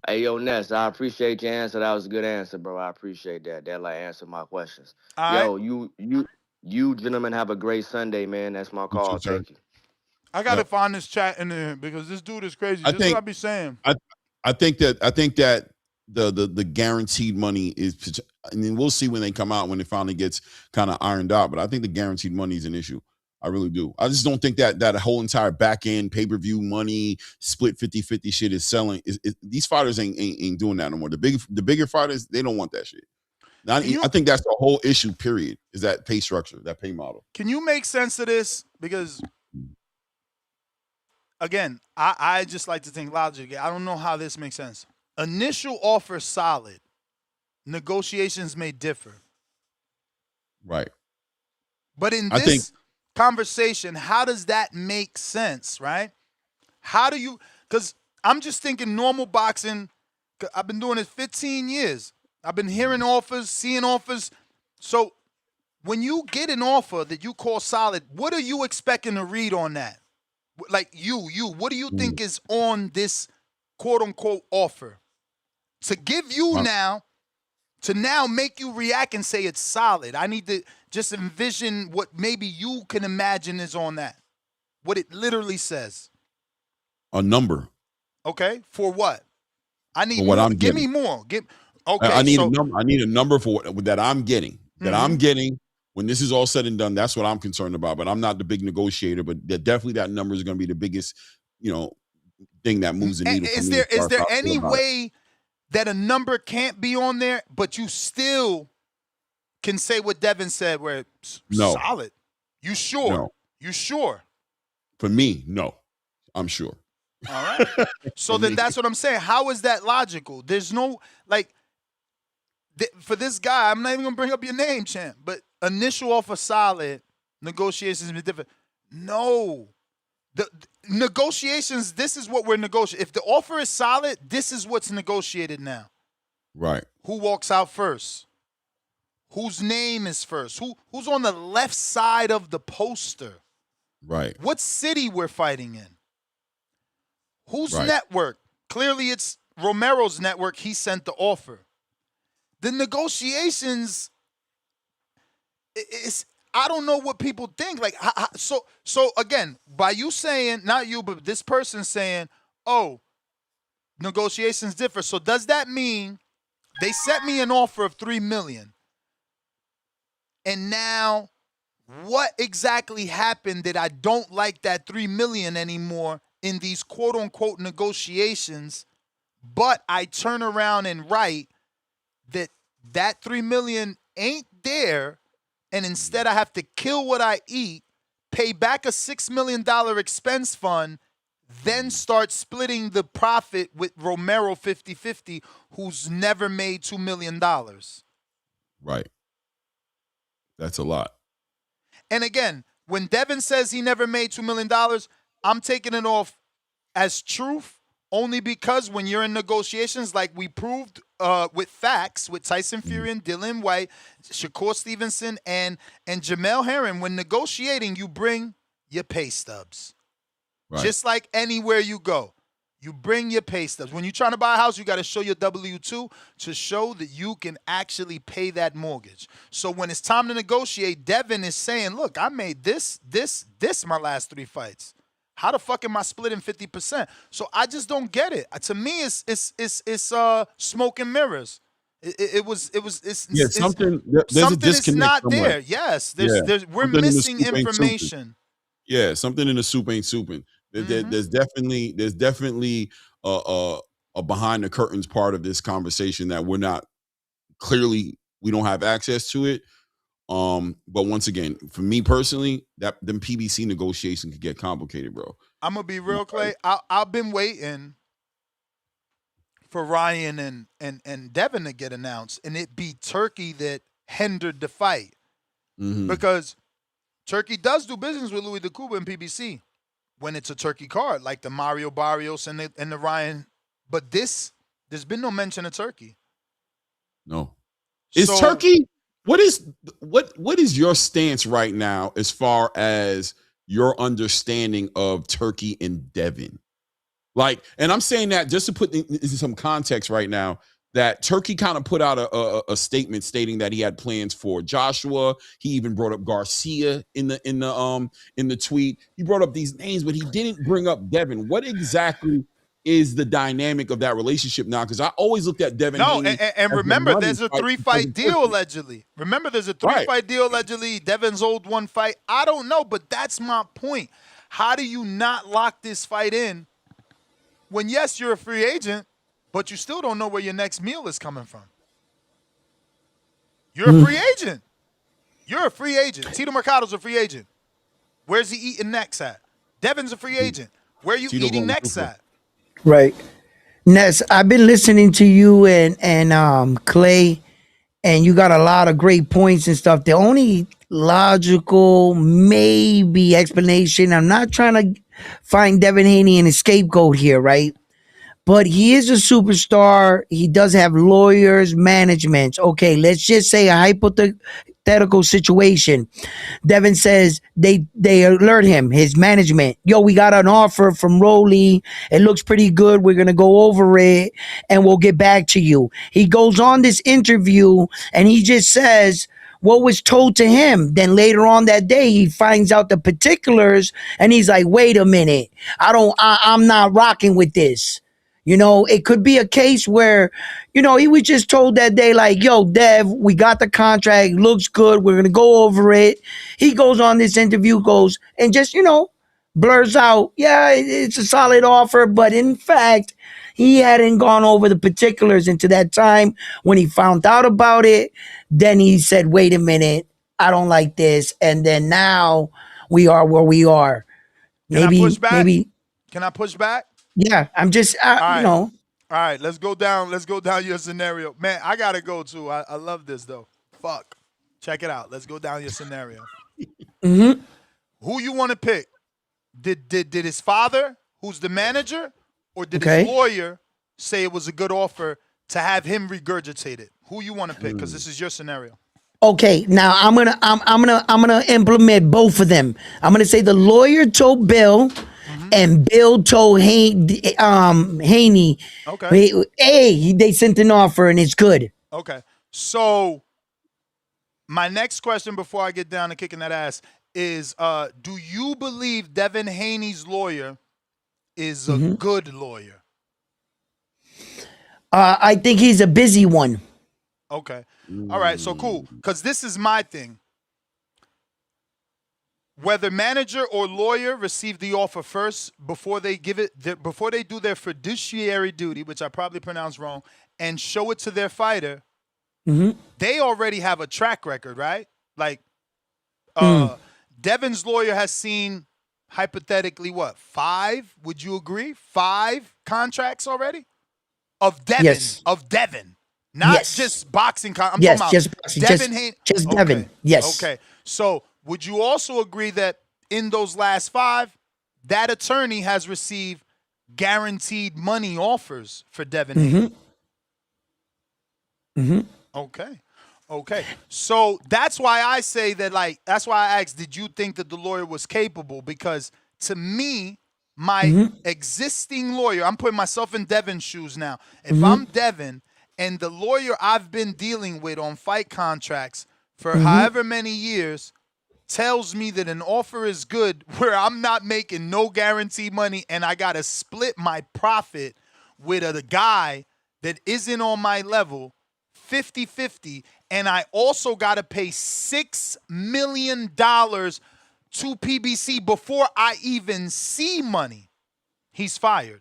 hey, yo, Ness, I appreciate your answer. That was a good answer, bro. I appreciate that. That like answered my questions. Yo, you gentlemen have a great Sunday, man. That's my call. Thank you. I gotta find this chat in there because this dude is crazy. This is what I be saying. I think that the guaranteed money is, I mean, we'll see when they come out, when it finally gets kind of ironed out, but I think the guaranteed money is an issue. I really do. I just don't think that whole entire back end pay-per-view money split 50-50 shit is selling. These fighters ain't doing that no more. The bigger fighters, they don't want that shit. I think that's the whole issue, period, is that pay structure, that pay model. Can you make sense of this? Because again, I just like to think logically. I don't know how this makes sense. Initial offer solid. Negotiations may differ. Right. But in this conversation, how does that make sense, right? How do you, because I'm just thinking normal boxing, I've been doing it 15 years. I've been hearing offers, seeing offers. So when you get an offer that you call solid, what are you expecting to read on that? Like what do you think is on this quote unquote offer? To give you now make you react and say it's solid. I need to just envision what maybe you can imagine is on that. What it literally says. A number. Okay. For what? I need for what more. I'm Give getting. me more. Okay. I need a number. I need a number for what that I'm getting. That I'm getting when this is all said and done. That's what I'm concerned about. But I'm not the big negotiator. But definitely that number is going to be the biggest, thing that moves the needle. Is there any way that a number can't be on there, but you still can say what Devin said, where it's solid? You sure? No. You sure? For me, no. I'm sure. All right. So then that's what I'm saying. How is that logical? There's no, for this guy, I'm not even going to bring up your name, champ, but initial offer solid, negotiations be different. No. The negotiations, this is what we're negotiating. If the offer is solid, this is what's negotiated now. Right. Who walks out first? Whose name is first? Who's on the left side of the poster? Right. What city we're fighting in? Whose network? Clearly it's Romero's network. He sent the offer. The negotiations is, I don't know what people think. Like, so again, by you saying, not you, but this person saying, oh, negotiations differ. So does that mean they sent me an offer of $3 million? And now what exactly happened that I don't like that $3 million anymore in these quote unquote negotiations, but I turn around and write that $3 million ain't there, and instead I have to kill what I eat, pay back a $6 million expense fund, then start splitting the profit with Romero 50-50, who's never made $2 million. Right. That's a lot. And again, when Devin says he never made $2 million, I'm taking it off as truth only because when you're in negotiations, like we proved with facts, with Tyson Fury and Dylan White, Shakur Stevenson, and Jamel Herring, when negotiating, you bring your pay stubs. Right. Just like anywhere you go. You bring your pay stubs. When you're trying to buy a house, you got to show your W-2 to show that you can actually pay that mortgage. So when it's time to negotiate, Devin is saying, look, I made this my last 3 fights. How the fuck am I splitting 50%? So I just don't get it. To me, it's smoke and mirrors. Something is not somewhere. There. Yes, we're missing information. Yeah, something in the soup ain't souping. There's definitely a behind the curtains part of this conversation that we don't have access to it. But once again, for me personally, them PBC negotiations could get complicated, bro. I'm gonna be real, Clay. I've been waiting for Ryan and Devin to get announced, and it be Turkey that hindered the fight because Turkey does do business with Louis DeCuba and PBC when it's a Turkey card, like the Mario Barrios and the Ryan. But there's been no mention of Turkey. No. Is Turkey? What is your stance right now as far as your understanding of Turkey and Devin? Like, and I'm saying that just to put in some context right now, that Turkey kind of put out a statement stating that he had plans for Joshua. He even brought up Garcia in the tweet. He brought up these names, but he didn't bring up Devin. What exactly is the dynamic of that relationship now? Because I always looked at Devin. No, and remember, there's a 3-fight deal allegedly. Remember, there's a 3-fight deal allegedly. Devin's owed 1 fight. I don't know, but that's my point. How do you not lock this fight in when, yes, you're a free agent, but you still don't know where your next meal is coming from? You're a free agent. You're a free agent. Tito Mercado's a free agent. Where's he eating next at? Devin's a free agent. Where are you eating next at? Right. Ness, I've been listening to you and Clay, and you got a lot of great points and stuff. The only logical maybe explanation, I'm not trying to find Devin Haney an scapegoat here, right? But he is a superstar. He does have lawyers, management. Okay, let's just say a hypothetical situation. Devin says they alert him, his management. Yo, we got an offer from Rolly. It looks pretty good. We're going to go over it and we'll get back to you. He goes on this interview and he just says what was told to him. Then later on that day, he finds out the particulars and he's like, wait a minute. I'm not rocking with this. You know, it could be a case where, you know, he was just told that day, like, yo, Dev, we got the contract, looks good, we're going to go over it. He goes on this interview, goes and just, you know, blurs out, yeah, it's a solid offer. But in fact, he hadn't gone over the particulars into that time. When he found out about it, then he said, wait a minute, I don't like this. And then now we are where we are. Can I push back? Can I push back? Yeah, I'm just, right. you know. All right, let's go down your scenario. Man, I got to go too. I love this though. Fuck. Check it out. Let's go down your scenario. Who you want to pick? Did his father, who's the manager, or did his lawyer say it was a good offer to have him regurgitate it? Who you want to pick? Because this is your scenario. Okay, now I'm gonna implement both of them. I'm gonna say the lawyer told Bill, and Bill told Haney. Okay. Hey, they sent an offer and it's good. Okay. So my next question before I get down to kicking that ass is, do you believe Devin Haney's lawyer is a good lawyer? I think he's a busy one. Okay. All right. So cool. Because this is my thing. Whether manager or lawyer receive the offer first before they give it, before they do their fiduciary duty, which I probably pronounced wrong, and show it to their fighter, they already have a track record, right? Like, Devin's lawyer has seen hypothetically what? 5? Would you agree? 5 contracts already of Devin. Yes. Of Devin. Not Yes. just boxing. I'm Yes, talking just about boxing, Devin Haney. just Okay. Devin. Yes. Okay. So would you also agree that in those last 5, that attorney has received guaranteed money offers for Devin Haney? Okay. Okay. So that's why I say that, like, that's why I asked, did you think that the lawyer was capable? Because to me, my existing lawyer, I'm putting myself in Devin's shoes now. If I'm Devin and the lawyer I've been dealing with on fight contracts for however many years tells me that an offer is good where I'm not making no guaranteed money and I got to split my profit with a guy that isn't on my level 50-50, and I also got to pay $6 million to PBC before I even see money, he's fired.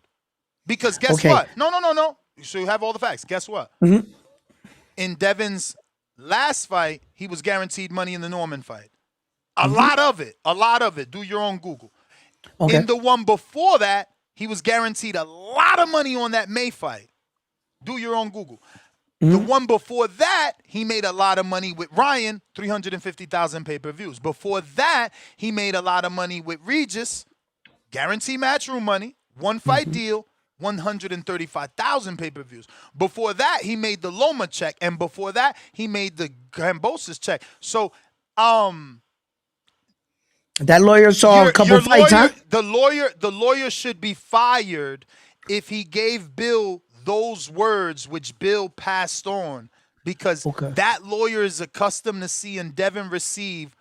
Because guess what? No. So you have all the facts. Guess what? In Devin's last fight, he was guaranteed money in the Norman fight. A lot of it. Do your own Google. Okay. In the one before that, he was guaranteed a lot of money on that May fight. Do your own Google. The one before that, he made a lot of money with Ryan, 350,000 pay-per-views. Before that, he made a lot of money with Regis, guarantee matchroom money, one fight deal, 135,000 pay-per-views. Before that, he made the Loma check, and before that, he made the Gambosis check. So, that lawyer saw a couple fights, lawyer, huh? The lawyer should be fired if he gave Bill those words which Bill passed on, because that lawyer is accustomed to seeing Devin receive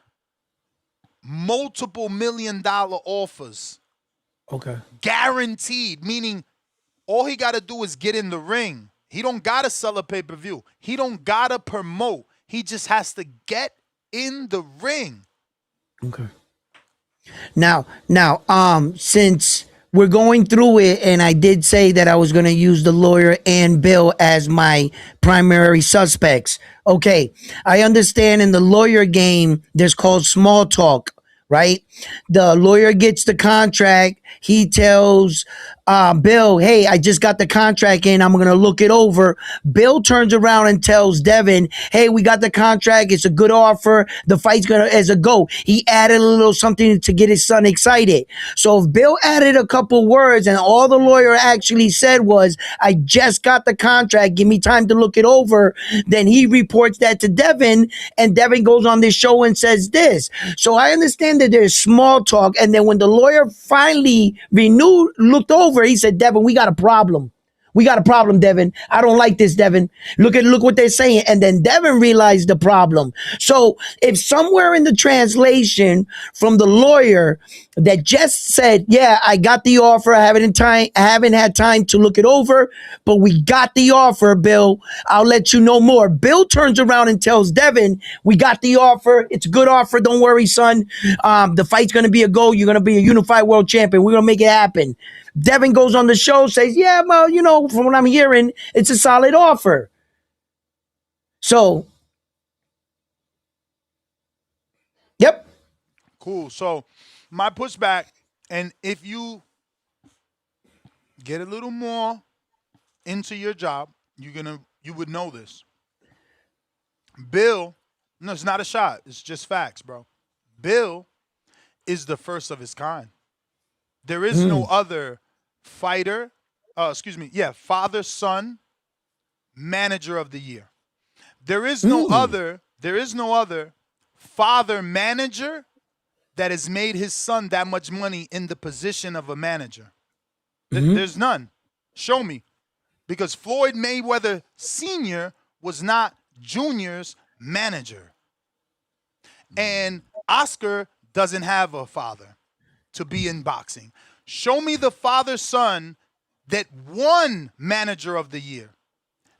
multiple $1 million offers. Okay. Guaranteed, meaning all he got to do is get in the ring. He don't got to sell a pay-per-view. He don't got to promote. He just has to get in the ring. Okay. Now, since we're going through it, and I did say that I was going to use the lawyer and Bill as my primary suspects. Okay, I understand in the lawyer game, there's called small talk, right? The lawyer gets the contract. He tells Bill, hey, I just got the contract in. I'm going to look it over. Bill turns around and tells Devin, hey, we got the contract. It's a good offer. The fight's going to as a go. He added a little something to get his son excited. So if Bill added a couple words and all the lawyer actually said was, I just got the contract, give me time to look it over, then he reports that to Devin, and Devin goes on this show and says this. So I understand that there's small talk, and then when the lawyer finally looked over, he said, Devin, we got a problem. We got a problem, Devin. I don't like this, Devin. Look what they're saying. And then Devin realized the problem. So if somewhere in the translation from the lawyer that just said, yeah, I got the offer. I haven't had time to look it over, but we got the offer, Bill. I'll let you know more. Bill turns around and tells Devin, we got the offer. It's a good offer. Don't worry, son. The fight's going to be a go. You're going to be a unified world champion. We're going to make it happen. Devin goes on the show, says, yeah, well, from what I'm hearing, it's a solid offer. So, yep. Cool. So, my pushback, and if you get a little more into your job, you would know this. Bill, no, it's not a shot. It's just facts, bro. Bill is the first of his kind. There is no other fighter, father-son manager of the year. There is no other father manager that has made his son that much money in the position of a manager. There's none. Show me. Because Floyd Mayweather Sr. was not Junior's manager. And Oscar doesn't have a father to be in boxing. Show me the father-son that won manager of the year,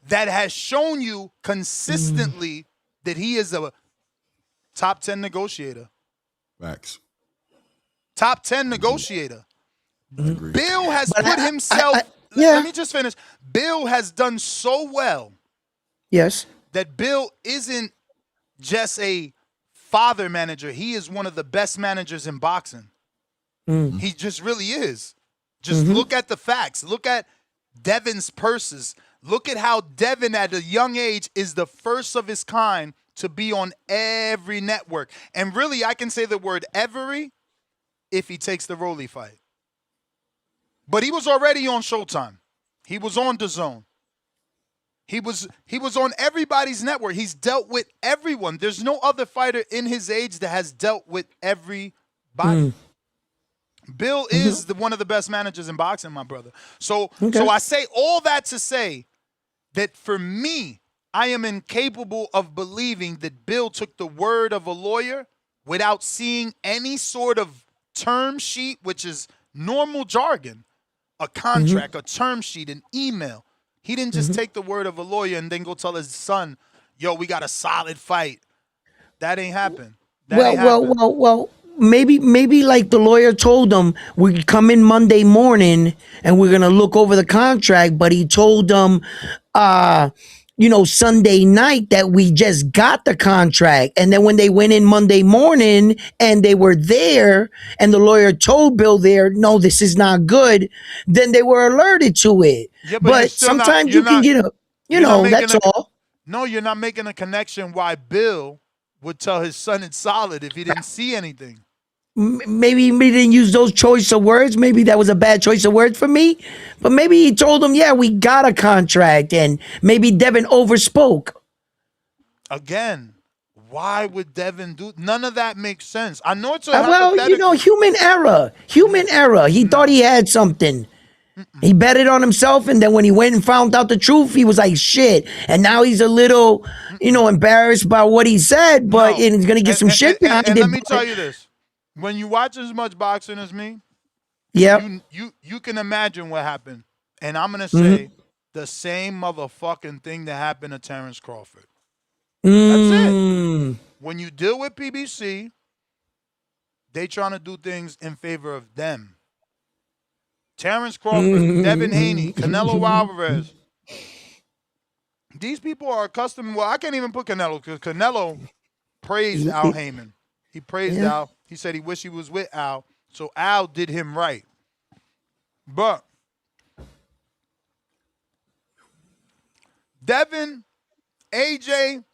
that has shown you consistently that he is a top 10 negotiator. Facts. Top 10 negotiator. Bill has put himself, let me just finish. Bill has done so well. Yes. That Bill isn't just a father manager. He is one of the best managers in boxing. He just really is. Just look at the facts. Look at Devin's purses. Look at how Devin at a young age is the first of his kind to be on every network. And really, I can say the word every if he takes the Rolly fight. But he was already on Showtime. He was on DAZN. He was on everybody's network. He's dealt with everyone. There's no other fighter in his age that has dealt with everybody. Bill is one of the best managers in boxing, my brother. So I say all that to say that for me, I am incapable of believing that Bill took the word of a lawyer without seeing any sort of term sheet, which is normal jargon, a contract, a term sheet, an email. He didn't just take the word of a lawyer and then go tell his son, yo, we got a solid fight. That ain't happened. Well, maybe like the lawyer told him, we come in Monday morning and we're going to look over the contract, but he told them, Sunday night that we just got the contract. And then when they went in Monday morning and they were there and the lawyer told Bill there, no, this is not good, then they were alerted to it. Yeah, but sometimes you can get that's all. No, you're not making a connection why Bill would tell his son it's solid if he didn't see anything. Maybe he didn't use those choice of words. Maybe that was a bad choice of words for me. But maybe he told him, yeah, we got a contract. And maybe Devin overspoke. Again, why would Devin do? None of that makes sense. I know it's a hypothetical. Human error. He thought he had something. He betted on himself, and then when he went and found out the truth, he was like, shit. And now he's a little, embarrassed by what he said, but he's going to get some shit behind it. And let me tell you this. When you watch as much boxing as me, you can imagine what happened. And I'm going to say the same motherfucking thing that happened to Terrence Crawford. That's it. When you deal with PBC, they trying to do things in favor of them. Terrence Crawford, Devin Haney, Canelo Alvarez. These people are accustomed. Well, I can't even put Canelo because Canelo praised Al Heyman. He praised Al. He said he wished he was with Al. So Al did him right. But Devin, AJ,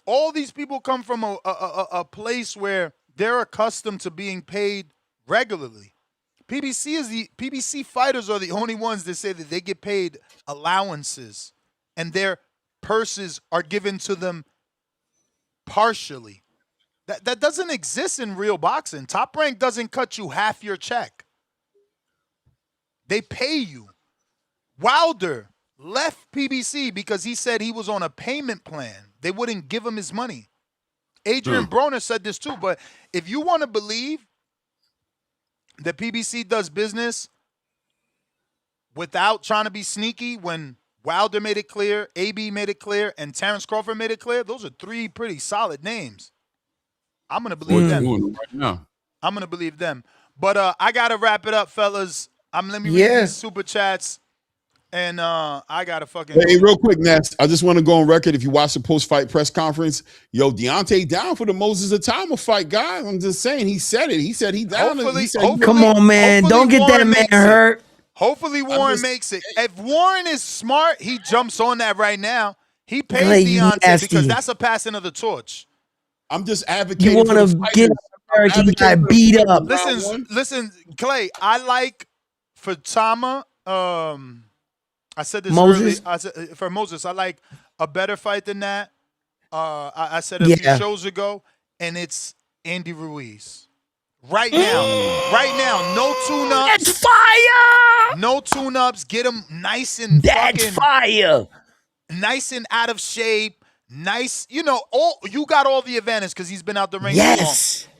all these people come from a place where they're accustomed to being paid regularly. PBC fighters are the only ones that say that they get paid allowances and their purses are given to them partially. That doesn't exist in real boxing. Top Rank doesn't cut you half your check. They pay you. Wilder left PBC because he said he was on a payment plan. They wouldn't give him his money. Adrian Broner said this too, but if you want to believe that PBC does business without trying to be sneaky, when Wilder made it clear, AB made it clear, and Terrence Crawford made it clear, those are three pretty solid names. I'm going to believe them. Right now. I'm going to believe them. But I got to wrap it up, fellas. Let me read these super chats. And I got to fucking... Hey, real quick, Ness. I just want to go on record. If you watch the post-fight press conference, Deontay down for the Moses Atama fight, guy. I'm just saying. He said it. He said he down. Come on, man. Don't get that man hurt. Hopefully Warren makes it. If Warren is smart, he jumps on that right now. He pays Deontay because that's a passing of the torch. I'm just advocating. You want to get American guy beat up. Listen, Clay. I like for Tama. I said this Moses. earlier. I said for Moses, I like a better fight than that. I said a few shows ago, and it's Andy Ruiz. Right now, no tune-ups. That's fire. No tune-ups. Get him nice and fire. Nice and out of shape. Nice, you got all the advantage because he's been out the ring long.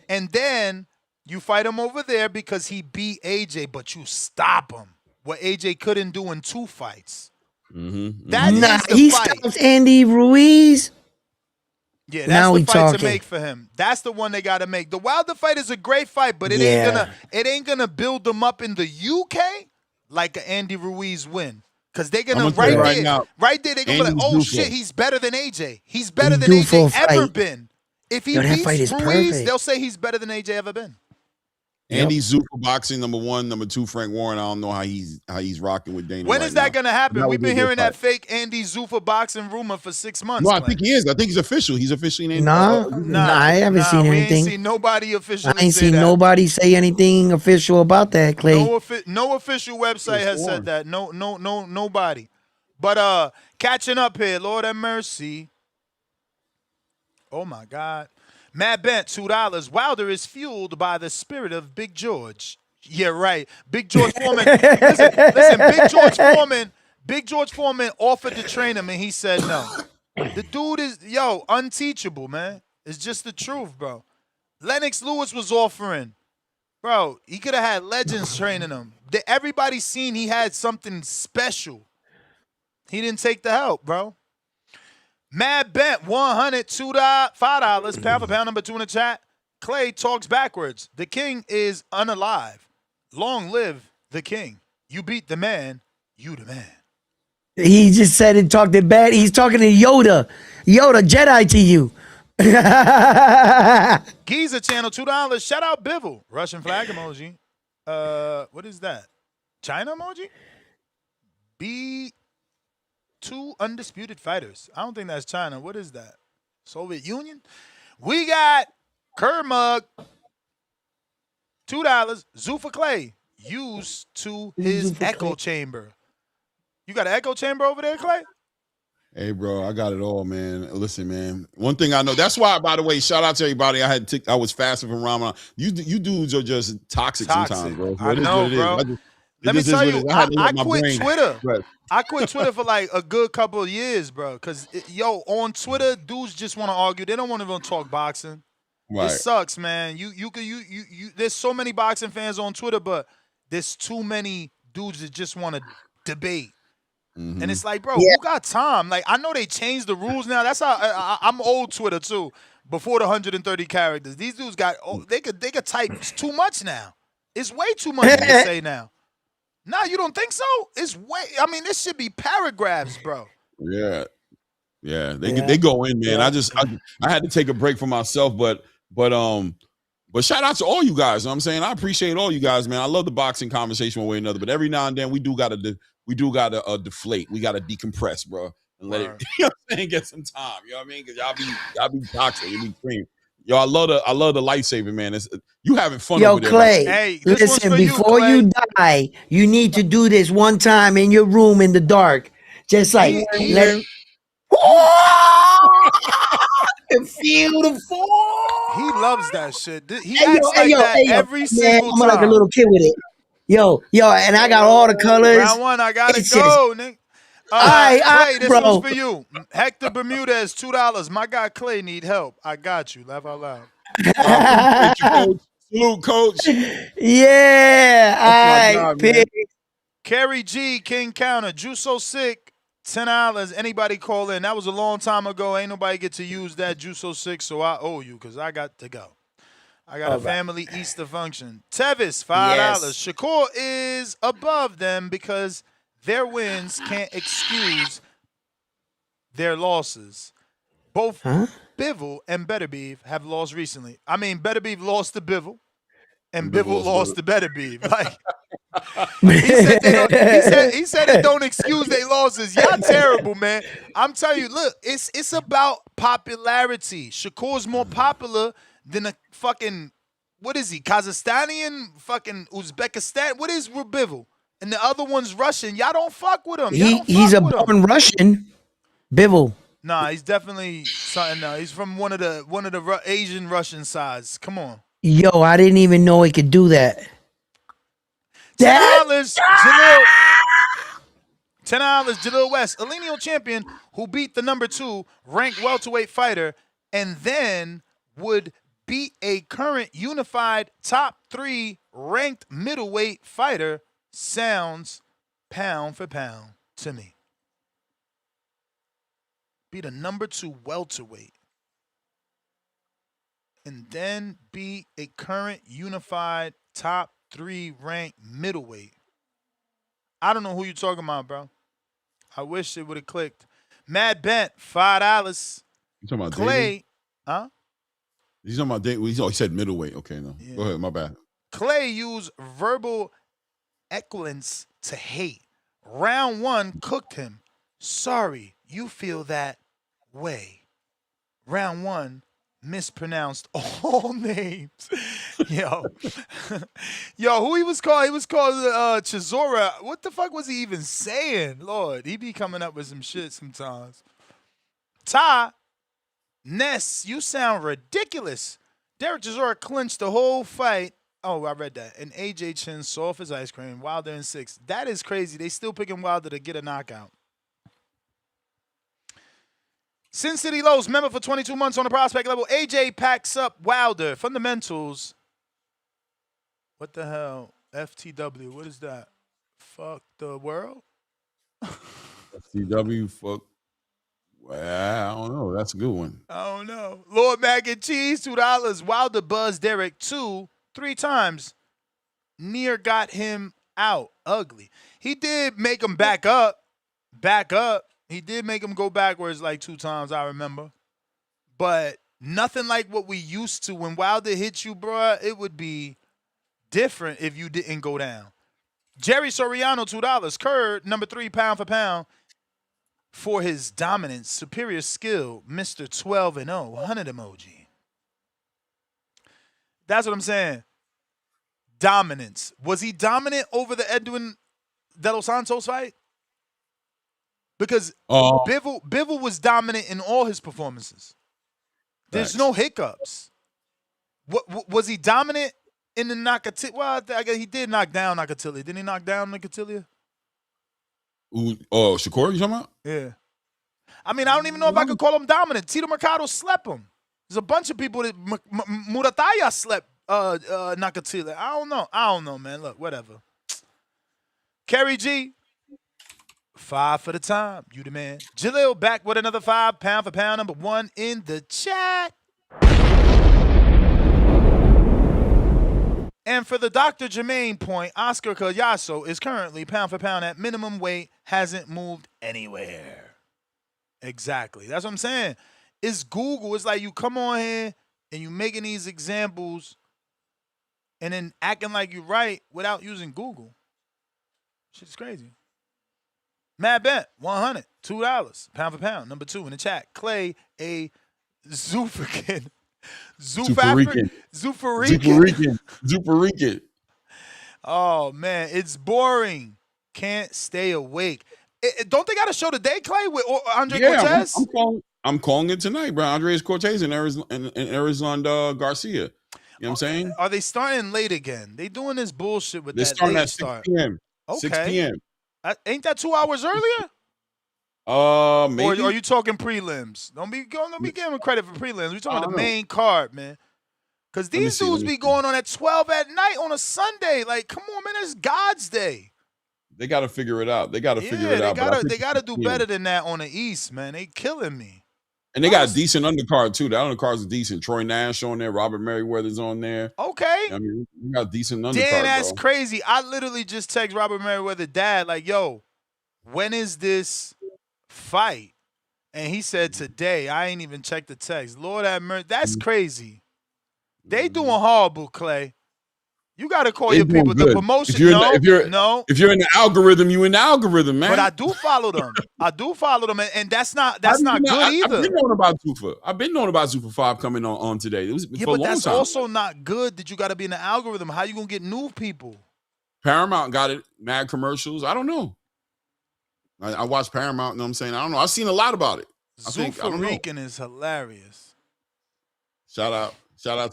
And then you fight him over there because he beat AJ, but you stop him. What AJ couldn't do in 2 fights. That is the fight. Stops Andy Ruiz. Yeah, that's the fight to make for him. That's the one they got to make. The Wilder fight is a great fight, but it ain't gonna build them up in the UK like an Andy Ruiz win. Because they're going to, right there, they're going to be like, oh, shit, he's better than AJ. He's better than AJ ever been. If he beats Ruiz, they'll say he's better than AJ ever been. Andy Tszyu for boxing, number 1. Number 2, Frank Warren. I don't know how he's rocking with Dana. When right is that now. going to happen? That We've would be been a good hearing that fight. fake Andy Tszyu boxing rumor for 6 months. No, I think he is. I think he's official. He's officially named. Nah, I haven't seen we anything. ain't seen nobody officially I ain't say seen that. nobody say anything official about that, Clay. No official website has said that. No, nobody. But catching up here, Lord have mercy. Oh my God. Matt Bent, $2. Wilder is fueled by the spirit of Big George. Yeah, right. Big George Foreman. listen, Big George Foreman offered to train him and he said no. The dude is, unteachable, man. It's just the truth, bro. Lennox Lewis was offering. Bro, he could have had legends training him. Everybody seen he had something special. He didn't take the help, bro. Mad Bent, $100, $5, pound for pound, number 2 in the chat. Clay talks backwards. The king is unalive. Long live the king. You beat the man, you the man. He just said and talked it bad. He's talking to Yoda. Yoda, Jedi to you. Giza channel, $2. Shout out Bivel. Russian flag emoji. What is that? China emoji? Two undisputed fighters. I don't think that's China. What is that? Soviet Union? We got Kermug. $2. Zuffa Clay. Used to his echo chamber. You got an echo chamber over there, Clay? Hey, bro, I got it all, man. Listen, man. One thing I know. That's why, by the way, shout out to everybody. I was fasting from Ramadan. You dudes are just toxic sometimes, bro. I know, bro. Let me tell you, I quit Twitter. I quit Twitter for like a good couple of years, bro. Because, on Twitter, dudes just want to argue. They don't want to even talk boxing. Right. It sucks, man. You there's so many boxing fans on Twitter, but there's too many dudes that just want to debate. Mm-hmm. And it's like, bro, who got time? Like, I know they changed the rules now. That's how I'm old Twitter too. Before the 130 characters, these dudes they could type too much now. It's way too much to say now. No, you don't think so? It's way. I mean, this should be paragraphs, bro. Yeah. They go in, man. Yeah. I had to take a break for myself, but shout out to all you guys. You know what I'm saying, I appreciate all you guys, man. I love the boxing conversation one way or another, but every now and then we do gotta deflate. We gotta decompress, bro, and let it. You know what I'm saying, get some time. You know what I mean? Because y'all be toxic, you be cream. Yo, I love the lifesaver, man. You having fun over there. Clay, hey, listen, before you die, you need to do this one time in your room in the dark. Just like let it. Feel the fall. He loves that shit. He acts like that every single time. I'm like a little kid with it. Yo, and I got all the colors. Round 1, I gotta go, nigga. Clay, this one's for you. Hector Bermudez, $2. My guy Clay need help. I got you. Laugh out loud. Salute, coach. Yeah. All right. Kerry G, King Counter, Juice So Sick, $10. Anybody call in? That was a long time ago. Ain't nobody get to use that Juice So Sick, so I owe you because I got to go. I got a family Easter function. Tevis, $5. Yes. Shakur is above them because their wins can't excuse their losses. Both Bivol and Better Beef have lost recently. I mean, Better Beef lost to Bivol, and Bivol lost to Better Beef. Like he said it don't excuse their losses. Y'all terrible, man. I'm telling you, look, it's about popularity. Shakur's more popular than a fucking, what is he, Kazakhstanian, fucking Uzbekistan? What is Bivol? And the other one's Russian. Y'all don't fuck with him. He's a born Russian. Bivol. Nah, he's definitely something. No, he's from one of the Asian Russian sides. Come on. Yo, I didn't even know he could do that. $10, Jalil West, a lineal champion who beat the number 2 ranked welterweight fighter, and then would beat a current unified top 3 ranked middleweight fighter. Sounds pound for pound to me. Beat a number 2 welterweight. And then beat a current unified top 3 ranked middleweight. I don't know who you're talking about, bro. I wish it would have clicked. Mad Bent, $5. You talking about Clay? David? Huh? He's talking about David. He said middleweight. Okay, no. Yeah. Go ahead, my bad. Clay used verbal eloquence to hate. Round 1 cooked him. Sorry, you feel that way. Round 1 mispronounced all names. Yo. Yo, who he was called? He was called Chisora. What the fuck was he even saying? Lord, he be coming up with some shit sometimes. Ty, Ness, you sound ridiculous. Derek Chisora clinched the whole fight. Oh, I read that. And AJ Chin soft as ice cream. Wilder in 6. That is crazy. They still picking Wilder to get a knockout. Sin City Lows, member for 22 months on the prospect level. AJ packs up Wilder. Fundamentals. What the hell? FTW. What is that? Fuck the world? FTW, fuck. Well, I don't know. That's a good one. I don't know. Lord Mac and Cheese, $2. Wilder buzzed Derek 2 3 times. Near got him out. Ugly. He did make him back up. Back up. He did make him go backwards like 2 times, I remember. But nothing like what we used to. When Wilder hit you, bruh, it would be different if you didn't go down. Jerry Soriano, $2. Kerr, number 3, pound for pound. For his dominance, superior skill, Mr. 12-0, 100 emoji. That's what I'm saying. Dominance. Was he dominant over the Edwin De Los Santos fight? Because Bivol was dominant in all his performances. There's no hiccups. What was he dominant in the Nakatilia? Well, I guess he did knock down Nakatilia. Didn't he knock down Nakatilia? Shakur, you talking about? Yeah. I mean, I don't even know if I could call him dominant. Tito Mercado slept him. There's a bunch of people that Murataya slept Nakatilia. I don't know, man. Look, whatever. Kerry G, 5 for the time. You the man. Jalil back with another 5, pound for pound, number 1 in the chat. And for the Dr. Jermaine point, Oscar Collazo is currently pound for pound at minimum weight, hasn't moved anywhere. Exactly. That's what I'm saying. It's Google. It's like you come on here and you making these examples and then acting like you're right without using Google. Shit's crazy. Mad Bet, 100, $2, pound for pound, number 2 in the chat. Clay, a Zufrican. Zufarican. Oh, man, it's boring. Can't stay awake. Don't they got a show today, Clay, with Andre Cortez? I'm calling it tonight, bro. Andres Cortez and Arizona Garcia. You know what I'm saying? Are they starting late again? They doing this bullshit with They're that starting late at 6 start. p.m. Okay. 6 p.m. Ain't that 2 hours earlier? Maybe. Or are you talking prelims? Don't be giving credit for prelims. We're talking about the main card, man. Because these dudes be going on at 12 at night on a Sunday. Like, come on, man, it's God's day. They got to figure it out. They got to figure it out. They got to do better than that on the East, man. They killing me. And they got a decent undercard, too. The undercard's decent. Troy Nash on there. Robert Merriweather's on there. Okay. I mean, we got a decent undercard, Dan, that's bro. crazy. I literally just text Robert Merriweather dad, like, yo, when is this fight? And he said today. I ain't even checked the text. Lord have mercy. That's crazy. They doing horrible, Clay. You got to call your people. Good. The promotion. If you're in the algorithm, you in the algorithm, man. But I do follow them. And that's not good either. I've been knowing about Zuffa. I've been knowing about Zuffa 5 coming on today. It was for a long that's time. also not good that you got to be in the algorithm. How you gonna get new people? Paramount got it. Mad commercials. I don't know. I watch Paramount. You know what I'm saying? I don't know. I've seen a lot about it. Zuffa Rican is hilarious. Shout out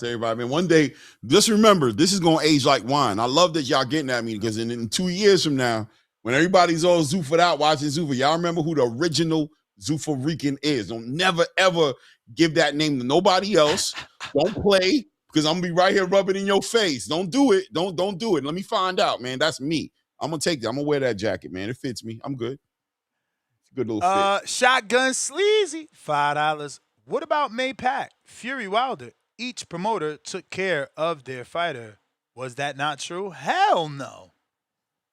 to everybody, man. One day, just remember, this is going to age like wine. I love that y'all getting at me because in 2 years from now, when everybody's all Zuffa'd out watching Zuffa, y'all remember who the original Zuffa Rican is. Don't never, ever give that name to nobody else. Don't play because I'm going to be right here rubbing in your face. Don't do it. Don't do it. Let me find out, man. That's me. I'm going to take that. I'm going to wear that jacket, man. It fits me. I'm good. It's a good little fit. Shotgun Sleazy, $5. What about Maypac? Fury Wilder. Each promoter took care of their fighter. Was that not true? Hell no.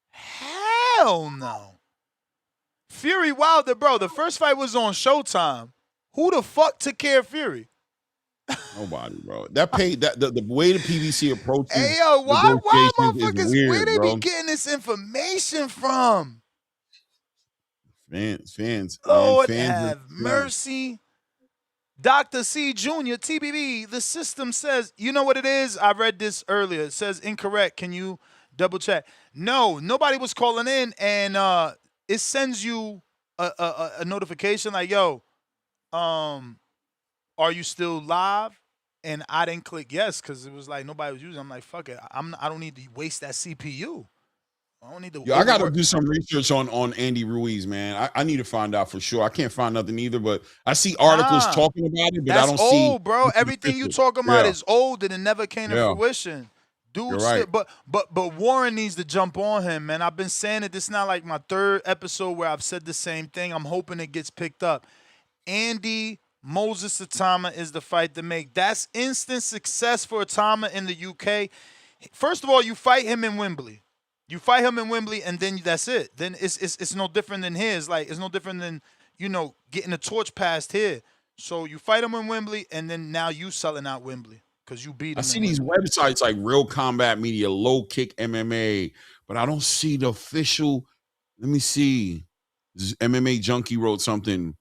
Hell no. Fury Wilder, bro, the first fight was on Showtime. Who the fuck took care of Fury? Nobody, bro. That paid that the way the PBC approaches Hey yo, why negotiations is motherfuckers? Where weird, they bro. be getting this information from? Fans, Lord fans. have mercy. Dr. C Jr., TBB, the system says, you know what it is? I read this earlier. It says incorrect. Can you double check? No, nobody was calling in, and it sends you a notification like, yo, are you still live? And I didn't click yes because it was like nobody was using it. I'm like, fuck it. I don't need to waste that CPU. I don't need to. Yo, I got to do some research on Andy Ruiz, man. I need to find out for sure. I can't find nothing either, but I see articles talking about it, but I don't see. That's old, bro. Everything you talking about is old and it never came to fruition. Dude, you're right. But Warren needs to jump on him, man. I've been saying it. This is not like my third episode where I've said the same thing. I'm hoping it gets picked up. Andy Moses Atama is the fight to make. That's instant success for Atama in the UK. First of all, you fight him in Wembley. You fight him in Wembley, and then that's it. Then it's no different than his. Like, it's no different than, getting the torch passed here. So you fight him in Wembley, and then now you selling out Wembley because you beat him. I see these websites like Real Combat Media, Low Kick MMA, but I don't see the official. Let me see. MMA Junkie wrote something.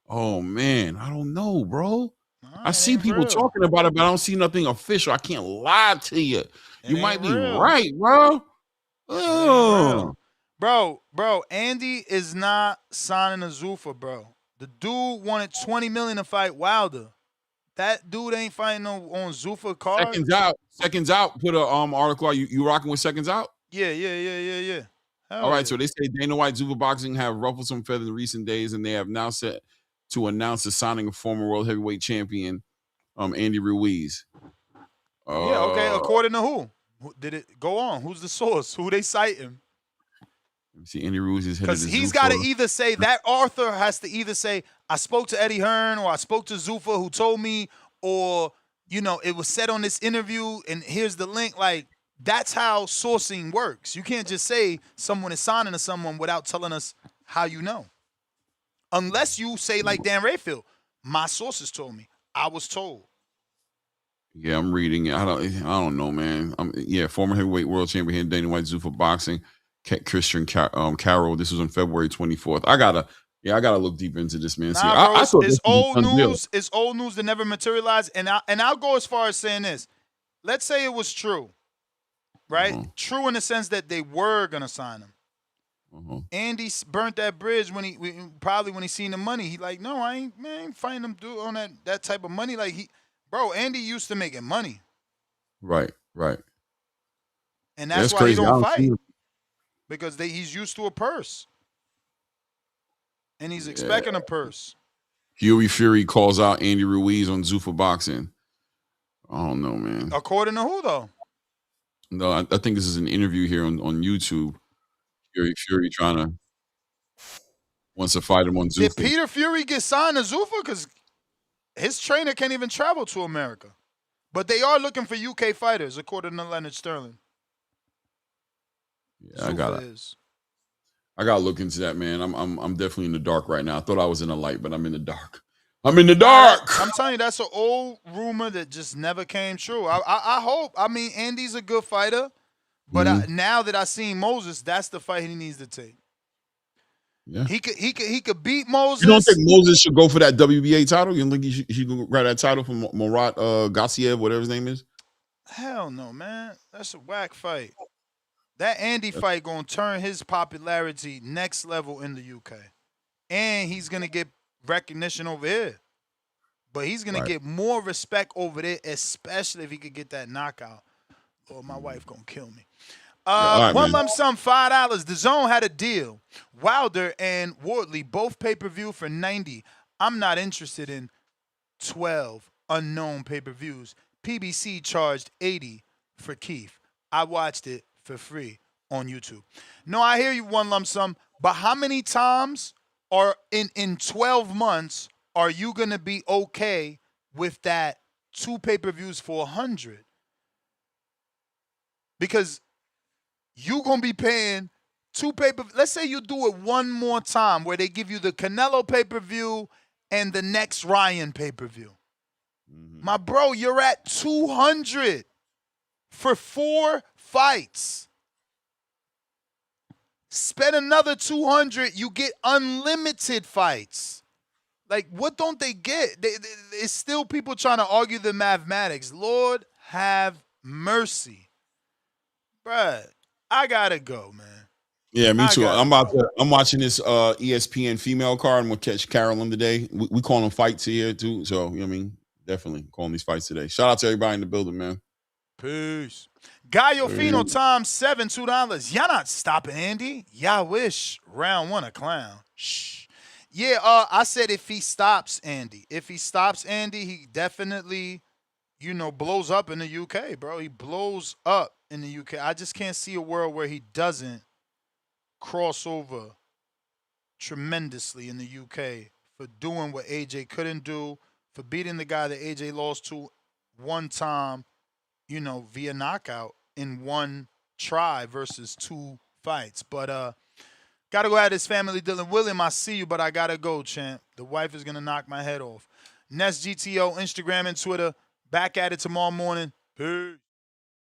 Oh, man. I don't know, bro. I see people talking about it, but I don't see nothing official. I can't lie to you. You might be right, bro. Oh. Bro, Andy is not signing a Zuffa, bro. The dude wanted $20 million to fight Wilder. That dude ain't fighting on Zuffa card. Seconds out. Put a article out. You rocking with Seconds Out? Yeah. All right, so they say Dana White Zuffa Boxing have ruffled some feathers in recent days, and they have now set to announce the signing of former world heavyweight champion Andy Ruiz. Okay. According to who? Did it go on? Who's the source? Who they citing? Let me see. Andy Ruiz is headed to Because he's got to either say, that author has to either say, I spoke to Eddie Hearn, or I spoke to Zuffa who told me, or, it was said on this interview, and here's the link. Like, that's how sourcing works. You can't just say someone is signing to someone without telling us how you know. Unless you say like Dan Rayfield, my sources told me. I was told. Yeah, I'm reading it. I don't know, man. Former heavyweight world champion Dana White Zuffa Boxing, Christian Carroll. This was on February 24th. I gotta look deep into this, man. Bro, it's old news. It's old news that never materialized. And I'll go as far as saying this. Let's say it was true, right? True in the sense that they were gonna sign him. Andy burnt that bridge when he seen the money. He like, no, I ain't fighting him on that type of money. Like Andy used to making money. Right. And that's why he don't fight. Because he's used to a purse. And he's expecting a purse. Huey Fury calls out Andy Ruiz on Zuffa Boxing. I don't know, man. According to who, though? No, I think this is an interview here on YouTube. Fury wants to fight him on Zuffa. Did Peter Fury get signed to Zuffa? Because his trainer can't even travel to America. But they are looking for UK fighters, according to Leonard Sterling. Yeah, I gotta look into that, man. I'm definitely in the dark right now. I thought I was in the light, but I'm in the dark. I'm telling you, that's an old rumor that just never came true. I hope. I mean, Andy's a good fighter, but now that I seen Moses, that's the fight he needs to take. Yeah, he could beat Moses. You don't think Moses should go for that WBA title? You don't think he should grab that title from Murat Gassiev, whatever his name is? Hell no, man. That's a whack fight. That Andy fight gonna turn his popularity next level in the UK, and he's gonna get recognition over here. But he's gonna get more respect over there, especially if he could get that knockout. Or my wife gonna kill me. One lump sum, $5. The Zone had a deal. Wilder and Wardley both pay-per-view for $90. I'm not interested in 12 unknown pay-per-views. PBC charged $80 for Keith. I watched it for free on YouTube. No, I hear you, one lump sum, but how many times are in 12 months are you gonna be okay with that 2 pay-per-views for $100? Because you gonna be paying 2 pay-per-views. Let's say you do it one more time where they give you the Canelo pay-per-view and the next Ryan pay-per-view. My bro, you're at 200 for 4 fights. Spend another 200, you get unlimited fights. Like, what don't they get? It's still people trying to argue the mathematics. Lord have mercy. Bruh, I gotta go, man. Yeah, me too. I'm watching this ESPN female card. I'm gonna catch Carolyn today. We call them fights here too. So, you know what I mean? Definitely calling these fights today. Shout out to everybody in the building, man. Peace. Gallo Fino times 7, $2. Y'all not stopping Andy. Y'all wish. Round 1 a clown. Shh. Yeah, I said if he stops Andy. If he stops Andy, he definitely, blows up in the UK, bro. He blows up in the UK. I just can't see a world where he doesn't cross over tremendously in the UK for doing what AJ couldn't do, for beating the guy that AJ lost to one time, via knockout in one try versus 2 fights. But gotta go at his family. Dylan William, I see you, but I gotta go, champ. The wife is gonna knock my head off. Nest GTO, Instagram and Twitter. Back at it tomorrow morning. Peace.